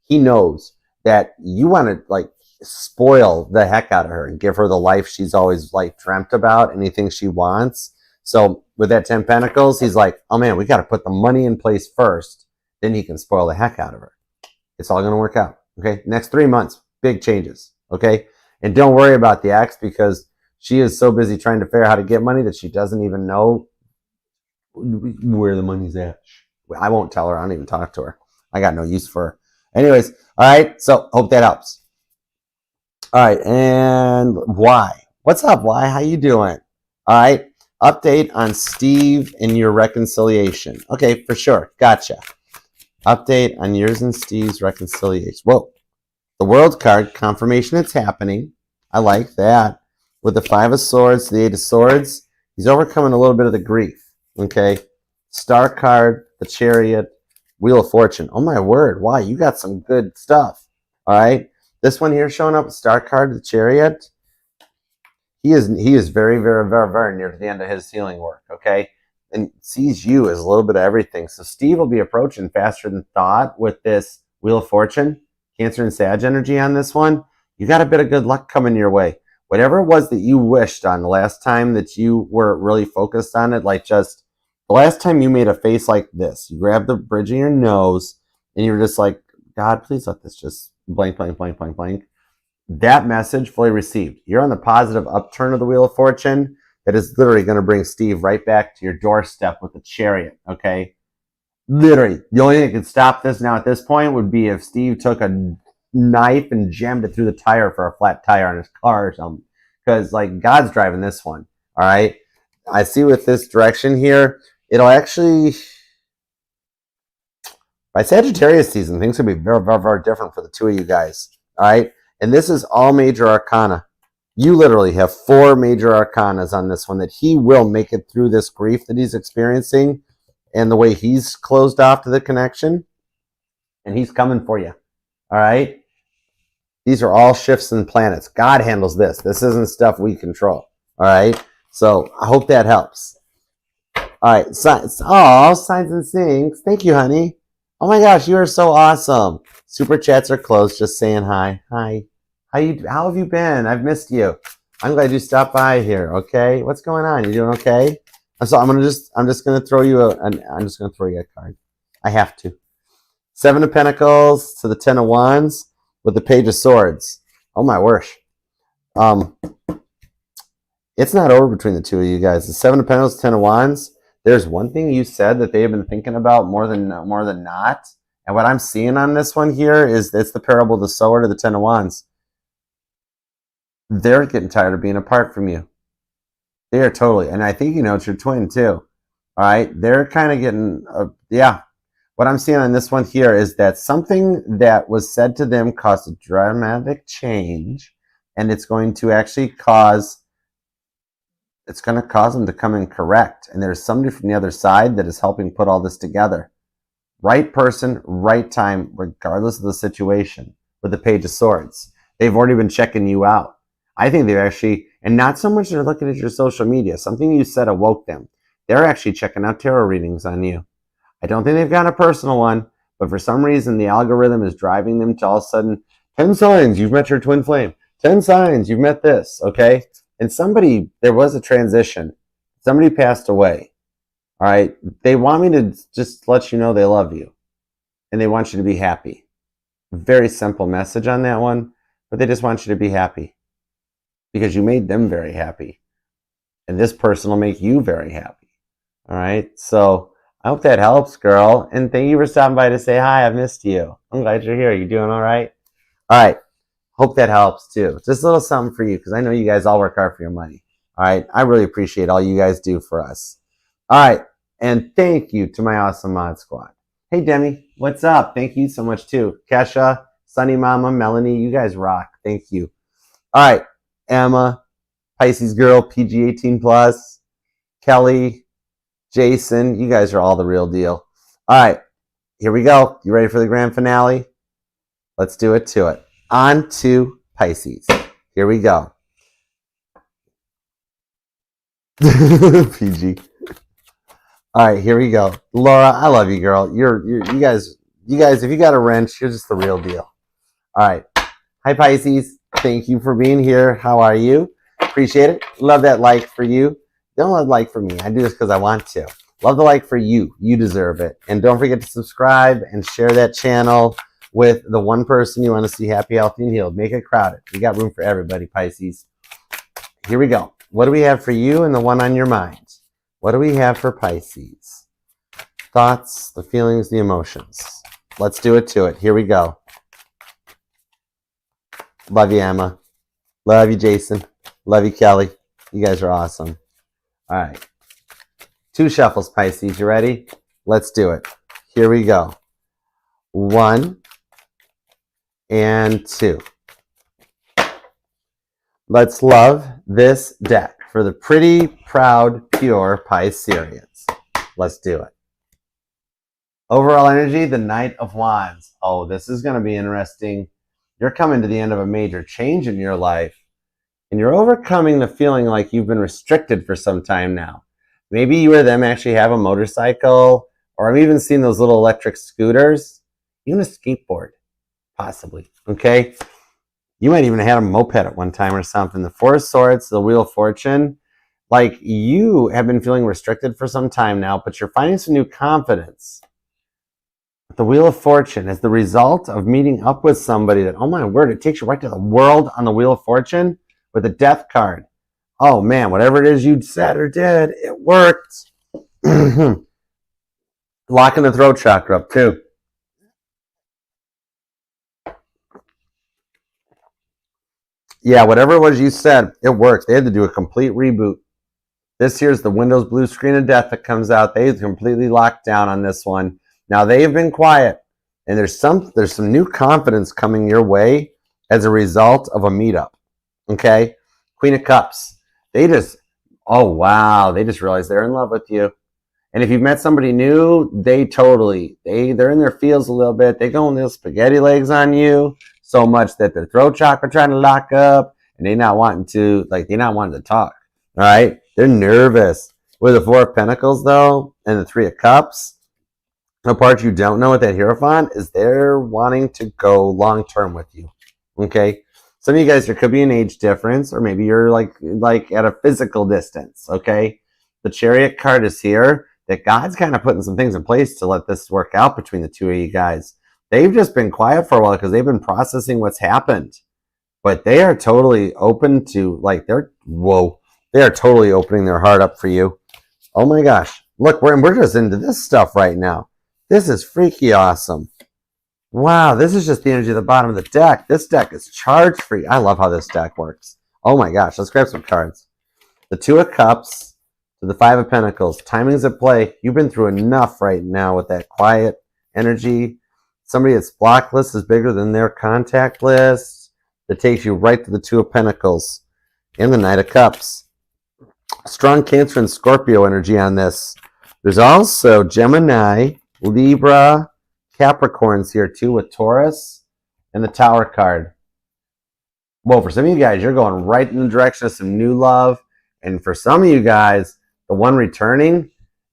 he knows that you want to like spoil the heck out of her and give her the life she's always like dreamt about, anything she wants. So with that 10 Pentacles, he's like, oh man, we got to put the money in place first. Then he can spoil the heck out of her. It's all going to work out. Okay. Next 3 months, big changes. Okay. And don't worry about the ex because she is so busy trying to figure out how to get money that she doesn't even know where the money's at. I won't tell her. I don't even talk to her. I got no use for her. Anyways. All right. So hope that helps. All right, and Y. What's up, Y? How you doing? All right, update on Steve and your reconciliation. Okay, for sure. Gotcha. Update on yours and Steve's reconciliation. Whoa, the World card, confirmation it's happening. I like that. With the 5 of Swords, the 8 of Swords, he's overcoming a little bit of the grief. Okay, Star card, the Chariot, Wheel of Fortune. Oh my word, Y, you got some good stuff. All right. This one here showing up, Star card, the Chariot. He is very, very, very, very near to the end of his healing work, okay? And sees you as a little bit of everything. So Steve will be approaching faster than thought with this Wheel of Fortune, Cancer and Sag energy on this one. You got a bit of good luck coming your way. Whatever it was that you wished on the last time that you were really focused on it, like just the last time you made a face like this, you grabbed the bridge of your nose and you were just like, God, please let this just blank, blank, blank, blank, blank. That message fully received. You're on the positive upturn of the Wheel of Fortune. That is literally going to bring Steve right back to your doorstep with the Chariot, okay? Literally. The only thing that could stop this now at this point would be if Steve took a knife and jammed it through the tire for a flat tire on his car or something. Because, like, God's driving this one, all right? I see with this direction here, it'll actually... By Sagittarius season, things will be very, very, very different for the two of you guys. All right? And this is all major arcana. You literally have 4 major arcanas on this one that he will make it through this grief that he's experiencing and the way he's closed off to the connection. And he's coming for you. All right? These are all shifts in planets. God handles this. This isn't stuff we control. All right? So I hope that helps. All right. Signs. Oh, Signs and Sinks. Thank you, honey. Oh my gosh, you are so awesome. Super chats are closed. Just saying hi. Hi. How have you been? I've missed you. I'm glad you stopped by here. Okay. What's going on? You doing okay? I'm just gonna throw you a card. I have to. 7 of Pentacles to the 10 of Wands with the Page of Swords. Oh my word. It's not over between the two of you guys. The 7 of Pentacles, 10 of Wands. There's one thing you said that they've been thinking about more than not. And what I'm seeing on this one here is it's the parable of the sower to the 10 of Wands. They're getting tired of being apart from you. They are totally. And I think it's your twin too. All right. They're kind of getting, yeah. What I'm seeing on this one here is that something that was said to them caused a dramatic change. And it's going to actually cause them to come in correct. And there's somebody from the other side that is helping put all this together. Right person, right time, regardless of the situation, with the Page of Swords. They've already been checking you out. I think they've actually, and not so much they're looking at your social media. Something you said awoke them. They're actually checking out tarot readings on you. I don't think they've got a personal one, but for some reason the algorithm is driving them to all of a sudden, 10 signs you've met your twin flame. 10 signs you've met this, okay? And there was a transition. Somebody passed away. All right. They want me to just let you know they love you. And they want you to be happy. Very simple message on that one. But they just want you to be happy. Because you made them very happy. And this person will make you very happy. All right. So I hope that helps, girl. And thank you for stopping by to say hi. I missed you. I'm glad you're here. You doing all right? All right. Hope that helps too. Just a little something for you because I know you guys all work hard for your money. All right. I really appreciate all you guys do for us. All right. And thank you to my awesome mod squad. Hey, Demi, what's up? Thank you so much too. Kesha, Sunny Mama, Melanie, you guys rock. Thank you. All right. Emma, Pisces Girl, PG 18 plus, Kelly, Jason, you guys are all the real deal. All right. Here we go. You ready for the grand finale? Let's do it to it. On to Pisces. Here we go. PG. All right, here we go. Laura, I love you, girl. You guys, if you got a wrench, you're just the real deal. All right. Hi, Pisces. Thank you for being here. How are you? Appreciate it. Love that like for you. Don't love like for me. I do this because I want to. Love the like for you. You deserve it. And don't forget to subscribe and share that channel with the one person you want to see happy, healthy, and healed. Make it crowded. We got room for everybody, Pisces. Here we go. What do we have for you and the one on your mind? What do we have for Pisces? Thoughts, the feelings, the emotions. Let's do it to it. Here we go. Love you, Emma. Love you, Jason. Love you, Kelly. You guys are awesome. All right. 2 shuffles, Pisces. You ready? Let's do it. Here we go. 1 and 2. Let's love this deck for the pretty, proud, pure Pisceans. Let's do it. Overall energy, the Knight of Wands. Oh, this is going to be interesting. You're coming to the end of a major change in your life, and you're overcoming the feeling like you've been restricted for some time now. Maybe you or them actually have a motorcycle, or I've even seen those little electric scooters, even a skateboard, possibly, okay? You might even have had a moped at one time or something. The 4 of Swords, the Wheel of Fortune, like you have been feeling restricted for some time now, but you're finding some new confidence. The Wheel of Fortune is the result of meeting up with somebody that, oh my word, it takes you right to the world on the Wheel of Fortune with a Death card. Oh man, whatever it is you said or did, it worked. Locking the throat chakra up too. Yeah, whatever it was you said, it works. They had to do a complete reboot. This here's the Windows blue screen of death that comes out. They completely locked down on this one. Now they have been quiet, and there's some new confidence coming your way as a result of a meetup. Okay, Queen of Cups. They just, oh wow, they just realized they're in love with you. And if you've met somebody new, they're in their feels a little bit. They go in little spaghetti legs on you so much that their throat chakra trying to lock up, and they're not wanting to talk. All right, they're nervous. With the 4 of Pentacles though, and the 3 of Cups, the part you don't know with that Hierophant is they're wanting to go long term with you. Okay, some of you guys, there could be an age difference, or maybe you're like at a physical distance. Okay, the Chariot card is here. That God's kind of putting some things in place to let this work out between the two of you guys. They've just been quiet for a while because they've been processing what's happened. But they are totally open to, they are totally opening their heart up for you. Oh my gosh. Look, we're just into this stuff right now. This is freaky awesome. Wow, this is just the energy at the bottom of the deck. This deck is charge free. I love how this deck works. Oh my gosh, let's grab some cards. The 2 of Cups to the 5 of Pentacles. Timing's at play. You've been through enough right now with that quiet energy. Somebody that's block list is bigger than their contact list. That takes you right to the 2 of Pentacles and the Knight of Cups. Strong Cancer and Scorpio energy on this. There's also Gemini, Libra, Capricorns here too with Taurus and the Tower card. Well, for some of you guys, you're going right in the direction of some new love. And for some of you guys, the one returning,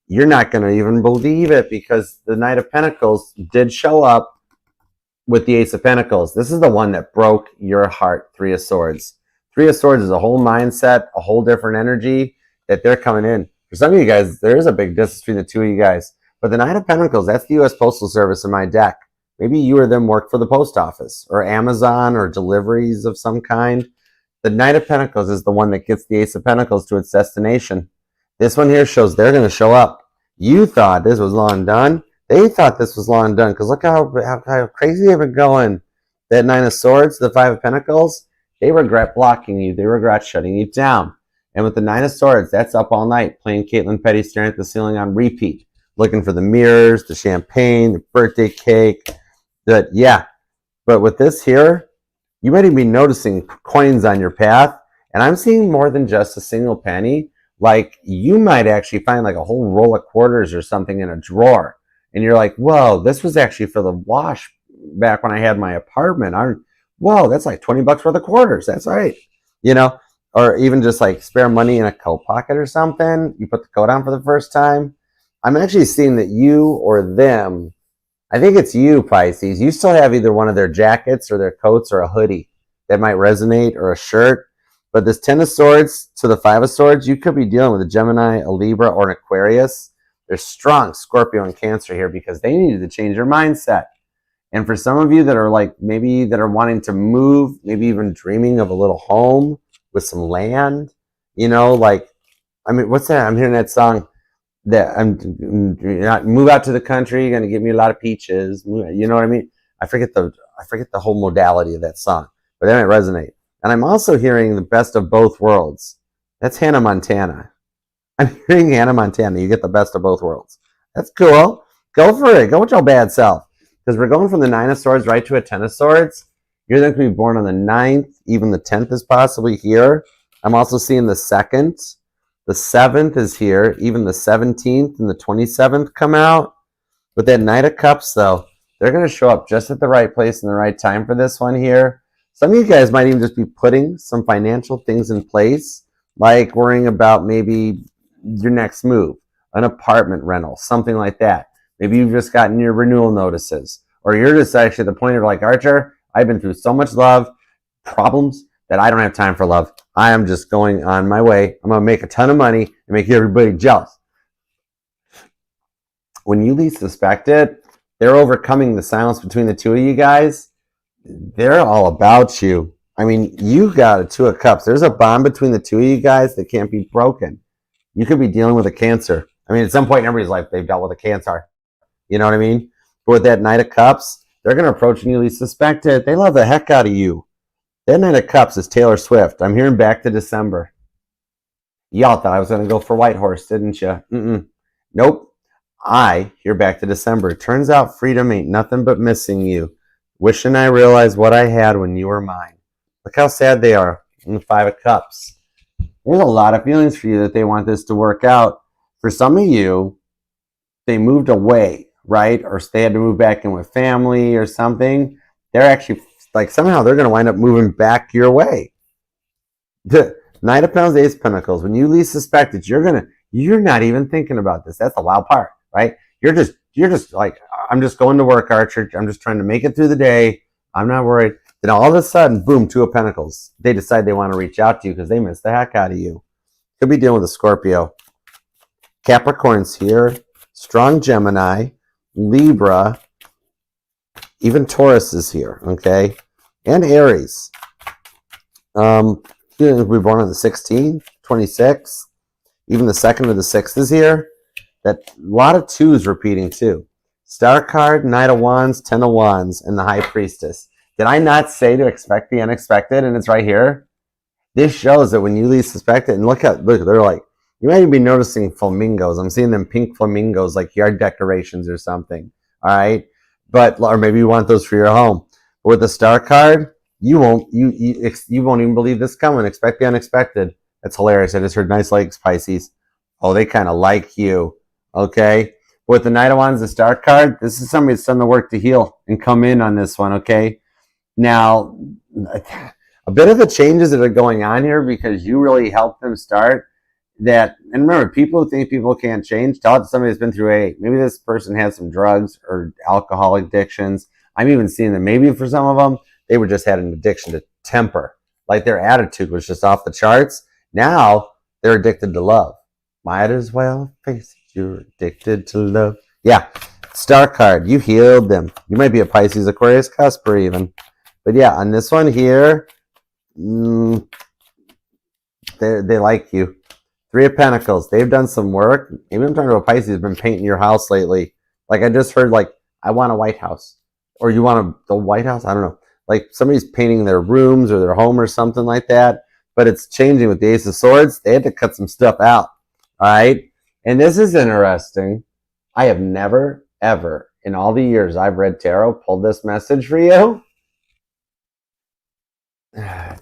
you're not going to even believe it because the Knight of Pentacles did show up with the Ace of Pentacles. This is the one that broke your heart, 3 of Swords. 3 of Swords is a whole mindset, a whole different energy that they're coming in. For some of you guys, there is a big distance between the two of you guys. But the Knight of Pentacles, that's the U.S. Postal Service in my deck. Maybe you or them work for the post office or Amazon or deliveries of some kind. The Knight of Pentacles is the one that gets the Ace of Pentacles to its destination. This one here shows they're going to show up. You thought this was long done. They thought this was long done because look how crazy they've been going. That Nine of Swords, the Five of Pentacles, they regret blocking you. They regret shutting you down. And with the Nine of Swords, that's up all night playing Caitlin Petty, staring at the ceiling on repeat, looking for the mirrors, the champagne, the birthday cake. Yeah. But with this here, you might even be noticing coins on your path. And I'm seeing more than just a single penny. Like you might actually find like a whole roll of quarters or something in a drawer. And you're like, whoa, this was actually for the wash back when I had my apartment. Whoa, that's like $20 worth of quarters. That's right. You know, or even just like spare money in a coat pocket or something. You put the coat on for the first time. I'm actually seeing that you or them, I think it's you, Pisces, you still have either one of their jackets or their coats or a hoodie that might resonate or a shirt. But this Ten of Swords to the Five of Swords, you could be dealing with a Gemini, a Libra, or an Aquarius. There's strong Scorpio and Cancer here because they needed to change their mindset. And for some of you that are like, maybe that are wanting to move, maybe even dreaming of a little home with some land, you know, like, I mean, what's that? I'm hearing that song that move out to the country, you're going to give me a lot of peaches. You know what I mean? I forget the whole modality of that song, but that might resonate. And I'm also hearing the best of both worlds. That's Hannah Montana. I'm hearing Hannah Montana. You get the best of both worlds. That's cool. Go for it. Go with your bad self. Because we're going from the Nine of Swords right to a Ten of Swords. You're going to be born on the 9th. Even the 10th is possibly here. I'm also seeing the 2nd. The 7th is here. Even the 17th and the 27th come out. With that Knight of Cups, though, they're going to show up just at the right place and the right time for this one here. Some of you guys might even just be putting some financial things in place, like worrying about maybe your next move, an apartment rental, something like that. Maybe you've just gotten your renewal notices, or you're just actually at the point of like, Archer, I've been through so much love problems that I don't have time for love. I am just going on my way. I'm going to make a ton of money and make everybody jealous. When you least suspect it, they're overcoming the silence between the two of you guys. They're all about you. I mean, you got a Two of Cups. There's a bond between the two of you guys that can't be broken. You could be dealing with a Cancer. I mean, at some point in everybody's life, they've dealt with a Cancer. You know what I mean? But with that Knight of Cups, they're going to approach and you least suspect it. They love the heck out of you. That Knight of Cups is Taylor Swift. I'm hearing back to December. Y'all thought I was going to go for White Horse, didn't you? Nope. I hear back to December. Turns out freedom ain't nothing but missing you. Wishing I realized what I had when you were mine. Look how sad they are in the Five of Cups. There's a lot of feelings for you that they want this to work out. For some of you, they moved away, right? Or they had to move back in with family or something. They're actually, like, somehow they're going to wind up moving back your way. The Knight of Pentacles, Ace of Pentacles. When you least suspect it, you're not even thinking about this. That's the wild part, right? You're just like, I'm just going to work, Archer. I'm just trying to make it through the day. I'm not worried. Then all of a sudden, boom, Two of Pentacles. They decide they want to reach out to you because they miss the heck out of you. Could be dealing with a Scorpio. Capricorn's here. Strong Gemini. Libra. Even Taurus is here, okay? And Aries. We're born on the 16th, 26th. Even the 2nd or the 6th is here. That a lot of twos repeating too. Star card, Knight of Wands, 10 of Wands, and the High Priestess. Did I not say to expect the unexpected? And it's right here. This shows that when you least suspect it, and look, they're like, you might even be noticing flamingos. I'm seeing them pink flamingos, like yard decorations or something. All right, or maybe you want those for your home. But with the Star card, you won't even believe this coming. Expect the unexpected. That's hilarious. I just heard nice legs, Pisces. Oh, they kind of like you. Okay. With the Knight of Wands, the Star card, this is somebody that's done the work to heal and come in on this one, okay? Now, a bit of the changes that are going on here because you really helped them start that, and remember, people who think people can't change, tell it to somebody that's been through AA. Maybe this person has some drugs or alcohol addictions. I'm even seeing that maybe for some of them, they were just had an addiction to temper. Like their attitude was just off the charts. Now, they're addicted to love. Might as well face it. You're addicted to love. Yeah. Star card. You healed them. You might be a Pisces, Aquarius, Cusper even. But yeah, on this one here, they like you. Three of Pentacles. They've done some work. Maybe I'm talking to a Pisces who's been painting your house lately. Like I just heard, like, I want a White House. Or you want the White House? I don't know. Like somebody's painting their rooms or their home or something like that. But it's changing with the Ace of Swords. They had to cut some stuff out. All right? And this is interesting. I have never, ever, in all the years I've read tarot, pulled this message for you.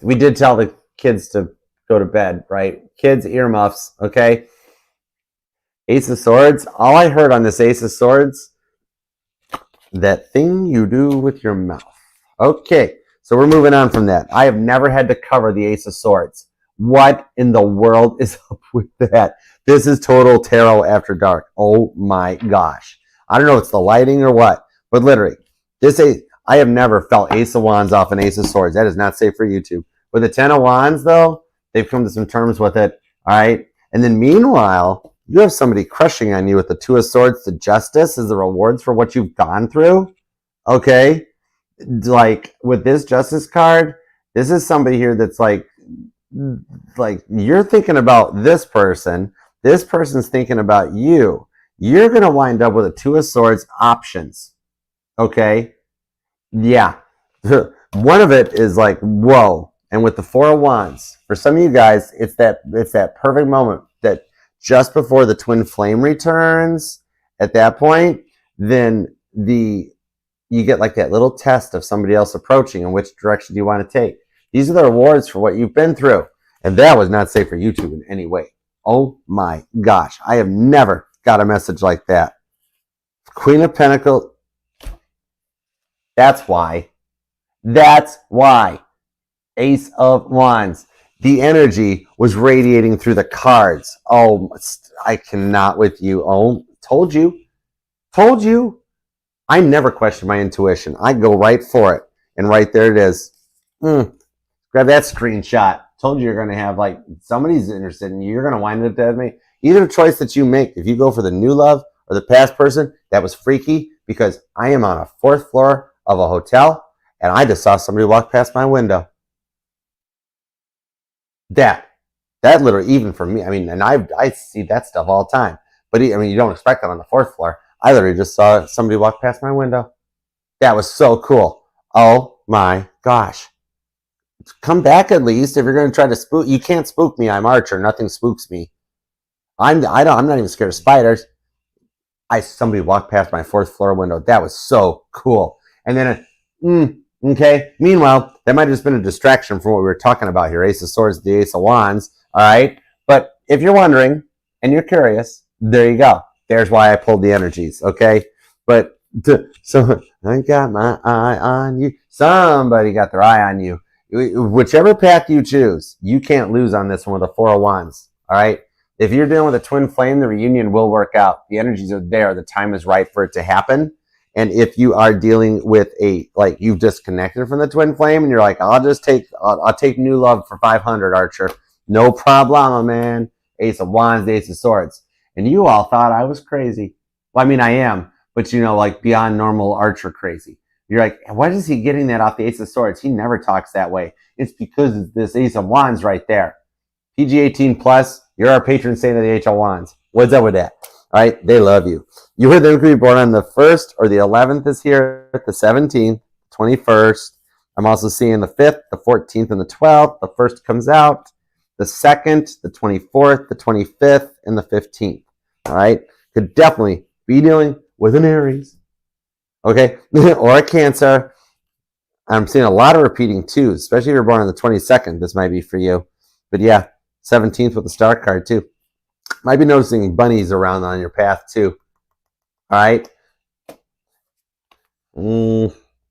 We did tell the kids to go to bed, right? Kids, earmuffs, okay? Ace of Swords. All I heard on this Ace of Swords, that thing you do with your mouth. Okay, so we're moving on from that. I have never had to cover the Ace of Swords. What in the world is up with that? This is total tarot after dark. Oh my gosh. I don't know if it's the lighting or what, but literally, I have never felt Ace of Wands off an Ace of Swords. That is not safe for YouTube. With the 10 of Wands, though, they've come to some terms with it. All right. And then meanwhile, you have somebody crushing on you with the 2 of Swords to Justice as the rewards for what you've gone through. Okay. Like with this Justice card, this is somebody here that's like you're thinking about this person. This person's thinking about you. You're going to wind up with a 2 of Swords options. Okay. Yeah. One of it is like, whoa. And with the 4 of Wands, for some of you guys, it's that perfect moment that just before the twin flame returns, at that point, then you get like that little test of somebody else approaching and which direction do you want to take. These are the rewards for what you've been through. And that was not safe for YouTube in any way. Oh my gosh. I have never got a message like that. Queen of Pentacles. That's why. That's why. Ace of Wands. The energy was radiating through the cards. Oh, I cannot with you. Oh, told you. Told you. I never question my intuition. I go right for it. And right there it is. Grab that screenshot. Told you you're going to have, like, somebody's interested in you. You're going to wind up dead me. Either choice that you make, if you go for the new love or the past person, that was freaky because I am on a 4th floor of a hotel and I just saw somebody walk past my window. That literally, even for me, I mean, and I see that stuff all the time. But I mean, you don't expect that on the 4th floor. I literally just saw somebody walk past my window. That was so cool. Oh my gosh. Come back at least if you're going to try to spook. You can't spook me. I'm Archer. Nothing spooks me. I'm not even scared of spiders. Somebody walked past my 4th floor window. That was so cool. And then, okay. Meanwhile, that might have just been a distraction from what we were talking about here. Ace of Swords, the Ace of Wands. All right. But if you're wondering and you're curious, there you go. There's why I pulled the energies. Okay. But so I got my eye on you. Somebody got their eye on you. Whichever path you choose, you can't lose on this one with a 4 of Wands. All right. If you're dealing with a twin flame, the reunion will work out. The energies are there. The time is right for it to happen. And if you are dealing with you've disconnected from the twin flame and you're like, I'll take new love for 500, Archer. No problema, man. Ace of Wands, Ace of Swords. And you all thought I was crazy. Well, I mean, I am, but like beyond normal Archer crazy. You're like, why is he getting that off the Ace of Swords? He never talks that way. It's because it's this Ace of Wands right there. PG-18 plus, you're our patron saint of the H of Wands. What's up with that? All right, they love you. You were then going to be born on the 1st or the 11th this year, the 17th, 21st. I'm also seeing the 5th, the 14th, and the 12th. The 1st comes out. The 2nd, the 24th, the 25th, and the 15th. All right? Could definitely be dealing with an Aries. Okay? Or a Cancer. I'm seeing a lot of repeating too, especially if you're born on the 22nd. This might be for you. But yeah, 17th with the star card too. Might be noticing bunnies around on your path too. All right.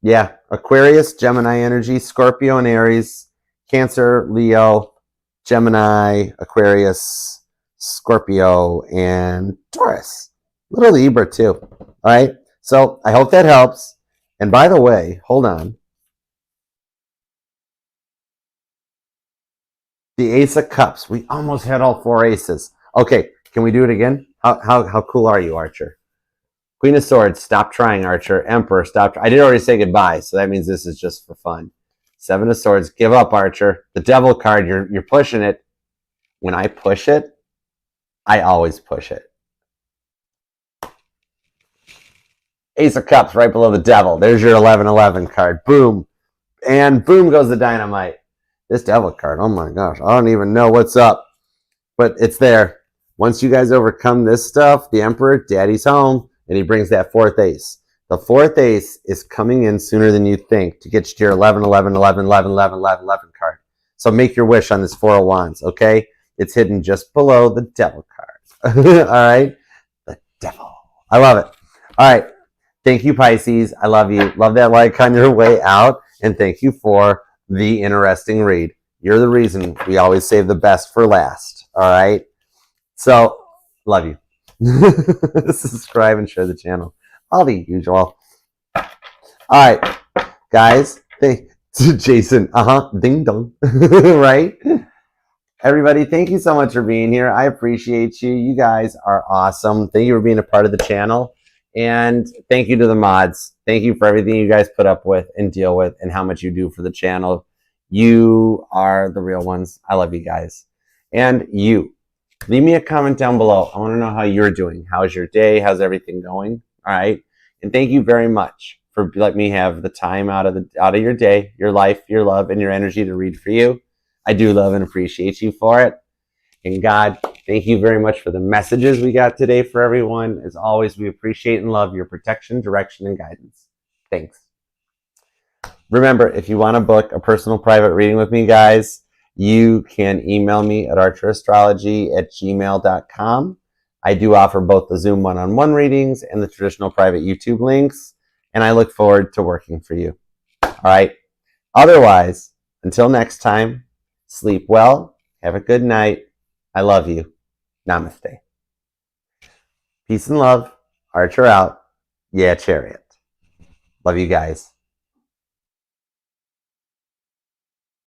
Yeah. Aquarius, Gemini energy, Scorpio and Aries, Cancer, Leo, Gemini, Aquarius, Scorpio, and Taurus. Little Libra too. All right. So I hope that helps. And by the way, hold on. The Ace of Cups. We almost had all 4 aces. Okay, can we do it again? How cool are you, Archer? Queen of Swords, stop trying, Archer. Emperor, stop. I did already say goodbye, so that means this is just for fun. 7 of Swords, give up, Archer. The Devil card, you're pushing it. When I push it, I always push it. Ace of Cups right below the Devil. There's your 11-11 card. Boom. And boom goes the Dynamite. This Devil card, oh my gosh, I don't even know what's up. But it's there. Once you guys overcome this stuff, the Emperor, Daddy's home, and he brings that 4th ace. The 4th ace is coming in sooner than you think to get you to your 11 card. So make your wish on this 4 of Wands, okay? It's hidden just below the Devil card. All right? The Devil. I love it. All right. Thank you, Pisces. I love you. Love that like on your way out. And thank you for the interesting read. You're the reason we always save the best for last. All right? So, love you. Subscribe and share the channel. All the usual. All right, guys. Jason. Ding dong. Right? Everybody, thank you so much for being here. I appreciate you. You guys are awesome. Thank you for being a part of the channel. And thank you to the mods. Thank you for everything you guys put up with and deal with and how much you do for the channel. You are the real ones. I love you guys. And you. Leave me a comment down below. I want to know how you're doing. How's your day? How's everything going? All right. And thank you very much for letting me have the time out of your day, your life, your love, and your energy to read for you. I do love and appreciate you for it. And God, thank you very much for the messages we got today for everyone. As always, we appreciate and love your protection, direction, and guidance. Thanks. Remember, if you want to book a personal private reading with me, guys, you can email me at archerastrology@gmail.com. I do offer both the Zoom one-on-one readings and the traditional private YouTube links, and I look forward to working for you. All right. Otherwise, until next time, sleep well. Have a good night. I love you. Namaste. Peace and love. Archer out. Yeah, Chariot. Love you guys.